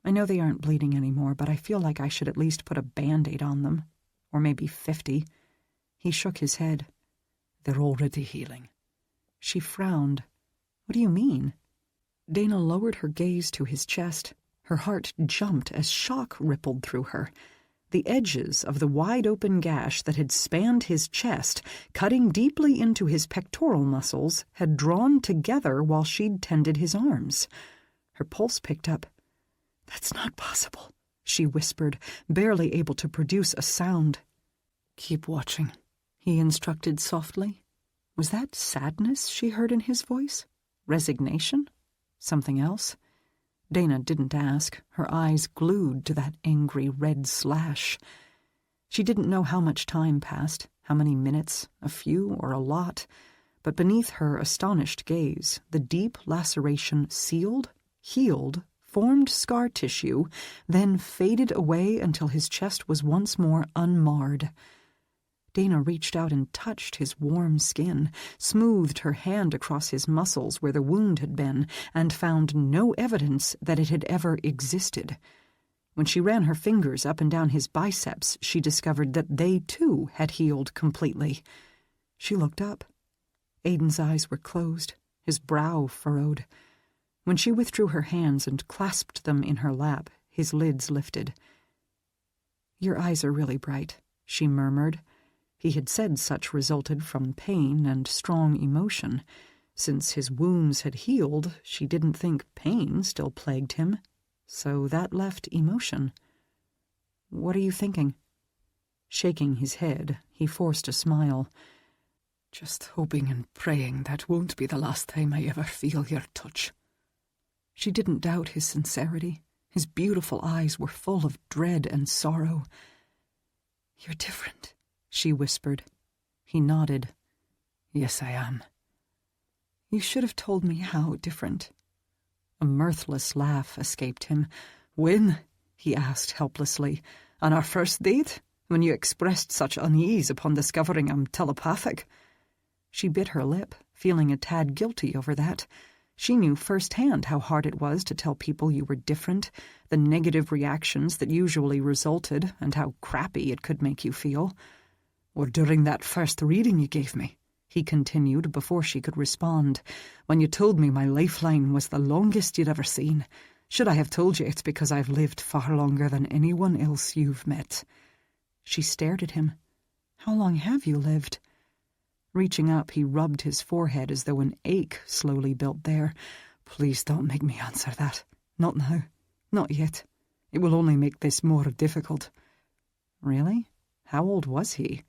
"I know they aren't bleeding anymore, but I feel like I should at least put a Band-Aid on them. Or maybe 50. He shook his head. "They're already healing." She frowned. "What do you mean?" Dana lowered her gaze to his chest. Her heart jumped as shock rippled through her. The edges of the wide-open gash that had spanned his chest, cutting deeply into his pectoral muscles, had drawn together while she'd tended his arms. Her pulse picked up. "That's not possible," she whispered, barely able to produce a sound. "Keep watching," he instructed softly. Was that sadness she heard in his voice? Resignation? Something else? Dana didn't ask, her eyes glued to that angry red slash. She didn't know how much time passed, how many minutes, a few or a lot, but beneath her astonished gaze, the deep laceration sealed, healed, formed scar tissue, then faded away until his chest was once more unmarred. Dana reached out and touched his warm skin, smoothed her hand across his muscles where the wound had been, and found no evidence that it had ever existed. When she ran her fingers up and down his biceps, she discovered that they, too, had healed completely. She looked up. Aiden's eyes were closed, his brow furrowed. When she withdrew her hands and clasped them in her lap, his lids lifted. "Your eyes are really bright," she murmured. He had said such resulted from pain and strong emotion. Since his wounds had healed, she didn't think pain still plagued him. So that left emotion. "What are you thinking?" Shaking his head, he forced a smile. "Just hoping and praying that won't be the last time I ever feel your touch." She didn't doubt his sincerity. His beautiful eyes were full of dread and sorrow. "You're different," she whispered. He nodded. "Yes, I am." "You should have told me how different." A mirthless laugh escaped him. "When?" he asked helplessly. "On our first date? when you expressed such unease upon discovering I'm telepathic." She bit her lip, feeling a tad guilty over that. She knew firsthand how hard it was to tell people you were different, the negative reactions that usually resulted, and how crappy it could make you feel. "Or during that first reading you gave me," he continued before she could respond, "when you told me my lifeline was the longest you'd ever seen. Should I have told you it's because I've lived far longer than anyone else you've met?" She stared at him. "How long have you lived?" Reaching up, he rubbed his forehead as though an ache slowly built there. "Please don't make me answer that. Not now. Not yet. It will only make this more difficult." Really? How old was he?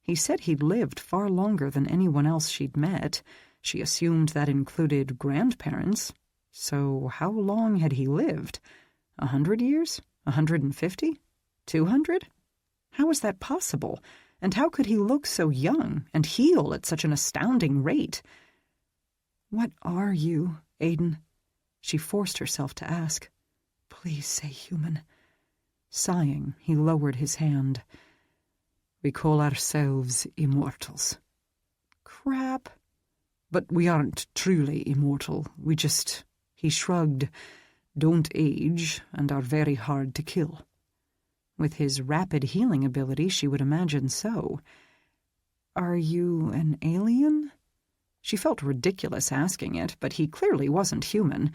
He said he'd lived far longer than anyone else she'd met. She assumed that included grandparents. So how long had he lived? 100 years? 150? 200? How was that possible? And how could he look so young and heal at such an astounding rate? "What are you, Aiden?" She forced herself to ask. "Please say human." Sighing, he lowered his hand. "We call ourselves immortals." "Crap." "But we aren't truly immortal. We just," he shrugged, "don't age and are very hard to kill." With his rapid healing ability, she would imagine so. "Are you an alien?" She felt ridiculous asking it, but he clearly wasn't human.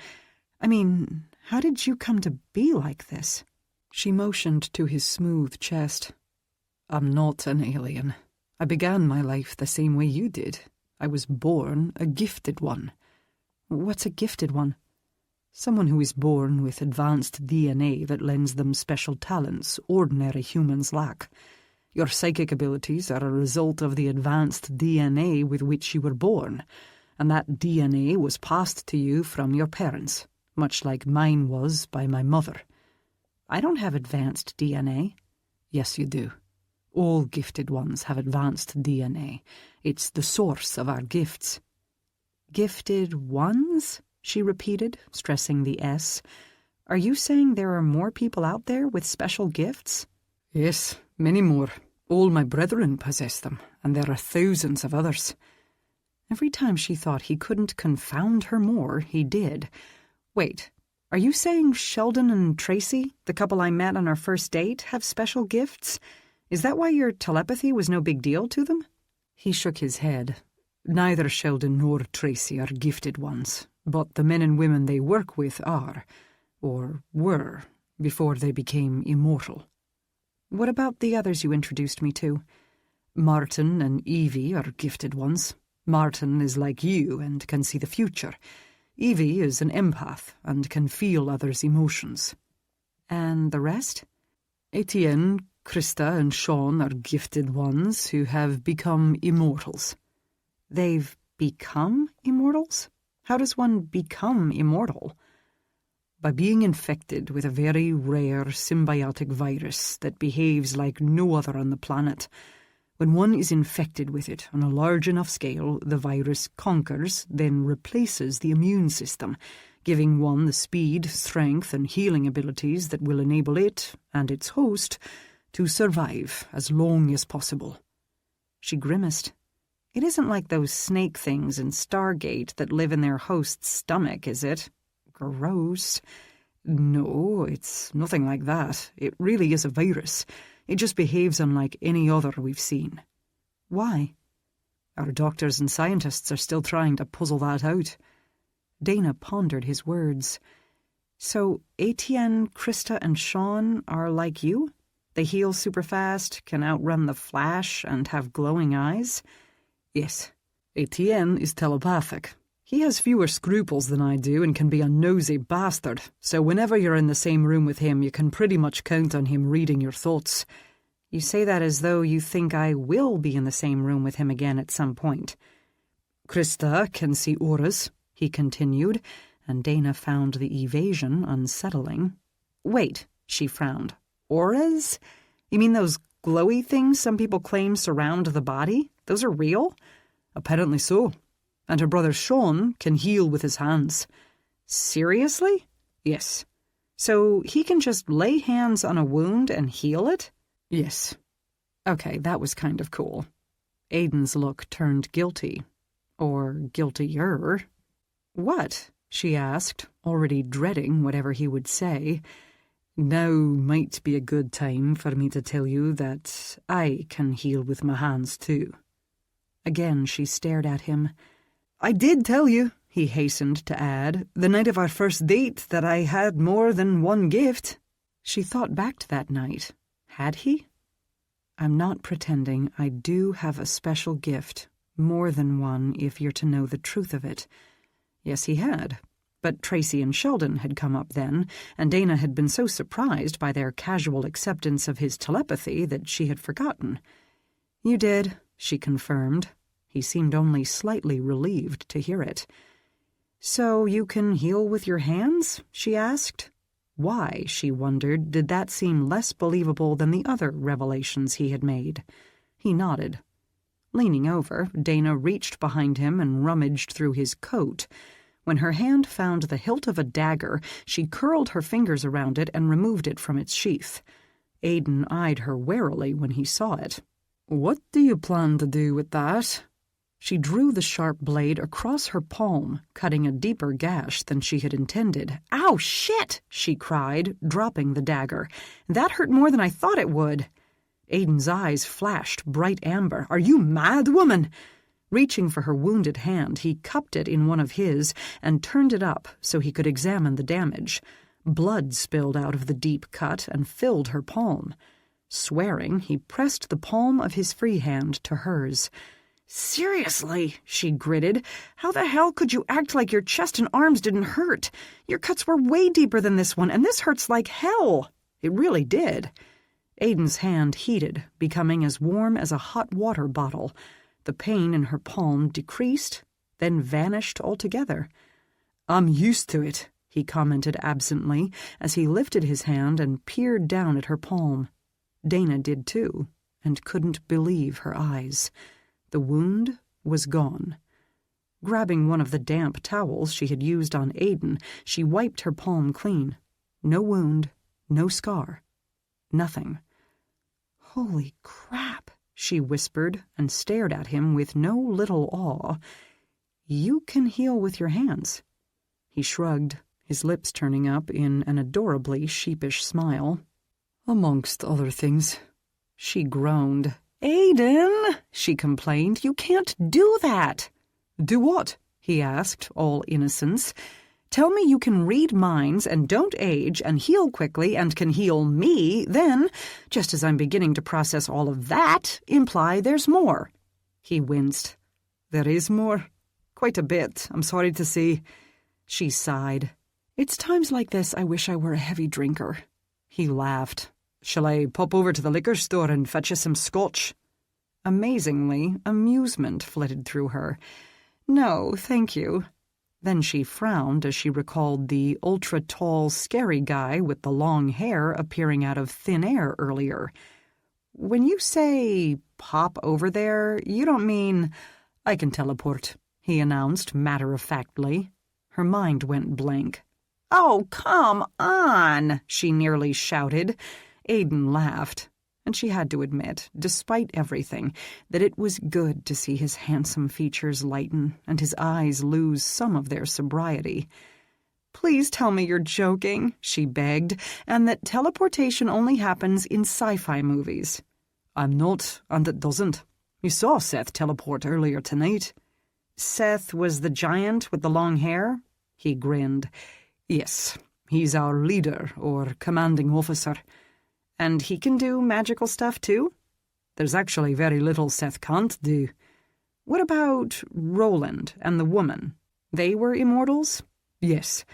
"I mean, how did you come to be like this?" She motioned to his smooth chest. "I'm not an alien. I began my life the same way you did. I was born a gifted one." "What's a gifted one?" "Someone who is born with advanced DNA that lends them special talents ordinary humans lack. Your psychic abilities are a result of the advanced DNA with which you were born, and that DNA was passed to you from your parents, much like mine was by my mother." "I don't have advanced DNA." "Yes, you do. All gifted ones have advanced DNA. It's the source of our gifts." "Gifted ones?" she repeated, stressing the S. "Are you saying there are more people out there with special gifts?" "Yes, many more. All my brethren possess them, and there are thousands of others." Every time she thought he couldn't confound her more, he did. "Wait, are you saying Sheldon and Tracy, the couple I met on our first date, have special gifts? Is that why your telepathy was no big deal to them?" He shook his head. "Neither Sheldon nor Tracy are gifted ones, but the men and women they work with are, or were, before they became immortal." "What about the others you introduced me to?" "Martin and Evie are gifted ones. Martin is like you and can see the future. Evie is an empath and can feel others' emotions." "And the rest?" "Etienne, Krista, and Sean are gifted ones who have become immortals." "They've become immortals? How does one become immortal?" "By being infected with a very rare symbiotic virus that behaves like no other on the planet. When one is infected with it on a large enough scale, the virus conquers, then replaces the immune system, giving one the speed, strength, and healing abilities that will enable it, and its host, to survive as long as possible." She grimaced. "It isn't like those snake things in Stargate that live in their host's stomach, is it? Gross." "No, it's nothing like that. It really is a virus. It just behaves unlike any other we've seen." "Why?" "Our doctors and scientists are still trying to puzzle that out." Dana pondered his words. "So Etienne, Krista, and Sean are like you? They heal super fast, can outrun the Flash, and have glowing eyes?" "Yes. Etienne is telepathic. He has fewer scruples than I do and can be a nosy bastard, so whenever you're in the same room with him, you can pretty much count on him reading your thoughts." "You say that as though you think I will be in the same room with him again at some point." "Krista can see auras," he continued, and Dana found the evasion unsettling. "Wait," she frowned. "Auras? You mean those glowy things some people claim surround the body? Those are real?" "Apparently so. And her brother Sean can heal with his hands." "Seriously?" "Yes." "So he can just lay hands on a wound and heal it?" Yes. Okay, that was kind of cool. Aiden's look turned guilty. Or guiltier. What? She asked, already dreading whatever he would say. Now might be a good time for me to tell you that I can heal with my hands too. Again she stared at him. I did tell you, he hastened to add, the night of our first date that I had more than one gift. She thought back to that night. Had he? I'm not pretending. I do have a special gift. More than one, if you're to know the truth of it. Yes, he had. But Tracy and Sheldon had come up then, and Dana had been so surprised by their casual acceptance of his telepathy that she had forgotten. You did, she confirmed. He seemed only slightly relieved to hear it. So you can heal with your hands? She asked. Why, she wondered, did that seem less believable than the other revelations he had made? He nodded. Leaning over, Dana reached behind him and rummaged through his coat. When her hand found the hilt of a dagger, she curled her fingers around it and removed it from its sheath. Aiden eyed her warily when he saw it. What do you plan to do with that? She drew the sharp blade across her palm, cutting a deeper gash than she had intended. "Ow, shit!" she cried, dropping the dagger. "That hurt more than I thought it would." Aiden's eyes flashed bright amber. "Are you mad, woman?" Reaching for her wounded hand, he cupped it in one of his and turned it up so he could examine the damage. Blood spilled out of the deep cut and filled her palm. Swearing, he pressed the palm of his free hand to hers. "Seriously," she gritted, "how the hell could you act like your chest and arms didn't hurt? Your cuts were way deeper than this one, and this hurts like hell." It really did. Aiden's hand heated, becoming as warm as a hot water bottle. The pain in her palm decreased, then vanished altogether. "I'm used to it," he commented absently as he lifted his hand and peered down at her palm. Dana did too, and couldn't believe her eyes. The wound was gone. Grabbing one of the damp towels she had used on Aiden, she wiped her palm clean. No wound, no scar. Nothing. "Holy crap," she whispered and stared at him with no little awe. "You can heal with your hands." He shrugged, his lips turning up in an adorably sheepish smile. "Amongst other things." She groaned. "Aiden," she complained, "you can't do that." "Do what?" he asked, all innocence. "Tell me you can read minds and don't age and heal quickly and can heal me, then, just as I'm beginning to process all of that, imply there's more." He winced. "There is more? Quite a bit, I'm sorry to say." She sighed. "It's times like this I wish I were a heavy drinker." He laughed. "Shall I pop over to the liquor store and fetch you some scotch?" Amazingly, amusement flitted through her. "No, thank you." Then she frowned as she recalled the ultra-tall, scary guy with the long hair appearing out of thin air earlier. "When you say pop over there, you don't mean—" "I can teleport," he announced matter-of-factly. Her mind went blank. "Oh, come on!" she nearly shouted. Aiden laughed, and she had to admit, despite everything, that it was good to see his handsome features lighten and his eyes lose some of their sobriety. "Please tell me you're joking," she begged, "and that teleportation only happens in sci-fi movies." "I'm not, and it doesn't. You saw Seth teleport earlier tonight." "Seth was the giant with the long hair?" He grinned. "Yes, he's our leader or commanding officer." "And he can do magical stuff too?" "There's actually very little Seth can't do." "What about Roland and the woman? They were immortals?" "Yes.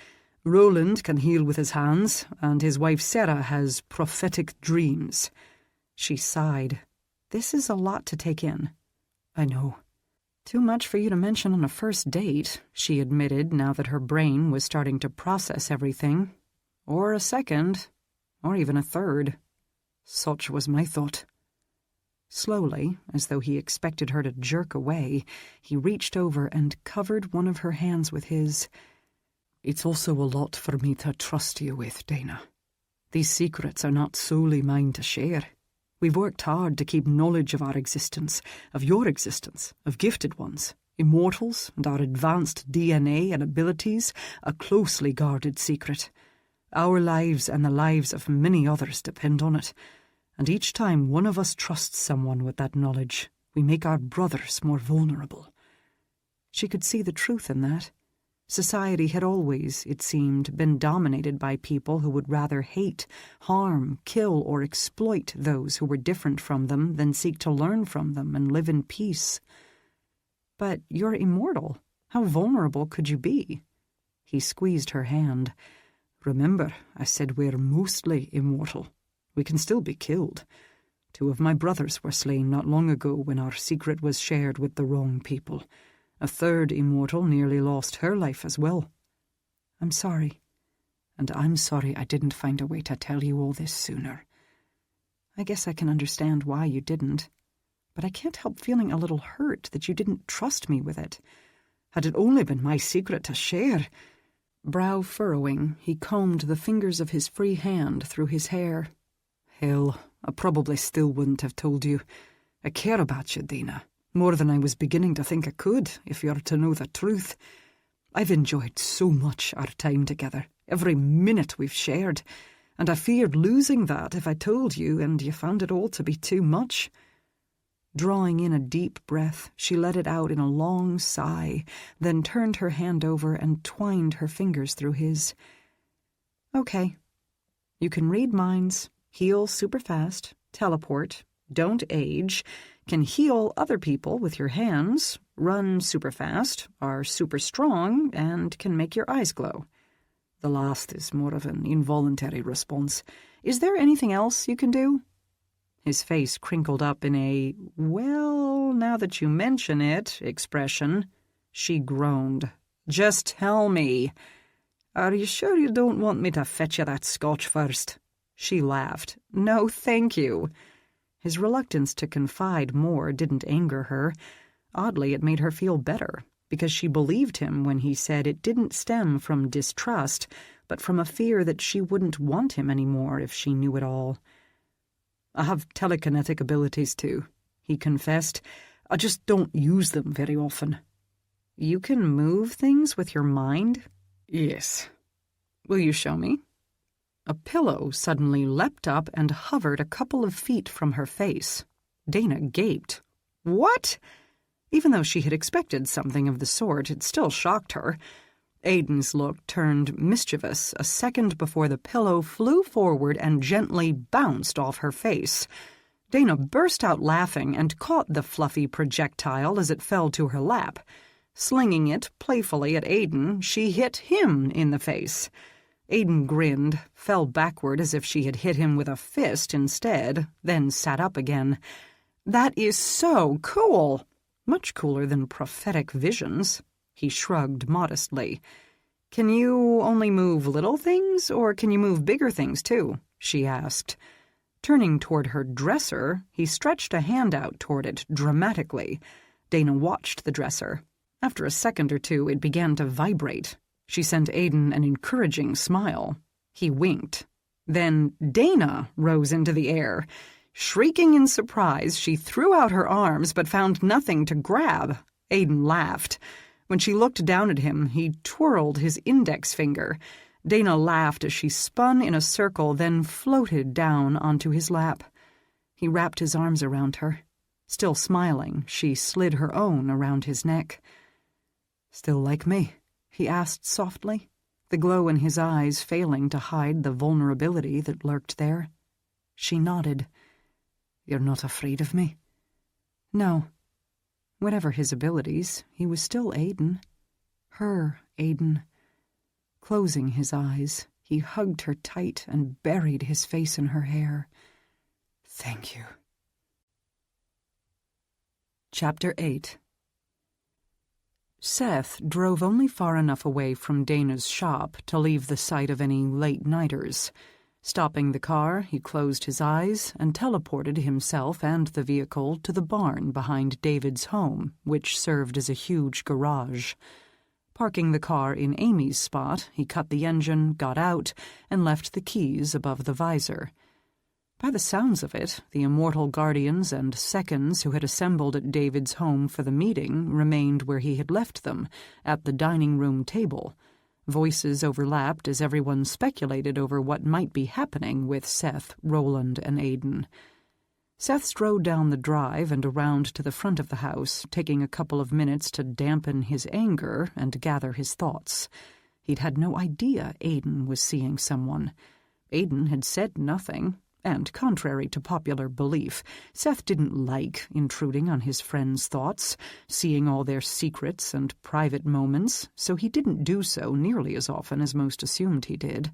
Roland can heal with his hands, and his wife Sarah has prophetic dreams." She sighed. "This is a lot to take in." "I know." "Too much for you to mention on a first date," she admitted now that her brain was starting to process everything. "Or a second, or even a third." Such was my thought. Slowly, as though he expected her to jerk away, he reached over and covered one of her hands with his. "It's also a lot for me to trust you with, Dana. These secrets are not solely mine to share. We've worked hard to keep knowledge of our existence, of your existence, of gifted ones, immortals, and our advanced DNA and abilities, a closely guarded secret. Our lives and the lives of many others depend on it, and each time one of us trusts someone with that knowledge, we make our brothers more vulnerable." She could see the truth in that. Society had always, it seemed, been dominated by people who would rather hate, harm, kill, or exploit those who were different from them than seek to learn from them and live in peace. "But you're immortal. How vulnerable could you be?" He squeezed her hand. "Remember, I said we're mostly immortal. We can still be killed. 2 of my brothers were slain not long ago when our secret was shared with the wrong people. A 3rd immortal nearly lost her life as well." "I'm sorry." "And I'm sorry I didn't find a way to tell you all this sooner." "I guess I can understand why you didn't. But I can't help feeling a little hurt that you didn't trust me with it. Had it only been my secret to share—" Brow furrowing, he combed the fingers of his free hand through his hair. "Hell, I probably still wouldn't have told you. I care about you, Dina, more than I was beginning to think I could, if you're to know the truth. I've enjoyed so much our time together, every minute we've shared, and I feared losing that if I told you and you found it all to be too much." Drawing in a deep breath, she let it out in a long sigh, then turned her hand over and twined her fingers through his. "Okay. You can read minds, heal super fast, teleport, don't age, can heal other people with your hands, run super fast, are super strong, and can make your eyes glow. The last is more of an involuntary response. Is there anything else you can do?" His face crinkled up in a, "well, now that you mention it," expression. She groaned. "Just tell me." "Are you sure you don't want me to fetch you that scotch first?" She laughed. "No, thank you." His reluctance to confide more didn't anger her. Oddly, it made her feel better, because she believed him when he said it didn't stem from distrust, but from a fear that she wouldn't want him anymore if she knew it all. "I have telekinetic abilities too," he confessed. "I just don't use them very often." "You can move things with your mind?" "Yes." "Will you show me?" A pillow suddenly leapt up and hovered a couple of feet from her face. Dana gaped. "What?" Even though she had expected something of the sort, it still shocked her. Aiden's look turned mischievous a second before the pillow flew forward and gently bounced off her face. Dana burst out laughing and caught the fluffy projectile as it fell to her lap. Slinging it playfully at Aiden, she hit him in the face. Aiden grinned, fell backward as if she had hit him with a fist instead, then sat up again. "That is so cool! Much cooler than prophetic visions." He shrugged modestly. "Can you only move little things, or can you move bigger things too?" she asked. Turning toward her dresser, he stretched a hand out toward it dramatically. Dana watched the dresser. After a second or two, it began to vibrate. She sent Aiden an encouraging smile. He winked. Then Dana rose into the air. Shrieking in surprise, she threw out her arms but found nothing to grab. Aiden laughed. When she looked down at him, he twirled his index finger. Dana laughed as she spun in a circle, then floated down onto his lap. He wrapped his arms around her. Still smiling, she slid her own around his neck. "Still like me?" he asked softly, the glow in his eyes failing to hide the vulnerability that lurked there. She nodded. "You're not afraid of me?" "No." Whatever his abilities, he was still Aiden. Her Aiden. Closing his eyes, he hugged her tight and buried his face in her hair. "Thank you." Chapter 8. Seth drove only far enough away from Dana's shop to leave the sight of any late-nighters. Stopping the car, he closed his eyes and teleported himself and the vehicle to the barn behind David's home, which served as a huge garage. Parking the car in Amy's spot, he cut the engine, got out, and left the keys above the visor. By the sounds of it, the Immortal Guardians and seconds who had assembled at David's home for the meeting remained where he had left them, at the dining-room table. Voices overlapped as everyone speculated over what might be happening with Seth, Roland, and Aidan. Seth strode down the drive and around to the front of the house, taking a couple of minutes to dampen his anger and gather his thoughts. He'd had no idea Aidan was seeing someone. Aidan had said nothing, and, contrary to popular belief, Seth didn't like intruding on his friends' thoughts, seeing all their secrets and private moments, so he didn't do so nearly as often as most assumed he did.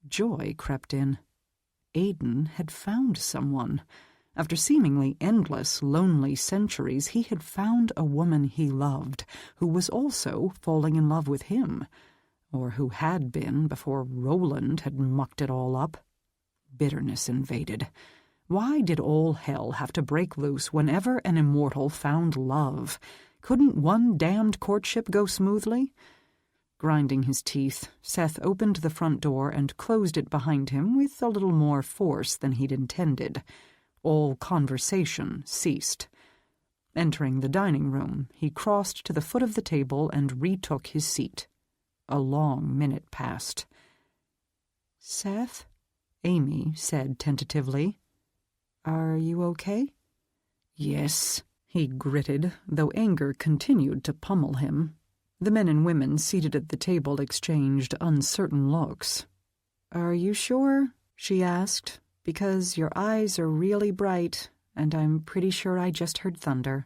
Joy crept in. Aidan had found someone. After seemingly endless, lonely centuries, he had found a woman he loved, who was also falling in love with him, or who had been before Roland had mucked it all up. Bitterness invaded. Why did all hell have to break loose whenever an immortal found love? Couldn't one damned courtship go smoothly? Grinding his teeth, Seth opened the front door and closed it behind him with a little more force than he'd intended. All conversation ceased. Entering the dining room, he crossed to the foot of the table and retook his seat. A long minute passed. "Seth?" Amy said tentatively. "Are you okay?" "Yes," he gritted, though anger continued to pummel him. The men and women seated at the table exchanged uncertain looks. "Are you sure?" she asked, "because your eyes are really bright, and I'm pretty sure I just heard thunder."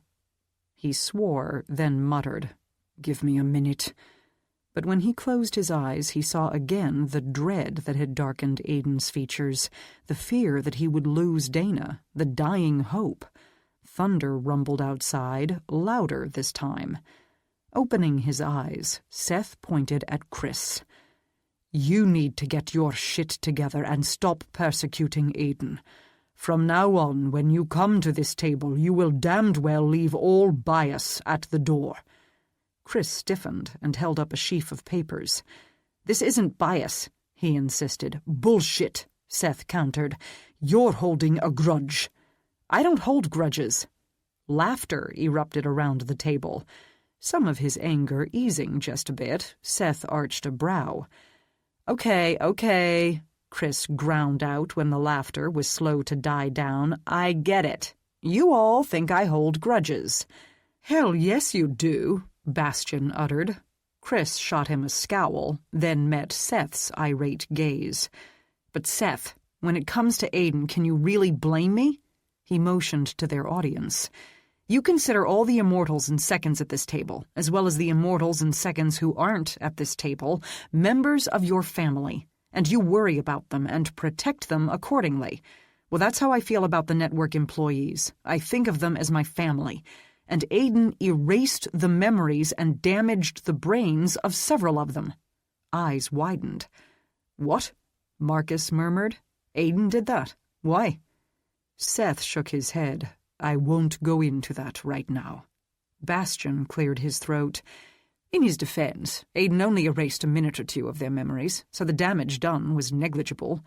He swore, then muttered, "Give me a minute." But when he closed his eyes, he saw again the dread that had darkened Aidan's features, the fear that he would lose Dana, the dying hope. Thunder rumbled outside, louder this time. Opening his eyes, Seth pointed at Chris. "You need to get your shit together and stop persecuting Aidan. From now on, when you come to this table, you will damned well leave all bias at the door." Chris stiffened and held up a sheaf of papers. "This isn't bias," he insisted. "Bullshit," Seth countered. "You're holding a grudge." "I don't hold grudges." Laughter erupted around the table. Some of his anger easing just a bit, Seth arched a brow. Okay, Chris ground out when the laughter was slow to die down. "I get it. You all think I hold grudges." "Hell yes you do," Bastian uttered. Chris shot him a scowl, then met Seth's irate gaze. "But Seth, when it comes to Aidan, can you really blame me?" He motioned to their audience. "You consider all the immortals and seconds at this table, as well as the immortals and seconds who aren't at this table, members of your family, and you worry about them and protect them accordingly. Well, that's how I feel about the network employees. I think of them as my family. And Aidan erased the memories and damaged the brains of several of them." Eyes widened. "What?" Marcus murmured. "Aidan did that. Why?" Seth shook his head. "I won't go into that right now." Bastian cleared his throat. In his defense, Aidan only erased a minute or two of their memories, so the damage done was negligible.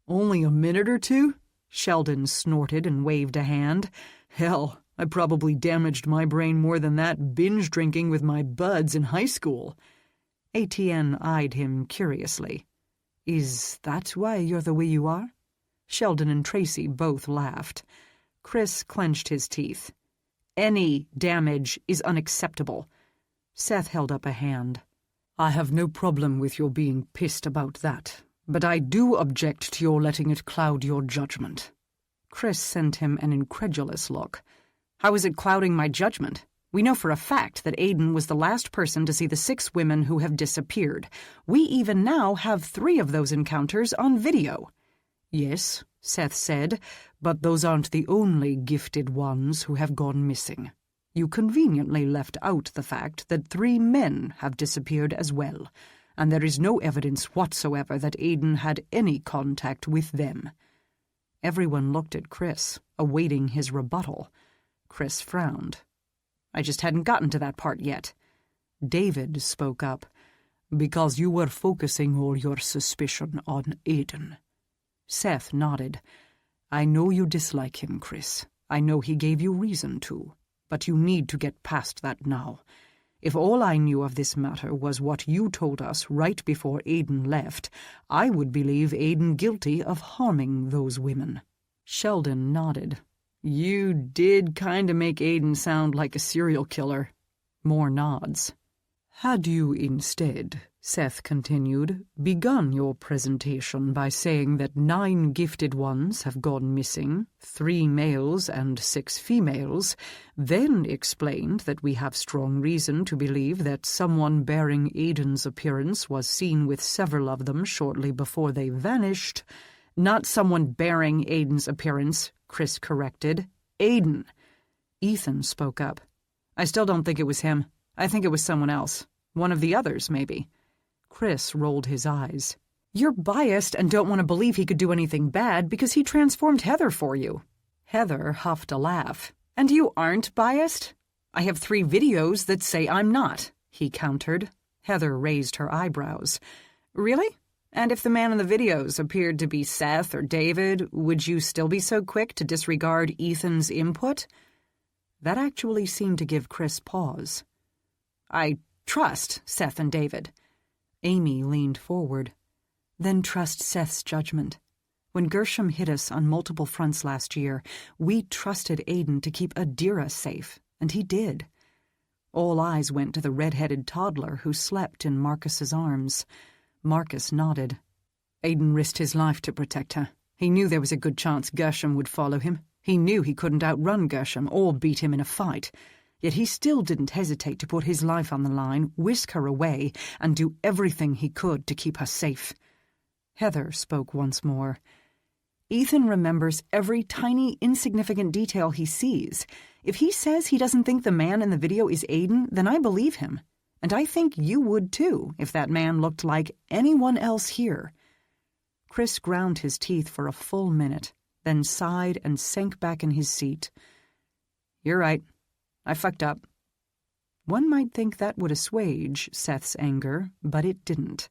"Only a minute or two?" Sheldon snorted and waved a hand. "Hell, I probably damaged my brain more than that binge drinking with my buds in high school." Etienne eyed him curiously. "Is that why you're the way you are?" Sheldon and Tracy both laughed. Chris clenched his teeth. "Any damage is unacceptable." Seth held up a hand. "I have no problem with your being pissed about that, but I do object to your letting it cloud your judgment." Chris sent him an incredulous look. "How is it clouding my judgment? We know for a fact that Aidan was the last person to see the 6 women who have disappeared. We even now have 3 of those encounters on video." "Yes," Seth said, "but those aren't the only gifted ones who have gone missing. You conveniently left out the fact that 3 men have disappeared as well, and there is no evidence whatsoever that Aidan had any contact with them." Everyone looked at Chris, awaiting his rebuttal. Chris frowned. "I just hadn't gotten to that part yet." David spoke up. "Because you were focusing all your suspicion on Aidan." Seth nodded. I know you dislike him, Chris. I know he gave you reason to. But you need to get past that now. If all I knew of this matter was what you told us right before Aiden left, I would believe Aiden guilty of harming those women." Sheldon nodded. "You did kinda make Aiden sound like a serial killer." More nods. "Had you instead," Seth continued, "begun your presentation by saying that 9 gifted ones have gone missing, 3 males and 6 females, then explained that we have strong reason to believe that someone bearing Aiden's appearance was seen with several of them shortly before they vanished—" "Not someone bearing Aiden's appearance," Chris corrected. "Aiden." Ethan spoke up. "I still don't think it was him. I think it was someone else. One of the others, maybe." Chris rolled his eyes. "You're biased and don't want to believe he could do anything bad because he transformed Heather for you." Heather huffed a laugh. "And you aren't biased? I have 3 videos that say I'm not," he countered. Heather raised her eyebrows. "Really? And if the man in the videos appeared to be Seth or David, would you still be so quick to disregard Ethan's input?" That actually seemed to give Chris pause. "I trust Seth and David." Amy leaned forward. "Then trust Seth's judgment. When Gershom hit us on multiple fronts last year, we trusted Aiden to keep Adira safe, and he did." All eyes went to the red-headed toddler who slept in Marcus's arms. Marcus nodded. "Aiden risked his life to protect her. He knew there was a good chance Gershom would follow him. He knew he couldn't outrun Gershom or beat him in a fight. Yet he still didn't hesitate to put his life on the line, whisk her away, and do everything he could to keep her safe." Heather spoke once more. "Ethan remembers every tiny, insignificant detail he sees. If he says he doesn't think the man in the video is Aiden, then I believe him. And I think you would too, if that man looked like anyone else here." Chris ground his teeth for a full minute, then sighed and sank back in his seat. "You're right. I fucked up." One might think that would assuage Seth's anger, but it didn't.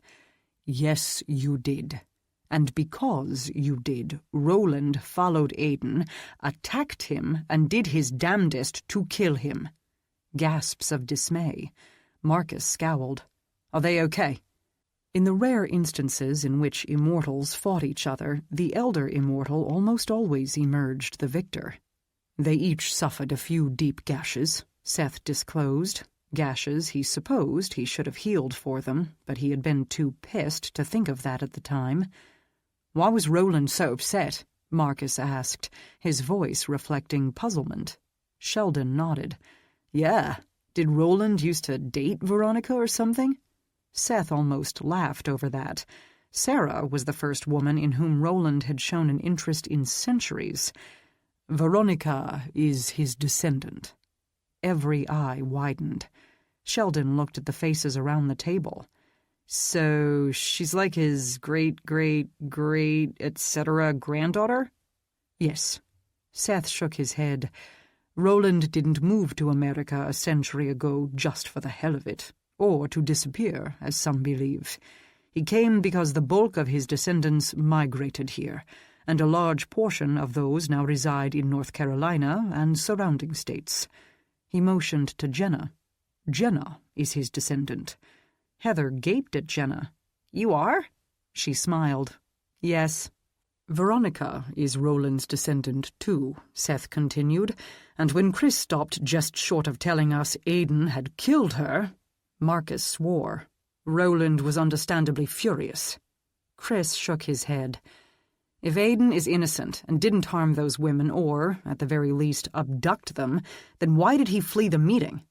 "Yes, you did. And because you did, Roland followed Aiden, attacked him, and did his damnedest to kill him." Gasps of dismay. Marcus scowled. "Are they okay?" In the rare instances in which immortals fought each other, the elder immortal almost always emerged the victor. "They each suffered a few deep gashes," Seth disclosed. Gashes he supposed he should have healed for them, but he had been too pissed to think of that at the time. "Why was Roland so upset?" Marcus asked, his voice reflecting puzzlement. Sheldon nodded. "Yeah. Did Roland used to date Veronica or something?" Seth almost laughed over that. Sarah was the first woman in whom Roland had shown an interest in centuries. "Veronica is his descendant." Every eye widened. Sheldon looked at the faces around the table. "So she's like his great-great-great, etc. granddaughter?" "Yes." Seth shook his head. "Roland didn't move to America a century ago just for the hell of it, or to disappear, as some believe. He came because the bulk of his descendants migrated here, and a large portion of those now reside in North Carolina and surrounding states." He motioned to Jenna. "Jenna is his descendant." Heather gaped at Jenna. "You are?" She smiled. "Yes." "Veronica is Roland's descendant too," Seth continued, "and when Chris stopped just short of telling us Aiden had killed her—" Marcus swore. Roland was understandably furious. Chris shook his head. "If Aiden is innocent and didn't harm those women or, at the very least, abduct them, then why did he flee the meeting?"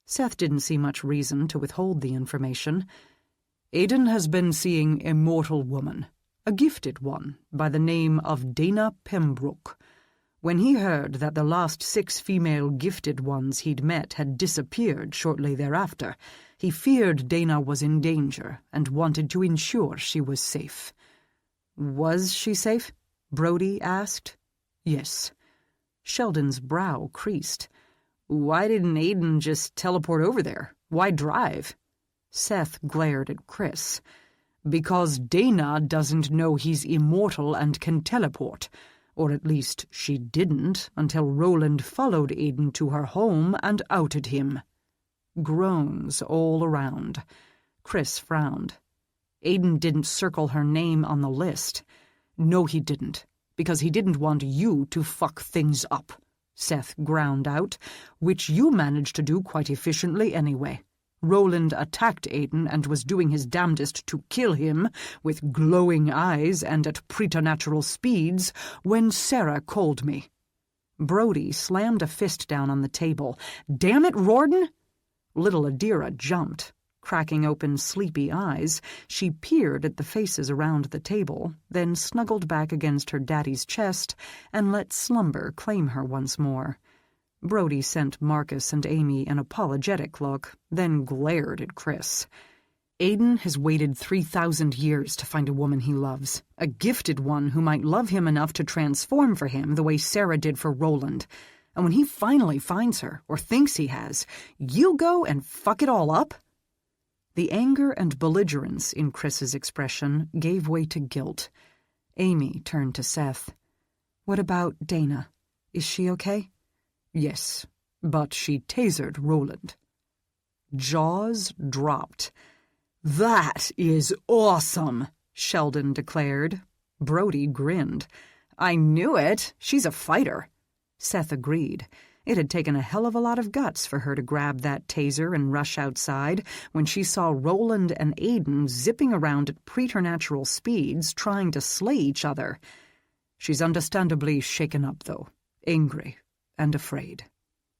Seth didn't see much reason to withhold the information. "Aiden has been seeing a mortal woman, a gifted one, by the name of Dana Pembroke. When he heard that the last 6 female gifted ones he'd met had disappeared shortly thereafter, he feared Dana was in danger and wanted to ensure she was safe." "Was she safe?" Brody asked. "Yes." Sheldon's brow creased. "Why didn't Aiden just teleport over there? Why drive?" Seth glared at Chris. "Because Dana doesn't know he's immortal and can teleport. Or at least she didn't until Roland followed Aiden to her home and outed him. Groans all around. Chris frowned. Aiden didn't circle her name on the list. No, he didn't, because he didn't want you to fuck things up, Seth ground out, which you managed to do quite efficiently anyway. Roland attacked Aiden and was doing his damnedest to kill him, with glowing eyes and at preternatural speeds, when Sarah called me. Brody slammed a fist down on the table. "Damn it, Rawdon!" Little Adira jumped. Cracking open sleepy eyes, she peered at the faces around the table, then snuggled back against her daddy's chest and let slumber claim her once more. Brody sent Marcus and Amy an apologetic look, then glared at Chris. Aiden has waited 3,000 years to find a woman he loves, a gifted one who might love him enough to transform for him the way Sarah did for Roland. And when he finally finds her, or thinks he has, you go and fuck it all up? The anger and belligerence in Chris's expression gave way to guilt. Amy turned to Seth. "What about Dana? Is she okay?" "Yes, but she tasered Roland." Jaws dropped. "That is awesome," Sheldon declared. Brody grinned. "I knew it. She's a fighter." Seth agreed. It had taken a hell of a lot of guts for her to grab that taser and rush outside when she saw Roland and Aiden zipping around at preternatural speeds trying to slay each other. She's understandably shaken up, though, angry and afraid.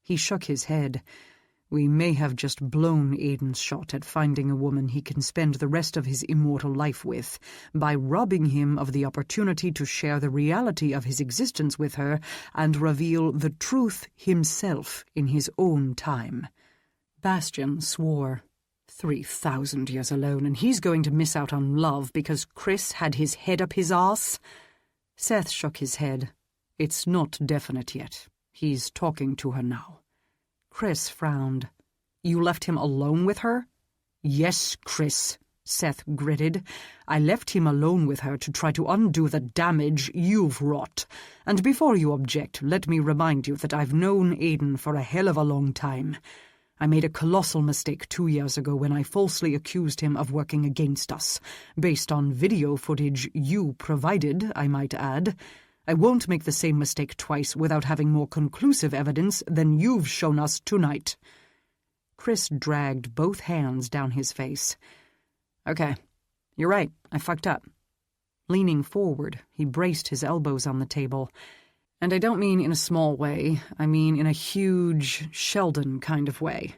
He shook his head. "We may have just blown Aiden's shot at finding a woman he can spend the rest of his immortal life with, by robbing him of the opportunity to share the reality of his existence with her and reveal the truth himself in his own time." Bastian swore. 3,000 years alone, and he's going to miss out on love because Chris had his head up his arse? Seth shook his head. "It's not definite yet. He's talking to her now." Chris frowned. "You left him alone with her?" "Yes, Chris," Seth gritted. "I left him alone with her to try to undo the damage you've wrought. And before you object, let me remind you that I've known Aiden for a hell of a long time. I made a colossal mistake 2 years ago when I falsely accused him of working against us, based on video footage you provided, I might add. I won't make the same mistake twice without having more conclusive evidence than you've shown us tonight." Chris dragged both hands down his face. "Okay, you're right, I fucked up." Leaning forward, he braced his elbows on the table. "And I don't mean in a small way, I mean in a huge Sheldon kind of way."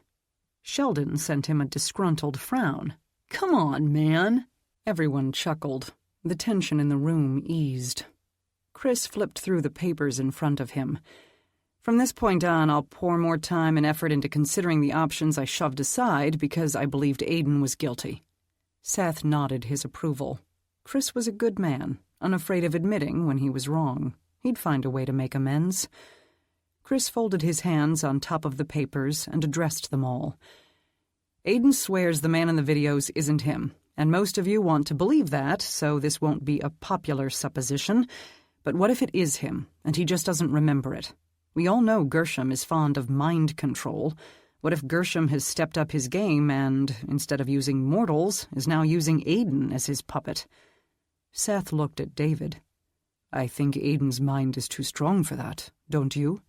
Sheldon sent him a disgruntled frown. "Come on, man." Everyone chuckled. The tension in the room eased. Chris flipped through the papers in front of him. "From this point on, I'll pour more time and effort into considering the options I shoved aside because I believed Aiden was guilty." Seth nodded his approval. Chris was a good man, unafraid of admitting when he was wrong. He'd find a way to make amends. Chris folded his hands on top of the papers and addressed them all. "Aiden swears the man in the videos isn't him, and most of you want to believe that, so this won't be a popular supposition. But what if it is him, and he just doesn't remember it? We all know Gershom is fond of mind control. What if Gershom has stepped up his game and, instead of using mortals, is now using Aiden as his puppet?" Seth looked at David. "I think Aiden's mind is too strong for that, don't you?"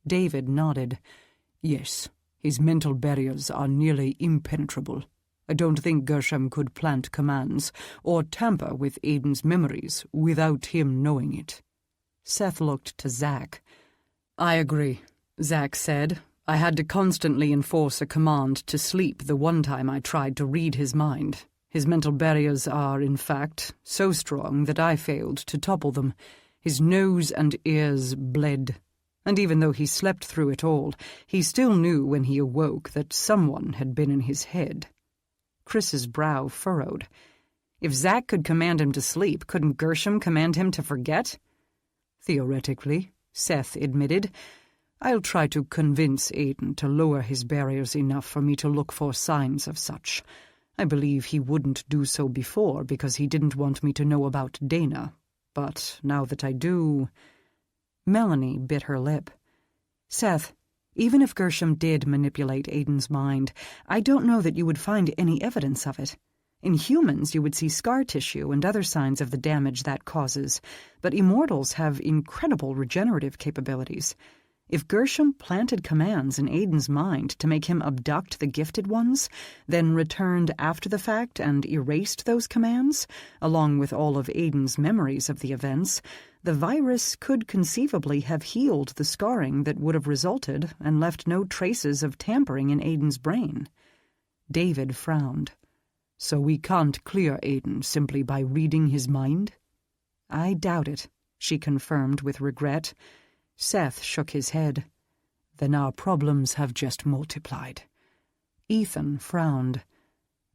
David nodded. "Yes, his mental barriers are nearly impenetrable. I don't think Gershom could plant commands or tamper with Aiden's memories without him knowing it." Seth looked to Zach. "I agree," Zach said. "I had to constantly enforce a command to sleep the one time I tried to read his mind. His mental barriers are, in fact, so strong that I failed to topple them. His nose and ears bled. And even though he slept through it all, he still knew when he awoke that someone had been in his head." Chris's brow furrowed. If Zach could command him to sleep, couldn't Gershom command him to forget? "Theoretically," Seth admitted. "I'll try to convince Aiden to lower his barriers enough for me to look for signs of such. I believe he wouldn't do so before because he didn't want me to know about Dana. But now that I do..." Melanie bit her lip. Seth, even if Gershom did manipulate Aiden's mind, I don't know that you would find any evidence of it. In humans, you would see scar tissue and other signs of the damage that causes, but immortals have incredible regenerative capabilities. If Gershom planted commands in Aiden's mind to make him abduct the gifted ones, then returned after the fact and erased those commands, along with all of Aiden's memories of the events, the virus could conceivably have healed the scarring that would have resulted and left no traces of tampering in Aiden's brain. David frowned. So we can't clear Aiden simply by reading his mind? I doubt it, she confirmed with regret. Seth shook his head. Then our problems have just multiplied. Ethan frowned.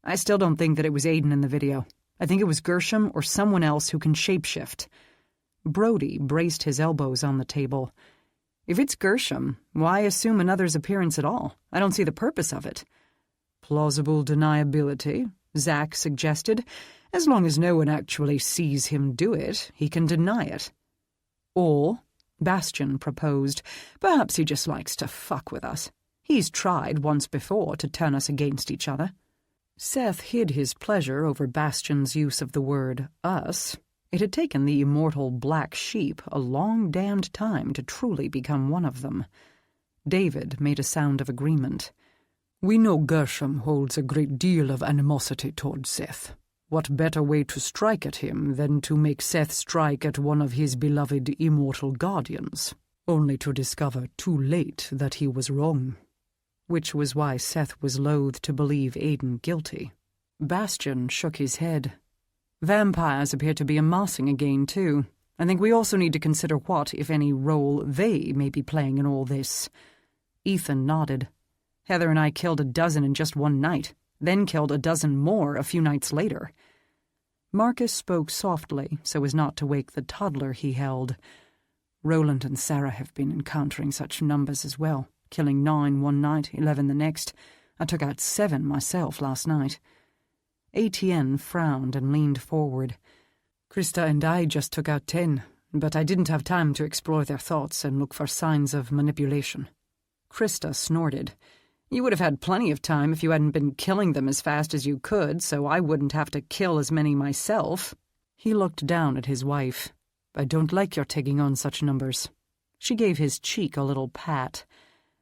I still don't think that it was Aiden in the video. I think it was Gershom or someone else who can shapeshift. Brody braced his elbows on the table. If it's Gershom, why assume another's appearance at all? I don't see the purpose of it. Plausible deniability, Zach suggested. As long as no one actually sees him do it, he can deny it. Or, Bastian proposed, perhaps he just likes to fuck with us. He's tried once before to turn us against each other. Seth hid his pleasure over Bastian's use of the word us. It had taken the immortal black sheep a long damned time to truly become one of them. David made a sound of agreement. We know Gershom holds a great deal of animosity toward Seth. What better way to strike at him than to make Seth strike at one of his beloved Immortal Guardians, only to discover too late that he was wrong. Which was why Seth was loath to believe Aiden guilty. Bastian shook his head. Vampires appear to be amassing again, too. I think we also need to consider what, if any, role they may be playing in all this. Ethan nodded. Heather and I killed a dozen in just one night, then killed a dozen more a few nights later. Marcus spoke softly so as not to wake the toddler he held. Roland and Sarah have been encountering such numbers as well, killing 9 one night, 11 the next. I took out 7 myself last night. Etienne frowned and leaned forward. Krista and I just took out 10, but I didn't have time to explore their thoughts and look for signs of manipulation. Krista snorted. You would have had plenty of time if you hadn't been killing them as fast as you could, so I wouldn't have to kill as many myself. He looked down at his wife. I don't like your taking on such numbers. She gave his cheek a little pat.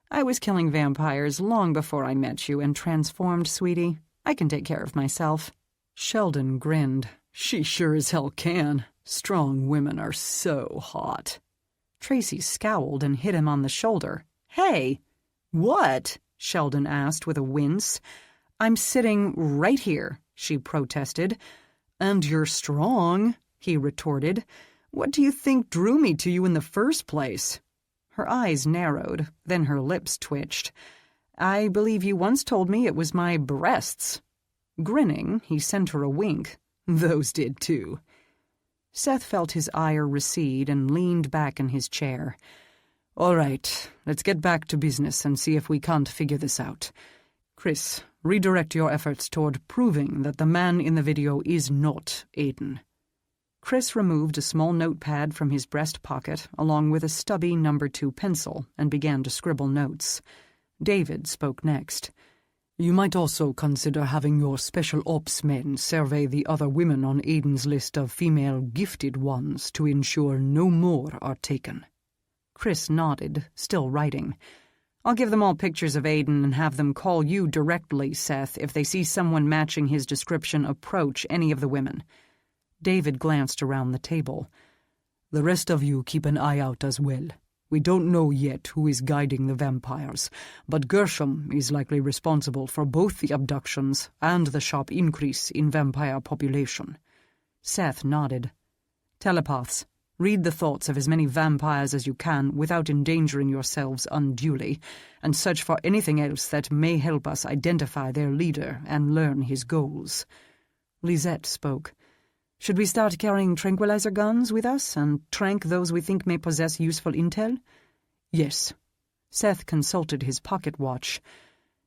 I was killing vampires long before I met you and transformed, sweetie. I can take care of myself. Sheldon grinned. She sure as hell can. Strong women are so hot. Tracy scowled and hit him on the shoulder. Hey! What? Sheldon asked with a wince. I'm sitting right here, she protested. And you're strong, he retorted. What do you think drew me to you in the first place? Her eyes narrowed, then her lips twitched. I believe you once told me it was my breasts. Grinning, he sent her a wink. Those did too. Seth felt his ire recede and leaned back in his chair. All right, let's get back to business and see if we can't figure this out. Chris, redirect your efforts toward proving that the man in the video is not Aiden. Chris removed a small notepad from his breast pocket along with a stubby No. 2 pencil and began to scribble notes. David spoke next. You might also consider having your special ops men survey the other women on Aiden's list of female gifted ones to ensure no more are taken. Chris nodded, still writing. I'll give them all pictures of Aiden and have them call you directly, Seth, if they see someone matching his description approach any of the women. David glanced around the table. The rest of you keep an eye out as well. We don't know yet who is guiding the vampires, but Gershom is likely responsible for both the abductions and the sharp increase in vampire population. Seth nodded. Telepaths. Read the thoughts of as many vampires as you can without endangering yourselves unduly, and search for anything else that may help us identify their leader and learn his goals. Lisette spoke. Should we start carrying tranquilizer guns with us and trank those we think may possess useful intel? Yes. Seth consulted his pocket watch.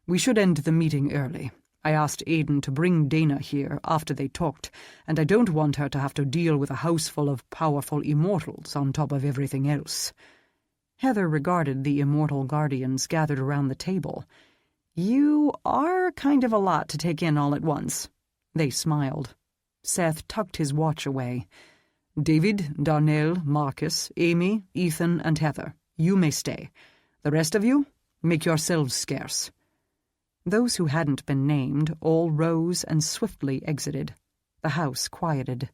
We should end the meeting early. I asked Aiden to bring Dana here after they talked, and I don't want her to have to deal with a house full of powerful immortals on top of everything else." Heather regarded the Immortal Guardians gathered around the table. "You are kind of a lot to take in all at once." They smiled. Seth tucked his watch away. "David, Darnell, Marcus, Amy, Ethan, and Heather, you may stay. The rest of you, make yourselves scarce." Those who hadn't been named all rose and swiftly exited. The house quieted.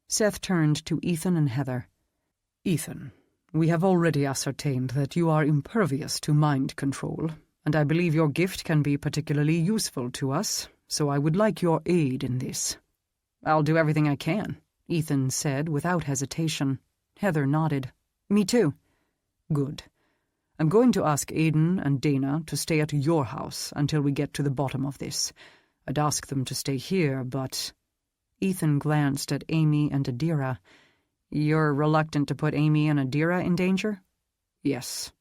Seth turned to Ethan and Heather. "Ethan, we have already ascertained that you are impervious to mind control, and I believe your gift can be particularly useful to us, so I would like your aid in this." "I'll do everything I can," Ethan said without hesitation. Heather nodded. "Me too." "Good. I'm going to ask Aiden and Dana to stay at your house until we get to the bottom of this. I'd ask them to stay here, but—" Ethan glanced at Amy and Adira. "You're reluctant to put Amy and Adira in danger?" "Yes."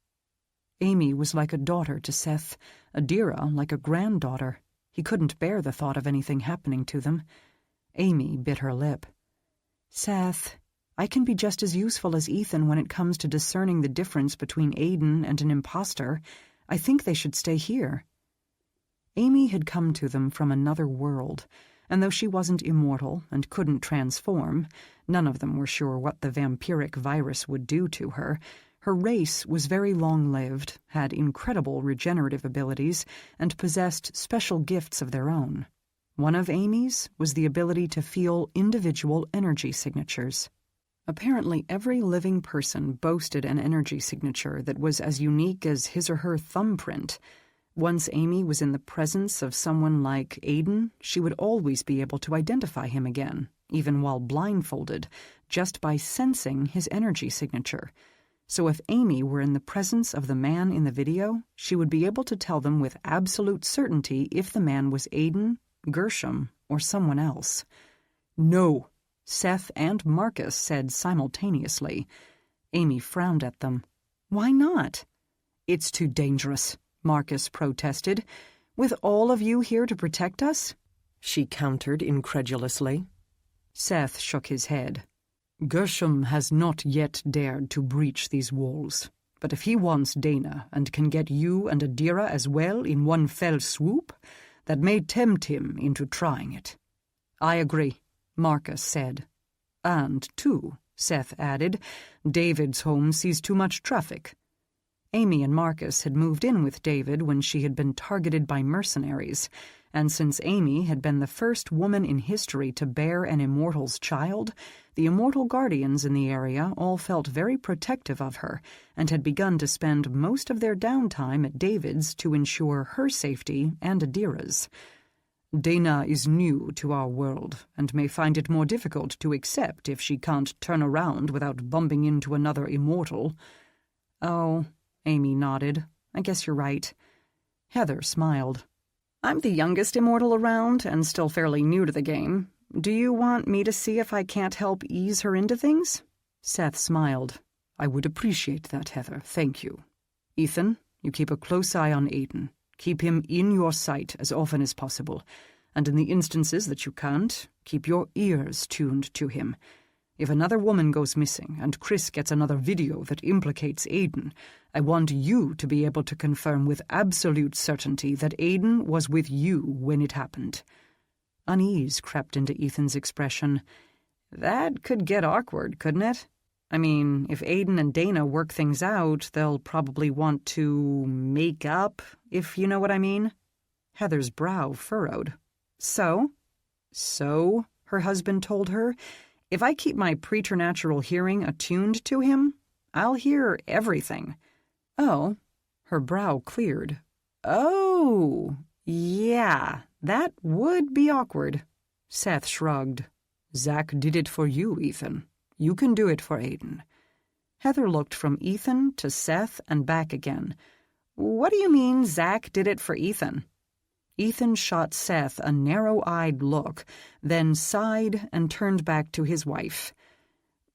Amy was like a daughter to Seth, Adira like a granddaughter. He couldn't bear the thought of anything happening to them. Amy bit her lip. "Seth, I can be just as useful as Ethan when it comes to discerning the difference between Aiden and an imposter. I think they should stay here." Amy had come to them from another world, and though she wasn't immortal and couldn't transform, none of them were sure what the vampiric virus would do to her. Her race was very long-lived, had incredible regenerative abilities, and possessed special gifts of their own. One of Amy's was the ability to feel individual energy signatures. Apparently every living person boasted an energy signature that was as unique as his or her thumbprint. Once Amy was in the presence of someone like Aiden, she would always be able to identify him again, even while blindfolded, just by sensing his energy signature. So if Amy were in the presence of the man in the video, she would be able to tell them with absolute certainty if the man was Aiden, Gershom, or someone else. "No," Seth and Marcus said simultaneously. Amy frowned at them. "Why not?" "It's too dangerous," Marcus protested. "With all of you here to protect us?" she countered incredulously. Seth shook his head. "Gershom has not yet dared to breach these walls, but if he wants Dana and can get you and Adira as well in one fell swoop, that may tempt him into trying it." "I agree," Marcus said. "And, too," Seth added, "David's home sees too much traffic." Amy and Marcus had moved in with David when she had been targeted by mercenaries, and since Amy had been the first woman in history to bear an immortal's child, the Immortal Guardians in the area all felt very protective of her and had begun to spend most of their downtime at David's to ensure her safety and Adira's. "Dana is new to our world and may find it more difficult to accept if she can't turn around without bumping into another immortal." "Oh," Amy nodded. "I guess you're right." Heather smiled. "I'm the youngest immortal around and still fairly new to the game. Do you want me to see if I can't help ease her into things?" Seth smiled. "I would appreciate that, Heather. Thank you. Ethan, you keep a close eye on Aiden. Keep him in your sight as often as possible, and in the instances that you can't, keep your ears tuned to him. If another woman goes missing and Chris gets another video that implicates Aiden, I want you to be able to confirm with absolute certainty that Aiden was with you when it happened." Unease crept into Ethan's expression. "That could get awkward, couldn't it? I mean, if Aiden and Dana work things out, they'll probably want to make up, if you know what I mean." Heather's brow furrowed. So, her husband told her, "if I keep my preternatural hearing attuned to him, I'll hear everything." "Oh," her brow cleared. "Oh, yeah, that would be awkward." Seth shrugged. "Zach did it for you, Ethan. You can do it for Aiden." Heather looked from Ethan to Seth and back again. "What do you mean Zach did it for Ethan?" Ethan shot Seth a narrow-eyed look, then sighed and turned back to his wife.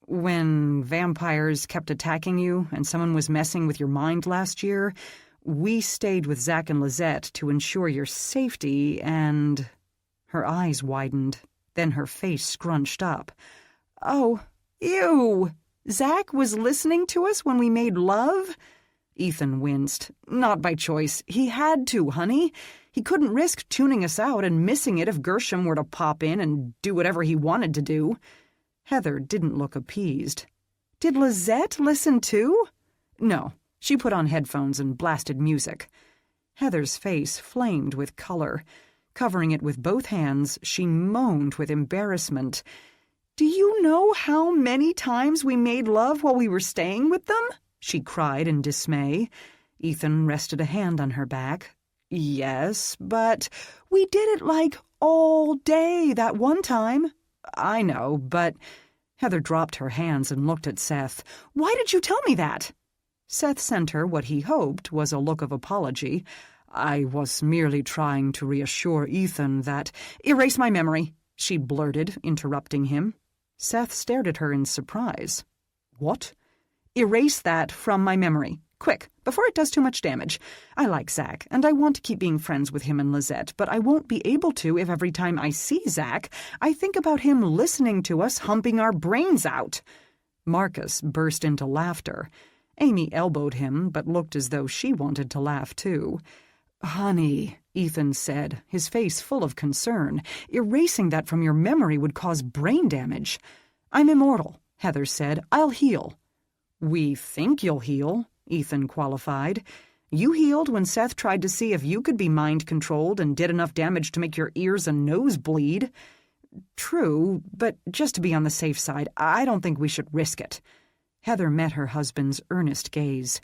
"When vampires kept attacking you and someone was messing with your mind last year, We stayed with Zach and Lizette to ensure your safety, and—" Her eyes widened, then her face scrunched up. "Oh, ew! Zach was listening to us when we made love?" Ethan winced. "Not by choice. He had to, honey. He couldn't risk tuning us out and missing it if Gershom were to pop in and do whatever he wanted to do." Heather didn't look appeased. "Did Lizette listen too?" "No. She put on headphones and blasted music." Heather's face flamed with color. Covering it with both hands, she moaned with embarrassment. "Do you know how many times we made love while we were staying with them?" she cried in dismay. Ethan rested a hand on her back. "Yes, but we did it like all day that one time." "I know, but—" Heather dropped her hands and looked at Seth. "Why did you tell me that?" Seth sent her what he hoped was a look of apology. "I was merely trying to reassure Ethan that—" "Erase my memory," she blurted, interrupting him. Seth stared at her in surprise. "What?" "Erase that from my memory. Quick, before it does too much damage. I like Zach, and I want to keep being friends with him and Lizette, but I won't be able to if every time I see Zach, I think about him listening to us humping our brains out." Marcus burst into laughter. Amy elbowed him, but looked as though she wanted to laugh too. "Honey," Ethan said, his face full of concern, "erasing that from your memory would cause brain damage." "I'm immortal," Heather said. "I'll heal." "We think you'll heal," Ethan qualified. "You healed when Seth tried to see if you could be mind-controlled and did enough damage to make your ears and nose bleed." "True, but just to be on the safe side, I don't think we should risk it." Heather met her husband's earnest gaze.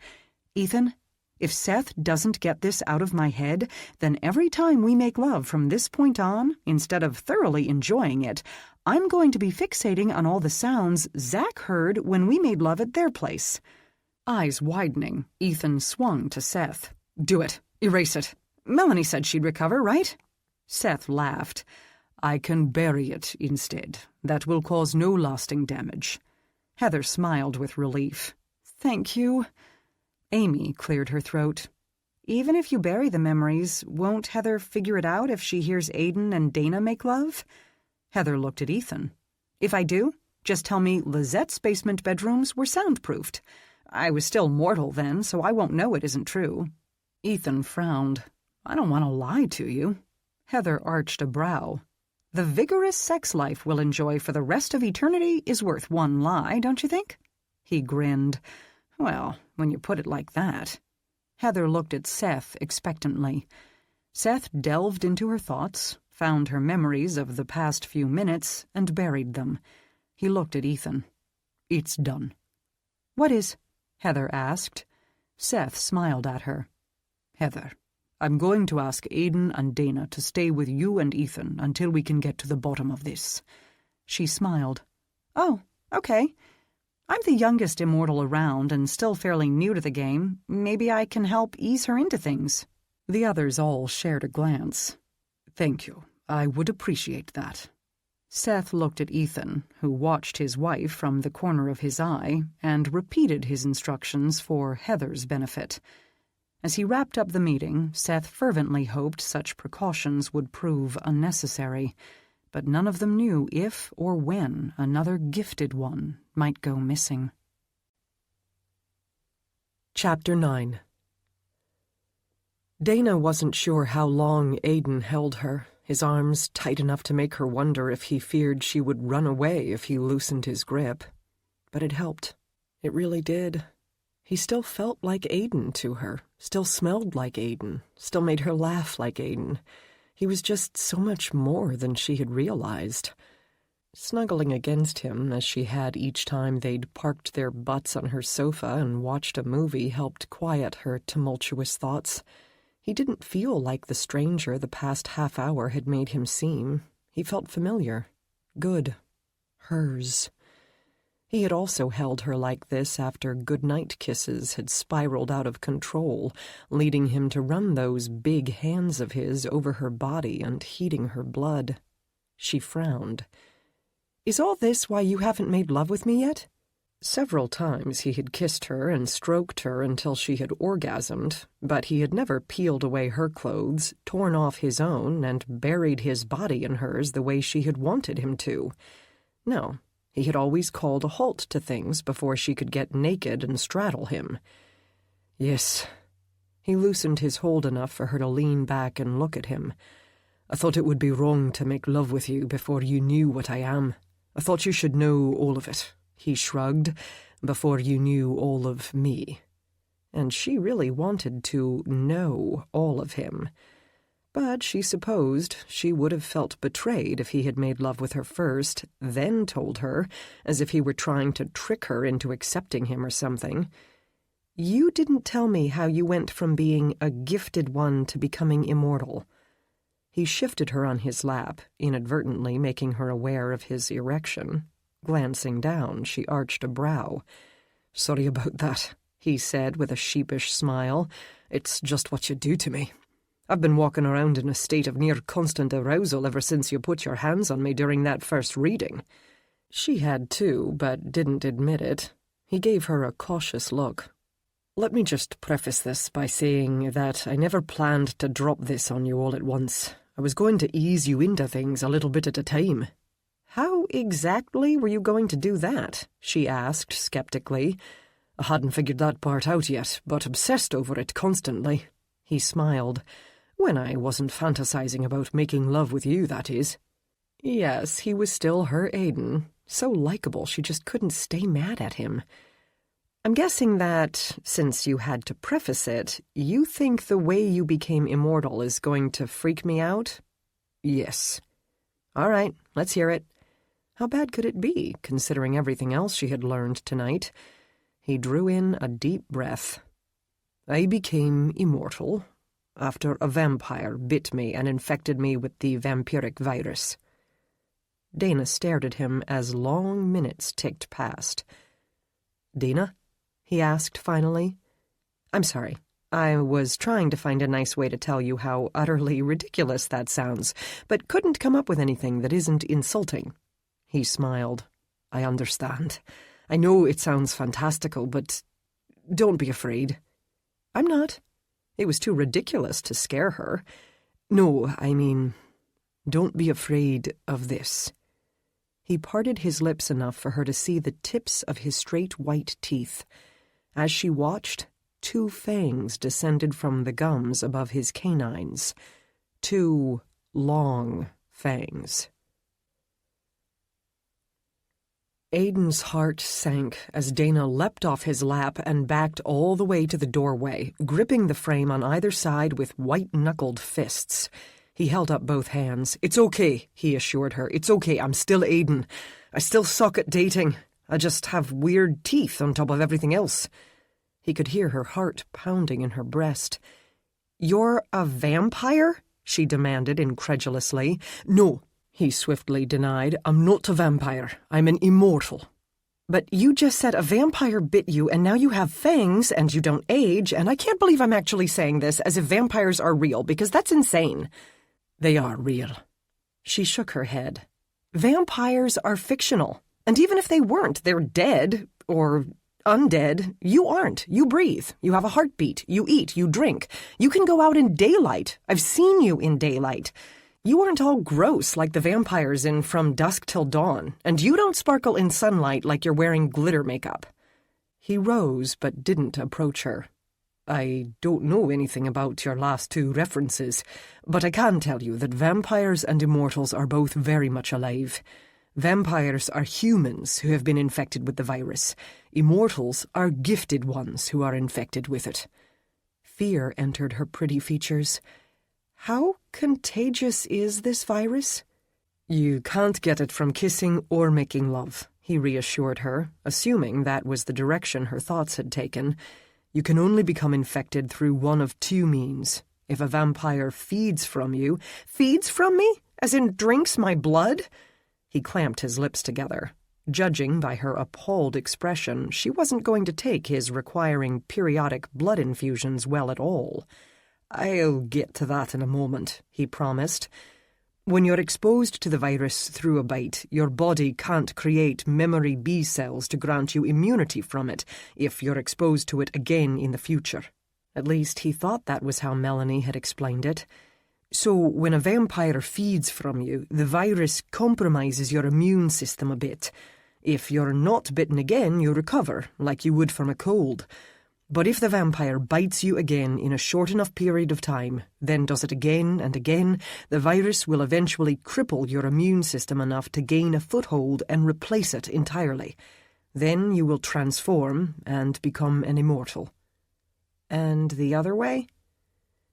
"Ethan, if Seth doesn't get this out of my head, then every time we make love from this point on, instead of thoroughly enjoying it, I'm going to be fixating on all the sounds Zach heard when we made love at their place." Eyes widening, Ethan swung to Seth. "Do it. Erase it. Melanie said she'd recover, right?" Seth laughed. "I can bury it instead. That will cause no lasting damage." Heather smiled with relief. "Thank you." Amy cleared her throat. "Even if you bury the memories, won't Heather figure it out if she hears Aiden and Dana make love?" Heather looked at Ethan. "If I do, just tell me Lizette's basement bedrooms were soundproofed. I was still mortal then, so I won't know it isn't true." Ethan frowned. "I don't want to lie to you." Heather arched a brow. "The vigorous sex life we'll enjoy for the rest of eternity is worth one lie, don't you think?" He grinned. "Well, when you put it like that." Heather looked at Seth expectantly. Seth delved into her thoughts, found her memories of the past few minutes, and buried them. He looked at Ethan. "It's done." "What is?" Heather asked. Seth smiled at her. "Heather, I'm going to ask Aiden and Dana to stay with you and Ethan until we can get to the bottom of this." She smiled. "Oh, okay. I'm the youngest immortal around and still fairly new to the game. Maybe I can help ease her into things." The others all shared a glance. "Thank you. I would appreciate that." Seth looked at Ethan, who watched his wife from the corner of his eye, and repeated his instructions for Heather's benefit. As he wrapped up the meeting, Seth fervently hoped such precautions would prove unnecessary, but none of them knew if or when another gifted one might go missing. Chapter 9. Dana wasn't sure how long Aiden held her, his arms tight enough to make her wonder if he feared she would run away if he loosened his grip. But it helped. It really did. He still felt like Aiden to her, still smelled like Aiden, still made her laugh like Aiden. He was just so much more than she had realized. Snuggling against him, as she had each time they'd parked their butts on her sofa and watched a movie, helped quiet her tumultuous thoughts. He didn't feel like the stranger the past half hour had made him seem. He felt familiar. Good. Hers. He had also held her like this after goodnight kisses had spiraled out of control, leading him to run those big hands of his over her body and heating her blood. She frowned. "Is all this why you haven't made love with me yet?" Several times he had kissed her and stroked her until she had orgasmed, but he had never peeled away her clothes, torn off his own, and buried his body in hers the way she had wanted him to. No, he had always called a halt to things before she could get naked and straddle him. Yes. He loosened his hold enough for her to lean back and look at him. I thought it would be wrong to make love with you before you knew what I am. I thought you should know all of it. He shrugged, before you knew all of me. And she really wanted to know all of him. But she supposed she would have felt betrayed if he had made love with her first, then told her, as if he were trying to trick her into accepting him or something. You didn't tell me how you went from being a gifted one to becoming immortal. He shifted her on his lap, inadvertently making her aware of his erection. Glancing down, she arched a brow. Sorry about that, he said with a sheepish smile. It's just what you do to me. I've been walking around in a state of near constant arousal ever since you put your hands on me during that first reading. She had too, but didn't admit it. He gave her a cautious look. Let me just preface this by saying that I never planned to drop this on you all at once. I was going to ease you into things a little bit at a time. How exactly were you going to do that? She asked skeptically. I hadn't figured that part out yet, but obsessed over it constantly. He smiled. When I wasn't fantasizing about making love with you, that is. Yes, he was still her Aiden. So likable she just couldn't stay mad at him. I'm guessing that, since you had to preface it, you think the way you became immortal is going to freak me out? Yes. All right, let's hear it. How bad could it be, considering everything else she had learned tonight? He drew in a deep breath. I became immortal after a vampire bit me and infected me with the vampiric virus. Dana stared at him as long minutes ticked past. Dana? He asked finally. I'm sorry. I was trying to find a nice way to tell you how utterly ridiculous that sounds, but couldn't come up with anything that isn't insulting. He smiled. I understand. I know it sounds fantastical, but don't be afraid. I'm not. It was too ridiculous to scare her. No, I mean, don't be afraid of this. He parted his lips enough for her to see the tips of his straight white teeth. As she watched, 2 fangs descended from the gums above his canines. 2 long fangs. Aiden's heart sank as Dana leapt off his lap and backed all the way to the doorway, gripping the frame on either side with white-knuckled fists. He held up both hands. It's okay, he assured her. It's okay, I'm still Aiden. I still suck at dating. I just have weird teeth on top of everything else. He could hear her heart pounding in her breast. You're a vampire? She demanded incredulously. No, he swiftly denied. I'm not a vampire. I'm an immortal. But you just said a vampire bit you, and now you have fangs, and you don't age, and I can't believe I'm actually saying this as if vampires are real, because that's insane. They are real. She shook her head. Vampires are fictional, and even if they weren't, they're dead, or undead. You aren't. You breathe. You have a heartbeat. You eat. You drink. You can go out in daylight. I've seen you in daylight. You aren't all gross like the vampires in From Dusk Till Dawn, and you don't sparkle in sunlight like you're wearing glitter makeup. He rose but didn't approach her. I don't know anything about your last 2 references, but I can tell you that vampires and immortals are both very much alive. Vampires are humans who have been infected with the virus. Immortals are gifted ones who are infected with it. Fear entered her pretty features. How contagious is this virus? You can't get it from kissing or making love, he reassured her, assuming that was the direction her thoughts had taken. You can only become infected through one of 2 means. If a vampire feeds from you— Feeds from me? As in drinks my blood? He clamped his lips together. Judging by her appalled expression, she wasn't going to take his requiring periodic blood infusions well at all. I'll get to that in a moment, he promised. When you're exposed to the virus through a bite, your body can't create memory B cells to grant you immunity from it if you're exposed to it again in the future. At least he thought that was how Melanie had explained it. So when a vampire feeds from you, the virus compromises your immune system a bit. If you're not bitten again, you recover, like you would from a cold. But if the vampire bites you again in a short enough period of time, then does it again and again, the virus will eventually cripple your immune system enough to gain a foothold and replace it entirely. Then you will transform and become an immortal. And the other way?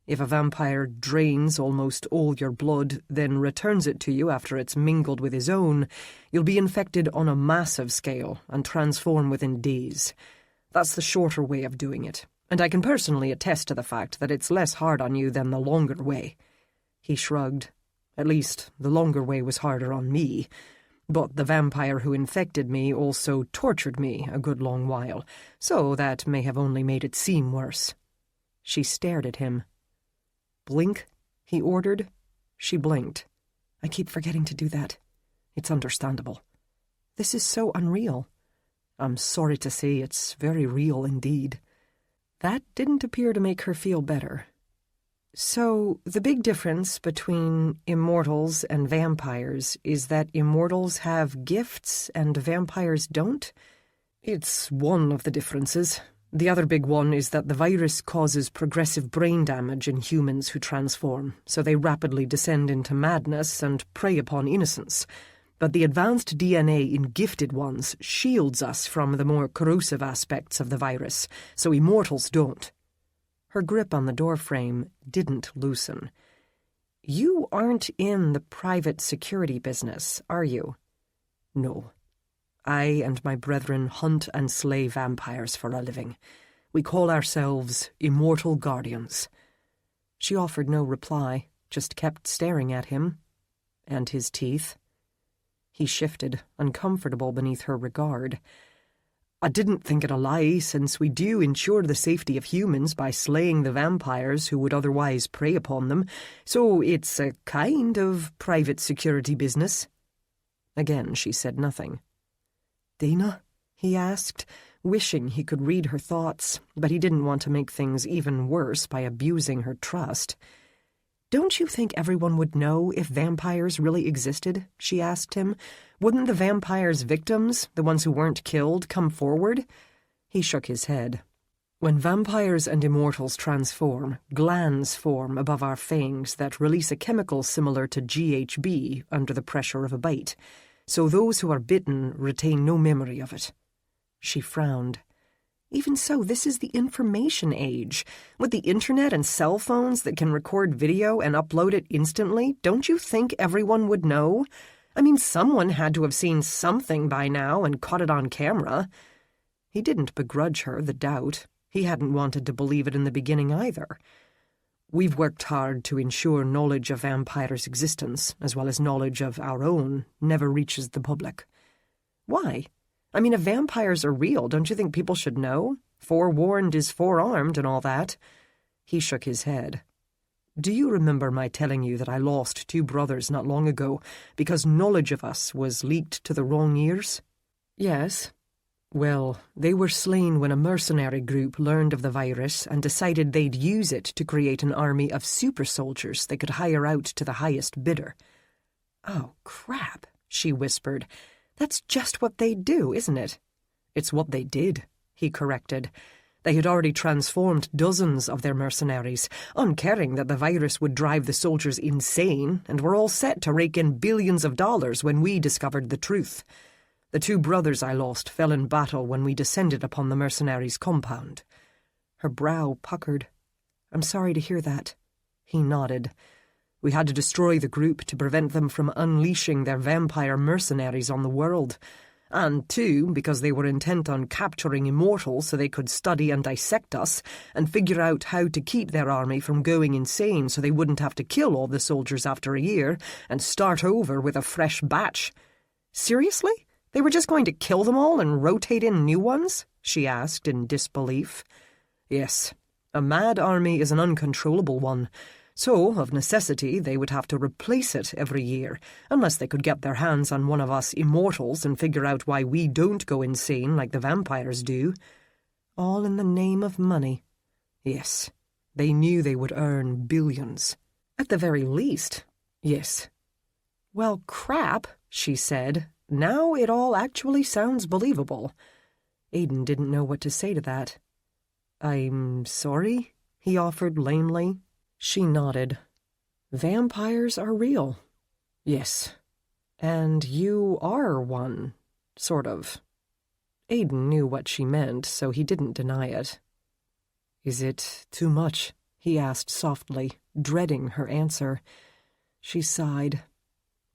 If a vampire drains almost all your blood, then returns it to you after it's mingled with his own, you'll be infected on a massive scale and transform within days. That's the shorter way of doing it, and I can personally attest to the fact that it's less hard on you than the longer way. He shrugged. At least, the longer way was harder on me. But the vampire who infected me also tortured me a good long while, so that may have only made it seem worse. She stared at him. "Blink," he ordered. She blinked. "I keep forgetting to do that. It's understandable. This is so unreal. I'm sorry to say it's very real indeed." That didn't appear to make her feel better. "So, the big difference between immortals and vampires is that immortals have gifts and vampires don't?" "It's one of the differences. The other big one is that the virus causes progressive brain damage in humans who transform, so they rapidly descend into madness and prey upon innocence. But the advanced DNA in gifted ones shields us from the more corrosive aspects of the virus, so immortals don't." Her grip on the doorframe didn't loosen. "You aren't in the private security business, are you?" "No. I and my brethren hunt and slay vampires for a living. We call ourselves Immortal Guardians." She offered no reply, just kept staring at him. And his teeth. He shifted, uncomfortable beneath her regard. "I didn't think it a lie, since we do ensure the safety of humans by slaying the vampires who would otherwise prey upon them, so it's a kind of private security business." Again she said nothing. "Dana?" he asked, wishing he could read her thoughts, but he didn't want to make things even worse by abusing her trust. "Don't you think everyone would know if vampires really existed?" she asked him. "Wouldn't the vampires' victims, the ones who weren't killed, come forward?" He shook his head. "When vampires and immortals transform, glands form above our fangs that release a chemical similar to GHB under the pressure of a bite, so those who are bitten retain no memory of it." She frowned. "Even so, this is the information age. With the internet and cell phones that can record video and upload it instantly, don't you think everyone would know? I mean, someone had to have seen something by now and caught it on camera." He didn't begrudge her the doubt. He hadn't wanted to believe it in the beginning either. "We've worked hard to ensure knowledge of vampires' existence, as well as knowledge of our own, never reaches the public." "Why? I mean, if vampires are real, don't you think people should know? Forewarned is forearmed and all that." He shook his head. "Do you remember my telling you that I lost 2 brothers not long ago because knowledge of us was leaked to the wrong ears?" "Yes." "Well, they were slain when a mercenary group learned of the virus and decided they'd use it to create an army of super soldiers they could hire out to the highest bidder." "Oh, crap," she whispered. "That's just what they do, isn't it?" "It's what they did," he corrected. They had already transformed dozens of their mercenaries, uncaring that the virus would drive the soldiers insane, and were all set to rake in billions of dollars when we discovered the truth. The 2 brothers I lost fell in battle when we descended upon the mercenaries' compound." Her brow puckered. "I'm sorry to hear that." He nodded. "We had to destroy the group to prevent them from unleashing their vampire mercenaries on the world. And, too, because they were intent on capturing immortals so they could study and dissect us and figure out how to keep their army from going insane so they wouldn't have to kill all the soldiers after a year and start over with a fresh batch." "Seriously? They were just going to kill them all and rotate in new ones?" she asked in disbelief. "Yes. A mad army is an uncontrollable one. So, of necessity, they would have to replace it every year, unless they could get their hands on one of us immortals and figure out why we don't go insane like the vampires do. All in the name of money. Yes, they knew they would earn billions. At the very least, yes. Well, crap, she said. Now it all actually sounds believable. Aiden didn't know what to say to that. I'm sorry, he offered lamely. She nodded. Vampires are real. Yes. And you are one, sort of. Aiden knew what she meant, so he didn't deny it. Is it too much? He asked softly, dreading her answer. She sighed.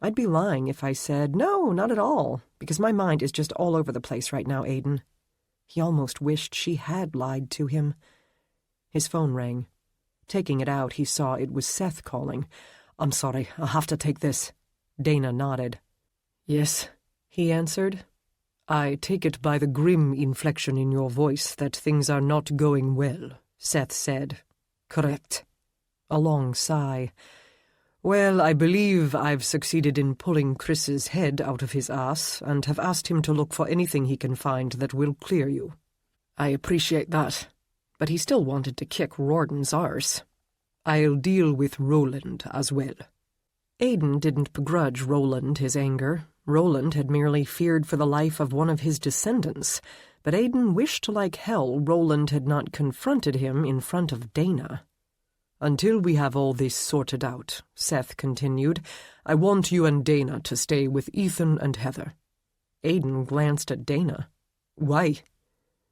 I'd be lying if I said, no, not at all, because my mind is just all over the place right now, Aiden. He almost wished she had lied to him. His phone rang. Taking it out, he saw it was Seth calling. I'm sorry, I'll have to take this. Dana nodded. Yes, he answered. I take it by the grim inflection in your voice that things are not going well, Seth said. Correct. A long sigh. Well, I believe I've succeeded in pulling Chris's head out of his ass and have asked him to look for anything he can find that will clear you. I appreciate that, but he still wanted to kick Rawdon's arse. I'll deal with Roland as well. Aiden didn't begrudge Roland his anger. Roland had merely feared for the life of one of his descendants, but Aiden wished like hell Roland had not confronted him in front of Dana. Until we have all this sorted out, Seth continued, I want you and Dana to stay with Ethan and Heather. Aiden glanced at Dana. Why?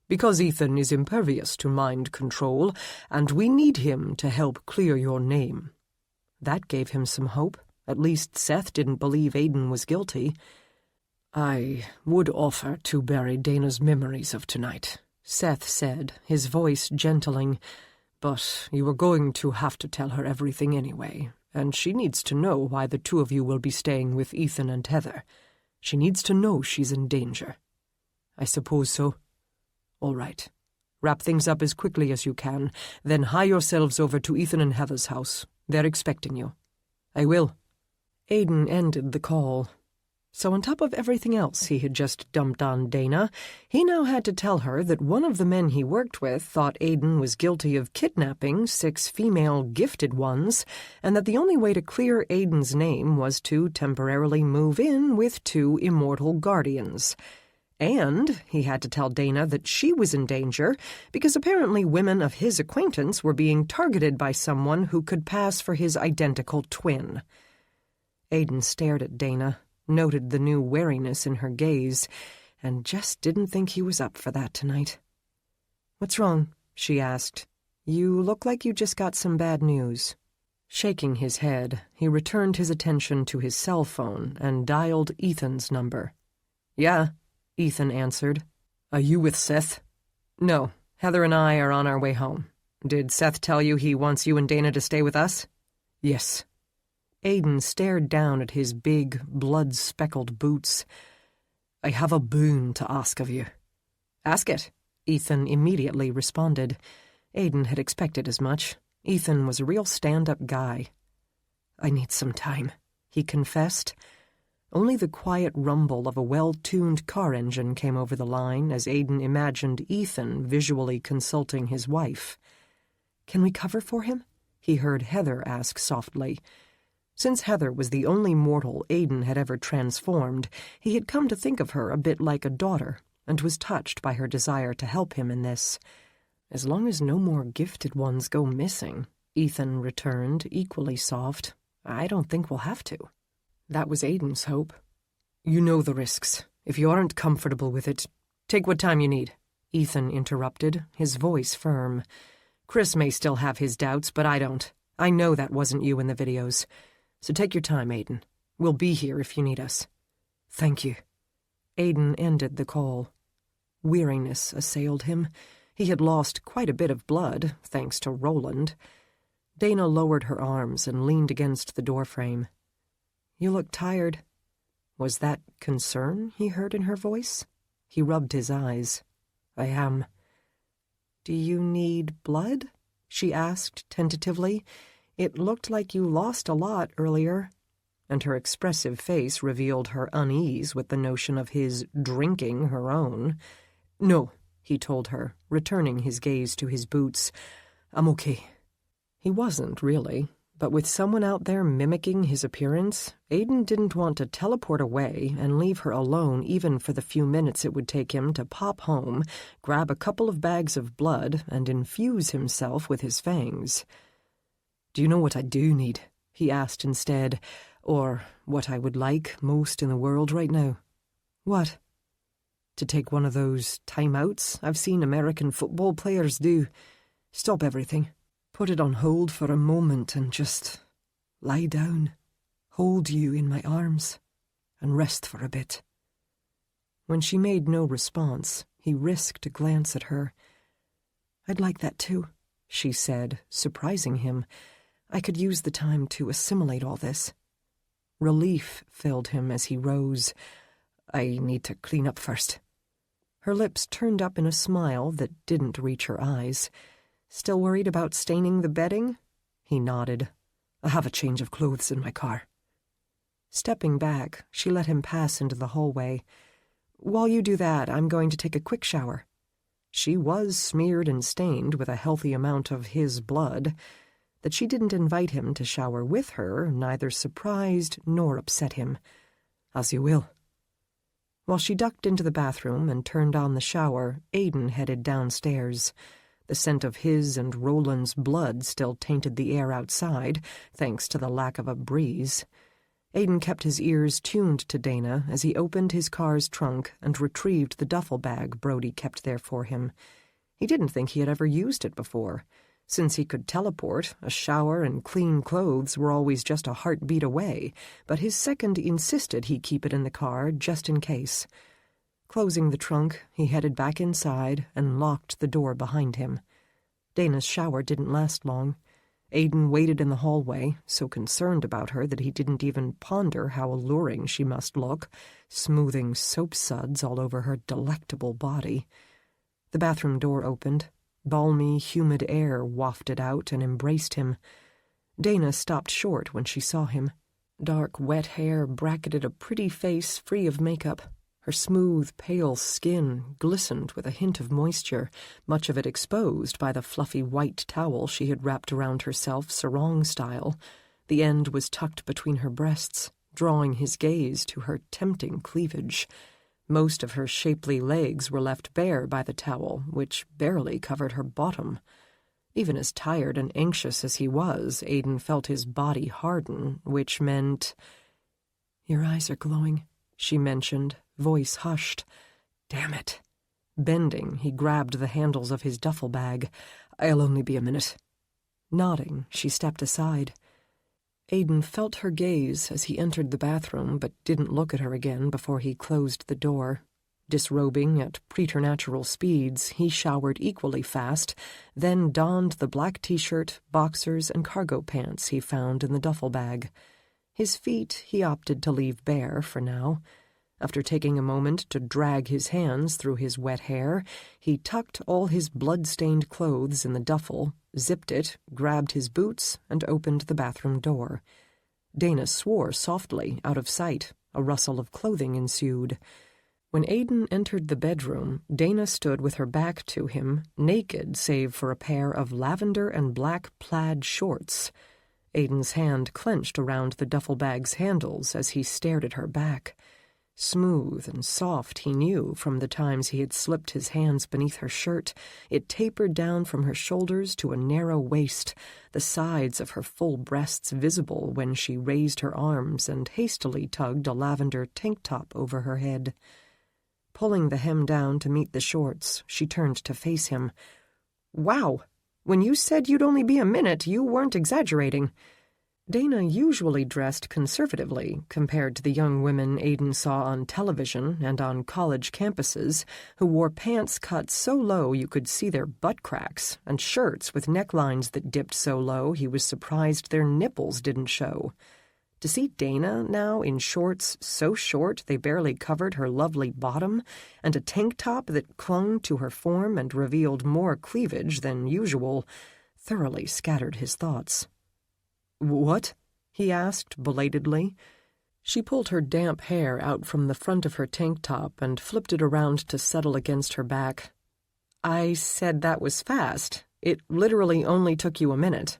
Because Ethan is impervious to mind control, and we need him to help clear your name. That gave him some hope. At least Seth didn't believe Aiden was guilty. I would offer to bury Dana's memories of tonight, Seth said, his voice gentling, but you are going to have to tell her everything anyway, and she needs to know why the two of you will be staying with Ethan and Heather. She needs to know she's in danger. I suppose so. All right. Wrap things up as quickly as you can, then hie yourselves over to Ethan and Heather's house. They're expecting you. I will. Aiden ended the call. So on top of everything else he had just dumped on Dana, he now had to tell her that one of the men he worked with thought Aiden was guilty of kidnapping 6 female gifted ones, and that the only way to clear Aiden's name was to temporarily move in with 2 Immortal Guardians. And he had to tell Dana that she was in danger because apparently women of his acquaintance were being targeted by someone who could pass for his identical twin. Aiden stared at Dana, noted the new wariness in her gaze, and just didn't think he was up for that tonight. What's wrong? She asked. You look like you just got some bad news. Shaking his head, he returned his attention to his cell phone and dialed Ethan's number. Yeah, Ethan answered. Are you with Seth? No, Heather and I are on our way home. Did Seth tell you he wants you and Dana to stay with us? Yes. Aiden stared down at his big, blood-speckled boots. I have a boon to ask of you. Ask it, Ethan immediately responded. Aiden had expected as much. Ethan was a real stand-up guy. I need some time, he confessed. Only the quiet rumble of a well-tuned car engine came over the line as Aiden imagined Ethan visually consulting his wife. Can we cover for him? He heard Heather ask softly. Since Heather was the only mortal Aiden had ever transformed, he had come to think of her a bit like a daughter, and was touched by her desire to help him in this. As long as no more gifted ones go missing, Ethan returned, equally soft. I don't think we'll have to. That was Aiden's hope. You know the risks. If you aren't comfortable with it, take what time you need, Ethan interrupted, his voice firm. Chris may still have his doubts, but I don't. I know that wasn't you in the videos. So take your time, Aiden. We'll be here if you need us. Thank you. Aiden ended the call. Weariness assailed him. He had lost quite a bit of blood, thanks to Roland. Dana lowered her arms and leaned against the doorframe. You look tired. Was that concern he heard in her voice? He rubbed his eyes. I am. Do you need blood? She asked tentatively. It looked like you lost a lot earlier." And her expressive face revealed her unease with the notion of his drinking her own. "No," he told her, returning his gaze to his boots. "I'm okay." He wasn't, really, but with someone out there mimicking his appearance, Aiden didn't want to teleport away and leave her alone even for the few minutes it would take him to pop home, grab a couple of bags of blood, and infuse himself with his fangs. "Do you know what I do need?" he asked instead, "or what I would like most in the world right now?" "What?" "To take one of those timeouts I've seen American football players do. Stop everything. Put it on hold for a moment and just lie down, hold you in my arms, and rest for a bit." When she made no response, he risked a glance at her. "I'd like that too," she said, surprising him. "I could use the time to assimilate all this." Relief filled him as he rose. "I need to clean up first." Her lips turned up in a smile that didn't reach her eyes. "Still worried about staining the bedding?" He nodded. "I have a change of clothes in my car." Stepping back, she let him pass into the hallway. "While you do that, I'm going to take a quick shower." She was smeared and stained with a healthy amount of his blood. That she didn't invite him to shower with her neither surprised nor upset him. "As you will." While she ducked into the bathroom and turned on the shower, Aiden headed downstairs. The scent of his and Roland's blood still tainted the air outside, thanks to the lack of a breeze. Aiden kept his ears tuned to Dana as he opened his car's trunk and retrieved the duffel bag Brody kept there for him. He didn't think he had ever used it before. Since he could teleport, a shower and clean clothes were always just a heartbeat away, but his second insisted he keep it in the car just in case. Closing the trunk, he headed back inside and locked the door behind him. Dana's shower didn't last long. Aiden waited in the hallway, so concerned about her that he didn't even ponder how alluring she must look, smoothing soap suds all over her delectable body. The bathroom door opened. Balmy, humid air wafted out and embraced him. Dana stopped short when she saw him. Dark, wet hair bracketed a pretty face free of makeup. Her smooth, pale skin glistened with a hint of moisture, much of it exposed by the fluffy white towel she had wrapped around herself sarong style. The end was tucked between her breasts, drawing his gaze to her tempting cleavage. Most of her shapely legs were left bare by the towel, which barely covered her bottom. Even as tired and anxious as he was, Aiden felt his body harden, which meant... "Your eyes are glowing," she mentioned, voice hushed. "Damn it." Bending, he grabbed the handles of his duffel bag. "I'll only be a minute." Nodding, she stepped aside. Aiden felt her gaze as he entered the bathroom, but didn't look at her again before he closed the door. Disrobing at preternatural speeds, he showered equally fast, then donned the black t-shirt, boxers, and cargo pants he found in the duffel bag. His feet he opted to leave bare for now. After taking a moment to drag his hands through his wet hair, he tucked all his blood-stained clothes in the duffel, zipped it, grabbed his boots, and opened the bathroom door. Dana swore softly, out of sight. A rustle of clothing ensued. When Aiden entered the bedroom, Dana stood with her back to him, naked save for a pair of lavender and black plaid shorts. Aiden's hand clenched around the duffel bag's handles as he stared at her back. Smooth and soft, he knew, from the times he had slipped his hands beneath her shirt. It tapered down from her shoulders to a narrow waist, the sides of her full breasts visible when she raised her arms and hastily tugged a lavender tank top over her head. Pulling the hem down to meet the shorts, she turned to face him. "Wow! When you said you'd only be a minute, you weren't exaggerating." Dana usually dressed conservatively compared to the young women Aiden saw on television and on college campuses who wore pants cut so low you could see their butt cracks and shirts with necklines that dipped so low he was surprised their nipples didn't show. To see Dana now in shorts so short they barely covered her lovely bottom and a tank top that clung to her form and revealed more cleavage than usual thoroughly scattered his thoughts. "What?" he asked belatedly. She pulled her damp hair out from the front of her tank top and flipped it around to settle against her back. "I said that was fast. It literally only took you a minute."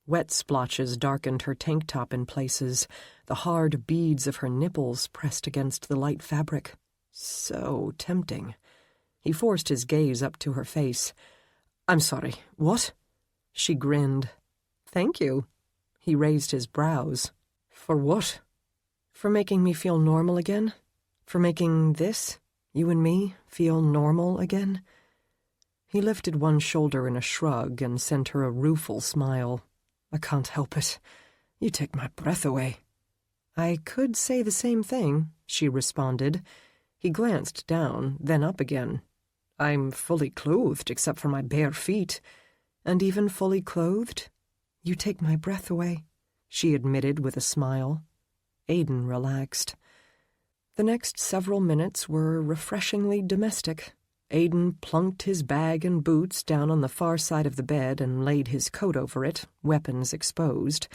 Wet splotches darkened her tank top in places, the hard beads of her nipples pressed against the light fabric. So tempting. He forced his gaze up to her face. "I'm sorry, what?" She grinned. "Thank you." He raised his brows. "For what?" "For making me feel normal again. For making this, you and me, feel normal again." He lifted one shoulder in a shrug and sent her a rueful smile. "I can't help it. You take my breath away." "I could say the same thing," she responded. He glanced down, then up again. "I'm fully clothed except for my bare feet." "And even fully clothed? You take my breath away," she admitted with a smile. Aiden relaxed. The next several minutes were refreshingly domestic. Aiden plunked his bag and boots down on the far side of the bed and laid his coat over it, weapons exposed.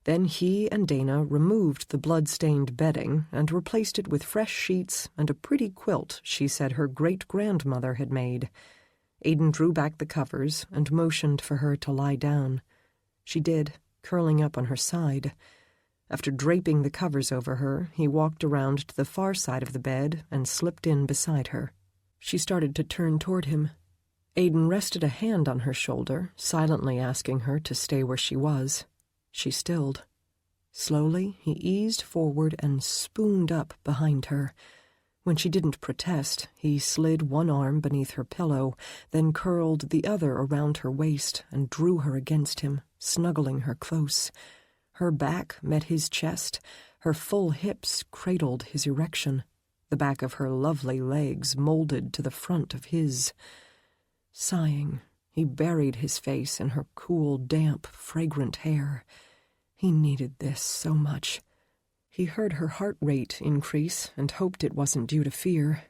Then he and Dana removed the blood-stained bedding and replaced it with fresh sheets and a pretty quilt she said her great-grandmother had made. Aiden drew back the covers and motioned for her to lie down. She did, curling up on her side. After draping the covers over her, he walked around to the far side of the bed and slipped in beside her. She started to turn toward him. Aiden rested a hand on her shoulder, silently asking her to stay where she was. She stilled. Slowly, he eased forward and spooned up behind her. When she didn't protest, he slid one arm beneath her pillow, then curled the other around her waist and drew her against him, snuggling her close. Her back met his chest, her full hips cradled his erection. The back of her lovely legs molded to the front of his. Sighing, he buried his face in her cool, damp, fragrant hair. He needed this so much. He heard her heart rate increase and hoped it wasn't due to fear.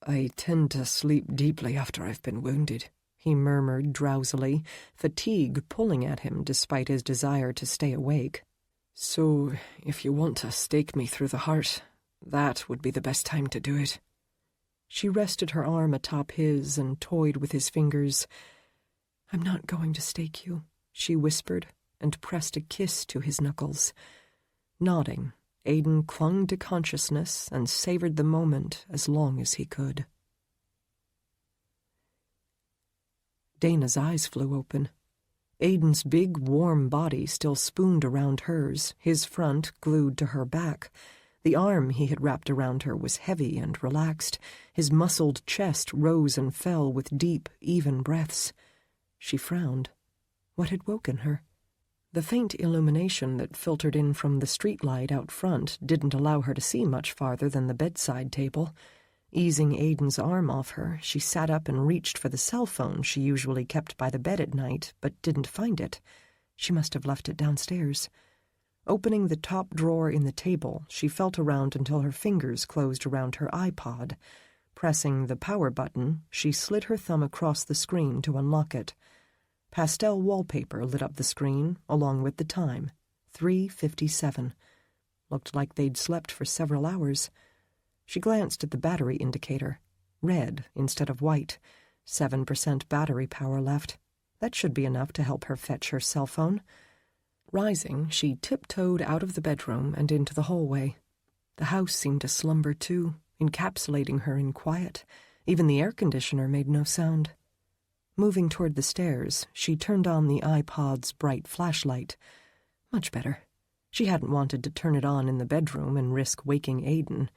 "I tend to sleep deeply after I've been wounded," he murmured drowsily, fatigue pulling at him despite his desire to stay awake. "So, if you want to stake me through the heart, that would be the best time to do it." She rested her arm atop his and toyed with his fingers. "I'm not going to stake you," she whispered, and pressed a kiss to his knuckles. Nodding, Aiden clung to consciousness and savored the moment as long as he could. Dana's eyes flew open. Aiden's big, warm body still spooned around hers, his front glued to her back. The arm he had wrapped around her was heavy and relaxed. His muscled chest rose and fell with deep, even breaths. She frowned. What had woken her? The faint illumination that filtered in from the streetlight out front didn't allow her to see much farther than the bedside table. Easing Aiden's arm off her, she sat up and reached for the cell phone she usually kept by the bed at night, but didn't find it. She must have left it downstairs. Opening the top drawer in the table, she felt around until her fingers closed around her iPod. Pressing the power button, she slid her thumb across the screen to unlock it. Pastel wallpaper lit up the screen, along with the time, 3:57. Looked like they'd slept for several hours. She glanced at the battery indicator. Red instead of white. 7% battery power left. That should be enough to help her fetch her cell phone. Rising, she tiptoed out of the bedroom and into the hallway. The house seemed to slumber too, encapsulating her in quiet. Even the air conditioner made no sound. Moving toward the stairs, she turned on the iPod's bright flashlight. Much better. She hadn't wanted to turn it on in the bedroom and risk waking Aiden.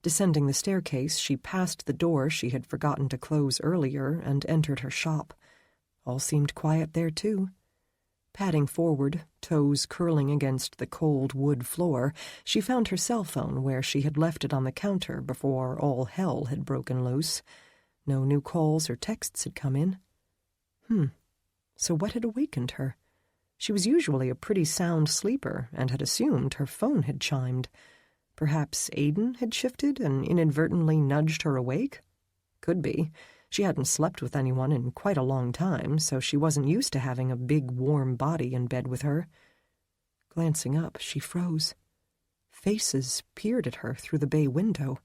Descending the staircase, she passed the door she had forgotten to close earlier and entered her shop. All seemed quiet there, too. Padding forward, toes curling against the cold wood floor, she found her cell phone where she had left it on the counter before all hell had broken loose. No new calls or texts had come in. So what had awakened her? She was usually a pretty sound sleeper and had assumed her phone had chimed. Perhaps Aiden had shifted and inadvertently nudged her awake? Could be. She hadn't slept with anyone in quite a long time, so she wasn't used to having a big, warm body in bed with her. Glancing up, she froze. Faces peered at her through the bay window,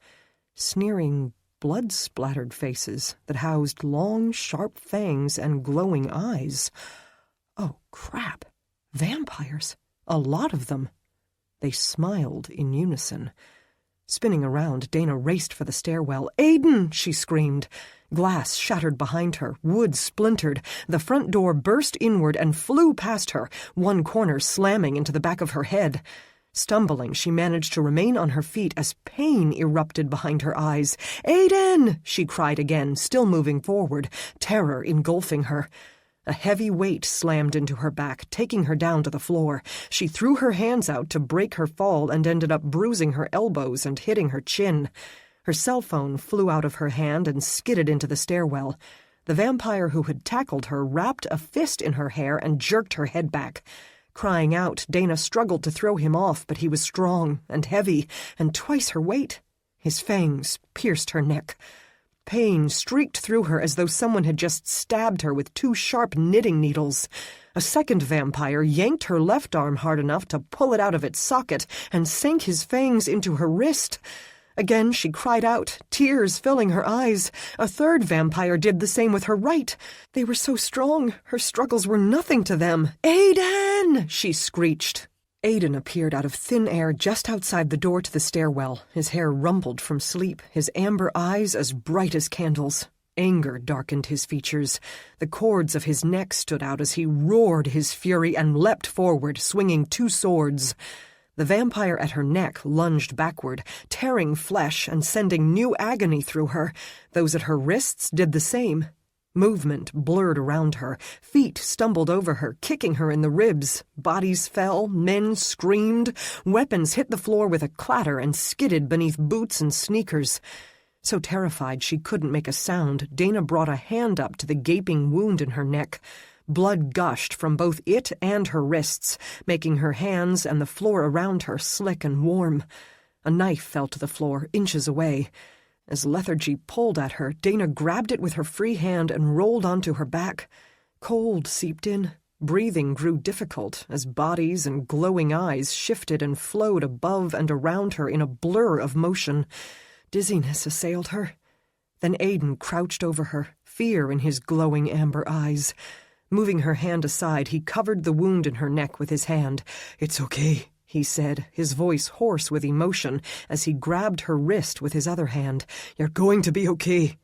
sneering, blood-splattered faces that housed long, sharp fangs and glowing eyes. Oh, crap! Vampires! A lot of them! They smiled in unison. Spinning around, Dana raced for the stairwell. "Aiden!" she screamed. Glass shattered behind her, wood splintered. The front door burst inward and flew past her, one corner slamming into the back of her head. Stumbling, she managed to remain on her feet as pain erupted behind her eyes. "Aiden!" she cried again, still moving forward, terror engulfing her. A heavy weight slammed into her back, taking her down to the floor. She threw her hands out to break her fall and ended up bruising her elbows and hitting her chin. Her cell phone flew out of her hand and skidded into the stairwell. The vampire who had tackled her wrapped a fist in her hair and jerked her head back. Crying out, Dana struggled to throw him off, but he was strong and heavy and twice her weight. His fangs pierced her neck. Pain streaked through her as though someone had just stabbed her with 2 sharp knitting needles. A second vampire yanked her left arm hard enough to pull it out of its socket and sank his fangs into her wrist. Again she cried out, tears filling her eyes. A third vampire did the same with her right. They were so strong, her struggles were nothing to them. "Aiden!" she screeched. Aiden appeared out of thin air just outside the door to the stairwell, his hair rumpled from sleep, his amber eyes as bright as candles. Anger darkened his features. The cords of his neck stood out as he roared his fury and leapt forward, swinging 2 swords. The vampire at her neck lunged backward, tearing flesh and sending new agony through her. Those at her wrists did the same. Movement blurred around her. Feet stumbled over her, kicking her in the ribs. Bodies fell, men screamed. Weapons hit the floor with a clatter and skidded beneath boots and sneakers. So terrified she couldn't make a sound, Dana brought a hand up to the gaping wound in her neck. Blood gushed from both it and her wrists, making her hands and the floor around her slick and warm. A knife fell to the floor, inches away. As lethargy pulled at her, Dana grabbed it with her free hand and rolled onto her back. Cold seeped in. Breathing grew difficult as bodies and glowing eyes shifted and flowed above and around her in a blur of motion. Dizziness assailed her. Then Aiden crouched over her, fear in his glowing amber eyes. Moving her hand aside, he covered the wound in her neck with his hand. "It's okay," he said, his voice hoarse with emotion, as he grabbed her wrist with his other hand. "You're going to be okay."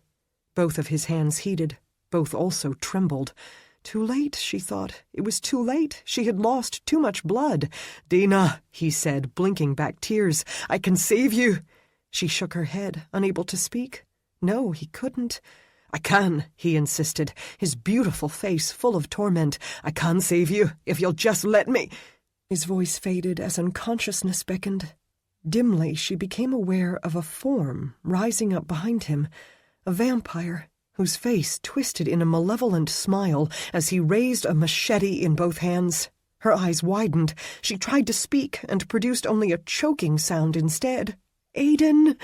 Both of his hands heated. Both also trembled. Too late, she thought. It was too late. She had lost too much blood. "Dana," he said, blinking back tears, "I can save you." She shook her head, unable to speak. No, he couldn't. "I can," he insisted, his beautiful face full of torment. "I can save you, if you'll just let me." His voice faded as unconsciousness beckoned. Dimly, she became aware of a form rising up behind him, a vampire, whose face twisted in a malevolent smile as he raised a machete in both hands. Her eyes widened. She tried to speak and produced only a choking sound instead. "Aiden!"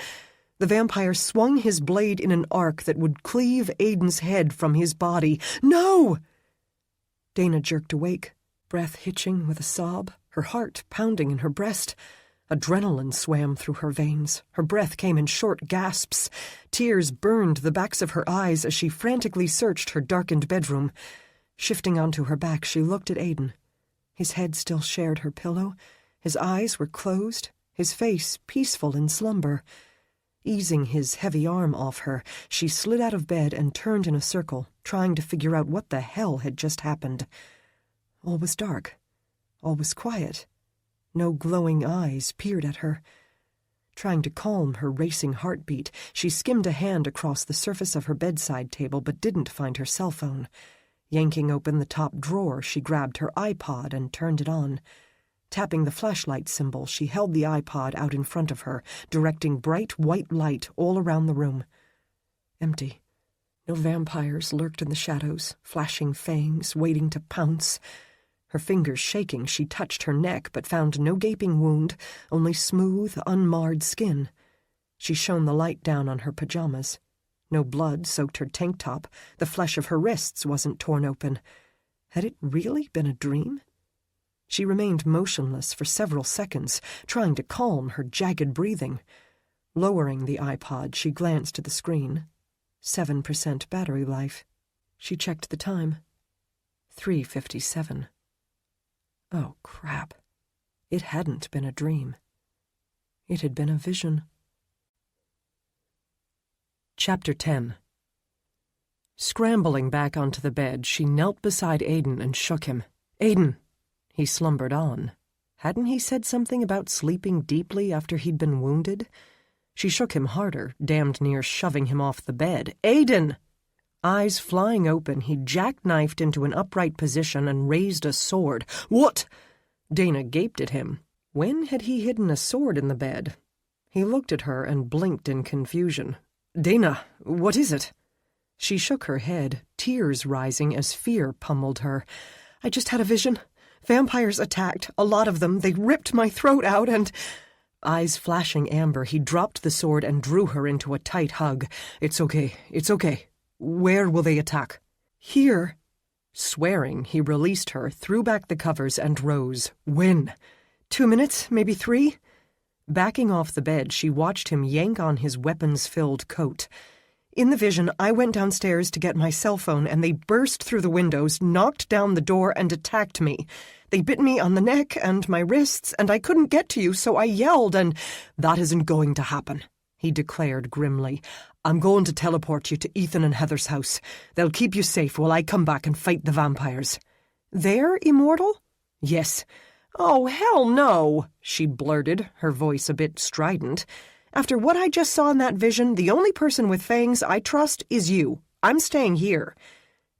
The vampire swung his blade in an arc that would cleave Aiden's head from his body. "No!" Dana jerked awake, breath hitching with a sob, her heart pounding in her breast. Adrenaline swam through her veins. Her breath came in short gasps. Tears burned the backs of her eyes as she frantically searched her darkened bedroom. Shifting onto her back, she looked at Aiden. His head still shared her pillow. His eyes were closed, his face peaceful in slumber. Easing his heavy arm off her, she slid out of bed and turned in a circle, trying to figure out what the hell had just happened. All was dark. All was quiet. No glowing eyes peered at her. Trying to calm her racing heartbeat, she skimmed a hand across the surface of her bedside table but didn't find her cell phone. Yanking open the top drawer, she grabbed her iPod and turned it on. Tapping the flashlight symbol, she held the iPod out in front of her, directing bright white light all around the room. Empty. No vampires lurked in the shadows, flashing fangs, waiting to pounce. Her fingers shaking, she touched her neck, but found no gaping wound, only smooth, unmarred skin. She shone the light down on her pajamas. No blood soaked her tank top. The flesh of her wrists wasn't torn open. Had it really been a dream? She remained motionless for several seconds, trying to calm her jagged breathing. Lowering the iPod, she glanced at the screen. 7% battery life. She checked the time. 3:57. Oh, crap. It hadn't been a dream. It had been a vision. Chapter 10. Scrambling back onto the bed, she knelt beside Aidan and shook him. "Aidan!" He slumbered on. Hadn't he said something about sleeping deeply after he'd been wounded? She shook him harder, damned near shoving him off the bed. "Aidan!" Eyes flying open, he jackknifed into an upright position and raised a sword. "What?" Dana gaped at him. When had he hidden a sword in the bed? He looked at her and blinked in confusion. "Dana, what is it?" She shook her head, tears rising as fear pummeled her. "I just had a vision. Vampires attacked, a lot of them. They ripped my throat out and—" Eyes flashing amber, he dropped the sword and drew her into a tight hug. It's okay. Where will they attack?" "Here." Swearing, he released her, threw back the covers, and rose. "When?" 2 minutes, maybe 3. Backing off the bed, she watched him yank on his weapons-filled coat. "In the vision, I went downstairs to get my cell phone, and they burst through the windows, knocked down the door, and attacked me. They bit me on the neck and my wrists, and I couldn't get to you, so I yelled, and—" "That isn't going to happen," he declared grimly. "I'm going to teleport you to Ethan and Heather's house. They'll keep you safe while I come back and fight the vampires." "They're immortal?" "Yes." "Oh, hell no," she blurted, her voice a bit strident. "After what I just saw in that vision, the only person with fangs I trust is you. I'm staying here."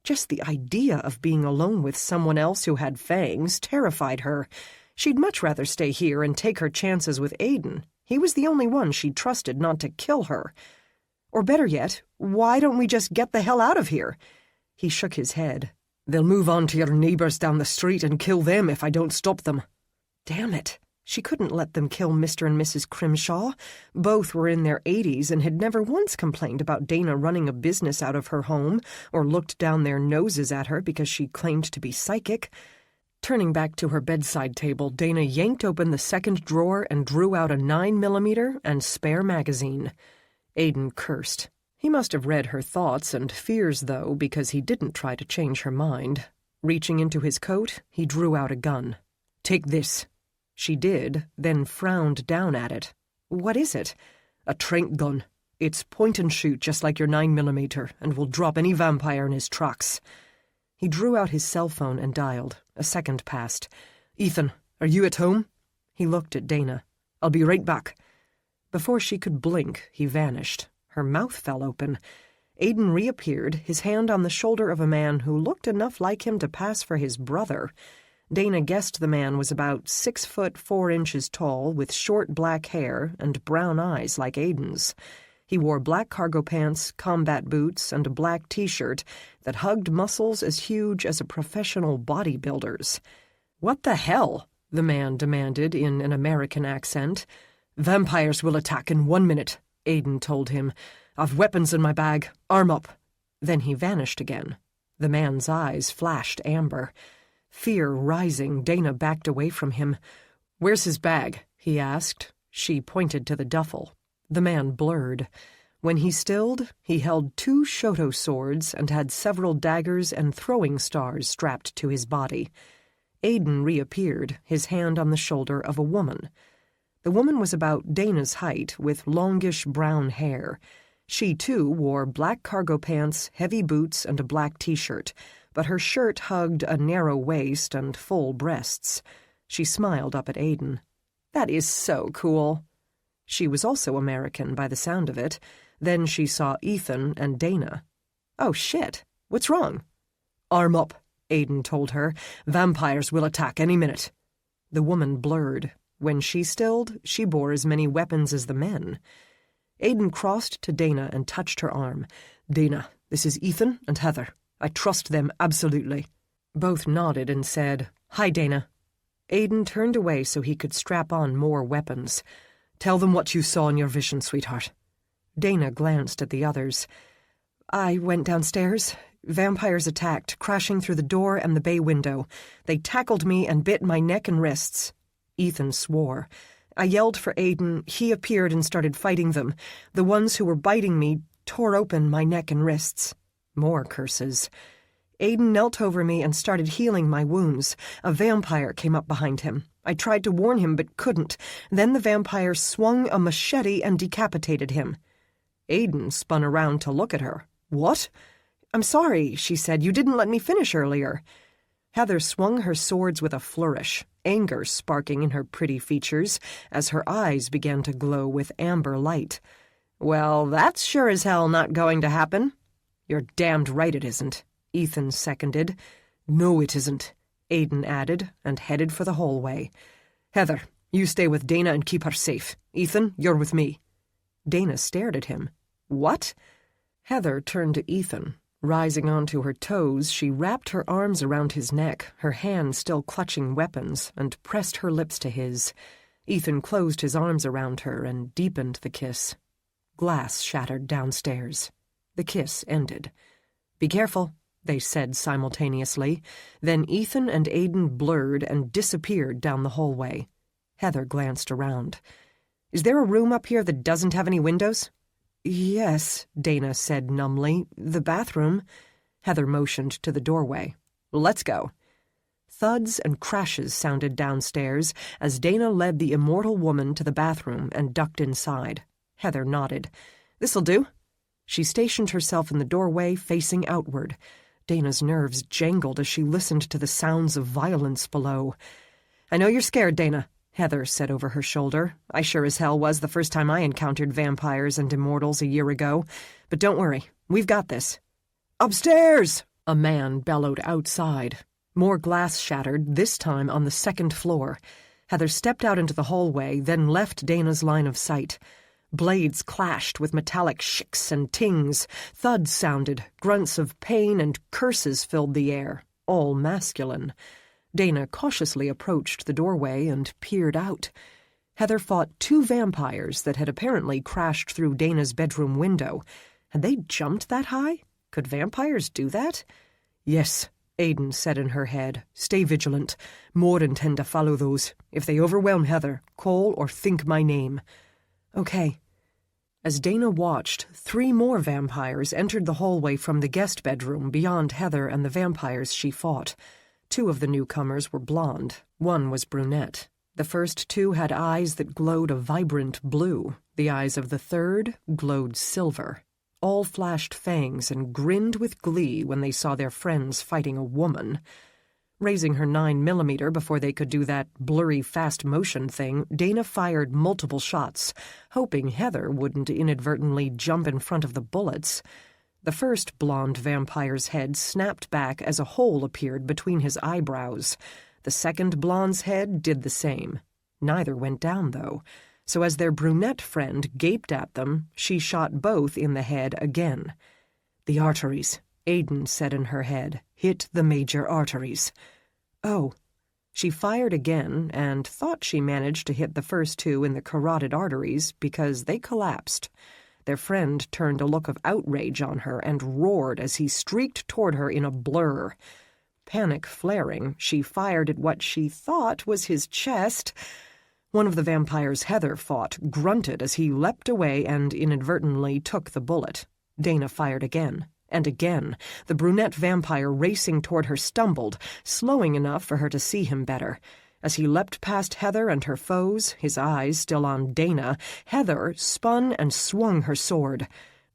Just the idea of being alone with someone else who had fangs terrified her. She'd much rather stay here and take her chances with Aidan. He was the only one she trusted not to kill her. Or better yet, why don't we just get the hell out of here? He shook his head. "They'll move on to your neighbors down the street and kill them if I don't stop them." Damn it. She couldn't let them kill Mr. and Mrs. Crimshaw. Both were in their 80s and had never once complained about Dana running a business out of her home or looked down their noses at her because she claimed to be psychic. Turning back to her bedside table, Dana yanked open the second drawer and drew out a 9mm and spare magazine. Aidan cursed. He must have read her thoughts and fears, though, because he didn't try to change her mind. Reaching into his coat, he drew out a gun. "Take this." She did, then frowned down at it. "What is it?" "A trank gun. It's point and shoot just like your 9mm and will drop any vampire in his tracks." He drew out his cell phone and dialed. A second passed. "Ethan, are you at home?" He looked at Dana. "I'll be right back." Before she could blink, he vanished. Her mouth fell open. Aidan reappeared, his hand on the shoulder of a man who looked enough like him to pass for his brother. Dana guessed the man was about 6 4 inches tall, with short black hair and brown eyes like Aidan's. He wore black cargo pants, combat boots, and a black T-shirt that hugged muscles as huge as a professional bodybuilder's. "What the hell?" the man demanded in an American accent. "Vampires will attack in 1 minute," Aidan told him. "I've weapons in my bag. Arm up." Then he vanished again. The man's eyes flashed amber. Fear rising, Dana backed away from him. "Where's his bag?" he asked. She pointed to the duffel. The man blurred. When he stilled, he held 2 Shoto swords and had several daggers and throwing stars strapped to his body. Aidan reappeared, his hand on the shoulder of a woman. The woman was about Dana's height, with longish brown hair. She, too, wore black cargo pants, heavy boots, and a black T-shirt, but her shirt hugged a narrow waist and full breasts. She smiled up at Aidan. "That is so cool." She was also American by the sound of it. Then she saw Ethan and Dana. "Oh, shit. What's wrong?" "Arm up," Aidan told her. "Vampires will attack any minute." The woman blurred. When she stilled, she bore as many weapons as the men. Aidan crossed to Dana and touched her arm. "Dana, this is Ethan and Heather. I trust them absolutely." Both nodded and said, "Hi, Dana." Aidan turned away so he could strap on more weapons. "Tell them what you saw in your vision, sweetheart." Dana glanced at the others. "I went downstairs. Vampires attacked, crashing through the door and the bay window. They tackled me and bit my neck and wrists." Ethan swore. "I yelled for Aiden. He appeared and started fighting them. The ones who were biting me tore open my neck and wrists." More curses. "Aiden knelt over me and started healing my wounds. A vampire came up behind him. I tried to warn him but couldn't. Then the vampire swung a machete and decapitated him." Aiden spun around to look at her. "What?" "I'm sorry," she said. "You didn't let me finish earlier." Heather swung her swords with a flourish, anger sparking in her pretty features as her eyes began to glow with amber light. "Well, that's sure as hell not going to happen." "You're damned right it isn't," Ethan seconded. "No, it isn't," Aiden added, and headed for the hallway. "Heather, you stay with Dana and keep her safe. Ethan, you're with me." Dana stared at him. "What?" Heather turned to Ethan. Rising onto her toes, she wrapped her arms around his neck, her hands still clutching weapons, and pressed her lips to his. Ethan closed his arms around her and deepened the kiss. Glass shattered downstairs. The kiss ended. "Be careful," they said simultaneously. Then Ethan and Aiden blurred and disappeared down the hallway. Heather glanced around. "Is there a room up here that doesn't have any windows?" "Yes," Dana said numbly. "The bathroom." Heather motioned to the doorway. "Let's go." Thuds and crashes sounded downstairs as Dana led the immortal woman to the bathroom and ducked inside. Heather nodded. "This'll do." She stationed herself in the doorway, facing outward. Dana's nerves jangled as she listened to the sounds of violence below. "I know you're scared, Dana," Heather said over her shoulder. "I sure as hell was the first time I encountered vampires and immortals a year ago. But don't worry, we've got this." "Upstairs!" a man bellowed outside. More glass shattered, this time on the second floor. Heather stepped out into the hallway, then left Dana's line of sight. Blades clashed with metallic shicks and tings. Thuds sounded, grunts of pain and curses filled the air, all masculine. Dana cautiously approached the doorway and peered out. Heather fought 2 vampires that had apparently crashed through Dana's bedroom window. Had they jumped that high? Could vampires do that? "Yes," Aiden said in her head. "Stay vigilant. More intend to follow those. If they overwhelm Heather, call or think my name." "Okay." As Dana watched, 3 more vampires entered the hallway from the guest bedroom beyond Heather and the vampires she fought. 2 of the newcomers were blonde. 1 was brunette. The first 2 had eyes that glowed a vibrant blue. The eyes of the third glowed silver. All flashed fangs and grinned with glee when they saw their friends fighting a woman. Raising her 9mm before they could do that blurry fast motion thing, Dana fired multiple shots, hoping Heather wouldn't inadvertently jump in front of the bullets. The first blonde vampire's head snapped back as a hole appeared between his eyebrows. The second blonde's head did the same. Neither went down, though. So as their brunette friend gaped at them, she shot both in the head again. "The arteries," Aiden said in her head. "Hit the major arteries." "Oh." She fired again and thought she managed to hit the first 2 in the carotid arteries because they collapsed. Their friend turned a look of outrage on her and roared as he streaked toward her in a blur. Panic flaring, she fired at what she thought was his chest. One of the vampires Heather fought grunted as he leapt away and inadvertently took the bullet. Dana fired again. And again, the brunette vampire racing toward her stumbled, slowing enough for her to see him better. As he leapt past Heather and her foes, his eyes still on Dana, Heather spun and swung her sword.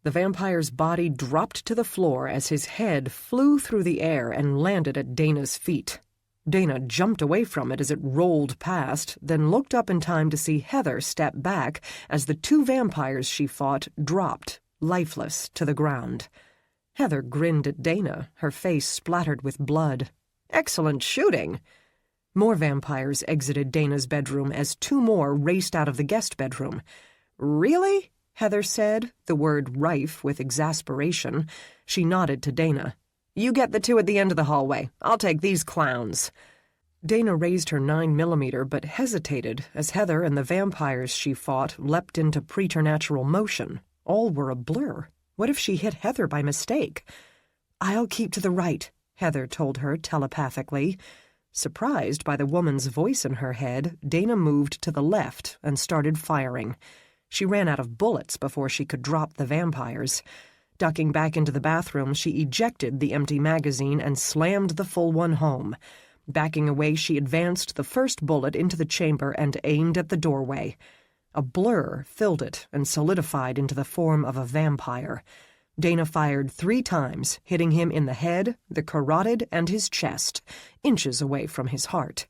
The vampire's body dropped to the floor as his head flew through the air and landed at Dana's feet. Dana jumped away from it as it rolled past, then looked up in time to see Heather step back as the 2 vampires she fought dropped, lifeless, to the ground. Heather grinned at Dana, her face splattered with blood. "Excellent shooting!" More vampires exited Dana's bedroom as 2 more raced out of the guest bedroom. "Really?" Heather said, the word rife with exasperation. She nodded to Dana. "You get the 2 at the end of the hallway. I'll take these clowns." Dana raised her 9mm but hesitated as Heather and the vampires she fought leapt into preternatural motion. All were a blur. What if she hit Heather by mistake? "I'll keep to the right," Heather told her telepathically. Surprised by the woman's voice in her head, Dana moved to the left and started firing. She ran out of bullets before she could drop the vampires. Ducking back into the bathroom, she ejected the empty magazine and slammed the full one home. Backing away, she advanced the first bullet into the chamber and aimed at the doorway. A blur filled it and solidified into the form of a vampire. Dana fired 3 times, hitting him in the head, the carotid, and his chest, inches away from his heart.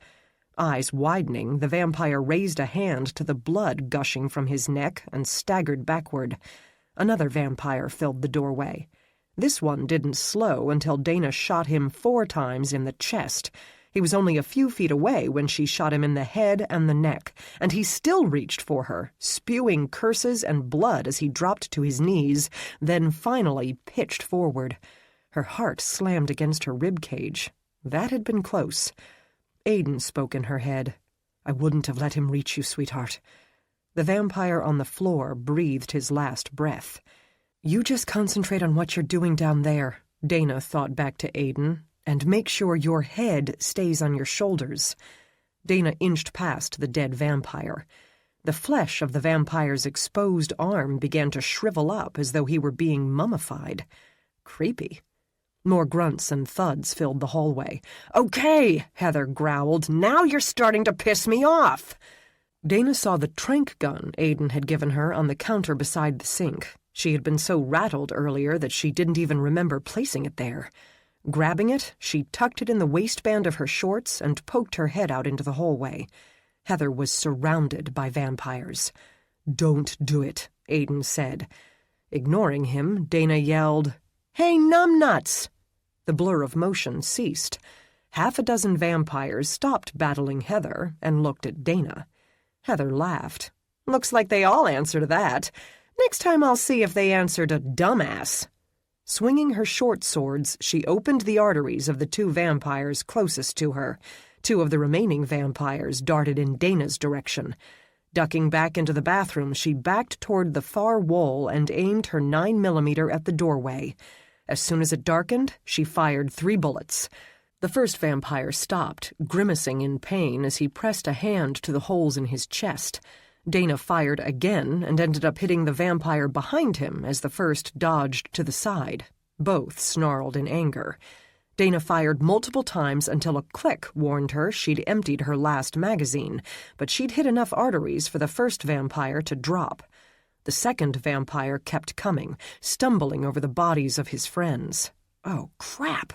Eyes widening, the vampire raised a hand to the blood gushing from his neck and staggered backward. Another vampire filled the doorway. This one didn't slow until Dana shot him 4 times in the chest. He was only a few feet away when she shot him in the head and the neck, and he still reached for her, spewing curses and blood as he dropped to his knees, then finally pitched forward. Her heart slammed against her rib cage. That had been close. Aiden spoke in her head. "I wouldn't have let him reach you, sweetheart." The vampire on the floor breathed his last breath. "You just concentrate on what you're doing down there," Dana thought back to Aiden, "and make sure your head stays on your shoulders." Dana inched past the dead vampire. The flesh of the vampire's exposed arm began to shrivel up as though he were being mummified. Creepy. More grunts and thuds filled the hallway. "Okay," Heather growled. "Now you're starting to piss me off." Dana saw the trank gun Aiden had given her on the counter beside the sink. She had been so rattled earlier that she didn't even remember placing it there. Grabbing it, she tucked it in the waistband of her shorts and poked her head out into the hallway. Heather was surrounded by vampires. "Don't do it," Aiden said. Ignoring him, Dana yelled, "Hey, numbnuts!" The blur of motion ceased. 6 vampires stopped battling Heather and looked at Dana. Heather laughed. "Looks like they all answer to that. Next time I'll see if they answer to dumbass." Swinging her short swords, she opened the arteries of the 2 vampires closest to her. 2 of the remaining vampires darted in Dana's direction. Ducking back into the bathroom, she backed toward the far wall and aimed her 9mm at the doorway. As soon as it darkened, she fired 3 bullets. The first vampire stopped, grimacing in pain as he pressed a hand to the holes in his chest. Dana fired again and ended up hitting the vampire behind him as the first dodged to the side. Both snarled in anger. Dana fired multiple times until a click warned her she'd emptied her last magazine, but she'd hit enough arteries for the first vampire to drop. The second vampire kept coming, stumbling over the bodies of his friends. Oh, crap!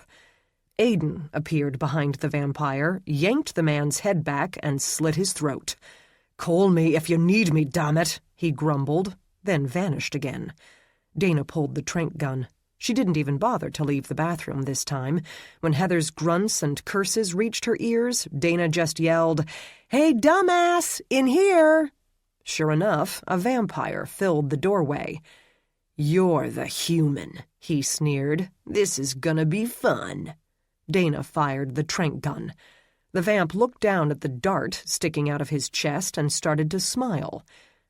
Aiden appeared behind the vampire, yanked the man's head back, and slit his throat. "Call me if you need me, damn it," he grumbled, then vanished again. Dana pulled the trank gun. She didn't even bother to leave the bathroom this time. When Heather's grunts and curses reached her ears, Dana just yelled, "Hey, dumbass, in here!" Sure enough, a vampire filled the doorway. "You're the human," he sneered. "This is gonna be fun." Dana fired the trank gun. The vamp looked down at the dart sticking out of his chest and started to smile.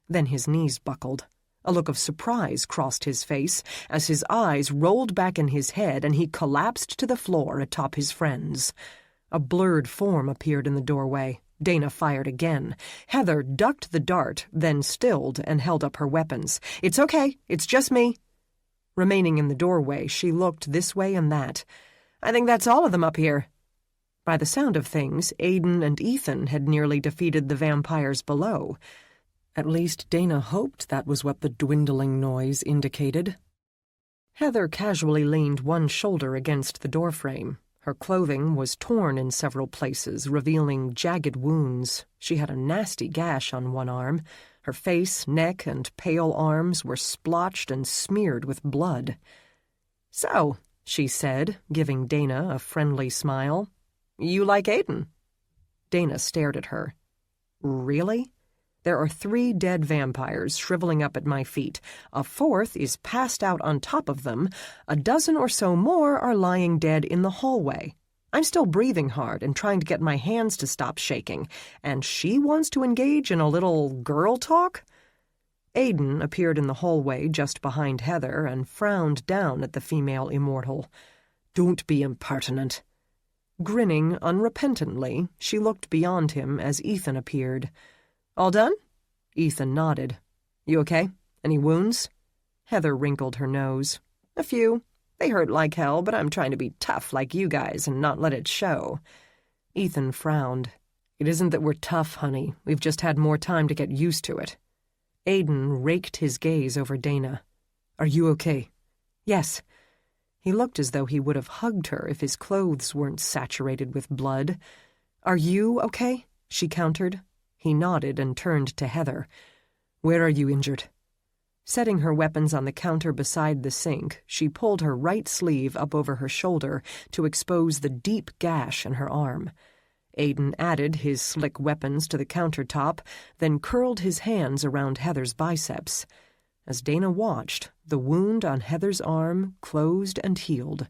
Then his knees buckled. A look of surprise crossed his face as his eyes rolled back in his head and he collapsed to the floor atop his friends. A blurred form appeared in the doorway. Dana fired again. Heather ducked the dart, then stilled and held up her weapons. "It's okay. It's just me." Remaining in the doorway, she looked this way and that. "I think that's all of them up here." By the sound of things, Aiden and Ethan had nearly defeated the vampires below. At least Dana hoped that was what the dwindling noise indicated. Heather casually leaned one shoulder against the doorframe. Her clothing was torn in several places, revealing jagged wounds. She had a nasty gash on one arm. Her face, neck, and pale arms were splotched and smeared with blood. "So," she said, giving Dana a friendly smile, "you like Aiden?" Dana stared at her. "Really? There are 3 dead vampires shriveling up at my feet. A 4th is passed out on top of them. A dozen or so more are lying dead in the hallway. I'm still breathing hard and trying to get my hands to stop shaking. And she wants to engage in a little girl talk?" Aiden appeared in the hallway just behind Heather and frowned down at the female immortal. Don't be impertinent." Grinning unrepentantly, she looked beyond him as Ethan appeared. "All done?" Ethan nodded. "You okay? Any wounds?" Heather wrinkled her nose. "A few. They hurt like hell, but I'm trying to be tough like you guys and not let it show." Ethan frowned. "It isn't that we're tough, honey. We've just had more time to get used to it." Aiden raked his gaze over Dana. "Are you okay?" "Yes." He looked as though he would have hugged her if his clothes weren't saturated with blood. "Are you okay?" she countered. He nodded and turned to Heather. "Where are you injured?" Setting her weapons on the counter beside the sink, she pulled her right sleeve up over her shoulder to expose the deep gash in her arm. Aiden added his slick weapons to the countertop, then curled his hands around Heather's biceps. As Dana watched, the wound on Heather's arm closed and healed.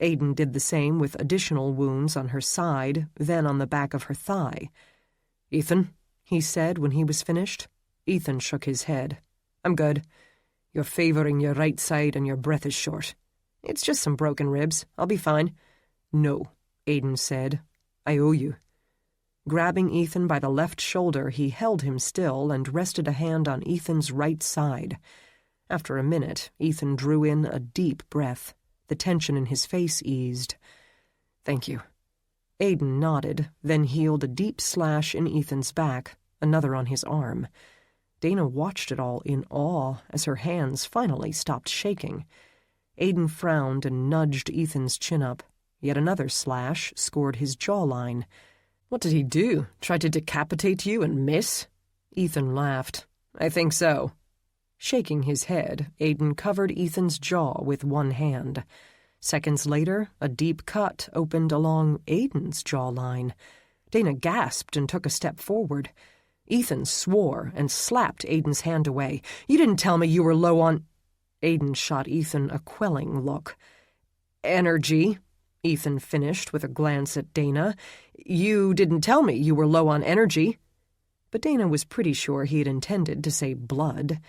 Aiden did the same with additional wounds on her side, then on the back of her thigh. "Ethan," he said when he was finished. Ethan shook his head. "I'm good. You're favoring your right side and your breath is short. It's just some broken ribs. I'll be fine." "No," Aiden said. "I owe you." Grabbing Ethan by the left shoulder, he held him still and rested a hand on Ethan's right side. After a minute, Ethan drew in a deep breath. The tension in his face eased. "Thank you." Aiden nodded, then healed a deep slash in Ethan's back, another on his arm. Dana watched it all in awe as her hands finally stopped shaking. Aiden frowned and nudged Ethan's chin up. Yet another slash scored his jawline. "What did he do? Try to decapitate you and miss?" Ethan laughed. "I think so." Shaking his head, Aiden covered Ethan's jaw with one hand. Seconds later, a deep cut opened along Aiden's jawline. Dana gasped and took a step forward. Ethan swore and slapped Aiden's hand away. "You didn't tell me you were low on—" Aiden shot Ethan a quelling look. "Energy," Ethan finished with a glance at Dana. "You didn't tell me you were low on energy." But Dana was pretty sure he had intended to say blood.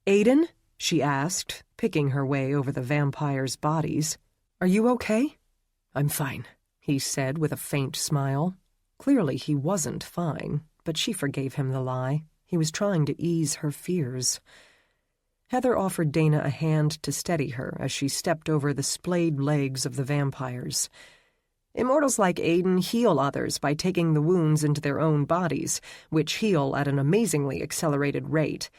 "Aiden?" she asked, picking her way over the vampires' bodies. "Are you okay?" "I'm fine," he said with a faint smile. Clearly he wasn't fine, but she forgave him the lie. He was trying to ease her fears. Heather offered Dana a hand to steady her as she stepped over the splayed legs of the vampires. Immortals like Aiden heal others by taking the wounds into their own bodies, which heal at an amazingly accelerated rate.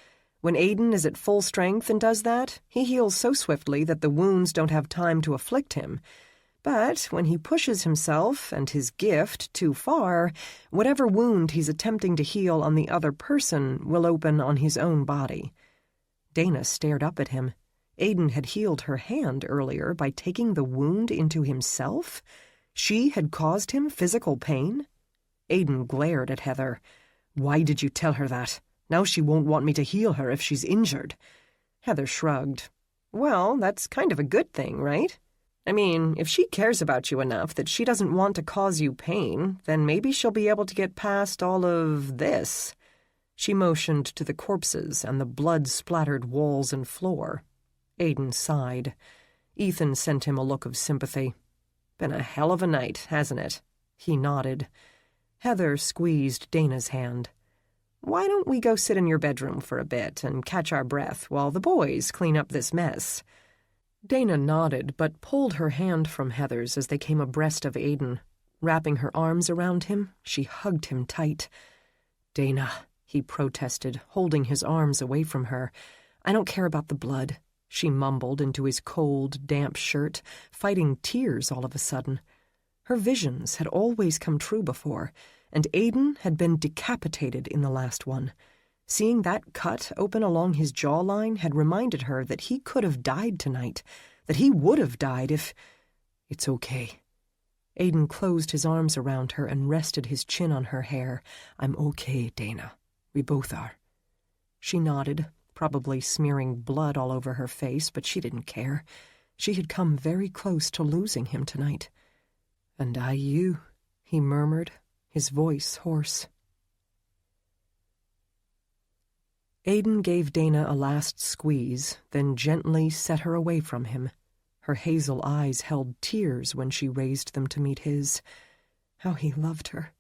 When Aiden is at full strength and does that, he heals so swiftly that the wounds don't have time to afflict him. But when he pushes himself and his gift too far, whatever wound he's attempting to heal on the other person will open on his own body. Dana stared up at him. Aiden had healed her hand earlier by taking the wound into himself. She had caused him physical pain? Aiden glared at Heather. "Why did you tell her that? Now she won't want me to heal her if she's injured." Heather shrugged. "Well, that's kind of a good thing, right? I mean, if she cares about you enough that she doesn't want to cause you pain, then maybe she'll be able to get past all of this." She motioned to the corpses and the blood-splattered walls and floor. Aiden sighed. Ethan sent him a look of sympathy. "Been a hell of a night, hasn't it?" He nodded. Heather squeezed Dana's hand. "Why don't we go sit in your bedroom for a bit and catch our breath while the boys clean up this mess?" Dana nodded, but pulled her hand from Heather's as they came abreast of Aiden. Wrapping her arms around him, she hugged him tight. "Dana," he protested, holding his arms away from her. "I don't care about the blood," she mumbled into his cold, damp shirt, fighting tears all of a sudden. Her visions had always come true before, and Aiden had been decapitated in the last one. Seeing that cut open along his jawline had reminded her that he could have died tonight, that he would have died if— "It's okay." Aiden closed his arms around her and rested his chin on her hair. "I'm okay, Dana. We both are." She nodded, probably smearing blood all over her face, but she didn't care. She had come very close to losing him tonight. "And I you," he murmured, his voice hoarse. Aiden gave Dana a last squeeze, then gently set her away from him. Her hazel eyes held tears when she raised them to meet his. How he loved her.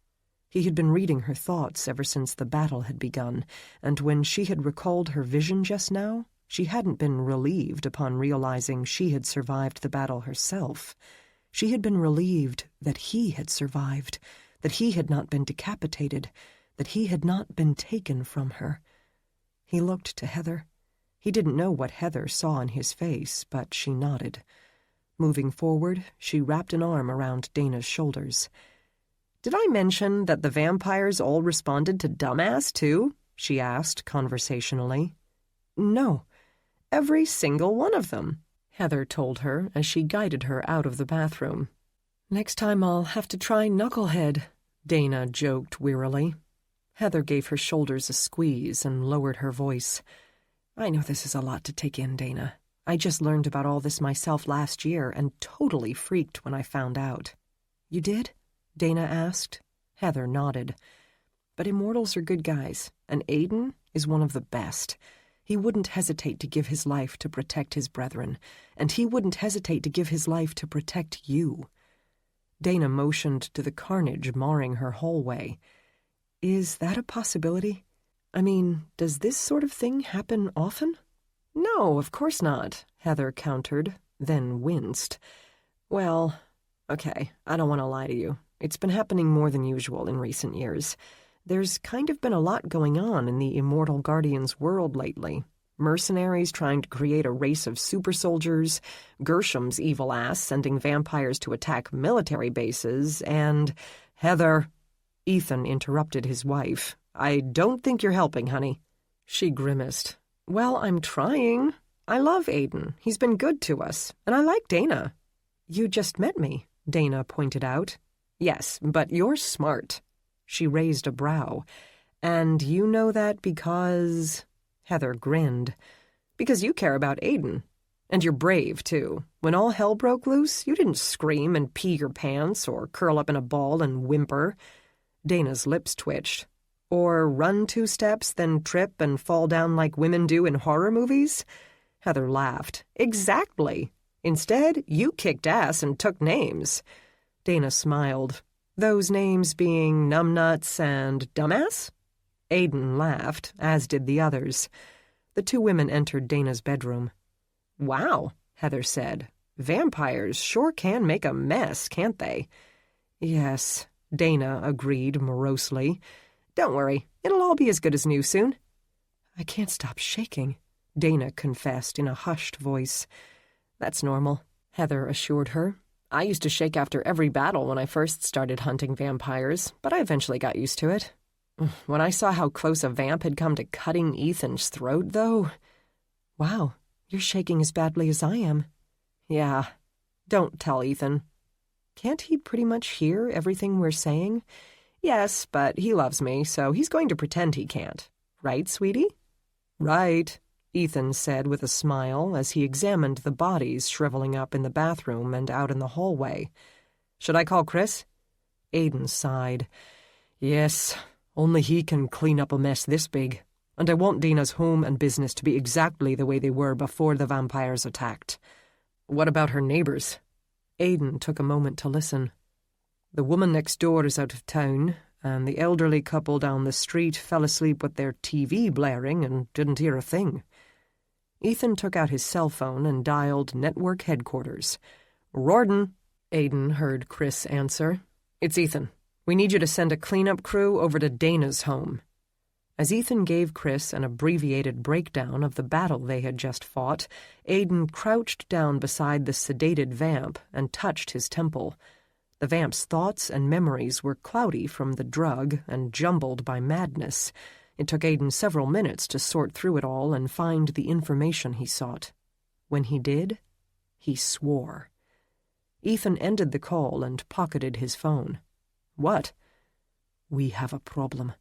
He had been reading her thoughts ever since the battle had begun, and when she had recalled her vision just now, she hadn't been relieved upon realizing she had survived the battle herself. She had been relieved that he had survived, that he had not been decapitated, that he had not been taken from her. He looked to Heather. He didn't know what Heather saw in his face, but she nodded. Moving forward, she wrapped an arm around Dana's shoulders. "Did I mention that the vampires all responded to dumbass, too?" she asked conversationally. "No, every single one of them," Heather told her as she guided her out of the bathroom. "Next time I'll have to try Knucklehead," Dana joked wearily. Heather gave her shoulders a squeeze and lowered her voice. "I know this is a lot to take in, Dana. I just learned about all this myself last year and totally freaked when I found out." "You did?" Dana asked. Heather nodded. "But immortals are good guys, and Aiden is one of the best. He wouldn't hesitate to give his life to protect his brethren, and he wouldn't hesitate to give his life to protect you." Dana motioned to the carnage marring her hallway. "Is that a possibility? I mean, does this sort of thing happen often?" "No, of course not," Heather countered, then winced. "Well, okay, I don't want to lie to you. It's been happening more than usual in recent years. There's kind of been a lot going on in the Immortal Guardians world lately. Mercenaries trying to create a race of super soldiers, Gersham's evil ass sending vampires to attack military bases, and—" "Heather," Ethan interrupted his wife. "I don't think you're helping, honey." She grimaced. "Well, I'm trying. I love Aiden. He's been good to us, and I like Dana." "You just met me," Dana pointed out. "Yes, but you're smart." She raised a brow. "And you know that because—" Heather grinned. "Because you care about Aiden. And you're brave, too. When all hell broke loose, you didn't scream and pee your pants or curl up in a ball and whimper." Dana's lips twitched. "Or run 2 steps, then trip and fall down like women do in horror movies?" Heather laughed. "Exactly. Instead, you kicked ass and took names." Dana smiled. "Those names being Numbnuts and Dumbass?" Aiden laughed, as did the others. The 2 women entered Dana's bedroom. "Wow," Heather said. "Vampires sure can make a mess, can't they?" "Yes," Dana agreed morosely. "Don't worry, it'll all be as good as new soon." "I can't stop shaking," Dana confessed in a hushed voice. "That's normal," Heather assured her. "I used to shake after every battle when I first started hunting vampires, but I eventually got used to it. When I saw how close a vamp had come to cutting Ethan's throat, though—" "Wow, you're shaking as badly as I am." "Yeah. Don't tell Ethan." "Can't he pretty much hear everything we're saying?" "Yes, but he loves me, so he's going to pretend he can't. Right, sweetie?" "Right," Ethan said with a smile as he examined the bodies shriveling up in the bathroom and out in the hallway. "Should I call Chris?" Aiden sighed. "Yes, only he can clean up a mess this big, and I want Dana's home and business to be exactly the way they were before the vampires attacked." "What about her neighbors?" Aiden took a moment to listen. "The woman next door is out of town, and the elderly couple down the street fell asleep with their TV blaring and didn't hear a thing." Ethan took out his cell phone and dialed network headquarters. "Rorden," Aiden heard Chris answer. "It's Ethan. We need you to send a cleanup crew over to Dana's home." As Ethan gave Chris an abbreviated breakdown of the battle they had just fought, Aiden crouched down beside the sedated vamp and touched his temple. The vamp's thoughts and memories were cloudy from the drug and jumbled by madness. It took Aiden several minutes to sort through it all and find the information he sought. When he did, he swore. Ethan ended the call and pocketed his phone. "What?" "We have a problem,"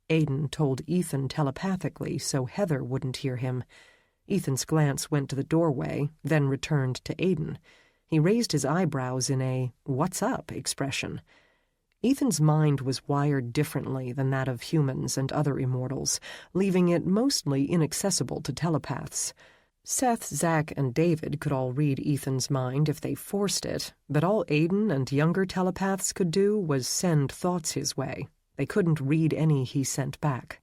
Aiden told Ethan telepathically so Heather wouldn't hear him. Ethan's glance went to the doorway, then returned to Aiden. He raised his eyebrows in a "what's up" expression. Ethan's mind was wired differently than that of humans and other immortals, leaving it mostly inaccessible to telepaths. Seth, Zach, and David could all read Ethan's mind if they forced it, but all Aiden and younger telepaths could do was send thoughts his way. They couldn't read any he sent back.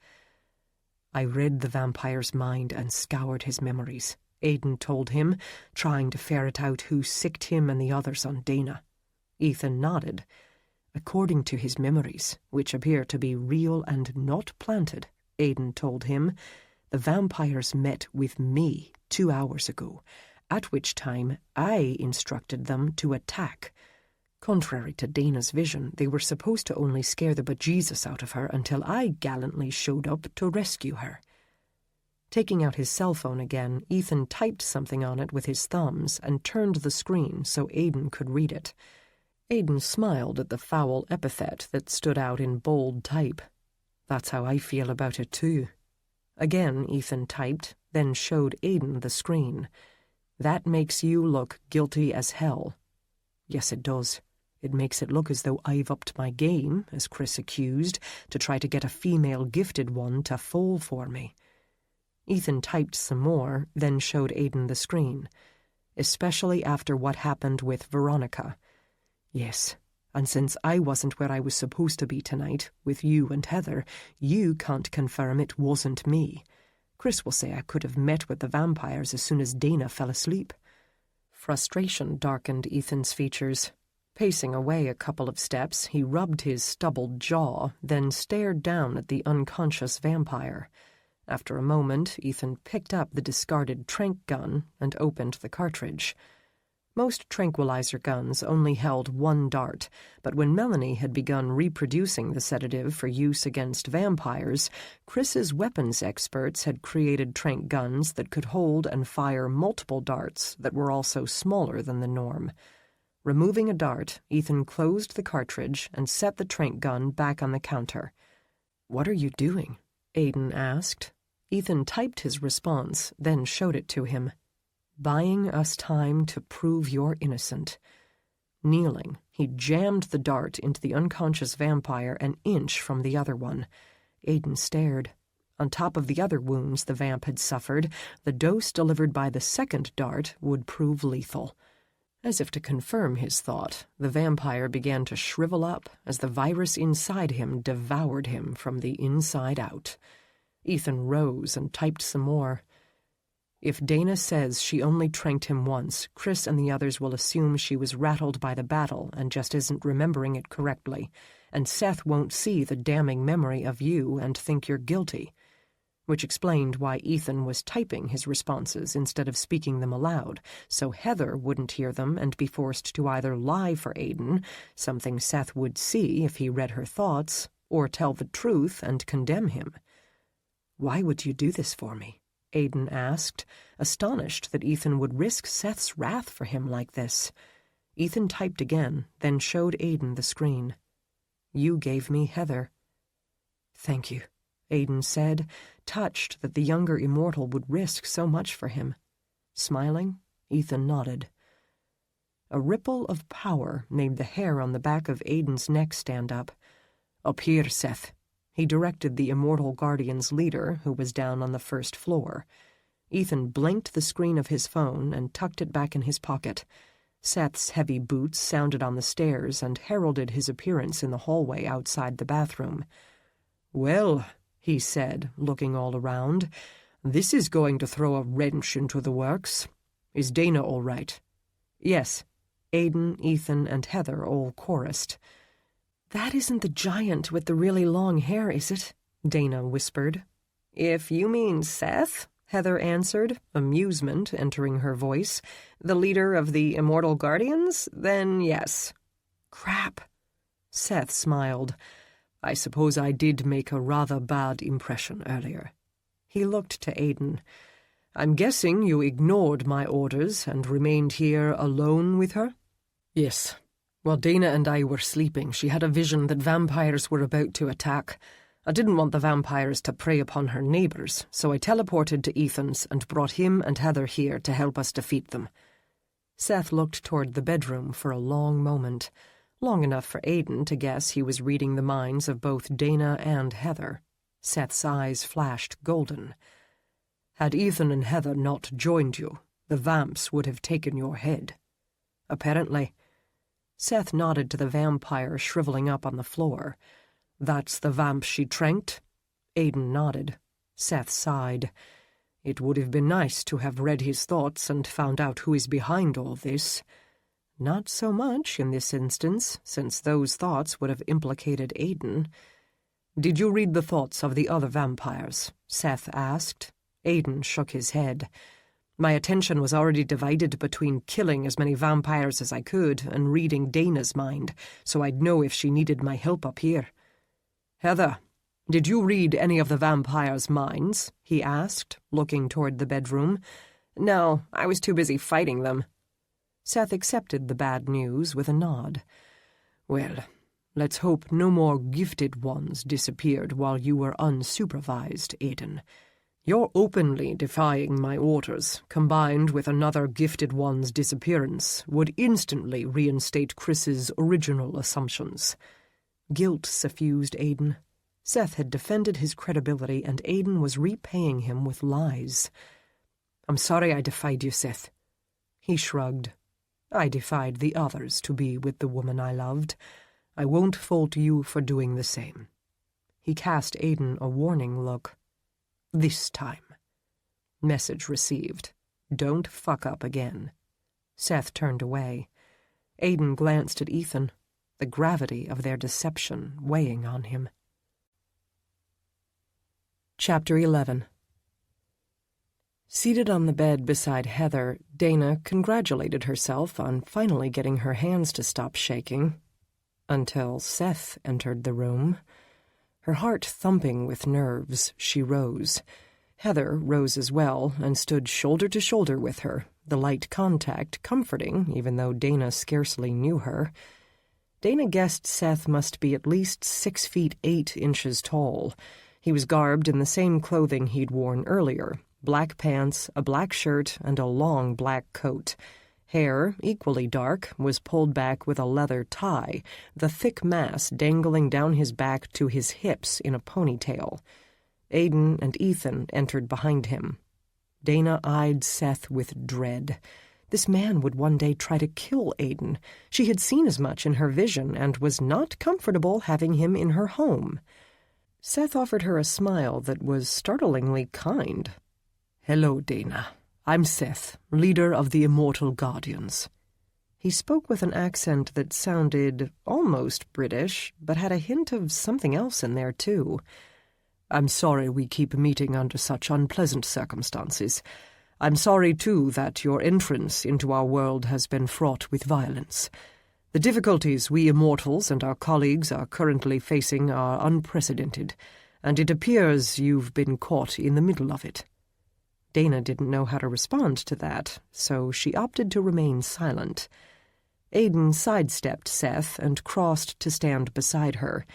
"I read the vampire's mind and scoured his memories," Aiden told him, trying to ferret out who sicked him and the others on Dana. Ethan nodded. "According to his memories, which appear to be real and not planted," Aiden told him, "the vampires met with me 2 hours ago, at which time I instructed them to attack. Contrary to Dana's vision, they were supposed to only scare the bejesus out of her until I gallantly showed up to rescue her." Taking out his cell phone again, Ethan typed something on it with his thumbs and turned the screen so Aiden could read it. Aiden smiled at the foul epithet that stood out in bold type. "That's how I feel about it too." Again Ethan typed, then showed Aiden the screen. "That makes you look guilty as hell." "Yes, it does. It makes it look as though I've upped my game, as Chris accused, to try to get a female gifted one to fall for me." Ethan typed some more, then showed Aiden the screen. "Especially after what happened with Veronica. Yes, and since I wasn't where I was supposed to be tonight, with you and Heather, you can't confirm it wasn't me. Chris will say I could have met with the vampires as soon as Dana fell asleep." Frustration darkened Ethan's features. Pacing away a couple of steps, he rubbed his stubbled jaw, then stared down at the unconscious vampire. After a moment, Ethan picked up the discarded tranq gun and opened the cartridge. Most tranquilizer guns only held 1 dart, but when Melanie had begun reproducing the sedative for use against vampires, Chris's weapons experts had created tranq guns that could hold and fire multiple darts that were also smaller than the norm. Removing a dart, Ethan closed the cartridge and set the tranq gun back on the counter. "What are you doing?" Aiden asked. Ethan typed his response, then showed it to him. "Buying us time to prove you're innocent." Kneeling, he jammed the dart into the unconscious vampire an inch from the other one. Aiden stared. On top of the other wounds the vamp had suffered, the dose delivered by the second dart would prove lethal. As if to confirm his thought, the vampire began to shrivel up as the virus inside him devoured him from the inside out. Ethan rose and typed some more. "If Dana says she only tranked him once, Chris and the others will assume she was rattled by the battle and just isn't remembering it correctly, and Seth won't see the damning memory of you and think you're guilty." Which explained why Ethan was typing his responses instead of speaking them aloud, so Heather wouldn't hear them and be forced to either lie for Aiden, something Seth would see if he read her thoughts, or tell the truth and condemn him. "Why would you do this for me?" Aiden asked, astonished that Ethan would risk Seth's wrath for him like this. Ethan typed again, then showed Aiden the screen. "You gave me Heather." "Thank you," Aiden said, touched that the younger immortal would risk so much for him. Smiling, Ethan nodded. A ripple of power made the hair on the back of Aiden's neck stand up. "Up here, Seth." He directed the Immortal Guardians leader, who was down on the first floor. Ethan blinked the screen of his phone and tucked it back in his pocket. Seth's heavy boots sounded on the stairs and heralded his appearance in the hallway outside the bathroom. "Well," he said, looking all around, "this is going to throw a wrench into the works. Is Dana all right?" "Yes." Aiden, Ethan, and Heather all chorused. "That isn't the giant with the really long hair, is it?" Dana whispered. "If you mean Seth," Heather answered, amusement entering her voice, "the leader of the Immortal Guardians, then yes." "Crap." Seth smiled. "I suppose I did make a rather bad impression earlier." He looked to Aiden. "I'm guessing you ignored my orders and remained here alone with her?" "Yes. While Dana and I were sleeping, she had a vision that vampires were about to attack. I didn't want the vampires to prey upon her neighbors, so I teleported to Ethan's and brought him and Heather here to help us defeat them." Seth looked toward the bedroom for a long moment, long enough for Aiden to guess he was reading the minds of both Dana and Heather. Seth's eyes flashed golden. Had Ethan and Heather not joined you, the vamps would have taken your head. Apparently. Seth nodded to the vampire shriveling up on the floor. That's the vamp she tranked? Aiden nodded. Seth sighed. It would have been nice to have read his thoughts and found out who is behind all this. Not so much in this instance, since those thoughts would have implicated Aiden. Did you read the thoughts of the other vampires? Seth asked. Aiden shook his head. My attention was already divided between killing as many vampires as I could and reading Dana's mind, so I'd know if she needed my help up here. Heather, did you read any of the vampires' minds? He asked, looking toward the bedroom. No, I was too busy fighting them. Seth accepted the bad news with a nod. Well, let's hope no more gifted ones disappeared while you were unsupervised, Aiden. Your openly defying my orders, combined with another gifted one's disappearance, would instantly reinstate Chris's original assumptions. Guilt suffused Aiden. Seth had defended his credibility, and Aiden was repaying him with lies. I'm sorry I defied you, Seth. He shrugged. I defied the others to be with the woman I loved. I won't fault you for doing the same. He cast Aiden a warning look. This time. Message received. Don't fuck up again. Seth turned away. Aiden glanced at Ethan, the gravity of their deception weighing on him. Chapter 11. Seated on the bed beside Heather, Dana congratulated herself on finally getting her hands to stop shaking, until Seth entered the room. Her heart thumping with nerves, she rose. Heather rose as well and stood shoulder to shoulder with her, the light contact comforting, even though Dana scarcely knew her. Dana guessed Seth must be at least 6 feet 8 inches tall. He was garbed in the same clothing he'd worn earlier, black pants, a black shirt, and a long black coat. Hair, equally dark, was pulled back with a leather tie, the thick mass dangling down his back to his hips in a ponytail. Aiden and Ethan entered behind him. Dana eyed Seth with dread. This man would one day try to kill Aiden. She had seen as much in her vision and was not comfortable having him in her home. Seth offered her a smile that was startlingly kind. Hello, Dana. I'm Seth, leader of the Immortal Guardians. He spoke with an accent that sounded almost British, but had a hint of something else in there, too. I'm sorry we keep meeting under such unpleasant circumstances. I'm sorry, too, that your entrance into our world has been fraught with violence. The difficulties we immortals and our colleagues are currently facing are unprecedented, and it appears you've been caught in the middle of it. Dana didn't know how to respond to that, so she opted to remain silent. Aiden sidestepped Seth and crossed to stand beside her.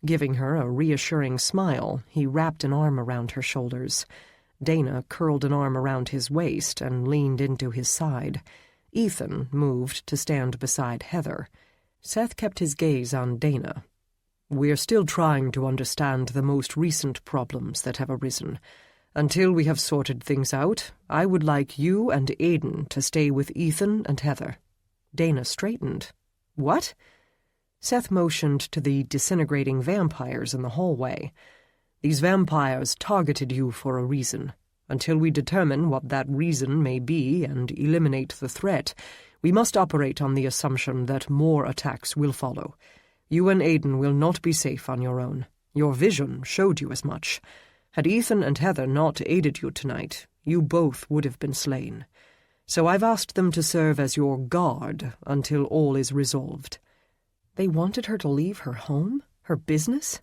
Giving her a reassuring smile, he wrapped an arm around her shoulders. Dana curled an arm around his waist and leaned into his side. Ethan moved to stand beside Heather. Seth kept his gaze on Dana. We're still trying to understand the most recent problems that have arisen. Until we have sorted things out, I would like you and Aiden to stay with Ethan and Heather. Dana straightened. What? Seth motioned to the disintegrating vampires in the hallway. These vampires targeted you for a reason. Until we determine what that reason may be and eliminate the threat, we must operate on the assumption that more attacks will follow. You and Aiden will not be safe on your own. Your vision showed you as much. Had Ethan and Heather not aided you tonight, you both would have been slain. So I've asked them to serve as your guard until all is resolved. They wanted her to leave her home? Her business?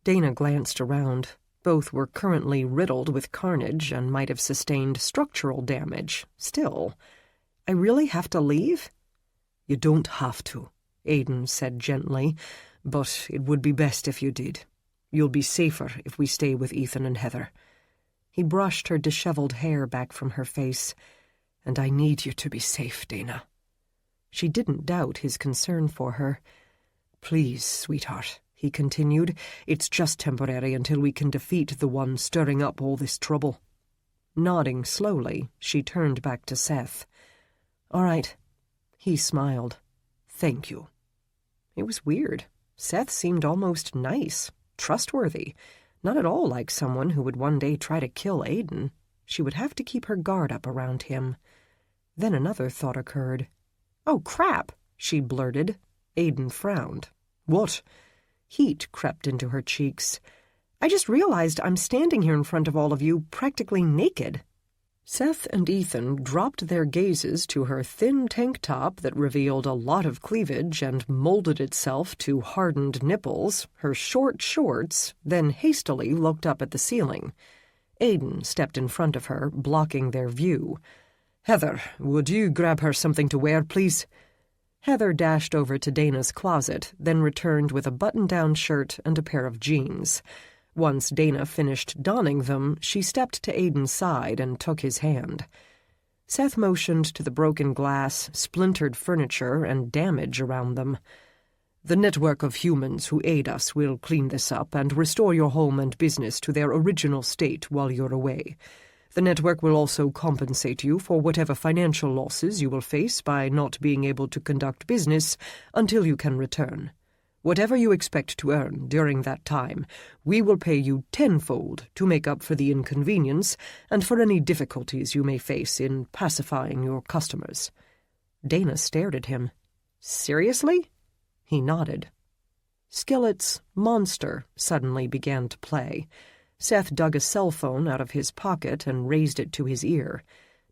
Dana glanced around. Both were currently riddled with carnage and might have sustained structural damage. Still, I really have to leave? You don't have to, Aiden said gently, but it would be best if you did. You'll be safer if we stay with Ethan and Heather. He brushed her disheveled hair back from her face. And I need you to be safe, Dana. She didn't doubt his concern for her. Please, sweetheart, he continued, it's just temporary until we can defeat the one stirring up all this trouble. Nodding slowly, she turned back to Seth. "All right." He smiled. "Thank you." It was weird. Seth seemed almost nice, trustworthy, not at all like someone who would one day try to kill Aiden. She would have to keep her guard up around him. Then another thought occurred. "Oh, crap," she blurted. Aiden frowned. "What?" Heat crept into her cheeks. "I just realized I'm standing here in front of all of you, practically naked." Seth and Ethan dropped their gazes to her thin tank top that revealed a lot of cleavage and molded itself to hardened nipples, her short shorts, then hastily looked up at the ceiling. Aiden stepped in front of her, blocking their view. "Heather, would you grab her something to wear, please?" Heather dashed over to Dana's closet, then returned with a button-down shirt and a pair of jeans. Once Dana finished donning them, she stepped to Aiden's side and took his hand. Seth motioned to the broken glass, splintered furniture, and damage around them. "The network of humans who aid us will clean this up and restore your home and business to their original state while you're away. The network will also compensate you for whatever financial losses you will face by not being able to conduct business until you can return. Whatever you expect to earn during that time, we will pay you tenfold to make up for the inconvenience and for any difficulties you may face in pacifying your customers." Dana stared at him. "Seriously?" He nodded. Skillet's Monster suddenly began to play. Seth dug a cell phone out of his pocket and raised it to his ear.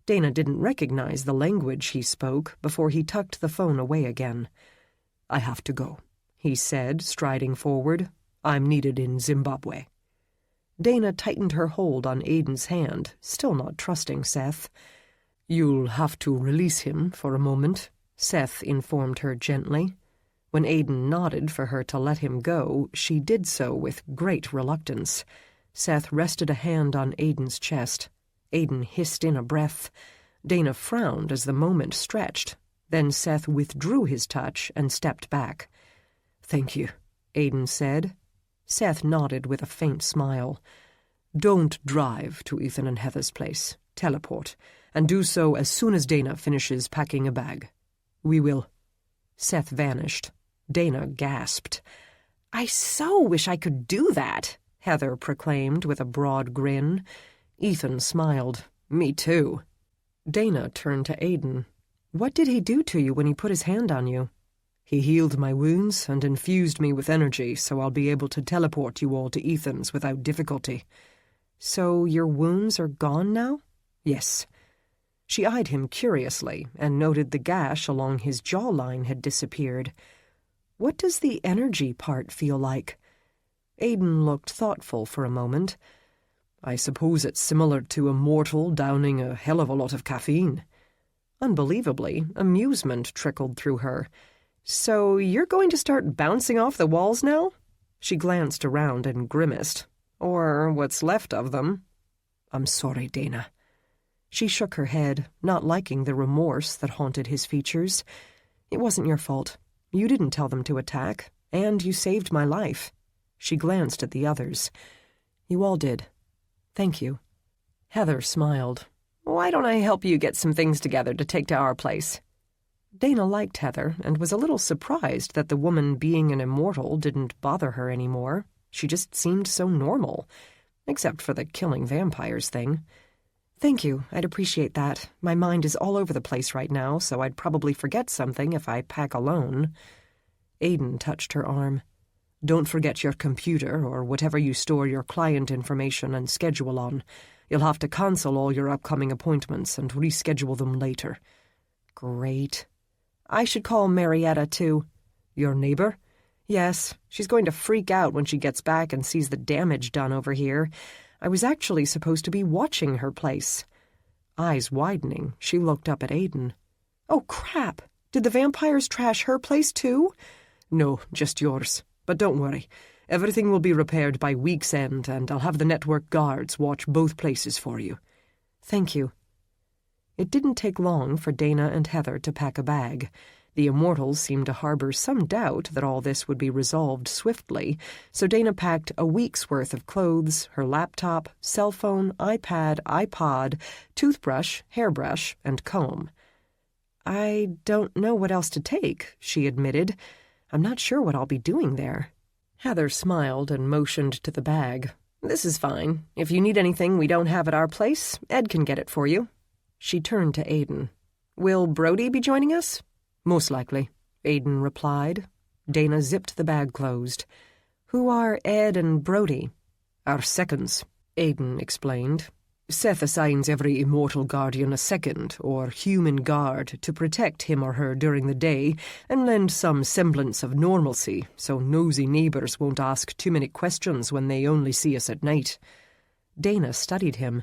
Dana didn't recognize the language he spoke before he tucked the phone away again. "I have to go," he said, striding forward. "I'm needed in Zimbabwe." Dana tightened her hold on Aiden's hand, still not trusting Seth. "You'll have to release him for a moment," Seth informed her gently. When Aiden nodded for her to let him go, she did so with great reluctance. Seth rested a hand on Aiden's chest. Aiden hissed in a breath. Dana frowned as the moment stretched. Then Seth withdrew his touch and stepped back. "Thank you," Aiden said. Seth nodded with a faint smile. "Don't drive to Ethan and Heather's place. Teleport, and do so as soon as Dana finishes packing a bag. We will." Seth vanished. Dana gasped. "I so wish I could do that," Heather proclaimed with a broad grin. Ethan smiled. "Me too." Dana turned to Aiden. "What did he do to you when he put his hand on you?" "He healed my wounds and infused me with energy so I'll be able to teleport you all to Ethan's without difficulty." "So your wounds are gone now?" "Yes." She eyed him curiously and noted the gash along his jawline had disappeared. "What does the energy part feel like?" Aiden looked thoughtful for a moment. "I suppose it's similar to a mortal downing a hell of a lot of caffeine." Unbelievably, amusement trickled through her. "So you're going to start bouncing off the walls now?" She glanced around and grimaced. "Or what's left of them." "I'm sorry, Dana." She shook her head, not liking the remorse that haunted his features. "It wasn't your fault. You didn't tell them to attack, and you saved my life." She glanced at the others. "You all did. Thank you." Heather smiled. "Why don't I help you get some things together to take to our place?" Dana liked Heather and was a little surprised that the woman being an immortal didn't bother her anymore. She just seemed so normal, except for the killing vampires thing. "Thank you, I'd appreciate that. My mind is all over the place right now, so I'd probably forget something if I pack alone." Aiden touched her arm. "Don't forget your computer or whatever you store your client information and schedule on. You'll have to cancel all your upcoming appointments and reschedule them later." "Great. I should call Marietta, too." "Your neighbor?" "Yes. She's going to freak out when she gets back and sees the damage done over here. I was actually supposed to be watching her place." Eyes widening, she looked up at Aiden. "Oh, crap! Did the vampires trash her place, too?" "No, just yours. But don't worry. Everything will be repaired by week's end, and I'll have the network guards watch both places for you." "Thank you." It didn't take long for Dana and Heather to pack a bag. The Immortals seemed to harbor some doubt that all this would be resolved swiftly, so Dana packed a week's worth of clothes, her laptop, cell phone, iPad, iPod, toothbrush, hairbrush, and comb. "I don't know what else to take," she admitted. "I'm not sure what I'll be doing there." Heather smiled and motioned to the bag. "This is fine. If you need anything we don't have at our place, Ed can get it for you." She turned to Aiden. "Will Brody be joining us?" "Most likely," Aiden replied. Dana zipped the bag closed. "Who are Ed and Brody?" "Our seconds," Aiden explained. "Seth assigns every Immortal Guardian a second, or human guard, to protect him or her during the day and lend some semblance of normalcy so nosy neighbors won't ask too many questions when they only see us at night." Dana studied him.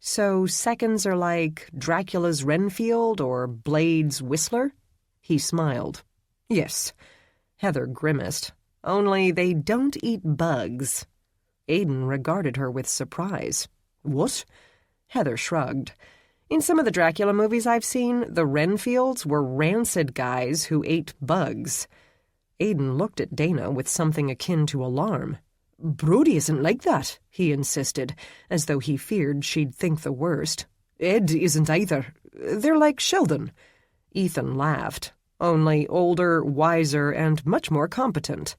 "So seconds are like Dracula's Renfield or Blade's Whistler?" He smiled. "Yes." Heather grimaced. "Only they don't eat bugs." Aiden regarded her with surprise. "What?" Heather shrugged. "In some of the Dracula movies I've seen, the Renfields were rancid guys who ate bugs." Aiden looked at Dana with something akin to alarm. "Brody isn't like that," he insisted, as though he feared she'd think the worst. "Ed isn't either. They're like Sheldon." Ethan laughed. "Only older, wiser, and much more competent."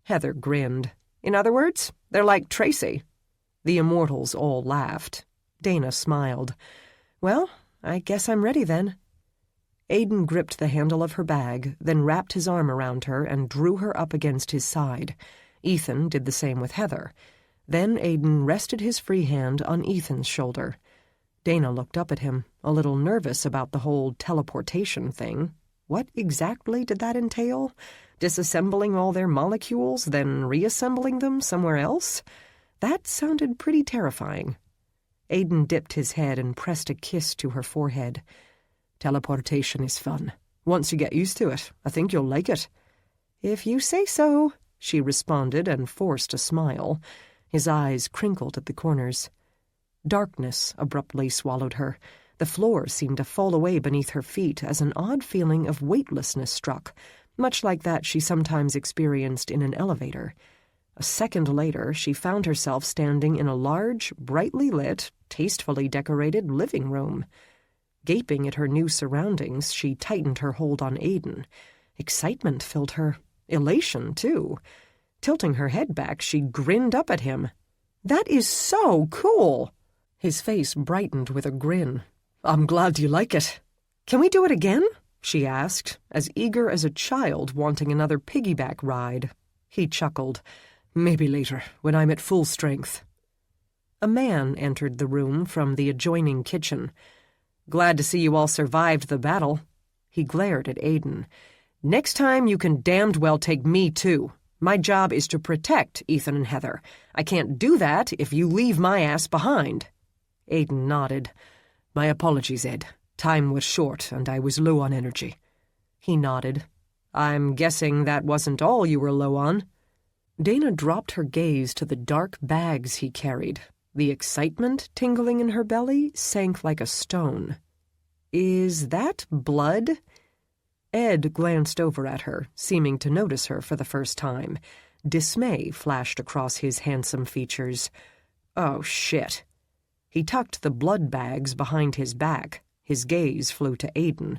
Heather grinned. "In other words, they're like Tracy." The Immortals all laughed. Dana smiled. "Well, I guess I'm ready then." Aiden gripped the handle of her bag, then wrapped his arm around her and drew her up against his side. Ethan did the same with Heather. Then Aiden rested his free hand on Ethan's shoulder. Dana looked up at him, a little nervous about the whole teleportation thing. What exactly did that entail? Disassembling all their molecules, then reassembling them somewhere else? That sounded pretty terrifying. Aiden dipped his head and pressed a kiss to her forehead. "Teleportation is fun. Once you get used to it, I think you'll like it." "If you say so," she responded and forced a smile. His eyes crinkled at the corners. Darkness abruptly swallowed her. The floor seemed to fall away beneath her feet as an odd feeling of weightlessness struck, much like that she sometimes experienced in an elevator. A second later, she found herself standing in a large, brightly lit, tastefully decorated living room. Gaping at her new surroundings, she tightened her hold on Aiden. Excitement filled her. Elation, too. Tilting her head back, she grinned up at him. "That is so cool!" His face brightened with a grin. "I'm glad you like it." "Can we do it again?" she asked, as eager as a child wanting another piggyback ride. He chuckled. "Maybe later, when I'm at full strength." A man entered the room from the adjoining kitchen. "Glad to see you all survived the battle." He glared at Aiden. "Next time you can damned well take me, too. My job is to protect Ethan and Heather. I can't do that if you leave my ass behind." Aiden nodded. "My apologies, Ed. Time was short, and I was low on energy." He nodded. "I'm guessing that wasn't all you were low on." Dana dropped her gaze to the dark bags he carried. The excitement tingling in her belly sank like a stone. "Is that blood?" Ed glanced over at her, seeming to notice her for the first time. Dismay flashed across his handsome features. "Oh, shit." He tucked the blood bags behind his back. His gaze flew to Aiden.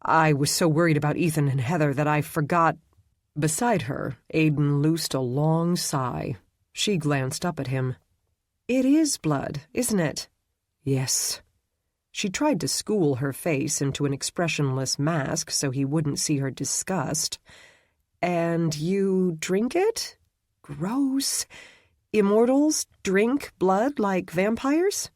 "I was so worried about Ethan and Heather that I forgot—" Beside her, Aiden loosed a long sigh. She glanced up at him. "It is blood, isn't it?" "Yes." She tried to school her face into an expressionless mask so he wouldn't see her disgust. "And you drink it? Gross. Immortals drink blood like vampires?"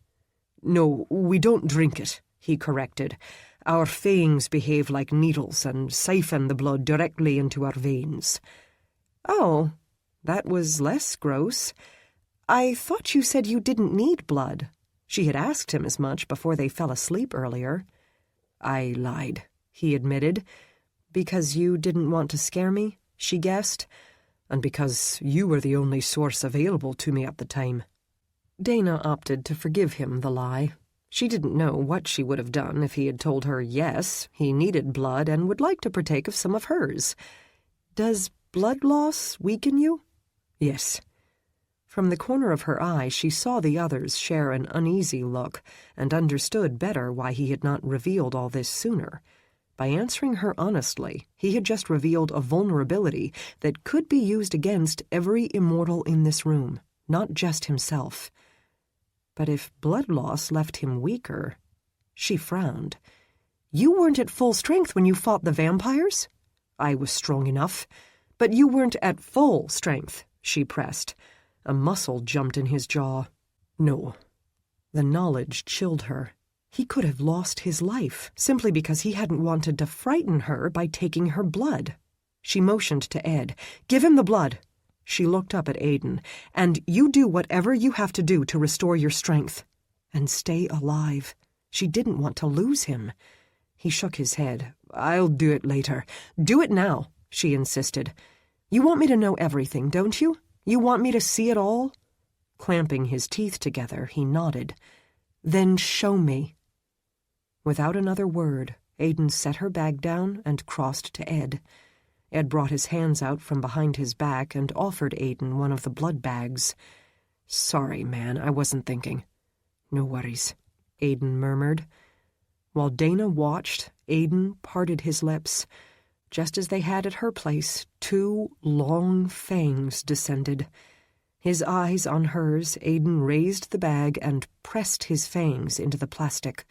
"No, we don't drink it," he corrected. "Our fangs behave like needles and siphon the blood directly into our veins." "Oh, that was less gross. I thought you said you didn't need blood." She had asked him as much before they fell asleep earlier. "I lied," he admitted. "Because you didn't want to scare me?" she guessed. "And because you were the only source available to me at the time." Dana opted to forgive him the lie. She didn't know what she would have done if he had told her yes, he needed blood and would like to partake of some of hers. Does blood loss weaken you? Yes. From the corner of her eye, she saw the others share an uneasy look and understood better why he had not revealed all this sooner. By answering her honestly, he had just revealed a vulnerability that could be used against every immortal in this room, not just himself. But if blood loss left him weaker, she frowned. You weren't at full strength when you fought the vampires? I was strong enough. But you weren't at full strength, she pressed. A muscle jumped in his jaw. No. The knowledge chilled her. He could have lost his life simply because he hadn't wanted to frighten her by taking her blood. She motioned to Ed. Give him the blood. She looked up at Aiden. And you do whatever you have to do to restore your strength. And stay alive. She didn't want to lose him. He shook his head. I'll do it later. Do it now, she insisted. You want me to know everything, don't you? You want me to see it all? Clamping his teeth together, he nodded. Then show me. Without another word, Aiden set her bag down and crossed to Ed. Ed brought his hands out from behind his back and offered Aiden one of the blood bags. Sorry, man, I wasn't thinking. No worries, Aiden murmured. While Dana watched, Aiden parted his lips. Just as they had at her place, 2 long fangs descended. His eyes on hers, Aiden raised the bag and pressed his fangs into the plastic.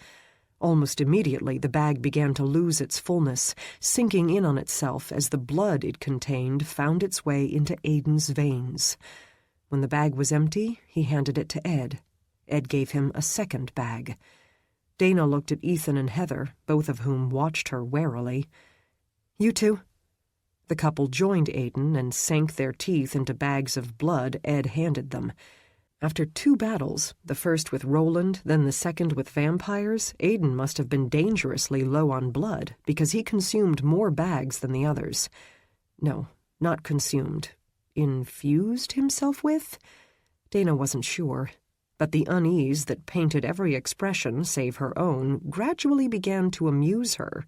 Almost immediately, the bag began to lose its fullness, sinking in on itself as the blood it contained found its way into Aiden's veins. When the bag was empty, he handed it to Ed. Ed gave him a second bag. Dana looked at Ethan and Heather, both of whom watched her warily. You two? The couple joined Aiden and sank their teeth into bags of blood Ed handed them. After 2 battles, the first with Roland, then the second with vampires, Aiden must have been dangerously low on blood because he consumed more bags than the others. No, not consumed. Infused himself with? Dana wasn't sure. But the unease that painted every expression save her own gradually began to amuse her.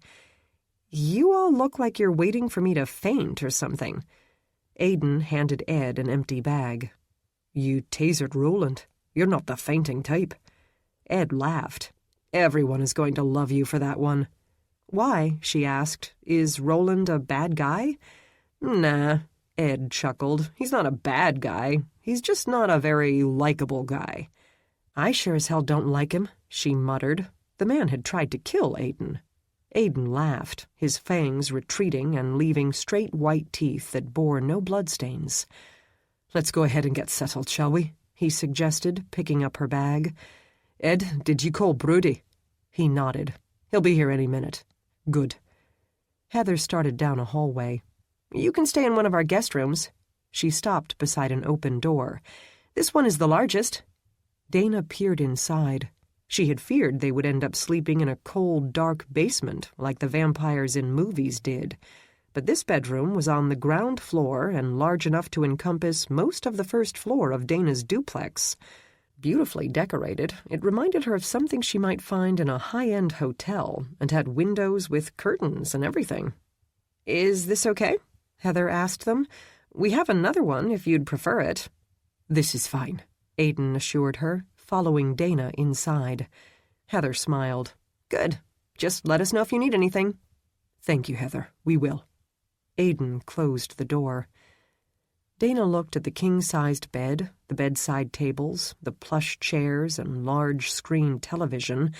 You all look like you're waiting for me to faint or something. Aiden handed Ed an empty bag. You tasered Roland. You're not the fainting type. Ed laughed. Everyone is going to love you for that one. Why? She asked. Is Roland a bad guy? Nah, Ed chuckled. He's not a bad guy. He's just not a very likable guy. I sure as hell don't like him, she muttered. The man had tried to kill Aiden. Aiden laughed, his fangs retreating and leaving straight white teeth that bore no bloodstains. Let's go ahead and get settled, shall we? He suggested, picking up her bag. Ed, did you call Brody? He nodded. He'll be here any minute. Good. Heather started down a hallway. You can stay in one of our guest rooms. She stopped beside an open door. This one is the largest. Dana peered inside. She had feared they would end up sleeping in a cold, dark basement like the vampires in movies did. But this bedroom was on the ground floor and large enough to encompass most of the first floor of Dana's duplex. Beautifully decorated, it reminded her of something she might find in a high-end hotel and had windows with curtains and everything. Is this okay? Heather asked them. We have another one if you'd prefer it. This is fine, Aiden assured her, following Dana inside. Heather smiled. Good. Just let us know if you need anything. Thank you, Heather. We will. Aiden closed the door. Dana looked at the king-sized bed, the bedside tables, the plush chairs and large screen television,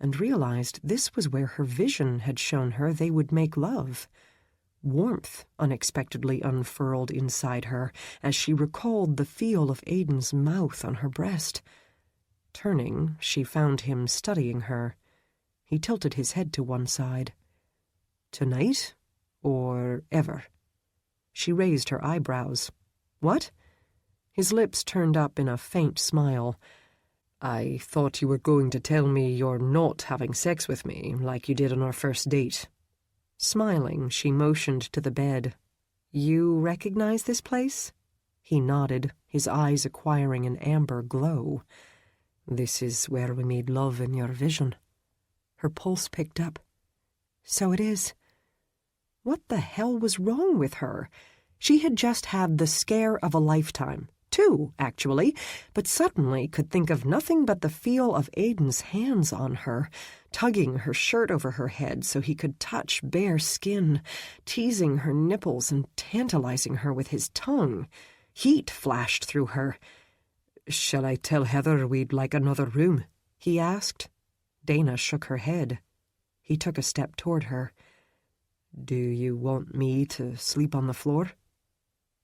and realized this was where her vision had shown her they would make love. Warmth unexpectedly unfurled inside her as she recalled the feel of Aiden's mouth on her breast. Turning, she found him studying her. He tilted his head to one side. Tonight? Or ever? She raised her eyebrows. What? His lips turned up in a faint smile. I thought you were going to tell me you're not having sex with me, like you did on our first date. Smiling, she motioned to the bed. You recognize this place? He nodded, his eyes acquiring an amber glow. This is where we made love in your vision. Her pulse picked up. So it is. What the hell was wrong with her? She had just had the scare of a lifetime. 2, actually, but suddenly could think of nothing but the feel of Aiden's hands on her, tugging her shirt over her head so he could touch bare skin, teasing her nipples and tantalizing her with his tongue. Heat flashed through her. "Shall I tell Heather we'd like another room?" he asked. Dana shook her head. He took a step toward her. "Do you want me to sleep on the floor?"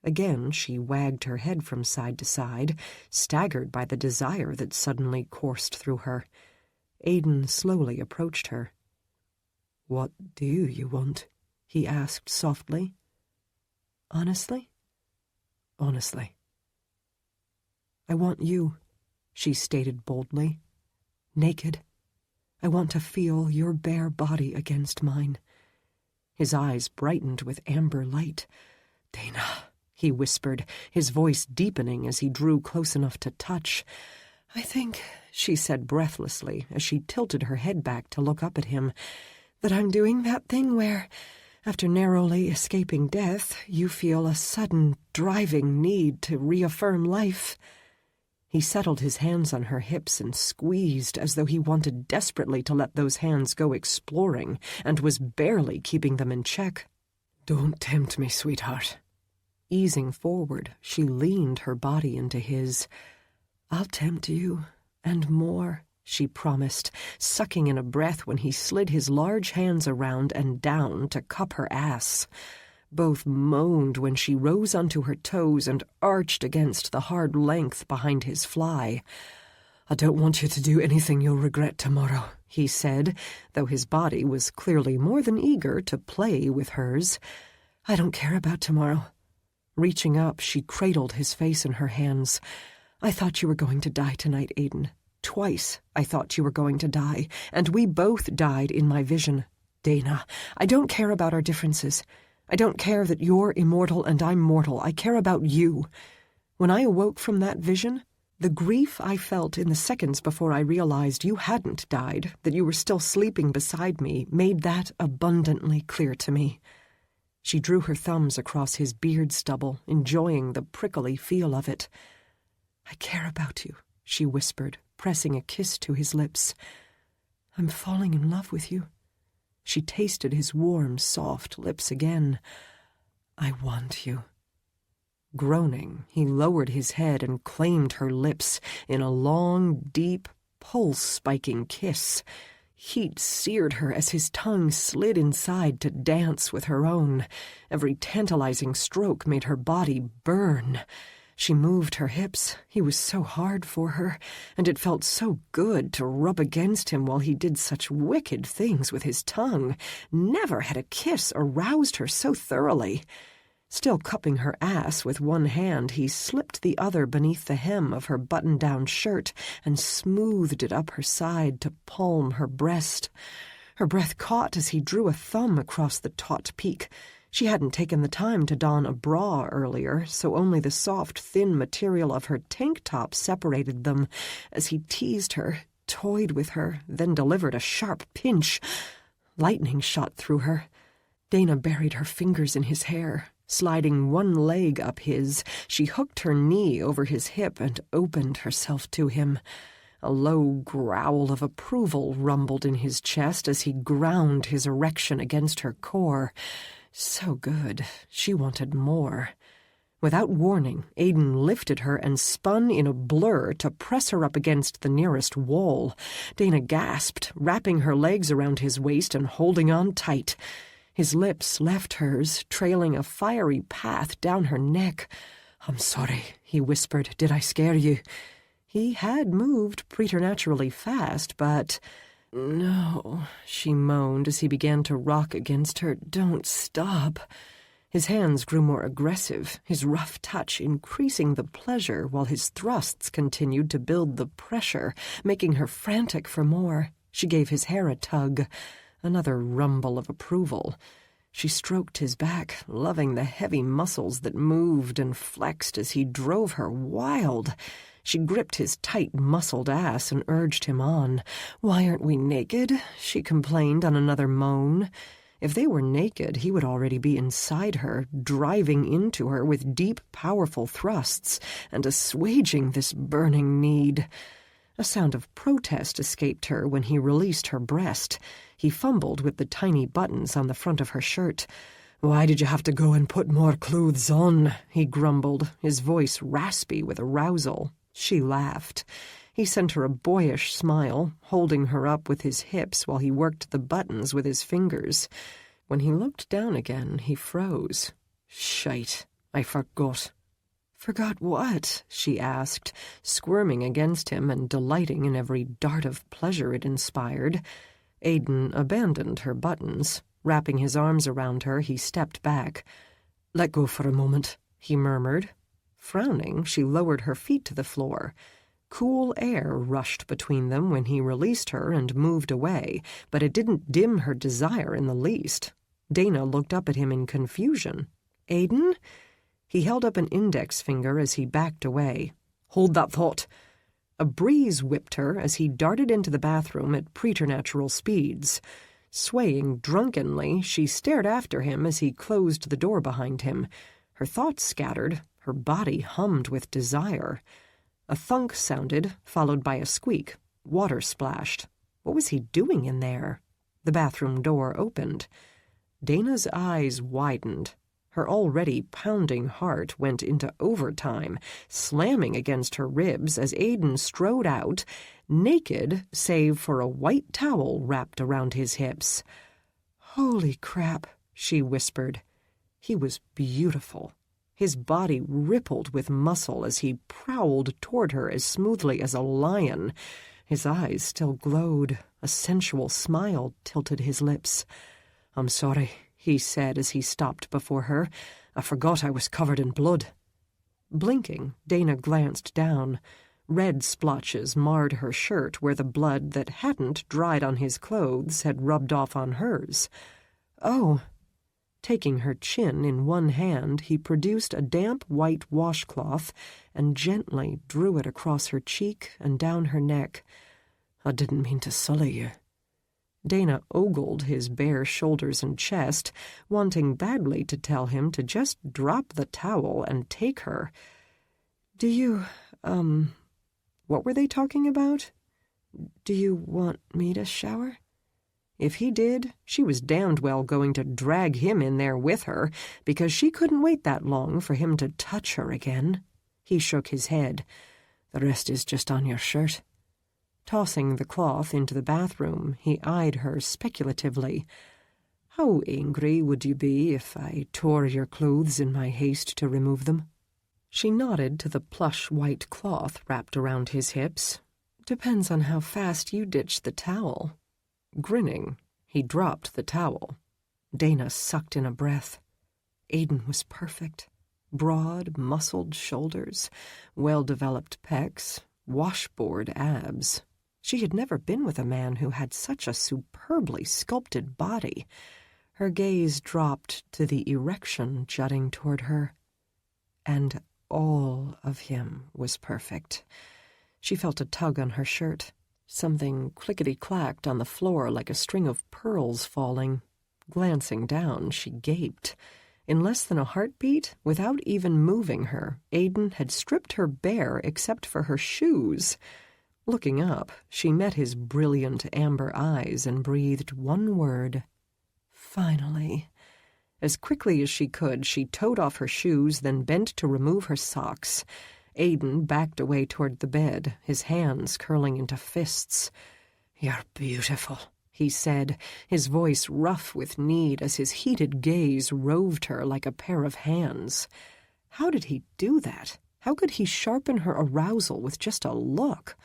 Again she wagged her head from side to side, staggered by the desire that suddenly coursed through her. Aiden slowly approached her. "What do you want?" he asked softly. "Honestly?" "Honestly." "I want you," she stated boldly. "Naked. I want to feel your bare body against mine." His eyes brightened with amber light. "Dana," he whispered, his voice deepening as he drew close enough to touch. "I think," she said breathlessly as she tilted her head back to look up at him, "that I'm doing that thing where, after narrowly escaping death, you feel a sudden, driving need to reaffirm life." He settled his hands on her hips and squeezed as though he wanted desperately to let those hands go exploring and was barely keeping them in check. "Don't tempt me, sweetheart." Easing forward, she leaned her body into his. "I'll tempt you, and more," she promised, sucking in a breath when he slid his large hands around and down to cup her ass. Both moaned when she rose onto her toes and arched against the hard length behind his fly. "I don't want you to do anything you'll regret tomorrow," he said, though his body was clearly more than eager to play with hers. "I don't care about tomorrow." Reaching up, she cradled his face in her hands. "I thought you were going to die tonight, Aiden. Twice I thought you were going to die, and we both died in my vision. Dana, I don't care about our differences. I don't care that you're immortal and I'm mortal. I care about you. When I awoke from that vision, the grief I felt in the seconds before I realized you hadn't died, that you were still sleeping beside me, made that abundantly clear to me." She drew her thumbs across his beard stubble, enjoying the prickly feel of it. "I care about you," she whispered, pressing a kiss to his lips. "I'm falling in love with you." She tasted his warm, soft lips again. "I want you." Groaning, he lowered his head and claimed her lips in a long, deep, pulse-spiking kiss. Heat seared her as his tongue slid inside to dance with her own. Every tantalizing stroke made her body burn. She moved her hips. He was so hard for her, and it felt so good to rub against him while he did such wicked things with his tongue. Never had a kiss aroused her so thoroughly. Still cupping her ass with one hand, he slipped the other beneath the hem of her button-down shirt and smoothed it up her side to palm her breast. Her breath caught as he drew a thumb across the taut peak. She hadn't taken the time to don a bra earlier, so only the soft, thin material of her tank top separated them as he teased her, toyed with her, then delivered a sharp pinch. Lightning shot through her. Dana buried her fingers in his hair. Sliding one leg up his, she hooked her knee over his hip and opened herself to him. A low growl of approval rumbled in his chest as he ground his erection against her core. So good. She wanted more. Without warning, Aiden lifted her and spun in a blur to press her up against the nearest wall. Dana gasped, wrapping her legs around his waist and holding on tight. His lips left hers, trailing a fiery path down her neck. "I'm sorry," he whispered. "Did I scare you?" He had moved preternaturally fast, but... "No," she moaned as he began to rock against her. "Don't stop." His hands grew more aggressive, his rough touch increasing the pleasure while his thrusts continued to build the pressure, making her frantic for more. She gave his hair a tug. Another rumble of approval. She stroked his back, loving the heavy muscles that moved and flexed as he drove her wild. She gripped his tight, muscled ass and urged him on. "Why aren't we naked?" she complained on another moan. If they were naked, he would already be inside her, driving into her with deep, powerful thrusts and assuaging this burning need. A sound of protest escaped her when he released her breast. He fumbled with the tiny buttons on the front of her shirt. "Why did you have to go and put more clothes on?" he grumbled, his voice raspy with arousal. She laughed. He sent her a boyish smile, holding her up with his hips while he worked the buttons with his fingers. When he looked down again, he froze. "Shite, I forgot." "Forgot what?" she asked, squirming against him and delighting in every dart of pleasure it inspired. Aiden abandoned her buttons. Wrapping his arms around her, he stepped back. "Let go for a moment," he murmured. Frowning, she lowered her feet to the floor. Cool air rushed between them when he released her and moved away, but it didn't dim her desire in the least. Dana looked up at him in confusion. "Aiden?" He held up an index finger as he backed away. "Hold that thought." A breeze whipped her as he darted into the bathroom at preternatural speeds. Swaying drunkenly, she stared after him as he closed the door behind him. Her thoughts scattered, her body hummed with desire. A thunk sounded, followed by a squeak. Water splashed. What was he doing in there? The bathroom door opened. Dana's eyes widened. Her already pounding heart went into overtime, slamming against her ribs as Aiden strode out, naked save for a white towel wrapped around his hips. "Holy crap," she whispered. He was beautiful. His body rippled with muscle as he prowled toward her as smoothly as a lion. His eyes still glowed. A sensual smile tilted his lips. "I'm sorry," he said as he stopped before her. "I forgot I was covered in blood." Blinking, Dana glanced down. Red splotches marred her shirt where the blood that hadn't dried on his clothes had rubbed off on hers. "Oh." Taking her chin in one hand, he produced a damp white washcloth and gently drew it across her cheek and down her neck. "I didn't mean to sully you." Dana ogled his bare shoulders and chest, wanting badly to tell him to just drop the towel and take her. "Do you, what were they talking about? Do you want me to shower?" If he did, she was damned well going to drag him in there with her, because she couldn't wait that long for him to touch her again. He shook his head. "The rest is just on your shirt." Tossing the cloth into the bathroom, he eyed her speculatively. "How angry would you be if I tore your clothes in my haste to remove them?" She nodded to the plush white cloth wrapped around his hips. "Depends on how fast you ditch the towel." Grinning, he dropped the towel. Dana sucked in a breath. Aiden was perfect. Broad, muscled shoulders, well-developed pecs, washboard abs. She had never been with a man who had such a superbly sculpted body. Her gaze dropped to the erection jutting toward her. And all of him was perfect. She felt a tug on her shirt. Something clickety-clacked on the floor like a string of pearls falling. Glancing down, she gaped. In less than a heartbeat, without even moving her, Aiden had stripped her bare except for her shoes. Looking up, she met his brilliant amber eyes and breathed one word. "Finally." As quickly as she could, she towed off her shoes, then bent to remove her socks. Aiden backed away toward the bed, his hands curling into fists. "You're beautiful," he said, his voice rough with need as his heated gaze roved her like a pair of hands. How did he do that? How could he sharpen her arousal with just a look?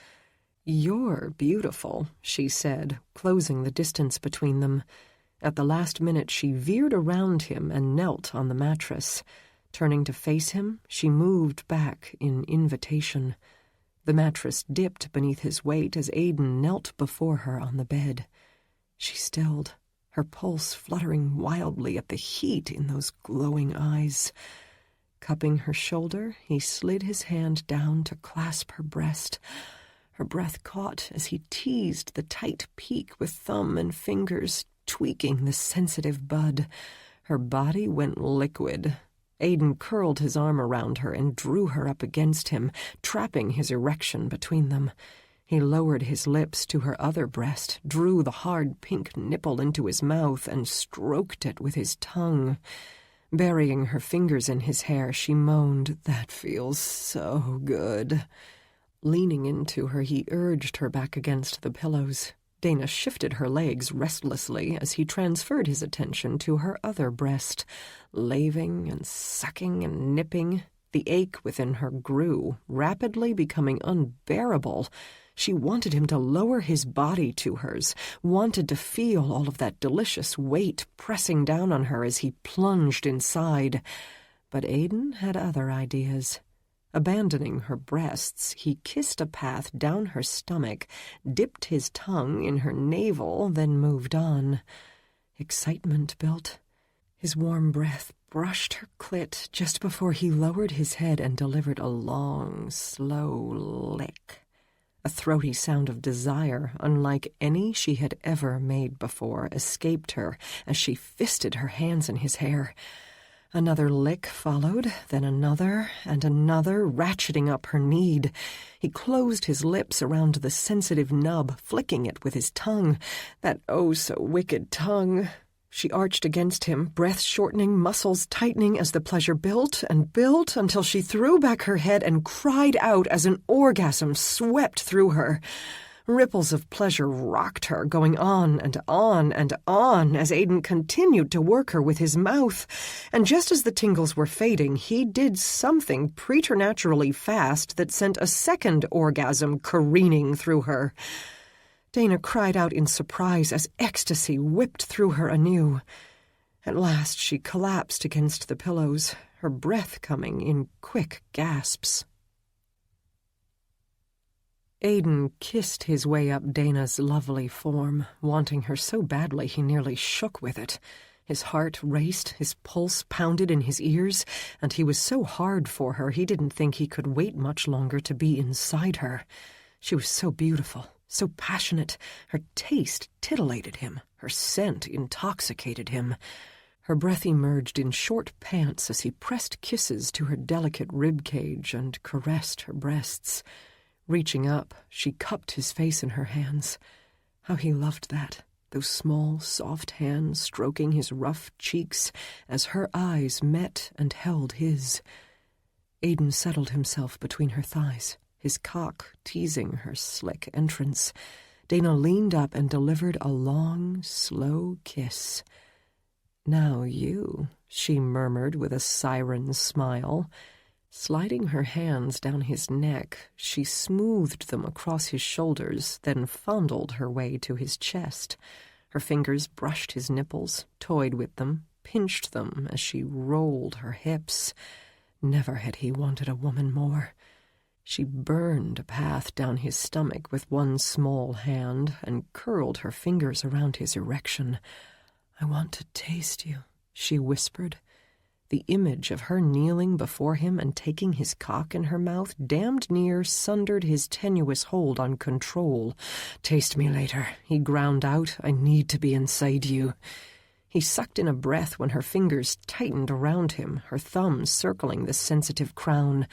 "You're beautiful," she said, closing the distance between them. At the last minute, she veered around him and knelt on the mattress. Turning to face him, she moved back in invitation. The mattress dipped beneath his weight as Aiden knelt before her on the bed. She stilled, her pulse fluttering wildly at the heat in those glowing eyes. Cupping her shoulder, he slid his hand down to clasp her breast. Her breath caught as he teased the tight peak with thumb and fingers, tweaking the sensitive bud. Her body went liquid. Aiden curled his arm around her and drew her up against him, trapping his erection between them. He lowered his lips to her other breast, drew the hard pink nipple into his mouth, and stroked it with his tongue. Burying her fingers in his hair, she moaned, "That feels so good." Leaning into her, he urged her back against the pillows. Dana shifted her legs restlessly as he transferred his attention to her other breast, laving and sucking and nipping. The ache within her grew, rapidly becoming unbearable. She wanted him to lower his body to hers, wanted to feel all of that delicious weight pressing down on her as he plunged inside. But Aiden had other ideas. Abandoning her breasts, he kissed a path down her stomach, dipped his tongue in her navel, then moved on. Excitement built. His warm breath brushed her clit just before he lowered his head and delivered a long, slow lick. A throaty sound of desire, unlike any she had ever made before, escaped her as she fisted her hands in his hair. Another lick followed, then another and another, ratcheting up her need. He closed his lips around the sensitive nub, flicking it with his tongue. That oh-so-wicked tongue. She arched against him, breath shortening, muscles tightening as the pleasure built and built until she threw back her head and cried out as an orgasm swept through her. Ripples of pleasure rocked her, going on and on and on as Aiden continued to work her with his mouth. And just as the tingles were fading, he did something preternaturally fast that sent a second orgasm careening through her. Dana cried out in surprise as ecstasy whipped through her anew. At last she collapsed against the pillows, her breath coming in quick gasps. Aiden kissed his way up Dana's lovely form, wanting her so badly he nearly shook with it. His heart raced, his pulse pounded in his ears, and he was so hard for her he didn't think he could wait much longer to be inside her. She was so beautiful, so passionate. Her taste titillated him, her scent intoxicated him. Her breath emerged in short pants as he pressed kisses to her delicate rib cage and caressed her breasts. Reaching up, she cupped his face in her hands. How he loved that, those small, soft hands stroking his rough cheeks as her eyes met and held his. Aiden settled himself between her thighs, his cock teasing her slick entrance. Dana leaned up and delivered a long, slow kiss. "Now you," she murmured with a siren's smile. Sliding her hands down his neck, she smoothed them across his shoulders, then fondled her way to his chest. Her fingers brushed his nipples, toyed with them, pinched them as she rolled her hips. Never had he wanted a woman more. She burned a path down his stomach with one small hand and curled her fingers around his erection. "I want to taste you," she whispered. The image of her kneeling before him and taking his cock in her mouth damned near sundered his tenuous hold on control. "Taste me later," he ground out. "I need to be inside you." He sucked in a breath when her fingers tightened around him, her thumbs circling the sensitive crown.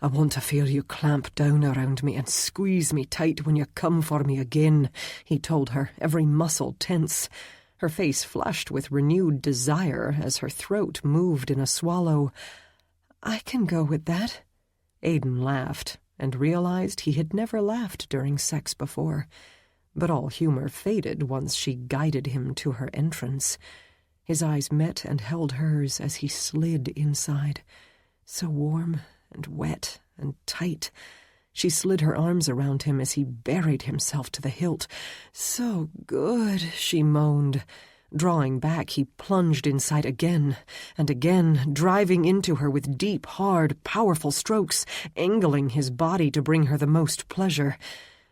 "I want to feel you clamp down around me and squeeze me tight when you come for me again," he told her, every muscle tense. Her face flushed with renewed desire as her throat moved in a swallow. "I can go with that." Aiden laughed, and realized he had never laughed during sex before. But all humor faded once she guided him to her entrance. His eyes met and held hers as he slid inside. So warm and wet and tight. She slid her arms around him as he buried himself to the hilt. "So good," she moaned. Drawing back, he plunged inside again and again, driving into her with deep, hard, powerful strokes, angling his body to bring her the most pleasure.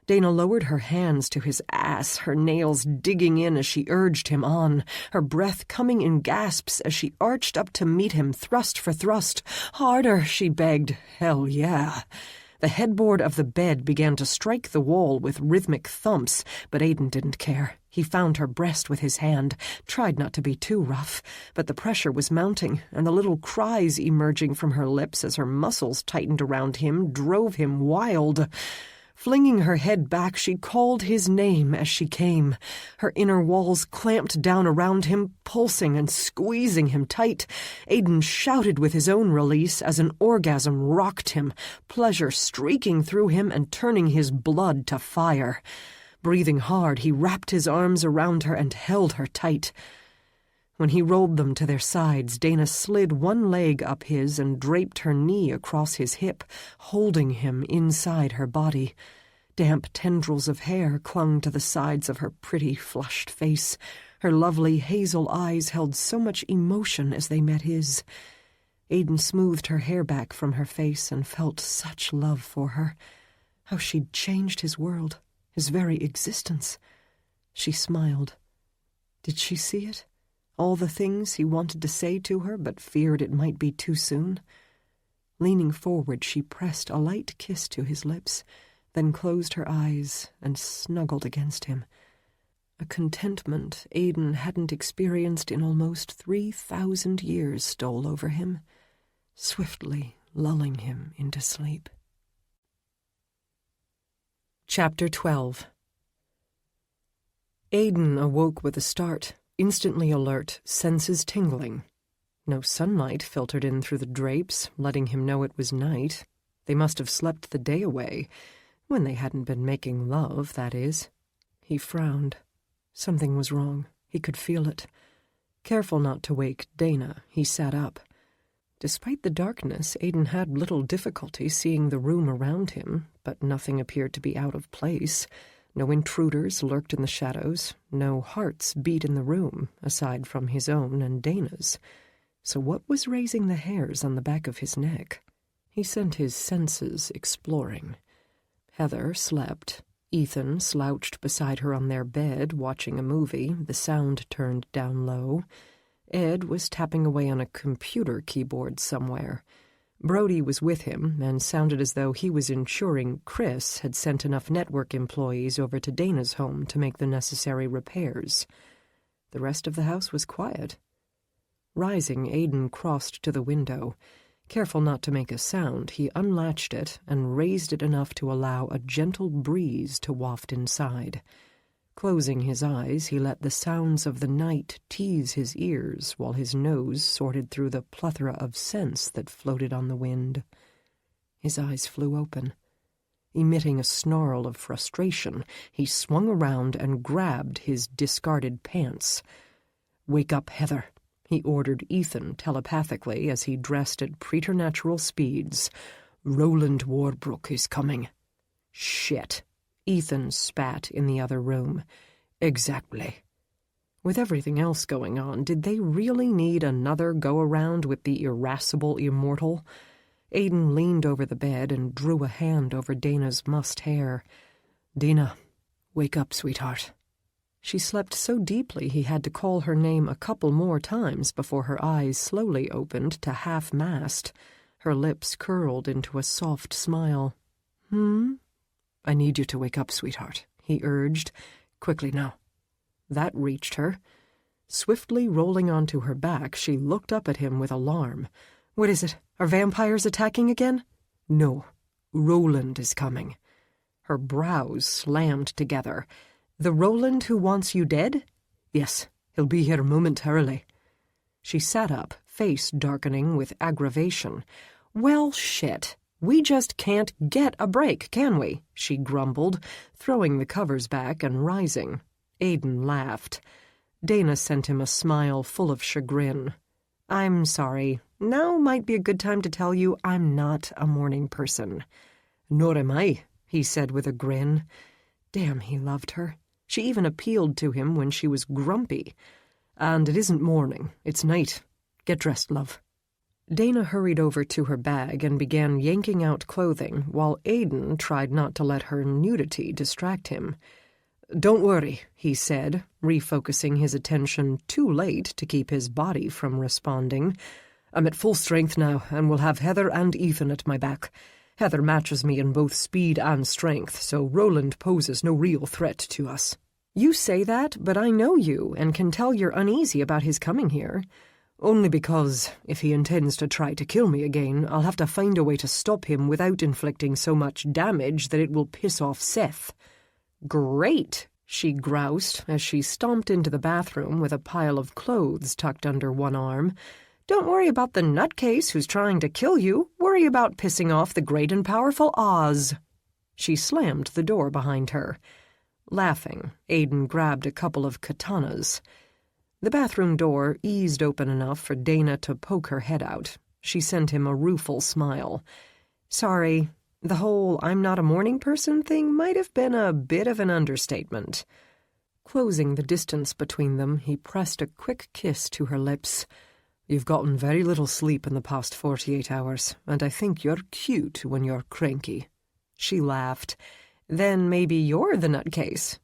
Dana lowered her hands to his ass, her nails digging in as she urged him on, her breath coming in gasps as she arched up to meet him, thrust for thrust. "Harder," she begged. "Hell yeah." The headboard of the bed began to strike the wall with rhythmic thumps, but Aiden didn't care. He found her breast with his hand, tried not to be too rough, but the pressure was mounting, and the little cries emerging from her lips as her muscles tightened around him drove him wild. Flinging her head back, she called his name as she came. Her inner walls clamped down around him, pulsing and squeezing him tight. Aiden shouted with his own release as an orgasm rocked him, pleasure streaking through him and turning his blood to fire. Breathing hard, he wrapped his arms around her and held her tight. When he rolled them to their sides, Dana slid one leg up his and draped her knee across his hip, holding him inside her body. Damp tendrils of hair clung to the sides of her pretty, flushed face. Her lovely hazel eyes held so much emotion as they met his. Aiden smoothed her hair back from her face and felt such love for her. How she'd changed his world, his very existence. She smiled. Did she see it? All the things he wanted to say to her but feared it might be too soon? Leaning forward, she pressed a light kiss to his lips, then closed her eyes and snuggled against him. A contentment Aiden hadn't experienced in almost 3,000 years stole over him, swiftly lulling him into sleep. Chapter 12. Aiden awoke with a start, instantly alert, senses tingling. No sunlight filtered in through the drapes, letting him know it was night. They must have slept the day away, when they hadn't been making love, that is. He frowned. Something was wrong. He could feel it. Careful not to wake Dana, he sat up. Despite the darkness, Aiden had little difficulty seeing the room around him, but nothing appeared to be out of place. No intruders lurked in the shadows. No hearts beat in the room, aside from his own and Dana's. So what was raising the hairs on the back of his neck? He sent his senses exploring. Heather slept. Ethan slouched beside her on their bed, watching a movie, the sound turned down low. Ed was tapping away on a computer keyboard somewhere. Brody was with him and sounded as though he was ensuring Chris had sent enough network employees over to Dana's home to make the necessary repairs. The rest of the house was quiet. Rising, Aiden crossed to the window. Careful not to make a sound, he unlatched it and raised it enough to allow a gentle breeze to waft inside. Closing his eyes, he let the sounds of the night tease his ears while his nose sorted through the plethora of scents that floated on the wind. His eyes flew open. Emitting a snarl of frustration, he swung around and grabbed his discarded pants. "Wake up, Heather," he ordered Ethan telepathically as he dressed at preternatural speeds. "Roland Warbrook is coming." "Shit." Ethan spat in the other room. "Exactly." With everything else going on, did they really need another go-around with the irascible immortal? Aiden leaned over the bed and drew a hand over Dana's mussed hair. "Dana, wake up, sweetheart." She slept so deeply he had to call her name a couple more times before her eyes slowly opened to half-mast. Her lips curled into a soft smile. "I need you to wake up, sweetheart," he urged. "Quickly now." That reached her. Swiftly rolling onto her back, she looked up at him with alarm. "What is it? Are vampires attacking again?" "No. Roland is coming." Her brows slammed together. "The Roland who wants you dead?" "Yes, he'll be here momentarily." She sat up, face darkening with aggravation. "Well, shit. We just can't get a break, can we?" she grumbled, throwing the covers back and rising. Aiden laughed. Dana sent him a smile full of chagrin. "I'm sorry. Now might be a good time to tell you I'm not a morning person." "Nor am I," he said with a grin. Damn, he loved her. She even appealed to him when she was grumpy. "And it isn't morning, it's night. Get dressed, love." Dana hurried over to her bag and began yanking out clothing, while Aidan tried not to let her nudity distract him. "Don't worry," he said, refocusing his attention too late to keep his body from responding. "I'm at full strength now, and will have Heather and Ethan at my back. Heather matches me in both speed and strength, so Roland poses no real threat to us." "You say that, but I know you, and can tell you're uneasy about his coming here." "Only because, if he intends to try to kill me again, I'll have to find a way to stop him without inflicting so much damage that it will piss off Seth." "Great," she groused as she stomped into the bathroom with a pile of clothes tucked under one arm. "Don't worry about the nutcase who's trying to kill you. Worry about pissing off the great and powerful Oz." She slammed the door behind her. Laughing, Aidan grabbed a couple of katanas. The bathroom door eased open enough for Dana to poke her head out. She sent him a rueful smile. "Sorry. The whole I'm not a morning person thing might have been a bit of an understatement." Closing the distance between them, he pressed a quick kiss to her lips. "You've gotten very little sleep in the past 48 hours, and I think you're cute when you're cranky." She laughed. "Then maybe you're the nutcase."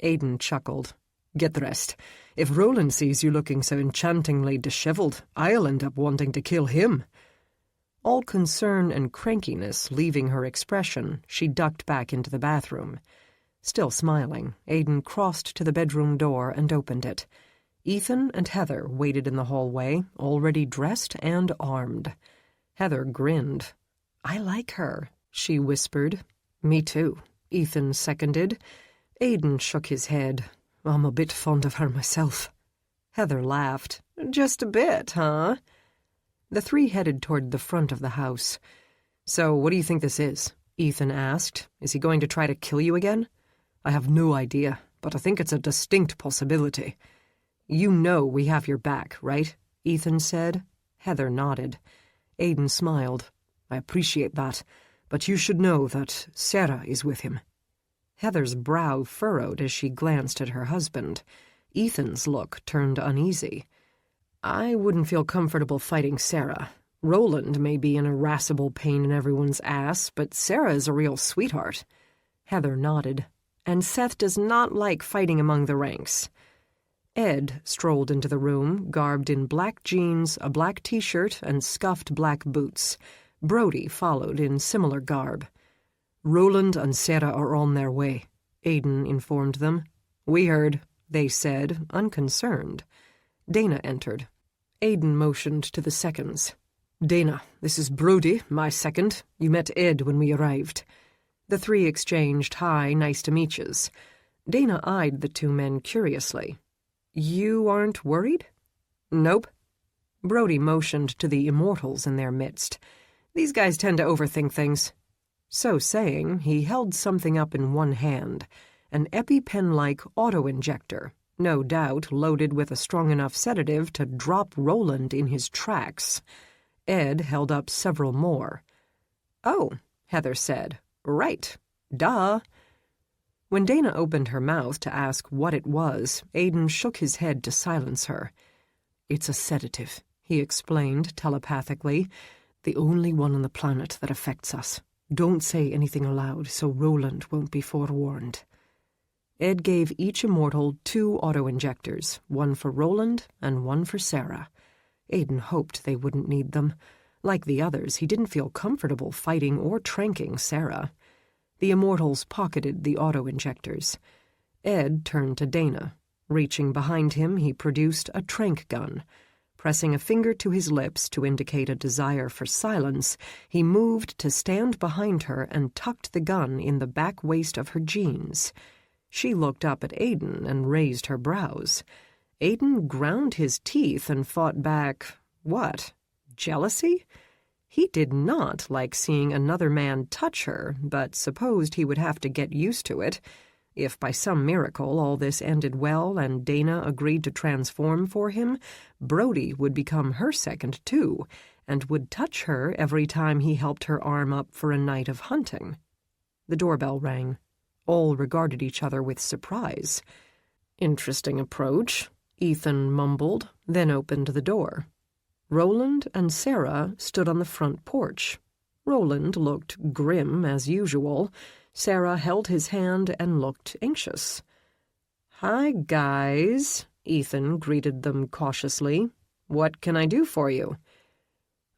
Aidan chuckled. "Get dressed. If Roland sees you looking so enchantingly disheveled, I'll end up wanting to kill him." All concern and crankiness leaving her expression, she ducked back into the bathroom. Still smiling, Aidan crossed to the bedroom door and opened it. Ethan and Heather waited in the hallway, already dressed and armed. Heather grinned. "I like her," she whispered. "Me too," Ethan seconded. Aidan shook his head. "I'm a bit fond of her myself." Heather laughed. "Just a bit, huh?" The three headed toward the front of the house. "So what do you think this is?" Ethan asked. "Is he going to try to kill you again?" "I have no idea, but I think it's a distinct possibility." "You know we have your back, right?" Ethan said. Heather nodded. Aidan smiled. "I appreciate that, but you should know that Sarah is with him." Heather's brow furrowed as she glanced at her husband. Ethan's look turned uneasy. "I wouldn't feel comfortable fighting Sarah. Roland may be an irascible pain in everyone's ass, but Sarah is a real sweetheart." Heather nodded. "And Seth does not like fighting among the ranks." Ed strolled into the room, garbed in black jeans, a black T-shirt, and scuffed black boots. Brody followed in similar garb. "Roland and Sarah are on their way," Aidan informed them. "We heard," they said, unconcerned. Dana entered. Aidan motioned to the seconds. "Dana, this is Brody, my second. You met Ed when we arrived." The three exchanged hi, nice to meet yous. Dana eyed the two men curiously. "You aren't worried?" "Nope." Brody motioned to the immortals in their midst. "These guys tend to overthink things." So saying, he held something up in one hand, an EpiPen-like auto-injector, no doubt loaded with a strong enough sedative to drop Roland in his tracks. Ed held up several more. "Oh," Heather said. "Right. Duh." When Dana opened her mouth to ask what it was, Aidan shook his head to silence her. "It's a sedative," he explained telepathically. "The only one on the planet that affects us. Don't say anything aloud so Roland won't be forewarned." Ed gave each immortal 2 auto-injectors, one for Roland and one for Sarah. Aidan hoped they wouldn't need them. Like the others, he didn't feel comfortable fighting or tranking Sarah. The immortals pocketed the auto-injectors. Ed turned to Dana. Reaching behind him, he produced a trank gun. Pressing a finger to his lips to indicate a desire for silence, he moved to stand behind her and tucked the gun in the back waist of her jeans. She looked up at Aidan and raised her brows. Aidan ground his teeth and fought back, what, jealousy? He did not like seeing another man touch her, but supposed he would have to get used to it. If by some miracle all this ended well and Dana agreed to transform for him, Brody would become her second too, and would touch her every time he helped her arm up for a night of hunting. The doorbell rang. All regarded each other with surprise. "Interesting approach," Ethan mumbled, then opened the door. Roland and Sarah stood on the front porch. Roland looked grim as usual. Sarah held his hand and looked anxious. "Hi, guys," Ethan greeted them cautiously. "What can I do for you?"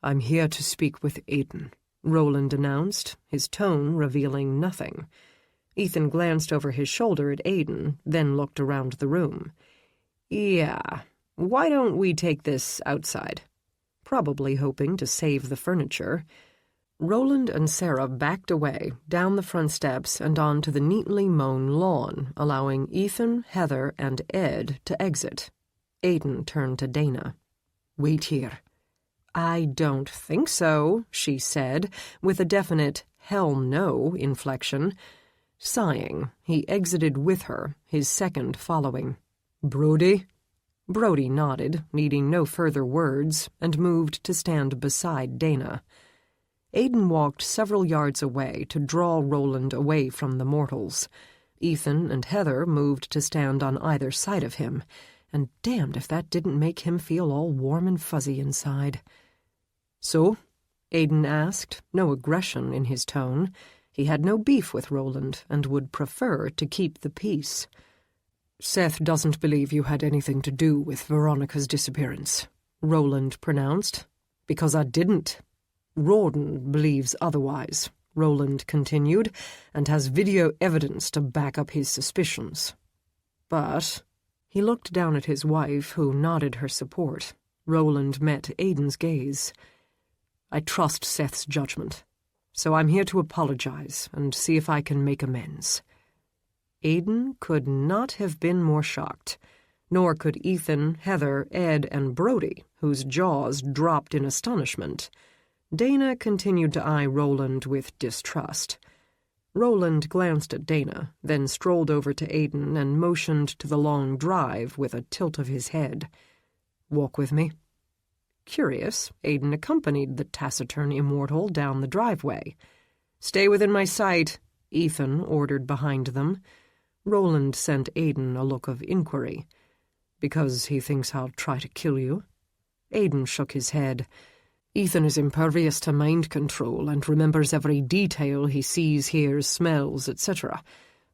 "I'm here to speak with Aiden," Roland announced, his tone revealing nothing. Ethan glanced over his shoulder at Aiden, then looked around the room. "Yeah, why don't we take this outside?" Probably hoping to save the furniture. Roland and Sarah backed away, down the front steps and onto the neatly mown lawn, allowing Ethan, Heather, and Ed to exit. Aiden turned to Dana. "Wait here." "I don't think so," she said, with a definite hell no inflection. Sighing, he exited with her, his second following. "Brody?" Brody nodded, needing no further words, and moved to stand beside Dana. Aiden walked several yards away to draw Roland away from the mortals. Ethan and Heather moved to stand on either side of him, and damned if that didn't make him feel all warm and fuzzy inside. "So?" Aiden asked, no aggression in his tone. He had no beef with Roland and would prefer to keep the peace. "Seth doesn't believe you had anything to do with Veronica's disappearance," Roland pronounced. "Because I didn't. Rawdon believes otherwise," Roland continued, "and has video evidence to back up his suspicions." "But—" He looked down at his wife, who nodded her support. Roland met Aiden's gaze. "I trust Seth's judgment, so I'm here to apologize and see if I can make amends." Aiden could not have been more shocked, nor could Ethan, Heather, Ed, and Brody, whose jaws dropped in astonishment. Dana continued to eye Roland with distrust. Roland glanced at Dana, then strolled over to Aiden and motioned to the long drive with a tilt of his head. "Walk with me." Curious, Aiden accompanied the taciturn immortal down the driveway. "Stay within my sight," Ethan ordered behind them. Roland sent Aiden a look of inquiry. "Because he thinks I'll try to kill you?" Aiden shook his head. "Ethan is impervious to mind control and remembers every detail he sees, hears, smells, etc.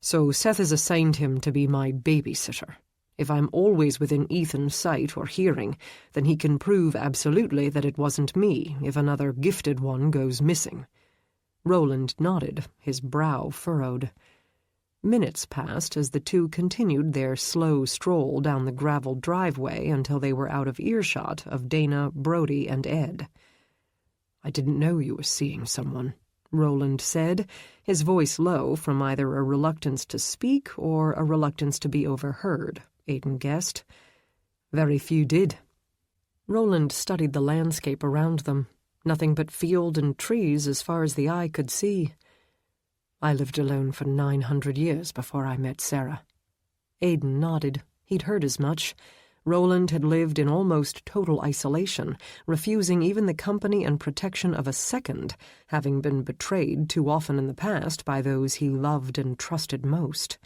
So Seth has assigned him to be my babysitter. If I'm always within Ethan's sight or hearing, then he can prove absolutely that it wasn't me if another gifted one goes missing." Roland nodded, his brow furrowed. Minutes passed as the two continued their slow stroll down the gravel driveway until they were out of earshot of Dana, Brody, and Ed. "I didn't know you were seeing someone," Roland said, his voice low from either a reluctance to speak or a reluctance to be overheard, Aiden guessed. "Very few did." Roland studied the landscape around them, nothing but field and trees as far as the eye could see. "I lived alone for 900 years before I met Sarah." Aiden nodded. He'd heard as much. Roland had lived in almost total isolation, refusing even the company and protection of a second, having been betrayed too often in the past by those he loved and trusted most.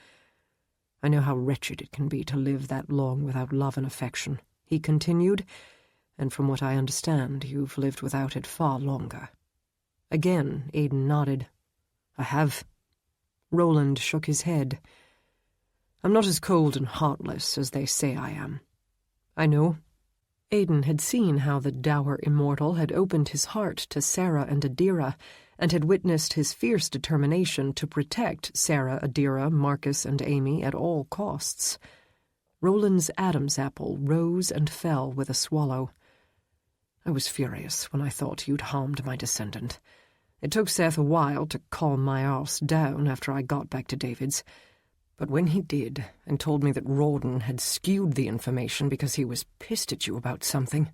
"I know how wretched it can be to live that long without love and affection," he continued, "and from what I understand, you've lived without it far longer." Again, Aiden nodded. "I have." Roland shook his head. "I'm not as cold and heartless as they say I am." "I know." Aiden had seen how the dour immortal had opened his heart to Sarah and Adira, and had witnessed his fierce determination to protect Sarah, Adira, Marcus, and Amy at all costs. Roland's Adam's apple rose and fell with a swallow. "I was furious when I thought you'd harmed my descendant. It took Seth a while to calm my arse down after I got back to David's, but when he did and told me that Rawdon had skewed the information because he was pissed at you about something,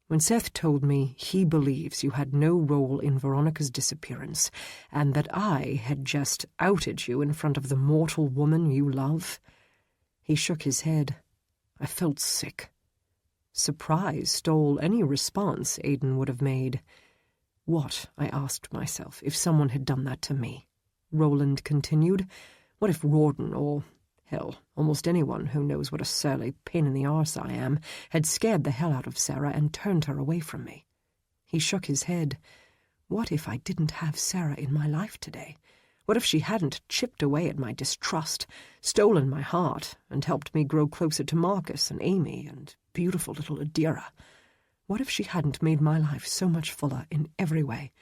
when Seth told me he believes you had no role in Veronica's disappearance and that I had just outed you in front of the mortal woman you love," he shook his head. "I felt sick." Surprise stole any response Aiden would have made. "What," I asked myself, "if someone had done that to me?" Roland continued. "What if Rawdon or Hell, almost anyone who knows what a surly pain in the arse I am had scared the hell out of Sarah and turned her away from me. He shook his head. What if I didn't have Sarah in my life today? What if she hadn't chipped away at my distrust, stolen my heart, and helped me grow closer to Marcus and Amy and beautiful little Adira? What if she hadn't made my life so much fuller in every way?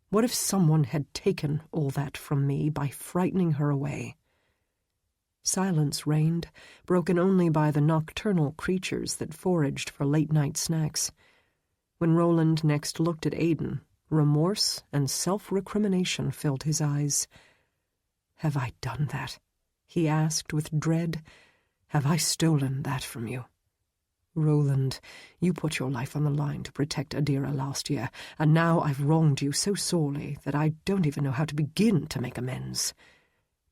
What if someone had taken all that from me by frightening her away? Silence reigned, broken only by the nocturnal creatures that foraged for late-night snacks. When Roland next looked at Aidan, remorse and self-recrimination filled his eyes. "Have I done that?" he asked with dread. "Have I stolen that from you? Roland, you put your life on the line to protect Adira last year, and now I've wronged you so sorely that I don't even know how to begin to make amends."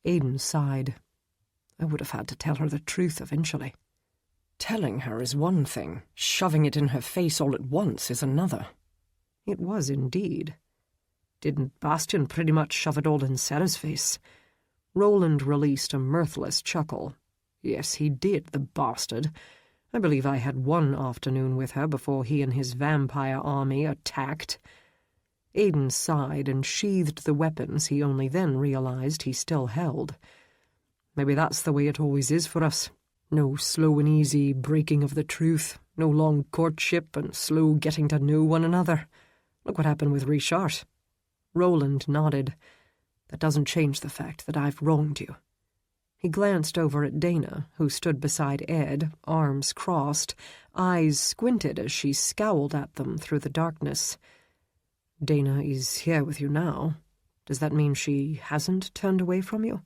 Aidan sighed. "I would have had to tell her the truth eventually. Telling her is one thing, shoving it in her face all at once is another." It was indeed. Didn't Bastian pretty much shove it all in Sarah's face? Roland released a mirthless chuckle. Yes, he did, the bastard. I believe I had one afternoon with her before he and his vampire army attacked. Aidan sighed and sheathed the weapons he only then realized he still held. Maybe that's the way it always is for us. No slow and easy breaking of the truth, no long courtship and slow getting to know one another. Look what happened with Richard. Roland nodded. That doesn't change the fact that I've wronged you. He glanced over at Dana, who stood beside Ed, arms crossed, eyes squinted as she scowled at them through the darkness. "Dana is here with you now. Does that mean she hasn't turned away from you?"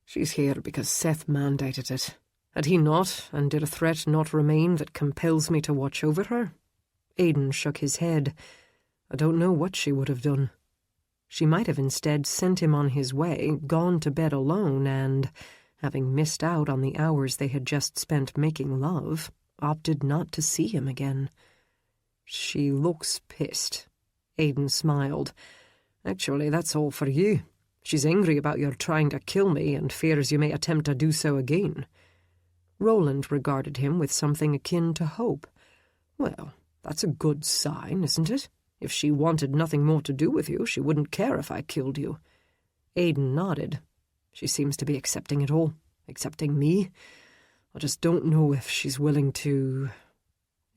"She's here because Seth mandated it. Had he not, and did a threat not remain that compels me to watch over her?" Aidan shook his head. "I don't know what she would have done. She might have instead sent him on his way, gone to bed alone, and, having missed out on the hours they had just spent making love, opted not to see him again." "She looks pissed." Aidan smiled. "Actually, that's all for you. She's angry about your trying to kill me and fears you may attempt to do so again." Roland regarded him with something akin to hope. "Well, that's a good sign, isn't it? If she wanted nothing more to do with you, she wouldn't care if I killed you." Aidan nodded. "She seems to be accepting it all, accepting me. I just don't know if she's willing to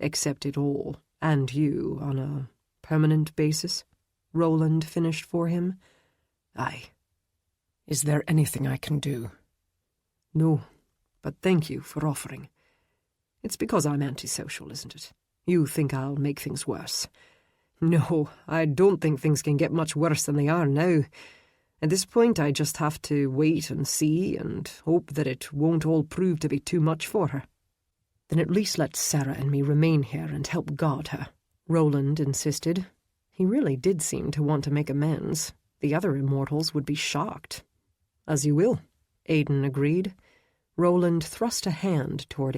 accept it all, and you, on a permanent basis," Roland finished for him. "Aye. Is there anything I can do?" "No, but thank you for offering. It's because I'm antisocial, isn't it? You think I'll make things worse. No, I don't think things can get much worse than they are now. At this point, I just have to wait and see and hope that it won't all prove to be too much for her." "Then at least let Sarah and me remain here and help guard her," Roland insisted. He really did seem to want to make amends. The other immortals would be shocked. "As you will," Aidan agreed. Roland thrust a hand toward